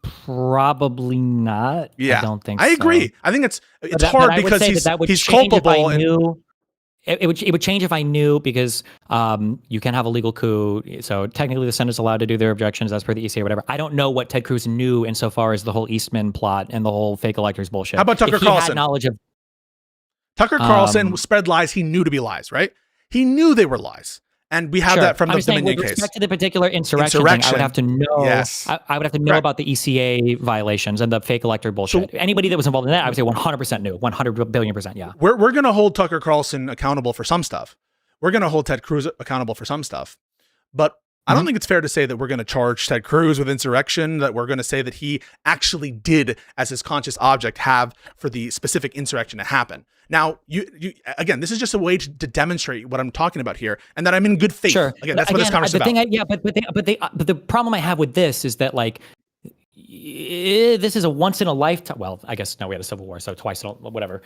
Probably not. Yeah, I don't think I agree. I think it's hard because he's culpable. It would change if I knew, because you can have a legal coup. So technically the Senate's allowed to do their objections as per the ECA or whatever. I don't know what Ted Cruz knew insofar as the whole Eastman plot and the whole fake electors bullshit. How about Tucker Carlson? Had knowledge of Tucker Carlson spread lies he knew to be lies, right? He knew they were lies. And we have that from the Dominion case. With respect to the particular insurrection thing, I would have to know. Yes. I would have to know about the ECA violations and the fake elector bullshit. So, anybody that was involved in that, I would say 100% knew. 100 billion percent, yeah. We're going to hold Tucker Carlson accountable for some stuff. We're going to hold Ted Cruz accountable for some stuff. But I don't think it's fair to say that we're going to charge Ted Cruz with insurrection, that we're going to say that he actually did, as his conscious object, have for the specific insurrection to happen. Now, you again, this is just a way to demonstrate what I'm talking about here, and that I'm in good faith. Sure. Again, that's what this conversation is about. But the problem I have with this is that, like, this is a once in a lifetime. Well, I guess no, we had a civil war, so twice, whatever.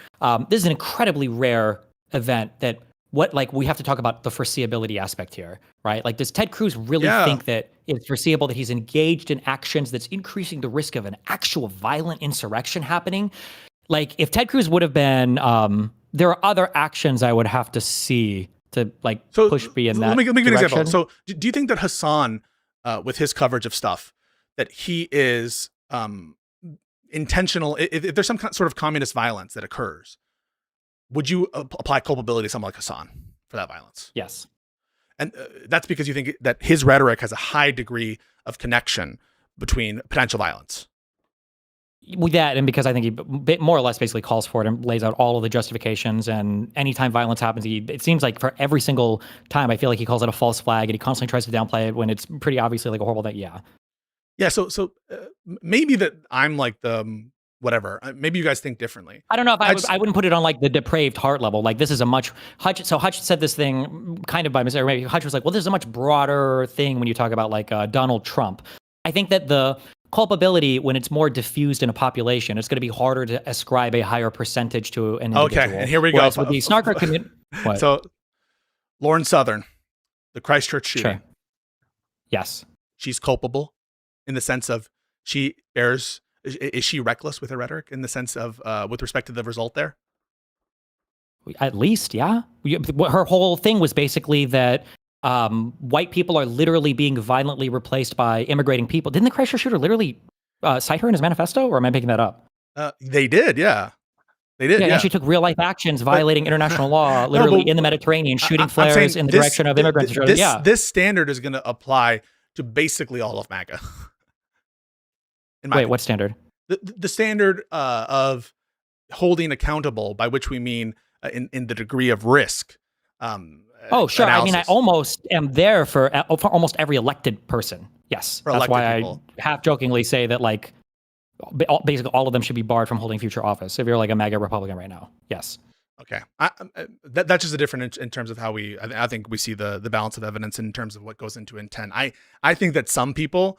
This is an incredibly rare event that. We have to talk about the foreseeability aspect here, right? Like, does Ted Cruz really think that it's foreseeable that he's engaged in actions that's increasing the risk of an actual violent insurrection happening? Like if Ted Cruz would have been, there are other actions I would have to see to like push me in that let me give you an direction. example. So do you think that Hassan, with his coverage of stuff, that he is intentional? If there's some sort of communist violence that occurs, would you apply culpability to someone like Hassan for that violence? Yes. And that's because you think that his rhetoric has a high degree of connection between potential violence. With that, and because I think he more or less basically calls for it and lays out all of the justifications, and anytime violence happens, it seems like for every single time, I feel like he calls it a false flag, and he constantly tries to downplay it when it's pretty obviously like a horrible thing. Yeah. So maybe that I'm like the whatever. Maybe you guys think differently. I don't know if I wouldn't put it on like the depraved heart level. Like this is a much Hutch said this thing kind of by mistake. Or maybe Hutch was like, well, this is a much broader thing when you talk about like Donald Trump. I think that the culpability, when it's more diffused in a population, it's going to be harder to ascribe a higher percentage to an individual. Okay, and here we Whereas go. With the snarker community. So, Lauren Southern, the Christchurch shooting. Sure. Yes. She's culpable in the sense of is she reckless with her rhetoric in the sense of with respect to the result there? At least, yeah. Her whole thing was basically that white people are literally being violently replaced by immigrating people. Didn't the Christchurch shooter literally cite her in his manifesto, or am I making that up? They did, yeah. They did, yeah. And she took real life actions violating international law, literally in the Mediterranean, shooting flares in the direction of immigrants. This standard is going to apply to basically all of MAGA. Wait, what standard? The standard of holding accountable, by which we mean in the degree of risk. Oh, sure. Analysis. I mean, I almost am there for almost every elected person. Yes. That's why people. I half jokingly say that, like, basically all of them should be barred from holding future office if you're like a MAGA Republican right now. Yes. Okay. That's just a different in terms of how I think we see the balance of evidence in terms of what goes into intent. I think that some people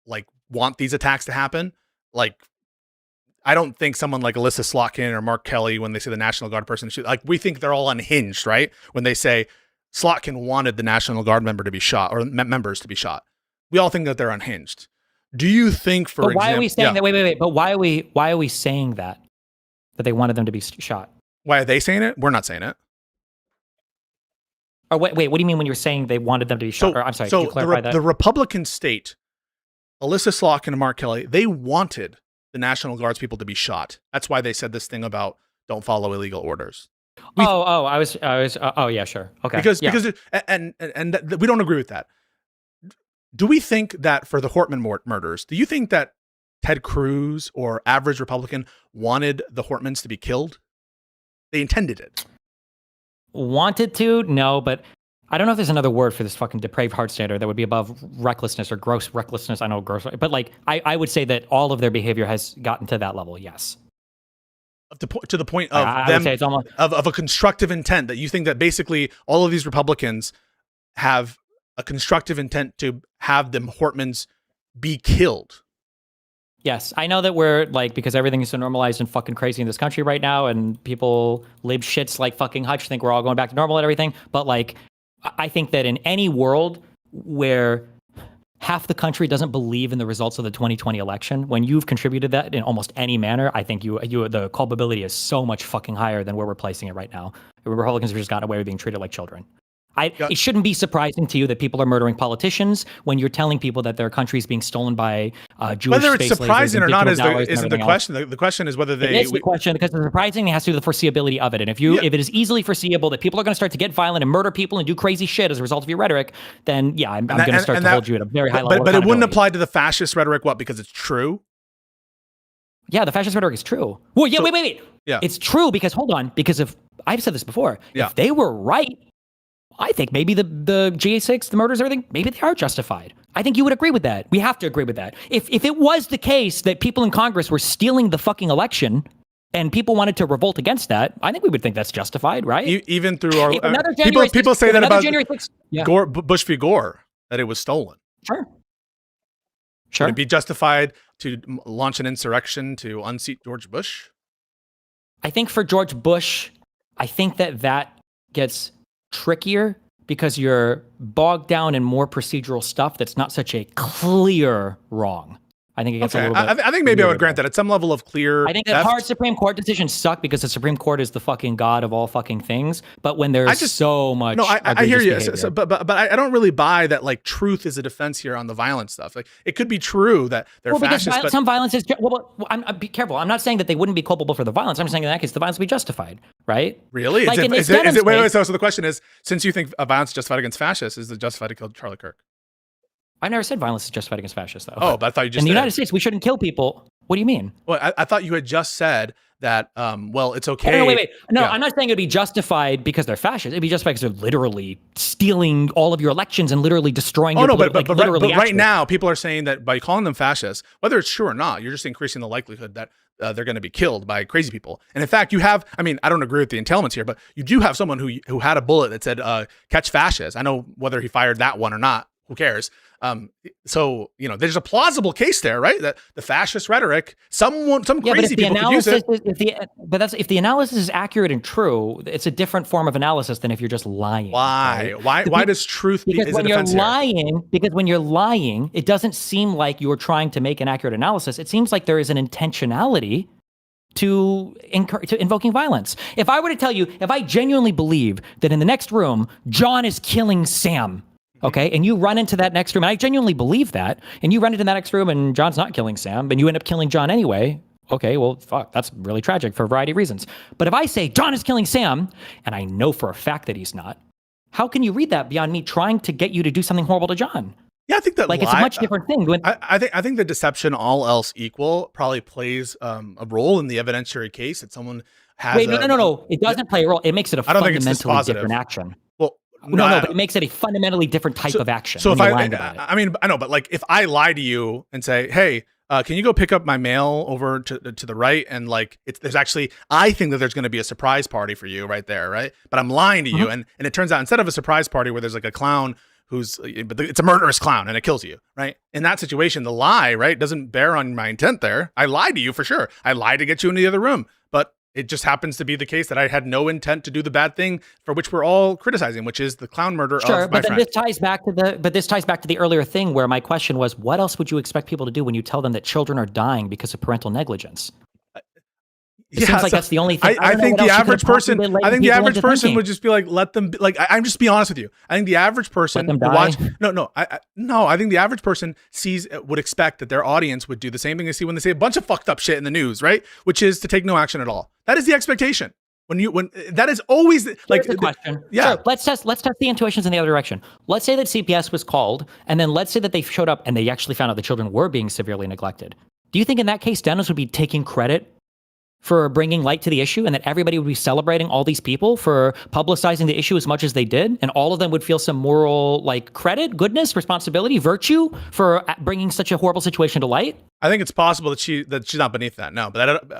like want these attacks to happen. Like, I don't think someone like Alyssa Slotkin or Mark Kelly, when they say the National Guard person, like, we think they're all unhinged, right? When they say Slotkin wanted the National Guard member to be shot or members to be shot, we all think that they're unhinged. Do you think, for example, why are we saying that? Wait. But why are we saying that they wanted them to be shot? Why are they saying it? We're not saying it. Or wait, what do you mean when you're saying they wanted them to be shot? I'm sorry, can you clarify that? The Republican state, Alyssa Slotkin and Mark Kelly, they wanted the National Guard's people to be shot. That's why they said this thing about don't follow illegal orders. Yeah, sure. Okay. Because and we don't agree with that. Do we think that for the Hortman murders, do you think that Ted Cruz or average Republican wanted the Hortmans to be killed? They intended it. Wanted to? No, but I don't know if there's another word for this fucking depraved heart standard that would be above recklessness or gross recklessness. I know gross, but like I would say that all of their behavior has gotten to that level. Yes. To the point of them it's almost, of a constructive intent, that you think that basically all of these Republicans have a constructive intent to have them Hortmans be killed. Yes, I know that we're like, because everything is so normalized and fucking crazy in this country right now, and people lib shits like fucking Hutch think we're all going back to normal and everything. But like, I think that in any world where half the country doesn't believe in the results of the 2020 election, when you've contributed that in almost any manner, I think the culpability is so much fucking higher than where we're placing it right now. The Republicans have just gotten away with being treated like children. It shouldn't be surprising to you that people are murdering politicians when you're telling people that their country is being stolen by Jewish whether it's surprising or not isn't the question. Else. The question is whether they. It is the question, because the surprising has to do with the foreseeability of it. And if it is easily foreseeable that people are going to start to get violent and murder people and do crazy shit as a result of your rhetoric, then yeah, I'm going to start to hold you at a very high level. But it wouldn't apply to the fascist rhetoric. What? Because it's true. Yeah, the fascist rhetoric is true. Well, yeah, wait. Yeah, it's true because hold on, because I've said this before. Yeah. If they were right, I think maybe the GA6, the murders, everything, maybe they are justified. I think you would agree with that. We have to agree with that. If it was the case that people in Congress were stealing the fucking election and people wanted to revolt against that, I think we would think that's justified, right? Even through our people say that about January 6th, Gore, Bush v. Gore, that it was stolen. Sure. Would it be justified to launch an insurrection to unseat George Bush? I think for George Bush, I think that gets trickier because you're bogged down in more procedural stuff that's not such a clear wrong. I think it gets Okay, a little bit. I think maybe I would grant that at some level of clear. I think that hard Supreme Court decisions suck because the Supreme Court is the fucking god of all fucking things. But when there's so much, no, I hear you. behavior. But I don't really buy that like truth is a defense here on the violent stuff. Like it could be true that they're fascist, but some violence is be careful. I'm not saying that they wouldn't be culpable for the violence. I'm saying in that case the violence would be justified, right? Really? Like Is it? Wait. So the question is, since you think violence is justified against fascists, is it justified to kill Charlie Kirk? I never said violence is justified against fascists, though. Oh, but I thought you just in the did. United States we shouldn't kill people. What do you mean? Well, I thought you had just said that. Well, it's okay. No, wait. No, yeah. I'm not saying it'd be justified because they're fascists. It'd be justified because they're literally stealing all of your elections and literally destroying. Oh your no, but literally. Right now, people are saying that by calling them fascists, whether it's true or not, you're just increasing the likelihood that they're going to be killed by crazy people. And in fact, you have. I mean, I don't agree with the entailments here, but you do have someone who had a bullet that said "catch fascists." I know whether he fired that one or not. Who cares? So there's a plausible case there, right? That the fascist rhetoric, some crazy people could use it. If the analysis is accurate and true, it's a different form of analysis than if you're just lying. Why? Right? Why does truth? Because when you're lying, it doesn't seem like you're trying to make an accurate analysis. It seems like there is an intentionality to invoking violence. If I were to tell you, if I genuinely believe that in the next room, John is killing Sam. Okay, and you run into that next room, and I genuinely believe that, and you run into that next room and John's not killing Sam, and you end up killing John anyway, okay, well, fuck, that's really tragic for a variety of reasons. But if I say John is killing Sam, and I know for a fact that he's not, how can you read that beyond me trying to get you to do something horrible to John? Yeah, I think that it's a much different thing. I think the deception, all else equal, probably plays a role in the evidentiary case that someone has. Wait, no. It doesn't play a role. It makes it a fundamentally different action. Well, no, but it makes it a fundamentally different type of action. So if I mean, I know, but like if I lie to you and say, hey, can you go pick up my mail over to the right? And like, there's actually, I think that there's going to be a surprise party for you right there, right? But I'm lying to you, and it turns out instead of a surprise party where there's like a clown it's a murderous clown and it kills you, right? In that situation, the lie, right, doesn't bear on my intent there. I lied to you for sure. I lied to get you into the other room, but it just happens to be the case that I had no intent to do the bad thing for which we're all criticizing, which is the clown murder of my friend. Sure, but this ties back to the earlier thing where my question was, what else would you expect people to do when you tell them that children are dying because of parental negligence? It seems like that's the only thing. I think the average person. I think the average person would just be like, let them. I'm just be honest with you. I think the average person would watch. No. I think the average person would expect that their audience would do the same thing they see when they say a bunch of fucked up shit in the news, right? Which is to take no action at all. That is the expectation. When that is always like the question. Yeah. Sure, let's test the intuitions in the other direction. Let's say that CPS was called, and then let's say that they showed up and they actually found out the children were being severely neglected. Do you think in that case Dennis would be taking credit for bringing light to the issue, and that everybody would be celebrating all these people for publicizing the issue as much as they did, and all of them would feel some moral credit, goodness, responsibility, virtue for bringing such a horrible situation to light? I think it's possible that she's not beneath that. No, but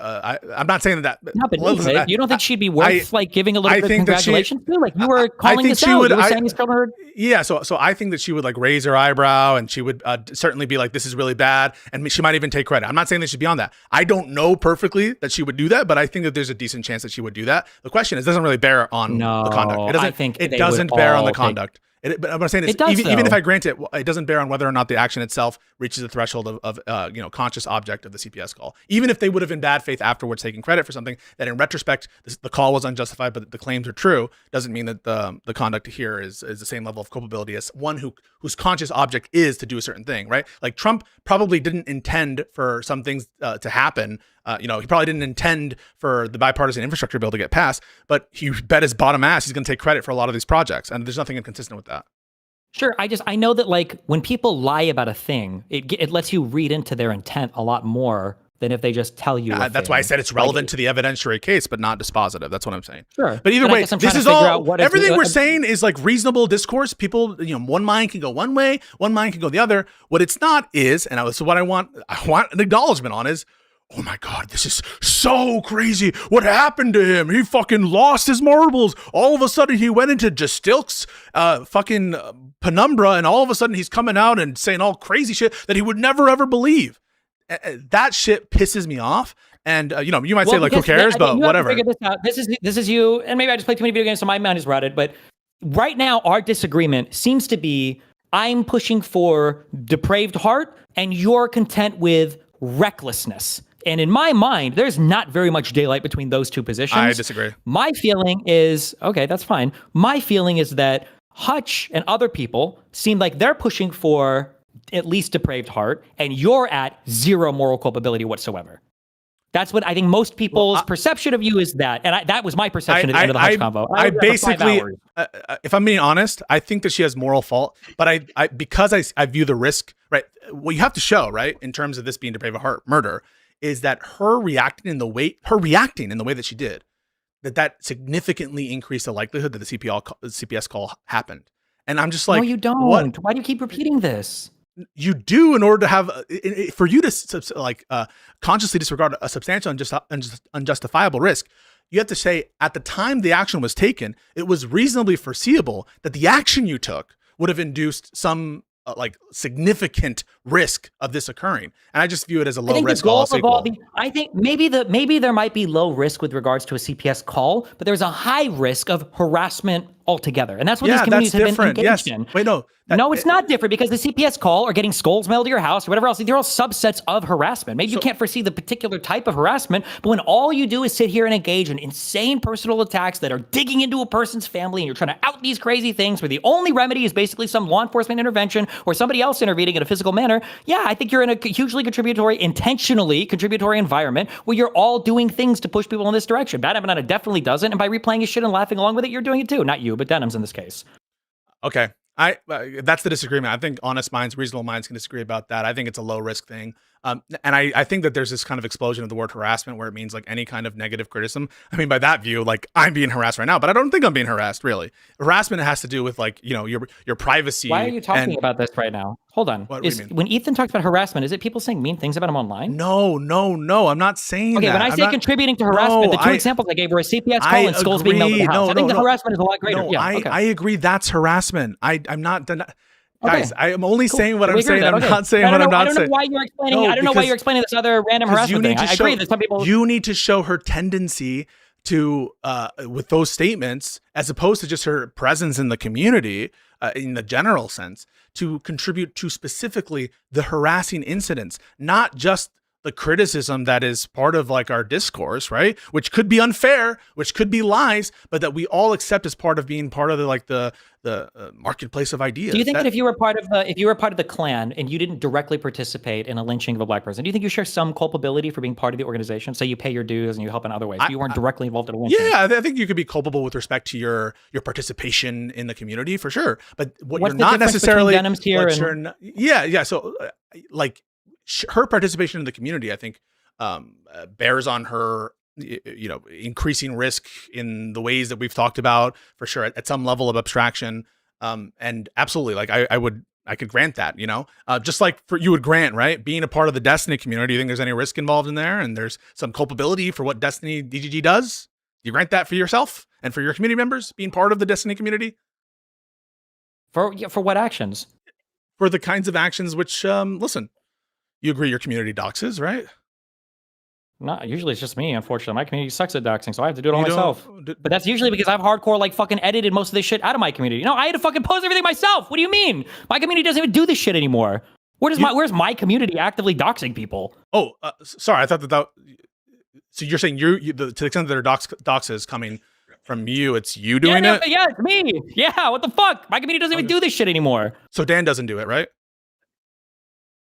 I'm not saying that. Not beneath it. You don't think she'd be worth giving a little bit of congratulations to? Like you were calling this out. You were saying these children. Yeah, so I think that she would raise her eyebrow, and she would certainly be like, "This is really bad," and she might even take credit. I'm not saying that she'd be on that. I don't know perfectly that she would do that, but I think that there's a decent chance that she would do that. The question is, it doesn't really bear on the conduct. It doesn't bear on the conduct. But what I'm saying is, even if I grant it, it doesn't bear on whether or not the action itself reaches the threshold of conscious object of the CPS call. Even if they would have in bad faith afterwards taking credit for something that in retrospect the call was unjustified, but the claims are true, doesn't mean that the conduct here is the same level of culpability as one whose conscious object is to do a certain thing, right? Like Trump probably didn't intend for some things to happen. He probably didn't intend for the bipartisan infrastructure bill to get passed, but he bet his bottom ass he's going to take credit for a lot of these projects, and there's nothing inconsistent with that. Sure, I know that when people lie about a thing, it lets you read into their intent a lot more than if they just tell you. That's why I said it's relevant to the evidentiary case, but not dispositive. That's what I'm saying. Sure, but either way, this is all. Everything we're saying is reasonable discourse. People, one mind can go one way, one mind can go the other. What it's not is, and this is what I want an acknowledgement on is, oh my God, this is so crazy. What happened to him? He fucking lost his marbles. All of a sudden he went into Jastilk's fucking penumbra, and all of a sudden he's coming out and saying all crazy shit that he would never ever believe. That shit pisses me off. And you might say who cares, but whatever. Figure this out. This is you, and maybe I just play too many video games, so my mind is rotted. But right now, our disagreement seems to be: I'm pushing for depraved heart, and you're content with recklessness. And in my mind, there's not very much daylight between those two positions. I disagree. My feeling is, okay, that's fine. My feeling is that Hutch and other people seem like they're pushing for at least depraved heart, and you're at zero moral culpability whatsoever. That's what I think most people's perception of you is that. And that was my perception at the end of the Hutch convo. I basically, if I'm being honest, I think that she has moral fault, but because I view the risk, right? What you have to show, right, in terms of this being depraved heart murder, is that her reacting in the way that she did, that significantly increased the likelihood that the CPS call happened. And I'm just like, no, you don't. What? Why do you keep repeating this? You do, in order to have, for you to consciously disregard a substantial unjustifiable risk. You have to say, at the time the action was taken, it was reasonably foreseeable that the action you took would have induced some significant risk of this occurring. And I just view it as a low risk. I think maybe there might be low risk with regards to a CPS call, but there's a high risk of harassment altogether. And that's what these communities have been engaged in. Wait, no. No, it's not different, because the CPS call or getting skulls mailed to your house or whatever else, they're all subsets of harassment. Maybe you can't foresee the particular type of harassment, but when all you do is sit here and engage in insane personal attacks that are digging into a person's family, and you're trying to out these crazy things where the only remedy is basically some law enforcement intervention or somebody else intervening in a physical manner, I think you're in a hugely intentionally contributory environment where you're all doing things to push people in this direction. Bad Banana definitely doesn't, and by replaying his shit and laughing along with it, you're doing it too. Not you, but Denham's in this case. Okay. That's the disagreement. I think honest minds, reasonable minds can disagree about that. I think it's a low risk thing. And I think that there's this kind of explosion of the word harassment where it means like any kind of negative criticism. I mean, by that view, like I'm being harassed right now, but I don't think I'm being harassed really. Harassment has to do with like, your privacy. Why are you talking about this right now? Hold on. When Ethan talks about harassment, is it people saying mean things about him online? No. I'm not saying that. Okay, when I say contributing to harassment, the two examples I gave were a CPS call and skulls being mailed to the house. I think the harassment is a lot greater. I agree. That's harassment. I'm not guys, I am only saying what I'm saying. I'm not saying what I'm not saying. I don't know why you're explaining this other random harassment thing. I agree that some people. You need to show her tendency to, with those statements, as opposed to just her presence in the community, in the general sense, to contribute to specifically the harassing incidents, not just the criticism that is part of like our discourse, right? Which could be unfair, which could be lies, but that we all accept as part of being part of the marketplace of ideas. Do you think that if you were part of the Klan and you didn't directly participate in a lynching of a black person, do you think you share some culpability for being part of the organization? Say you pay your dues and you help in other ways. You weren't directly involved in a lynching. Yeah, I think you could be culpable with respect to your participation in the community for sure. But what's you're not necessarily So like her participation in the community, I think, bears on her, increasing risk in the ways that we've talked about for sure at some level of abstraction. And absolutely, like I could grant that, just like you would grant, right? Being a part of the Destiny community, do you think there's any risk involved in there? And there's some culpability for what Destiny DGG does? Do you grant that for yourself and for your community members being part of the Destiny community? For what actions? For the kinds of actions which, listen, you agree your community doxes, right? No, usually it's just me, unfortunately. My community sucks at doxing, so I have to do it all myself. But that's usually because I've hardcore like fucking edited most of this shit out of my community. I had to fucking post everything myself. What do you mean? My community doesn't even do this shit anymore. Where's my community actively doxing people? Oh, sorry. I thought that. So you're saying to the extent that there are doxes coming from you, it's you doing it? Yeah, it's me. Yeah, what the fuck? My community doesn't even do this shit anymore. So Dan doesn't do it, right?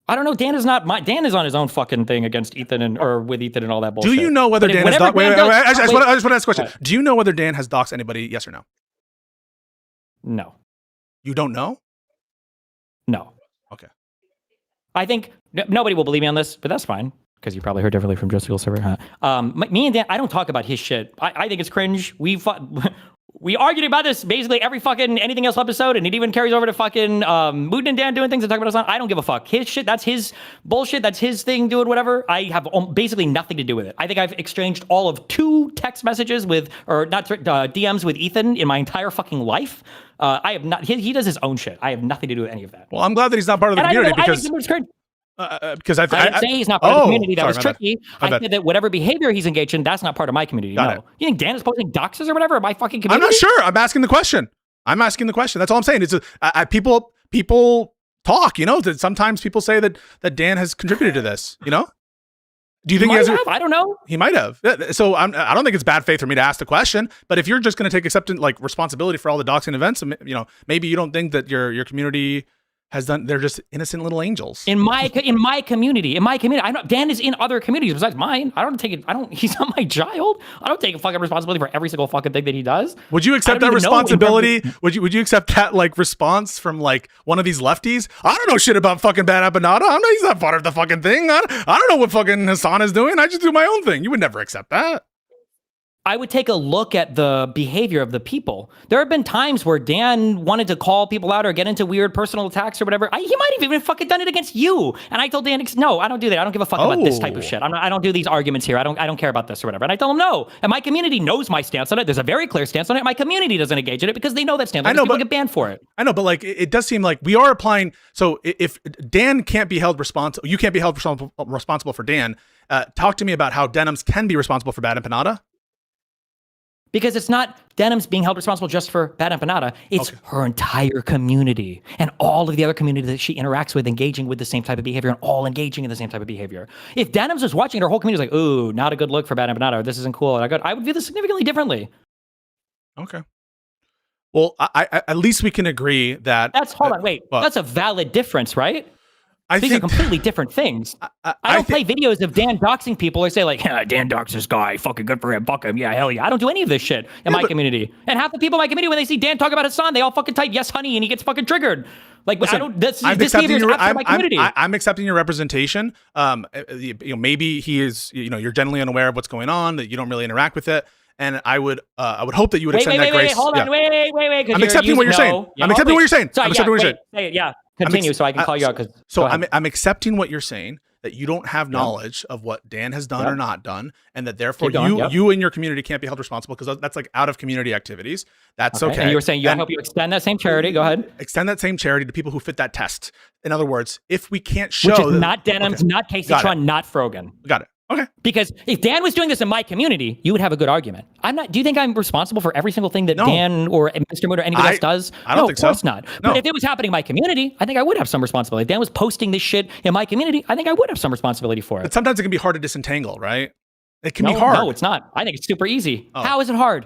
I don't know. Dan is on his own fucking thing against Ethan or with Ethan and all that bullshit. Do you know whether Dan has doxed? I just want to ask a question. Do you know whether Dan has doxed anybody? Yes or no? No. You don't know? No. Okay. I think nobody will believe me on this, but that's fine because you probably heard differently from Joe Steele's server. Me and Dan, I don't talk about his shit. I think it's cringe. We argued about this basically every fucking anything else episode, and it even carries over to fucking Moon and Dan doing things and talking about us on. I don't give a fuck. His shit, that's his bullshit. That's his thing, doing whatever. I have basically nothing to do with it. I think I've exchanged all of 2 text messages DMs with Ethan in my entire fucking life. I have not. He does his own shit. I have nothing to do with any of that. Well, I'm glad that he's not part of the community because I didn't say he's not part of the community. That was tricky. I said that whatever behavior he's engaged in, that's not part of my community. No. You think Dan is posting doxes or whatever in my fucking community? I'm not sure. I'm asking the question. That's all I'm saying. It's people talk. You know, that sometimes people say that Dan has contributed to this. You know, do you think he has? I don't know. He might have. So I don't think it's bad faith for me to ask the question. But if you're just going to take acceptance, like responsibility for all the doxing events, you know, maybe you don't think that your community has done. They're just innocent little angels. In my community, I know Dan is in other communities besides mine. I don't take it. He's not my child. I don't take fucking responsibility for every single fucking thing that he does. Would you accept that responsibility? Would you accept that like response from like one of these lefties? I don't know shit about fucking Bad Empanada. He's not part of the fucking thing. I don't know what fucking Hassan is doing. I just do my own thing. You would never accept that. I would take a look at the behavior of the people. There have been times where Dan wanted to call people out or get into weird personal attacks or whatever. He might have even fucking done it against you. And I told Dan, no, I don't do that. I don't give a fuck about this type of shit. I don't do these arguments here. I don't care about this or whatever. And I tell him no. And my community knows my stance on it. There's a very clear stance on it. My community doesn't engage in it because they know that stance. I know, people get banned for it. I know, but like it does seem like we are applying. So if Dan can't be held responsible, you can't be held responsible for Dan. Talk to me about how Denims can be responsible for Bad Empanada. Because it's not Denim's being held responsible just for Bad Empanada. It's her entire community and all of the other community that she interacts with, engaging with the same type of behavior and all engaging in the same type of behavior. If Denim's was watching, her whole community was like, ooh, not a good look for Bad Empanada, or this isn't cool, I would view this significantly differently. Okay. Well, I at least we can agree that... That's a valid difference, right? These are completely different things. I don't play videos of Dan doxing people or say like, Dan doxed this guy, fucking good for him, fuck him, yeah, hell yeah. I don't do any of this shit in my community. And half the people in my community, when they see Dan talk about Hassan, they all fucking type yes, honey, and he gets fucking triggered. Like, listen, this behavior is outside my community. I'm accepting your representation. Maybe he is, you're generally unaware of what's going on, that you don't really interact with it. And I would hope that you would extend that grace. Hold on, wait. I'm accepting what you're saying. I'm accepting what you're saying. I'm accepting what you're saying. Yeah, continue so I can call you out. So I'm accepting what you're saying, that you don't have knowledge of what Dan has done or not done, and that therefore you and your community can't be held responsible because that's like out of community activities. That's okay. And you were saying I hope you extend that same charity. Go ahead. Extend that same charity to people who fit that test. In other words, if we can't show... Which is not Denim's, not Casey Tron, not Frogan. Got it. Okay. Because if Dan was doing this in my community, you would have a good argument. I'm not. Do you think I'm responsible for every single thing that Dan or Mr. Mood or anybody else does? I don't think so. Of course not. No. But if it was happening in my community, I think I would have some responsibility. If Dan was posting this shit in my community, I think I would have some responsibility for it. But sometimes it can be hard to disentangle, right? It can be hard. No, it's not. I think it's super easy. Oh. How is it hard?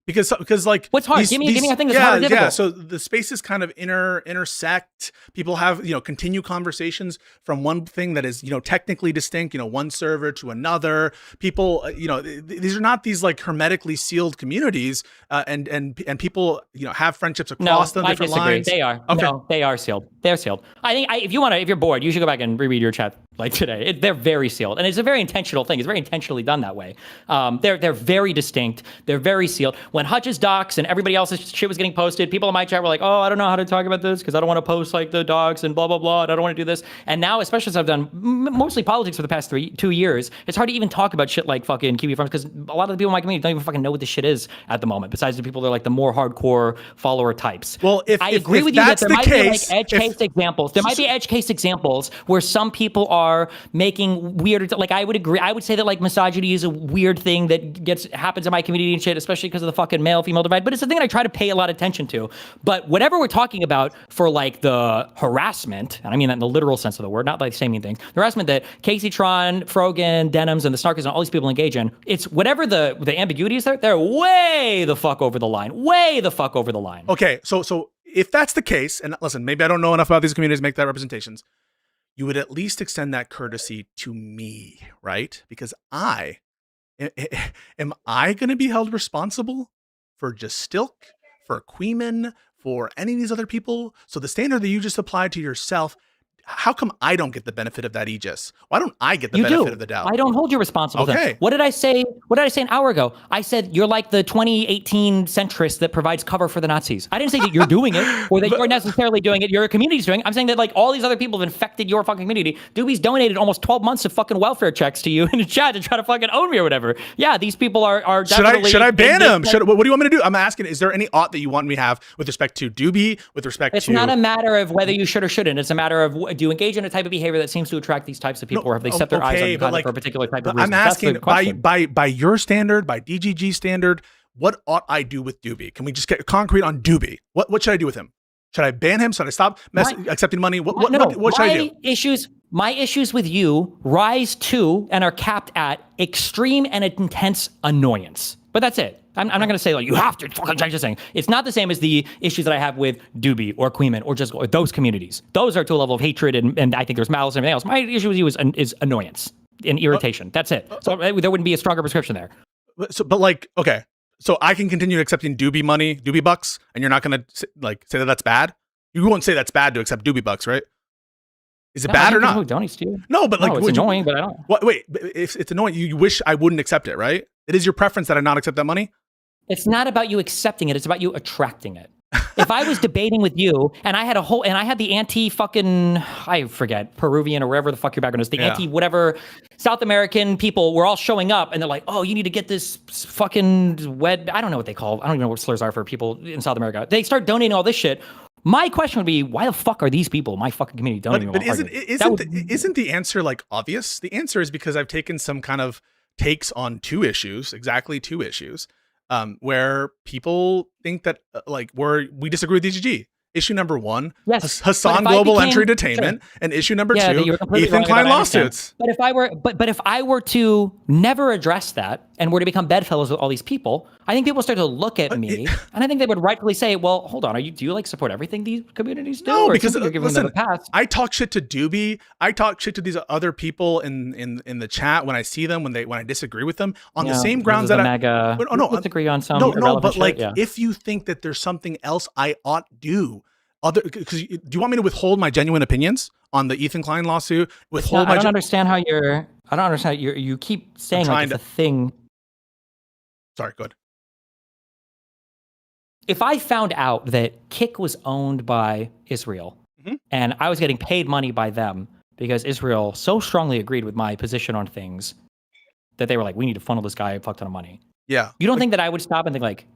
Because like what's hard? Give me a thing that's hard or difficult. Yeah. So the spaces kind of intersect. People have continue conversations from one thing that is technically distinct. One server to another. People these are not these like hermetically sealed communities. And people have friendships across the different lines. They are. Okay. No, they are sealed. They're sealed. I think if you're bored, you should go back and reread your chat like today. They're very sealed, and it's a very intentional thing. It's very intentionally done that way. They're very distinct. They're very sealed. When Hutch's docs and everybody else's shit was getting posted, people in my chat were like, "Oh, I don't know how to talk about this because I don't want to post like the docs and blah blah blah. And I don't want to do this." And now, especially as I've done mostly politics for the past 2 years, it's hard to even talk about shit like fucking Kiwi Farms because a lot of the people in my community don't even fucking know what this shit is at the moment. Besides the people that are like the more hardcore follower types. Well, I agree with you that there might be like edge case examples. There might be edge case examples where some people are making weird. Like I would agree. I would say that like misogyny is a weird thing that happens in my community and shit, especially because of the fucking male-female divide. But it's the thing that I try to pay a lot of attention to. But whatever we're talking about for like the harassment, and I mean that in the literal sense of the word, not like saying things. The harassment that Casey Tron, Frogan, Denims, and the Snarkers and all these people engage in, it's whatever the ambiguity is there, they're way the fuck over the line. Way the fuck over the line. Okay, so if that's the case, and listen, maybe I don't know enough about these communities to make that representations, you would at least extend that courtesy to me, right? Because am I going to be held responsible for Justilk, for Queeman, for any of these other people? So the standard that you just applied to yourself, how come I don't get the benefit of that aegis? Why don't I get the benefit of the doubt? I don't hold you responsible. Okay. Then. What did I say? What did I say an hour ago? I said you're like the 2018 centrist that provides cover for the Nazis. I didn't say that you're doing it or that you're necessarily doing it. Your community's doing it. I'm saying that like all these other people have infected your fucking community. Doobie's donated almost 12 months of fucking welfare checks to you in the chat to try to fucking own me or whatever. Yeah, these people are definitely... Should I ban him? What do you want me to do? I'm asking, is there any ought that you want me to have with respect to Doobie, with respect It's not a matter of whether you should or shouldn't. It's a matter of do you engage in a type of behavior that seems to attract these types of people, or have they set their eyes on you for a particular type of reason? I'm asking by your standard, by DGG standard, what ought I do with Doobie? Can we just get concrete on Doobie? What should I do with him? Should I ban him? Should I stop accepting money? What should I do? My issues with you rise to and are capped at extreme and intense annoyance. But that's it. I'm not going to say like you have to fucking change this thing. It's not the same as the issues that I have with Doobie or Queeman or just those communities. Those are to a level of hatred and I think there's malice and everything else. My issue with you is annoyance and irritation. That's it. So there wouldn't be a stronger prescription there. But like, okay, so I can continue accepting Doobie money, Doobie bucks, and you're not going to like say that that's bad? You won't say that's bad to accept Doobie bucks, right? Is it bad or not? Donates to you. No, but like, it's annoying, but I don't. Wait, if it's annoying, you wish I wouldn't accept it, right? It is your preference that I not accept that money? It's not about you accepting it. It's about you attracting it. If I was debating with you and I had the anti-fucking, I forget, Peruvian or wherever the fuck your background is, the anti-whatever South American people were all showing up and they're like, oh, you need to get this fucking I don't know what they call, I don't even know what slurs are for people in South America. They start donating all this shit. My question would be, why the fuck are these people, my fucking community, donating? But isn't the answer like obvious? The answer is because I've taken some kind of takes on exactly two issues, where people think that we disagree with DGG. Issue number one, yes, Hassan Global Entry Detainment, sure. And issue number two, Ethan Klein lawsuits. But if I were to never address that and were to become bedfellows with all these people, I think people start to look at me, and I think they would rightfully say, "Well, hold on, do you like support everything these communities do?" No, or because you're giving them a pass? I talk shit to Doobie. I talk shit to these other people in the chat when I see them when I disagree with them on the same grounds that I disagree on some. But like if you think that there's something else I ought do. Because do you want me to withhold my genuine opinions on the Ethan Klein lawsuit? I don't understand how you keep saying like it's a thing. Sorry, go ahead. If I found out that Kik was owned by Israel and I was getting paid money by them because Israel so strongly agreed with my position on things that they were like, we need to funnel this guy a fuck ton of money. Yeah. You don't think that I would stop and think like,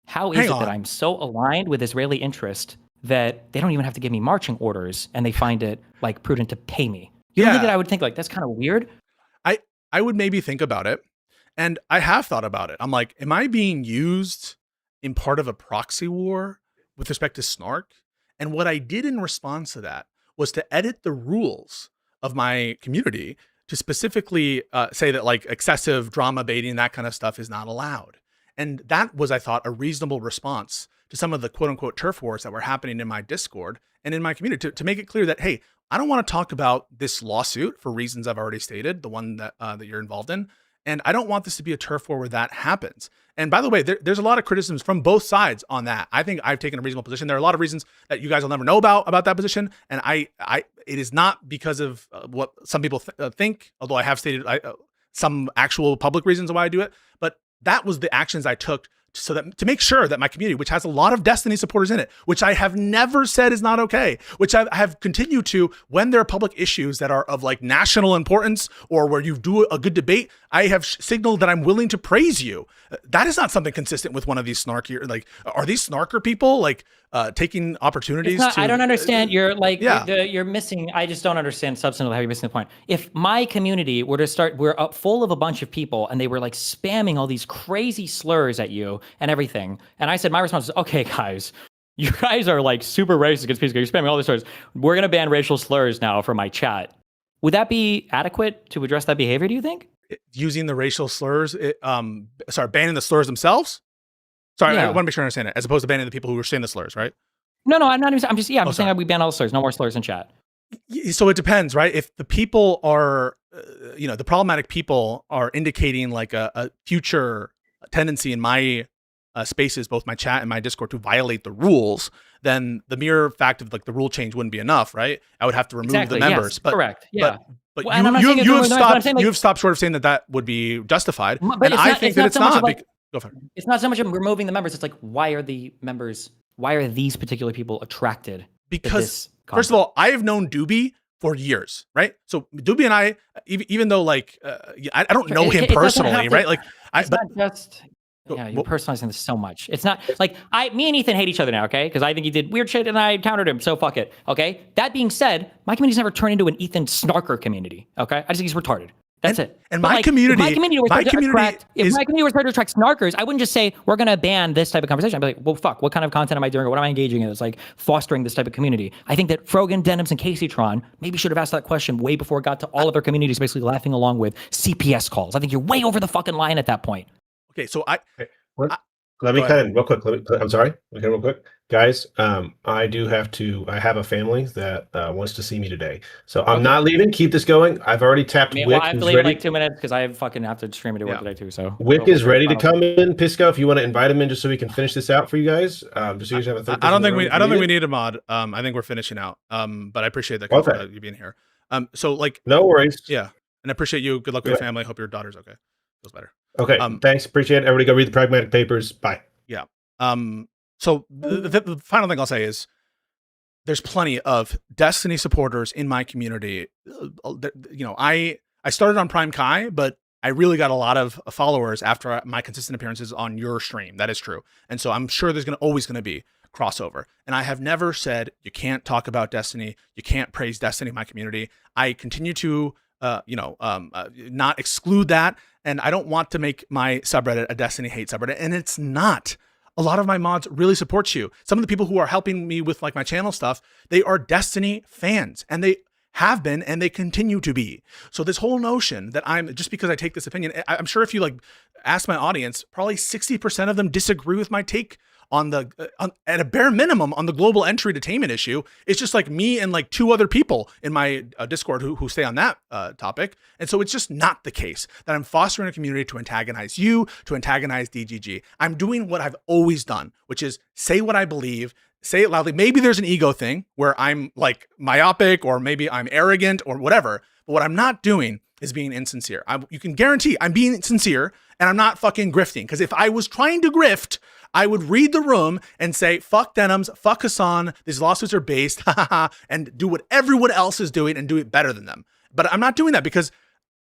how is it that I'm so aligned with Israeli interest that they don't even have to give me marching orders and they find it like prudent to pay me? You don't think that I would think like, that's kind of weird? I would maybe think about it. And I have thought about it. I'm like, am I being used in part of a proxy war with respect to Snark? And what I did in response to that was to edit the rules of my community to specifically say that like excessive drama baiting, that kind of stuff is not allowed. And that was, I thought, a reasonable response to some of the quote unquote turf wars that were happening in my Discord and in my community to make it clear that, hey, I don't want to talk about this lawsuit for reasons I've already stated, the one that you're involved in. And I don't want this to be a turf war where that happens. And by the way, there's a lot of criticisms from both sides on that. I think I've taken a reasonable position. There are a lot of reasons that you guys will never know about that position. And it is not because of what some people think, although I have stated some actual public reasons why I do it. But that was the actions I took so that to make sure that my community, which has a lot of Destiny supporters in it, which I have never said is not okay, which I have continued to when there are public issues that are of like national importance or where you do a good debate, I have signaled that I'm willing to praise you. That is not something consistent with one of these snarky, like, are these snarker people like taking opportunities I don't understand. You're like, you're missing. I just don't understand substantively how you're missing the point. If my community were to start, we're up full of a bunch of people and they were like spamming all these crazy slurs at you and everything. And I said, my response is, okay, guys, you guys are like super racist against Pisco. You're spamming all these slurs. We're going to ban racial slurs now from my chat. Would that be adequate to address that behavior, do you think? Using the racial slurs, banning the slurs themselves? Sorry, I want to make sure I understand it, as opposed to banning the people who were saying the slurs, right? No, I'm not even, I'm just saying that we ban all the slurs. No more slurs in chat. So it depends, right? If the people are, the problematic people are indicating like a future tendency in my spaces, both my chat and my Discord, to violate the rules, then the mere fact of like the rule change wouldn't be enough, right? I would have to remove the members. Yes, correct. Yeah. But you've stopped short of saying that would be justified. And I think that it's not. Go for it. It's not so much removing the members. It's like, why are these particular people attracted? Because first of all, I have known Doobie for years, right? So Doobie and I, even though like, I don't know him personally, right? Like, you're personalizing this so much. It's not like me and Ethan hate each other now, okay? Because I think he did weird shit and I countered him, so fuck it, okay? That being said, my community's never turned into an Ethan snarker community, okay? I just think he's retarded. That's it. And But, my like, community, if my community was my trying to community attract, if my community was trying to attract snarkers, I wouldn't just say we're going to ban this type of conversation. I'd be like, well, fuck, what kind of content am I doing, or what am I engaging in that's like fostering this type of community? I think that Frogan, Denims, and Caseytron maybe should have asked that question way before it got to all of their communities basically laughing along with CPS calls. I think you're way over the fucking line at that point. Okay, so let me go cut ahead. in real quick. I'm sorry. Okay, real quick, guys. I have a family that wants to see me today, so I'm not leaving. Keep this going. I've already tapped Wick. Well, I have to leave in like 2 minutes because I fucking have to stream it to work today too. So Wick is ready to come in. Pisco, if you want to invite him in, just so we can finish this out for you guys. Just so you have a third. I don't think we need a mod. I think we're finishing out. But I appreciate that you being here. So like, no worries. Yeah, and I appreciate you. Good luck with your family. Hope your daughter's okay. Feels better. Okay. Thanks. Appreciate it. Everybody, go read the Pragmatic Papers. Bye. Yeah. So the final thing I'll say is there's plenty of Destiny supporters in my community. You know, I started on Prime Kai, but I really got a lot of followers after my consistent appearances on your stream. That is true. And so I'm sure there's always going to be crossover. And I have never said you can't talk about Destiny. You can't praise Destiny in my community. I continue to, not exclude that. And I don't want to make my subreddit a Destiny hate subreddit. And it's not. A lot of my mods really support you. Some of the people who are helping me with like my channel stuff, they are Destiny fans, and they have been, and they continue to be. So this whole notion that I'm, just because I take this opinion, I'm sure if you like ask my audience, probably 60% of them disagree with my take on at a bare minimum on the global entry detainment issue. It's just like me and like 2 other people in my Discord who stay on that topic. And so it's just not the case that I'm fostering a community to antagonize you, to antagonize DGG. I'm doing what I've always done, which is say what I believe, say it loudly. Maybe there's an ego thing where I'm like myopic, or maybe I'm arrogant or whatever. But what I'm not doing is being insincere. You can guarantee I'm being sincere, and I'm not fucking grifting. Because if I was trying to grift, I would read the room and say, fuck Denims, fuck Hassan, these lawsuits are based, and do what everyone else is doing and do it better than them. But I'm not doing that because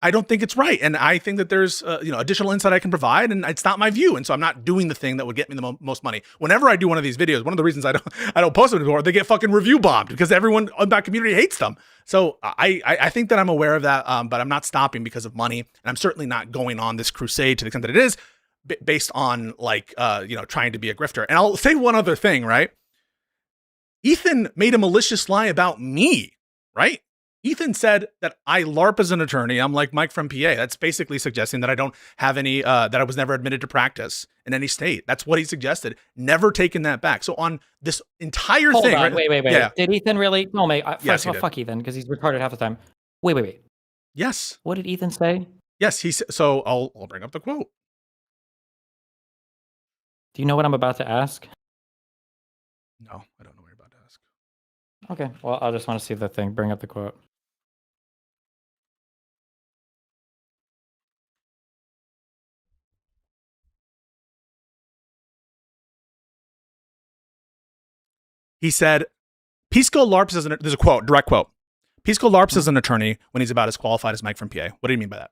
I don't think it's right. And I think that there's additional insight I can provide, and it's not my view. And so I'm not doing the thing that would get me the most money. Whenever I do one of these videos, one of the reasons I don't post them anymore, they get fucking review bombed because everyone in that community hates them. So I think that I'm aware of that, but I'm not stopping because of money. And I'm certainly not going on this crusade to the extent that it is based on like, trying to be a grifter. And I'll say one other thing, right? Ethan made a malicious lie about me, right? Ethan said that I LARP as an attorney. I'm like Mike from PA. That's basically suggesting that I don't have any, that I was never admitted to practice in any state. That's what he suggested. Never taken that back. So on this entire Hold thing, on, right? wait. Yeah. Did Ethan really? No, mate. Yes, First of all, fuck Ethan, because he's retarded half the time. Wait. Yes. What did Ethan say? Yes. So I'll bring up the quote. Do you know what I'm about to ask? No, I don't know what you're about to ask. Okay. Well, I just want to see the thing. Bring up the quote. He said, Pisco LARPs as there's a quote, direct quote. Pisco LARPs as an attorney when he's about as qualified as Mike from PA. What do you mean by that?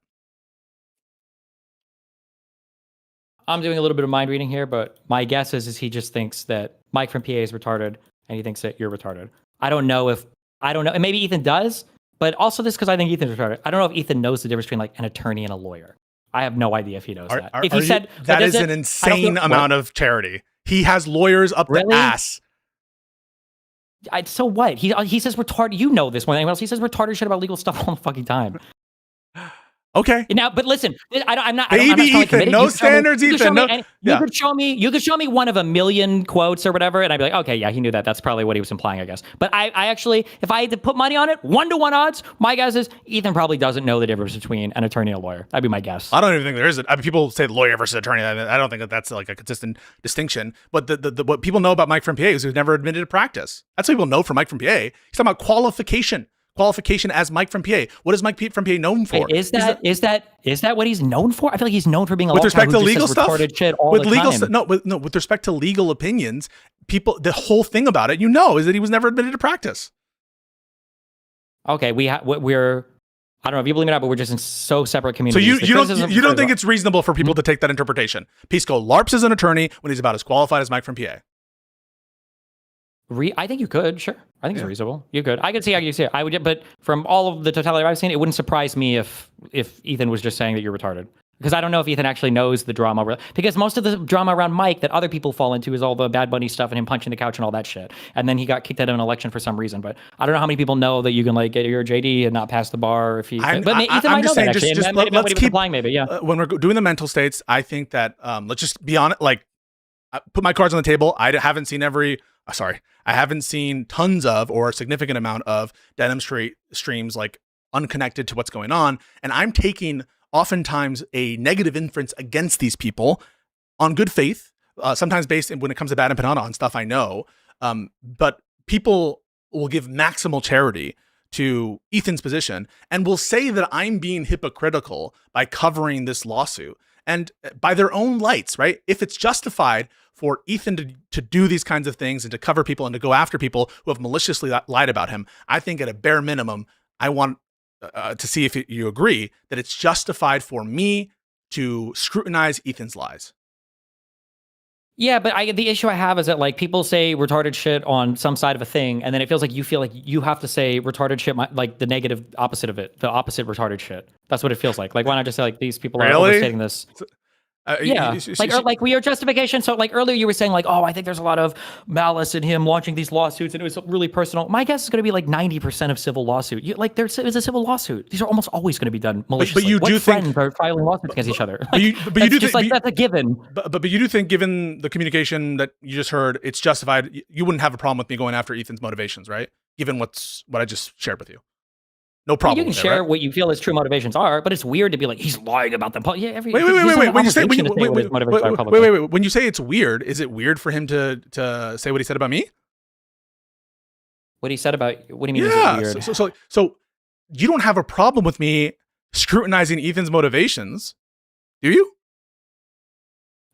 I'm doing a little bit of mind reading here, but my guess is he just thinks that Mike from PA is retarded, and he thinks that you're retarded. I don't know, and maybe Ethan does, but also this because I think Ethan's retarded. I don't know if Ethan knows the difference between like an attorney and a lawyer. I have no idea if he knows that. If he said that is an insane amount of charity. He has lawyers up the ass. So what? He says retarded. You know this more than anyone else. He says retarded shit about legal stuff all the fucking time. Okay. Now, but listen, I'm not. Baby I'm not Ethan, no standards, Ethan. You could show me one of a million quotes or whatever, and I'd be like, okay, yeah, he knew that. That's probably what he was implying, I guess. But I actually, if I had to put money on it, 1-to-1 odds, my guess is Ethan probably doesn't know the difference between an attorney and a lawyer. That'd be my guess. I don't even think there is. People say lawyer versus attorney. I don't think that that's like a consistent distinction. But the what people know about Mike from PA is he's never admitted to practice. That's what people know from Mike from PA. He's talking about qualification as Mike from PA. What is Mike from PA known for? Wait, is that what he's known for? I feel like he's known for being a with respect to legal stuff. Shit all with the legal time. With respect to legal opinions, the whole thing about it, is that he was never admitted to practice. Okay, we're I don't know if you believe it or not, but we're just in so separate communities. So you don't think it's reasonable for people to take that interpretation? Pisco LARPs as an attorney when he's about as qualified as Mike from PA. I think you could, sure. I think it's reasonable. You could. I could see how you see it. I would, but from all of the totality I've seen, it wouldn't surprise me if Ethan was just saying that you're retarded. Because I don't know if Ethan actually knows the drama. Because most of the drama around Mike that other people fall into is all the Bad Bunny stuff and him punching the couch and all that shit. And then he got kicked out of an election for some reason. But I don't know how many people know that you can like get your JD and not pass the bar if you. Ethan might know that actually. Let's keep applying maybe. Yeah. When we're doing the mental states, I think that let's just be honest. Like, put my cards on the table. I haven't seen I haven't seen tons of or a significant amount of denim streams like unconnected to what's going on, and I'm taking oftentimes a negative inference against these people on good faith, sometimes based when it comes to bad and panada on stuff I know. But people will give maximal charity to Ethan's position and will say that I'm being hypocritical by covering this lawsuit. And by their own lights, right? If it's justified for Ethan to do these kinds of things and to cover people and to go after people who have maliciously lied about him, I think at a bare minimum, I want to see if you agree that it's justified for me to scrutinize Ethan's lies. Yeah, but the issue I have is that like people say retarded shit on some side of a thing, and then it feels like you feel like you have to say retarded shit, like the negative opposite of it, the opposite retarded shit. That's what it feels like. Like, why not just say like these people are overstating this? Yeah, like your justification. So like earlier you were saying like, oh, I think there's a lot of malice in him launching these lawsuits and it was really personal. My guess is going to be like 90% of civil lawsuit. There's a civil lawsuit. These are almost always going to be done maliciously. But you do friends think are filing lawsuits against each other? But you do just think, that's a given. But you do think, given the communication that you just heard, it's justified. You wouldn't have a problem with me going after Ethan's motivations, right? Given what I just shared with you. No problem. You can share what you feel his true motivations are, but it's weird to be like he's lying about them. Yeah, wait. When you say it's weird, is it weird for him to say what he said about me? What he said about? What do you mean? Yeah. Is it weird? So you don't have a problem with me scrutinizing Ethan's motivations, do you?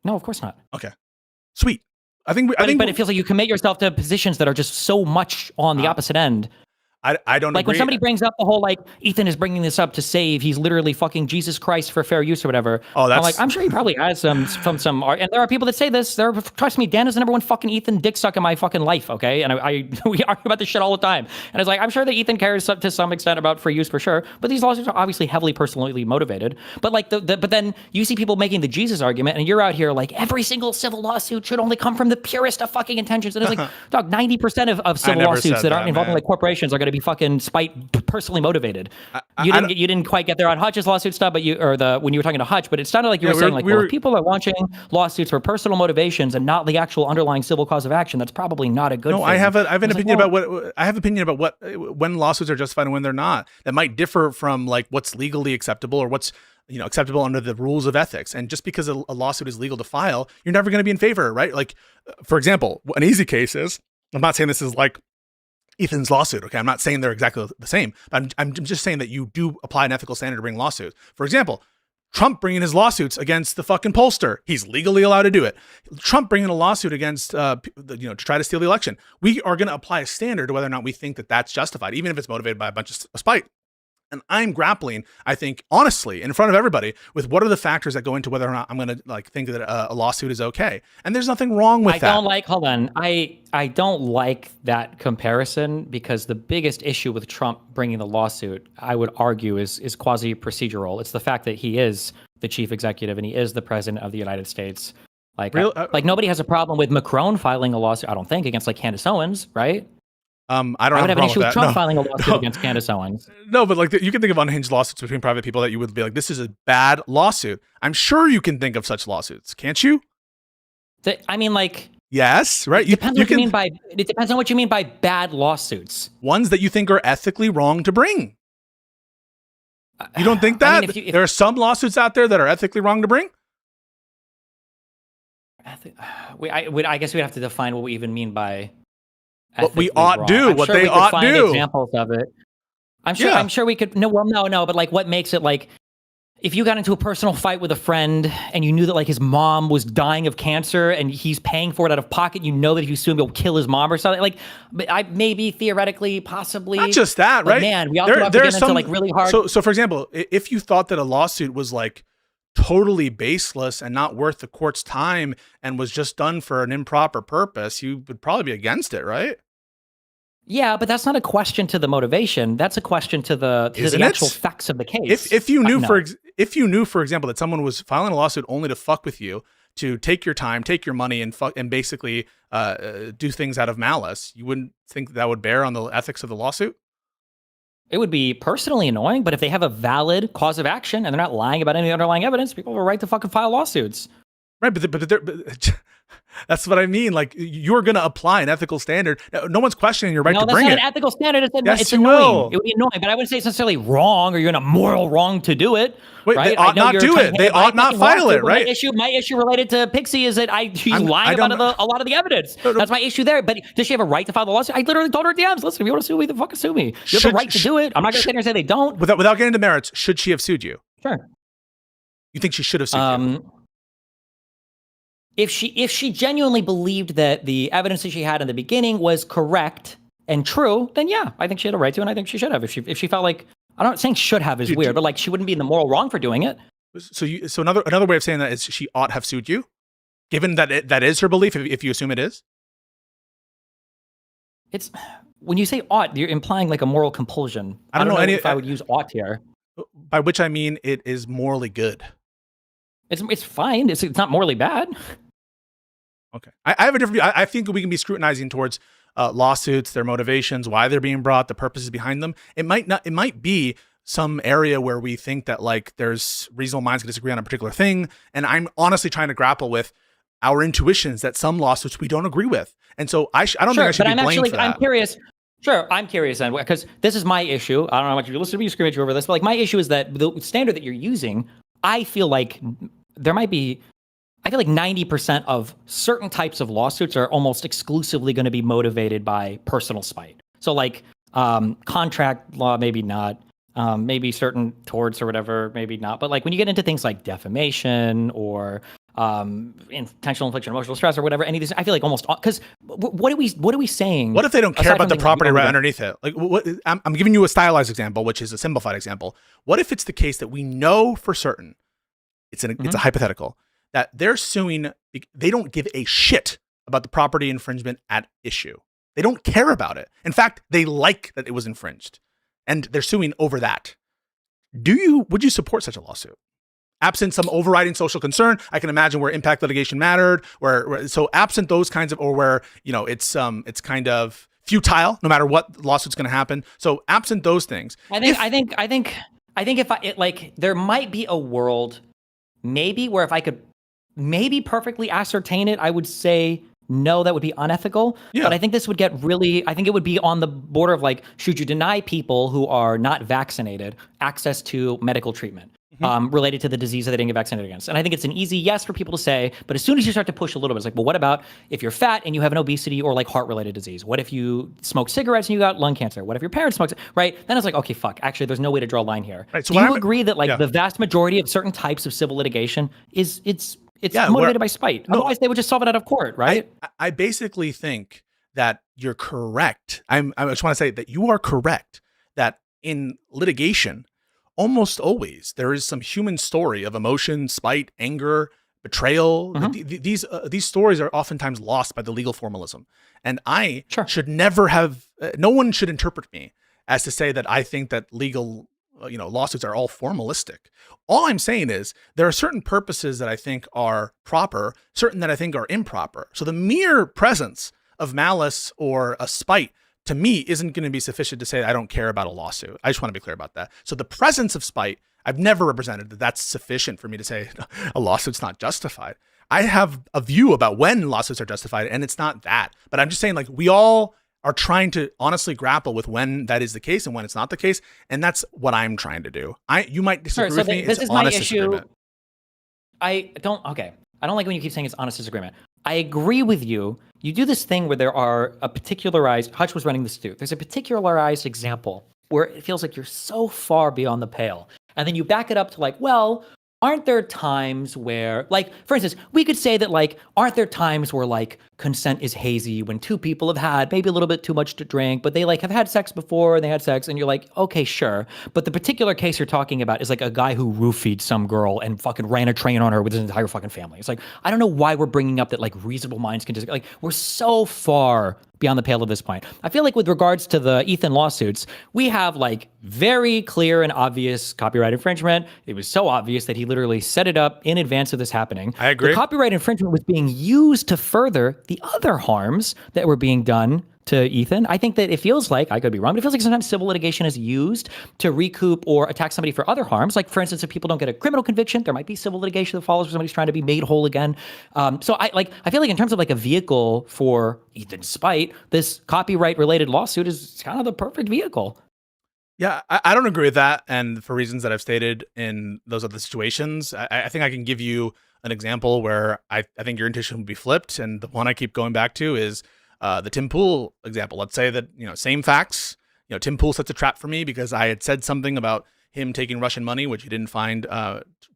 No, of course not. Okay, sweet. I think it feels like you commit yourself to positions that are just so much on the opposite end. I don't like agree. When somebody brings up the whole like Ethan is bringing this up to save, he's literally fucking Jesus Christ for fair use or whatever. Oh, I'm like, I'm sure he probably has some and there are people that say this. Trust me, Dan is the number one fucking Ethan dick suck in my fucking life. Okay, and we argue about this shit all the time. And it's like I'm sure that Ethan cares to some extent about free use for sure, but these lawsuits are obviously heavily personally motivated. But like but then you see people making the Jesus argument, and you're out here like every single civil lawsuit should only come from the purest of fucking intentions. And it's like, dog, 90% of civil lawsuits that aren't involving like corporations are going to be fucking personally motivated. You didn't quite get there on Hutch's lawsuit stuff, but when you were talking to Hutch, but it sounded like you were saying like, well, if people are launching lawsuits for personal motivations and not the actual underlying civil cause of action, that's probably not a good thing. I have an opinion about what when lawsuits are justified and when they're not. That might differ from like what's legally acceptable or what's acceptable under the rules of ethics. And just because a lawsuit is legal to file, you're never going to be in favor, right? Like, for example, an easy case is, I'm not saying this is like Ethan's lawsuit. Okay, I'm not saying they're exactly the same, but I'm just saying that you do apply an ethical standard to bring lawsuits. For example, Trump bringing his lawsuits against the fucking pollster. He's legally allowed to do it. Trump bringing a lawsuit against, to try to steal the election. We are going to apply a standard to whether or not we think that that's justified, even if it's motivated by a bunch of spite. And I'm grappling, I think, honestly, in front of everybody, with what are the factors that go into whether or not I'm going to like think that a lawsuit is okay. And there's nothing wrong with that. I don't like that comparison because the biggest issue with Trump bringing the lawsuit, I would argue, is quasi procedural. It's the fact that he is the chief executive and he is the president of the United States. Like nobody has a problem with Macron filing a lawsuit, I don't think, against like Candace Owens, right? I would have an issue with Trump filing a lawsuit against Candace Owens. No, but like you can think of unhinged lawsuits between private people that you would be like, this is a bad lawsuit. I'm sure you can think of such lawsuits, can't you? Yes, right. It depends on what you mean by bad lawsuits. Ones that you think are ethically wrong to bring. You don't think that? If there are some lawsuits out there that are ethically wrong to bring? I guess we'd have to define what we even mean by what we ought do, what they ought do. Examples of it. I'm sure we could. No, but like, what makes it like? If you got into a personal fight with a friend and you knew that like his mom was dying of cancer and he's paying for it out of pocket, you know that if you sue him, he'll kill his mom or something. Like, maybe theoretically, possibly. Not just that, right? Man, we also have to get into like really hard. So for example, if you thought that a lawsuit was like totally baseless and not worth the court's time and was just done for an improper purpose, you would probably be against it, right? Yeah, but that's not a question to the motivation. That's a question to the actual facts of the case. If you knew, for example, that someone was filing a lawsuit only to fuck with you, to take your time, take your money, and basically do things out of malice, you wouldn't think that would bear on the ethics of the lawsuit? It would be personally annoying, but if they have a valid cause of action and they're not lying about any underlying evidence, people have a right to fucking file lawsuits. Right, but that's what I mean. Like, you're going to apply an ethical standard. No one's questioning your right to bring it. No, that's not an ethical standard. It's annoying. It would be annoying, but I wouldn't say it's necessarily wrong or you're in a moral wrong to do it. Wait, right? they ought not do it. They ought not file it, right? My issue related to Pixie is that she's lying about a lot of the evidence. That's my issue there. But does she have a right to file the lawsuit? I literally told her at the end, listen, if you want to sue me, then fucking sue me. You have the right to do it. I'm not going to sit here and say they don't. Without getting into merits, should she have sued you? Sure. You think she should have sued you? If she genuinely believed that the evidence that she had in the beginning was correct and true, then yeah, I think she had a right to, and I think she should have. If she felt like, I'm not saying should have is weird, but like she wouldn't be in the moral wrong for doing it. So another way of saying that is she ought have sued you, given that that is her belief. If you assume it is, it's when you say ought, you're implying like a moral compulsion. I don't know if I would use ought here. By which I mean it is morally good. It's fine. It's not morally bad. Okay, I have a different view. I think we can be scrutinizing towards lawsuits, their motivations, why they're being brought, the purposes behind them. It might be some area where we think that like there's reasonable minds can disagree on a particular thing, and I'm honestly trying to grapple with our intuitions that some lawsuits we don't agree with, and so I don't think I should be blamed for that. I'm curious. Sure, I'm curious then, because this is my issue. I don't know how much you listen to me scream at you over this, but like my issue is that the standard that you're using, I feel like there might be. I feel like 90% of certain types of lawsuits are almost exclusively going to be motivated by personal spite. So like contract law, maybe not. Maybe certain torts or whatever, maybe not. But like when you get into things like defamation or intentional infliction of emotional stress or whatever, any of these, I feel like almost because what are we saying? What if they don't care about the property right underneath it? Like I'm giving you a stylized example, which is a simplified example. What if it's the case that we know for certain, it's a hypothetical, that they're suing, they don't give a shit about the property infringement at issue. They don't care about it. In fact, they like that it was infringed, and they're suing over that. Would you support such a lawsuit? Absent some overriding social concern, I can imagine where impact litigation mattered, so absent those kinds of, or where, it's kind of futile, no matter what lawsuit's going to happen. So absent those things. I think if there might be a world maybe where if I could maybe perfectly ascertain it, I would say no, that would be unethical. Yeah. But I think this would get I think it would be on the border of like, should you deny people who are not vaccinated access to medical treatment related to the disease that they didn't get vaccinated against? And I think it's an easy yes for people to say, but as soon as you start to push a little bit, it's like, well, what about if you're fat and you have an obesity or like heart-related disease? What if you smoke cigarettes and you got lung cancer? What if your parents smoked, right? Then it's like, okay, fuck, actually, there's no way to draw a line here. Right, so do you agree that like the vast majority of certain types of civil litigation it's motivated by spite? No, otherwise, they would just solve it out of court, right? I basically think that you're correct. I just want to say that you are correct that in litigation, almost always there is some human story of emotion, spite, anger, betrayal. These stories are oftentimes lost by the legal formalism. And I should never have, no one should interpret me as to say that I think that legal lawsuits are all formalistic. All I'm saying is there are certain purposes that I think are proper, certain that I think are improper. So the mere presence of malice or a spite to me isn't going to be sufficient to say I don't care about a lawsuit. I just want to be clear about that. So the presence of spite, I've never represented that that's sufficient for me to say a lawsuit's not justified. I have a view about when lawsuits are justified, and it's not that. But I'm just saying, like, we all are trying to honestly grapple with when that is the case and when it's not the case, and that's what I'm trying to do. You might disagree with me. This is my issue. I don't like when you keep saying it's honest disagreement. I agree with you. You do this thing where there are a particularized, Hutch was running this too. There's a particularized example where it feels like you're so far beyond the pale. And then you back it up to like, well, aren't there times where, like, for instance, we could say that, like, aren't there times where, like, consent is hazy when two people have had maybe a little bit too much to drink, but they, like, have had sex before and they had sex, and you're like, okay, sure. But the particular case you're talking about is, like, a guy who roofied some girl and fucking ran a train on her with his entire fucking family. It's like, I don't know why we're bringing up that, like, reasonable minds can disagree. Like, we're so far beyond the pale at this point. I feel like with regards to the Ethan lawsuits, we have like very clear and obvious copyright infringement. It was so obvious that he literally set it up in advance of this happening. I agree. The copyright infringement was being used to further the other harms that were being done to Ethan. I think that it feels like, I could be wrong, but it feels like sometimes civil litigation is used to recoup or attack somebody for other harms. Like, for instance, if people don't get a criminal conviction, there might be civil litigation that follows where somebody's trying to be made whole again. So I feel like in terms of like a vehicle for Ethan's spite, this copyright-related lawsuit is kind of the perfect vehicle. Yeah, I don't agree with that. And for reasons that I've stated in those other situations, I think I can give you an example where I think your intuition would be flipped. And the one I keep going back to is the Tim Pool example. Let's say that, same facts, Tim Pool sets a trap for me because I had said something about him taking Russian money, which he didn't find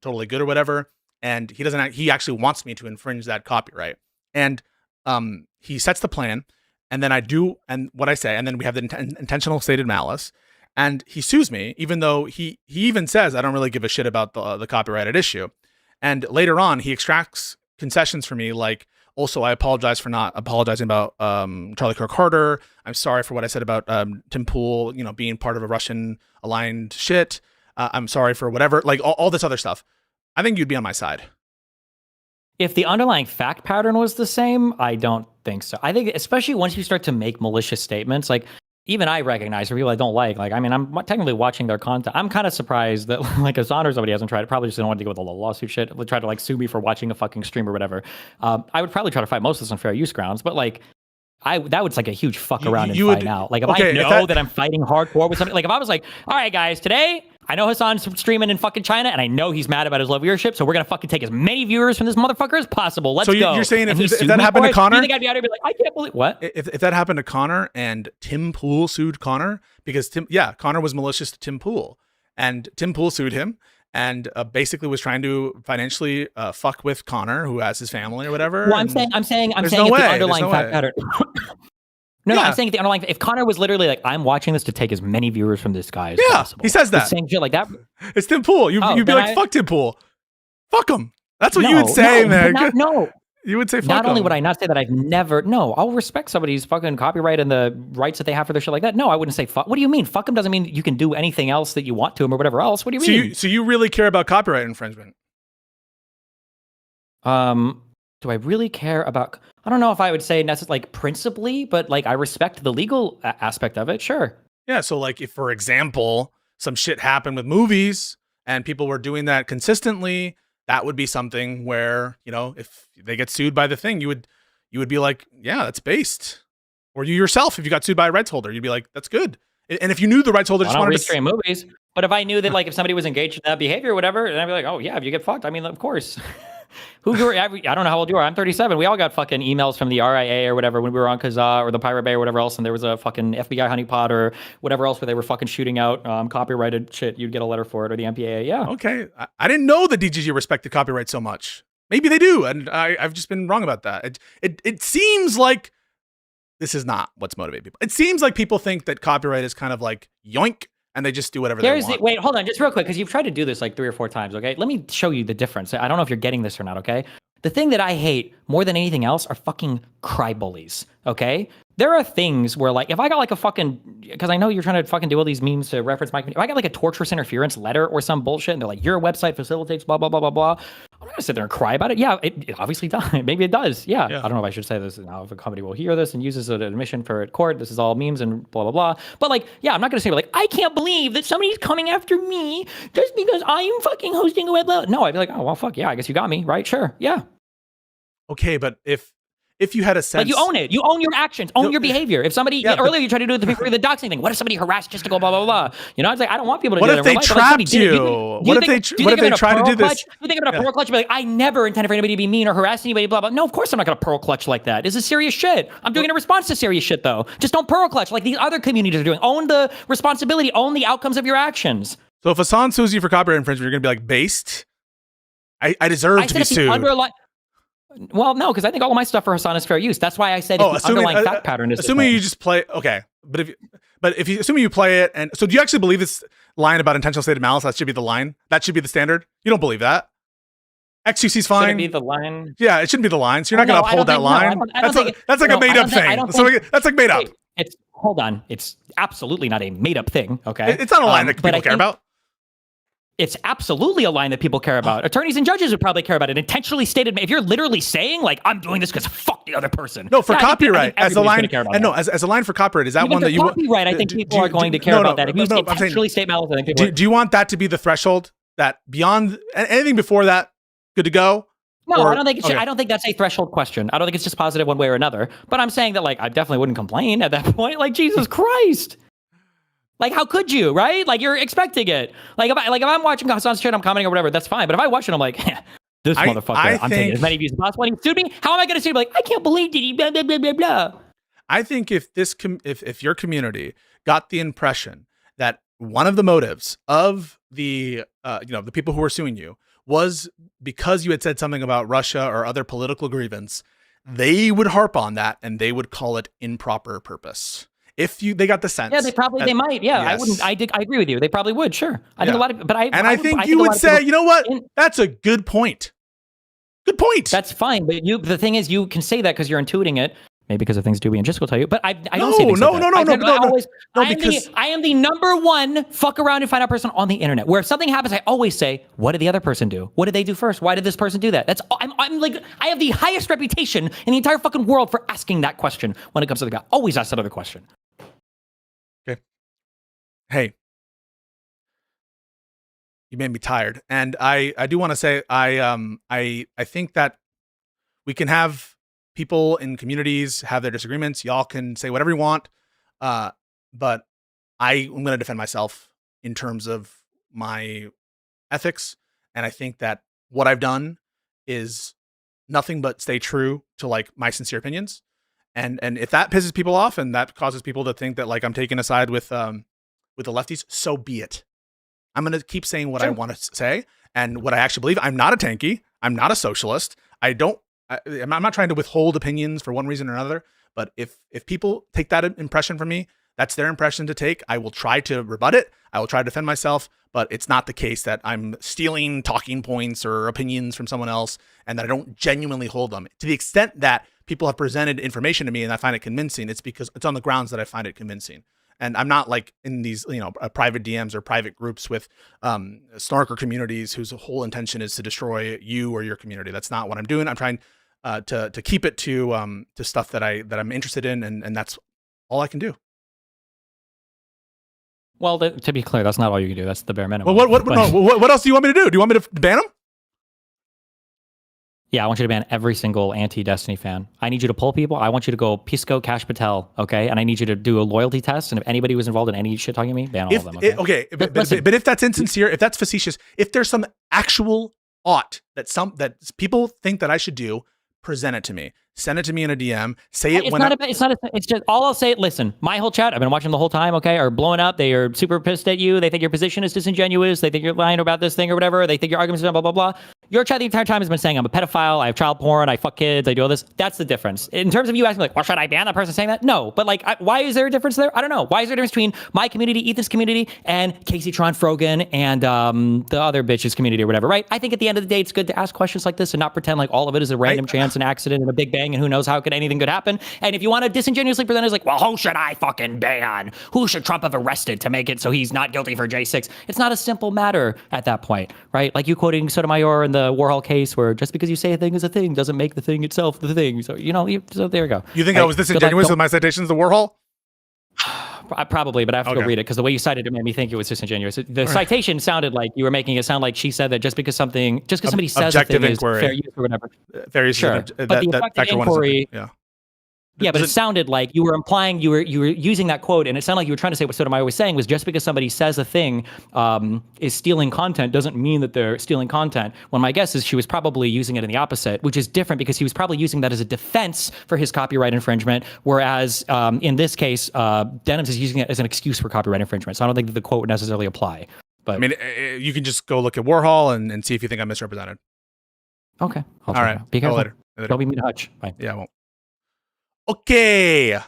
totally good or whatever. And he actually wants me to infringe that copyright. And he sets the plan, and then I do, and what I say, and then we have the intentional stated malice. And he sues me, even though he even says, I don't really give a shit about the copyrighted issue. And later on, he extracts concessions for me, like, also, I apologize for not apologizing about Charlie Kirk Carter. I'm sorry for what I said about Tim Pool, being part of a Russian-aligned shit. I'm sorry for whatever, like all this other stuff. I think you'd be on my side. If the underlying fact pattern was the same, I don't think so. I think, especially once you start to make malicious statements, like, even I recognize for people I don't like, I mean, I'm technically watching their content. I'm kind of surprised that, like, Hassan or somebody hasn't tried it. Probably just didn't want to deal with all the lawsuit shit. They tried to, like, sue me for watching a fucking stream or whatever. I would probably try to fight most of this on fair use grounds, but, like, that was like a huge fuck around and find out. Like, if I know that I'm fighting hardcore with something, like, if I was like, all right, guys, today, I know Hassan's streaming in fucking China, and I know he's mad about his low viewership, so we're gonna fucking take as many viewers from this motherfucker as possible. Let's go. So you're saying if that happened to Connor, you think I'd be out here be like, I can't believe what? If that happened to Connor and Tim Pool sued Connor, because Connor was malicious to Tim Pool, and Tim Pool sued him, and basically was trying to financially fuck with Connor, who has his family or whatever. Well, I'm saying if the underlying fact pattern. No, I'm saying the underlying. If Connor was literally like, I'm watching this to take as many viewers from this guy as possible. He says that. Saying shit like that. It's Tim Pool. You'd be like, fuck Tim Pool. Fuck him. That's what you would say, man. No. You would say fuck Not him. only would I not say that I'll respect somebody's fucking copyright and the rights that they have for their shit like that. No, I wouldn't say fuck. What do you mean? Fuck him doesn't mean you can do anything else that you want to him or whatever else. What do you mean? So you really care about copyright infringement? Do I really care about... I don't know if I would say necessarily, like, principally, but, like, I respect the legal aspect of it, sure. Yeah, so, like, if, for example, some shit happened with movies and people were doing that consistently, that would be something where, if they get sued by the thing, you would be like, yeah, that's based. Or you yourself, if you got sued by a rights holder, you'd be like, that's good. And if you knew the rights holder just wanted to... I don't restream movies, but if I knew that, like, if somebody was engaged in that behavior or whatever, then I'd be like, oh, yeah, if you get fucked, I mean, of course. I don't know how old you are. I'm 37. We all got fucking emails from the RIA or whatever when we were on Kazaa or the Pirate Bay or whatever else, and there was a fucking FBI honeypot or whatever else where they were fucking shooting out copyrighted shit. You'd get a letter for it, or the MPAA. Yeah. Okay. I didn't know that DGG respected copyright so much. Maybe they do, and I've just been wrong about that. It seems like this is not what's motivating people. It seems like people think that copyright is kind of like yoink, and they just do whatever they want. Wait, hold on, just real quick, because you've tried to do this like 3 or 4 times, okay? Let me show you the difference. I don't know if you're getting this or not, okay? The thing that I hate more than anything else are fucking cry bullies, okay? There are things where, like, if I got like a fucking, because I know you're trying to fucking do all these memes to reference my community. If I got like a torturous interference letter or some bullshit, and they're like, your website facilitates blah, blah, blah, blah, blah. I'm not gonna sit there and cry about it. Yeah, it obviously does. Maybe it does. Yeah. I don't know if I should say this now. If a company will hear this and use this as an admission for court, this is all memes and blah, blah, blah. But, like, yeah, I'm not gonna say, like, I can't believe that somebody's coming after me just because I am fucking hosting a web. No, I'd be like, oh, well, fuck, yeah, I guess you got me, right? Sure, yeah. Okay, but if you had a sense... Like, you own it. You own your actions. Own your behavior. If somebody... earlier, you tried to do it the doxing thing. What if somebody harassed just to go blah, blah, blah? You know, it's like, I don't want people to do that. What if they trapped you? What if they try to do this? You think I'm going to pearl clutch and be like, I never intended for anybody to be mean or harass anybody, blah, blah. No, of course I'm not going to pearl clutch like that. This is serious shit. I'm doing it in response to serious shit, though. Just don't pearl clutch like these other communities are doing. Own the responsibility. Own the outcomes of your actions. So if Hassan sues you for copyright infringement, you're going to be like, based? I deserve to be sued. Well, no, because I think all of my stuff for Hassan is fair use. That's why I said if the underlying fact pattern is assuming you just play. Okay, but if you assuming you play it, and so do you actually believe this line about intentional stated malice? That should be the line. That should be the standard. You don't believe that? XQC is fine. Should it be the line? Yeah, it shouldn't be the line. So you're not going to uphold that line. That's like a made up thing. So that's like made up. Hold on. It's absolutely not a made up thing. Okay, it's not a line that people care about. It's absolutely a line that people care about. Attorneys and judges would probably care about it. Intentionally stated. If you're literally saying like, "I'm doing this because fuck the other person." No, for copyright, as a line, and no, as a line for copyright, is that even one that you copyright? I think people are going to care about that. If you intentionally state malice, I think people. Do you want that to be the threshold? That beyond anything before that, good to go? No, I don't think. I don't think that's a threshold question. I don't think it's just positive one way or another. But I'm saying that like I definitely wouldn't complain at that point. Like Jesus Christ. Like, how could you, right? Like, you're expecting it. Like, if I'm watching Hassan's shit, I'm commenting or whatever, that's fine. But if I watch it, I'm like, this motherfucker, I'm taking as many views as possible. And he sued me. How am I going to sue him? Like, I can't believe that he blah, blah, blah, blah, blah. I think if your community got the impression that one of the motives of the the people who were suing you was because you had said something about Russia or other political grievance, they would harp on that and they would call it improper purpose. If they got the sense, they might. Yeah, yes. I agree with you. They probably would. Sure, I think a lot of, but I think you would say, you know what? That's a good point. Good point. That's fine, but the thing is, you can say that because you're intuiting it. Maybe because of things Dewey and Jisk will tell you, but I don't say things like that. I am the number one fuck around and find out person on the internet. Where if something happens, I always say, "What did the other person do? What did they do first? Why did this person do that?" I'm like, I have the highest reputation in the entire fucking world for asking that question when it comes to the guy. Always ask that other question. Okay. Hey, you made me tired, and I do want to say I think that we can have people in communities have their disagreements. Y'all can say whatever you want, but I'm going to defend myself in terms of my ethics, and I think that what I've done is nothing but stay true to like my sincere opinions. And if that pisses people off and that causes people to think that like I'm taking a side with the lefties, so be it. I'm going to keep saying what I want to say and what I actually believe. I'm not a tanky. I'm not a socialist. I'm not trying to withhold opinions for one reason or another. But if people take that impression from me, that's their impression to take. I will try to rebut it. I will try to defend myself. But it's not the case that I'm stealing talking points or opinions from someone else and that I don't genuinely hold them. To the extent that people have presented information to me and I find it convincing, it's because it's on the grounds that I find it convincing. And I'm not like in these, private DMs or private groups with snarker communities whose whole intention is to destroy you or your community. That's not what I'm doing. I'm trying to keep it to stuff that I'm interested in, and that's all I can do. Well, to be clear, that's not all you can do. That's the bare minimum. Well, what else do you want me to do? Do you want me to ban them? Yeah, I want you to ban every single anti-Destiny fan. I need you to pull people. I want you to go Pisco, Cash Patel, okay? And I need you to do a loyalty test. And if anybody was involved in any shit talking to me, ban all of them. Okay, but if that's insincere, if that's facetious, if there's some actual ought that people think that I should do, present it to me. Send it to me in a DM. Say it it's just all I'll say. Listen, my whole chat, I've been watching the whole time, okay, are blowing up. They are super pissed at you. They think your position is disingenuous. They think you're lying about this thing or whatever. They think your arguments are blah, blah, blah. Your chat the entire time has been saying I'm a pedophile, I have child porn, I fuck kids, I do all this. That's the difference. In terms of you asking like, well, should I ban that person saying that? No, but like, why is there a difference there? I don't know. Why is there a difference between my community, Ethan's community, and Casey Tron Frogan and the other bitch's community or whatever, right? I think at the end of the day, it's good to ask questions like this and not pretend like all of it is a random chance, an accident, and a big bang, and who knows how anything could happen. And if you want to disingenuously present it as like, well, who should I fucking ban? Who should Trump have arrested to make it so he's not guilty for J6? It's not a simple matter at that point, right? Like you quoting Sotomayor in the Warhol case where just because you say a thing is a thing doesn't make the thing itself the thing. So, so there you go. You think I was disingenuous with my citations to Warhol? Probably, but I have to go read it because the way you cited it made me think it was disingenuous. The citation sounded like you were making it sound like she said that just because somebody says a thing is fair use or whatever. Fair use, sure. But the effective inquiry, yeah, but it sounded like you were implying you were using that quote, and it sounded like you were trying to say what Sotomayor was saying was just because somebody says a thing is stealing content doesn't mean that they're stealing content. When my guess is she was probably using it in the opposite, which is different because he was probably using that as a defense for his copyright infringement, whereas in this case, Dennis is using it as an excuse for copyright infringement. So I don't think that the quote would necessarily apply. But I mean, you can just go look at Warhol and see if you think I'm misrepresented. Okay. I'll All check right. it out. Be Call careful. later. Don't be mean to Hutch. Bye. Yeah, I won't. Okay.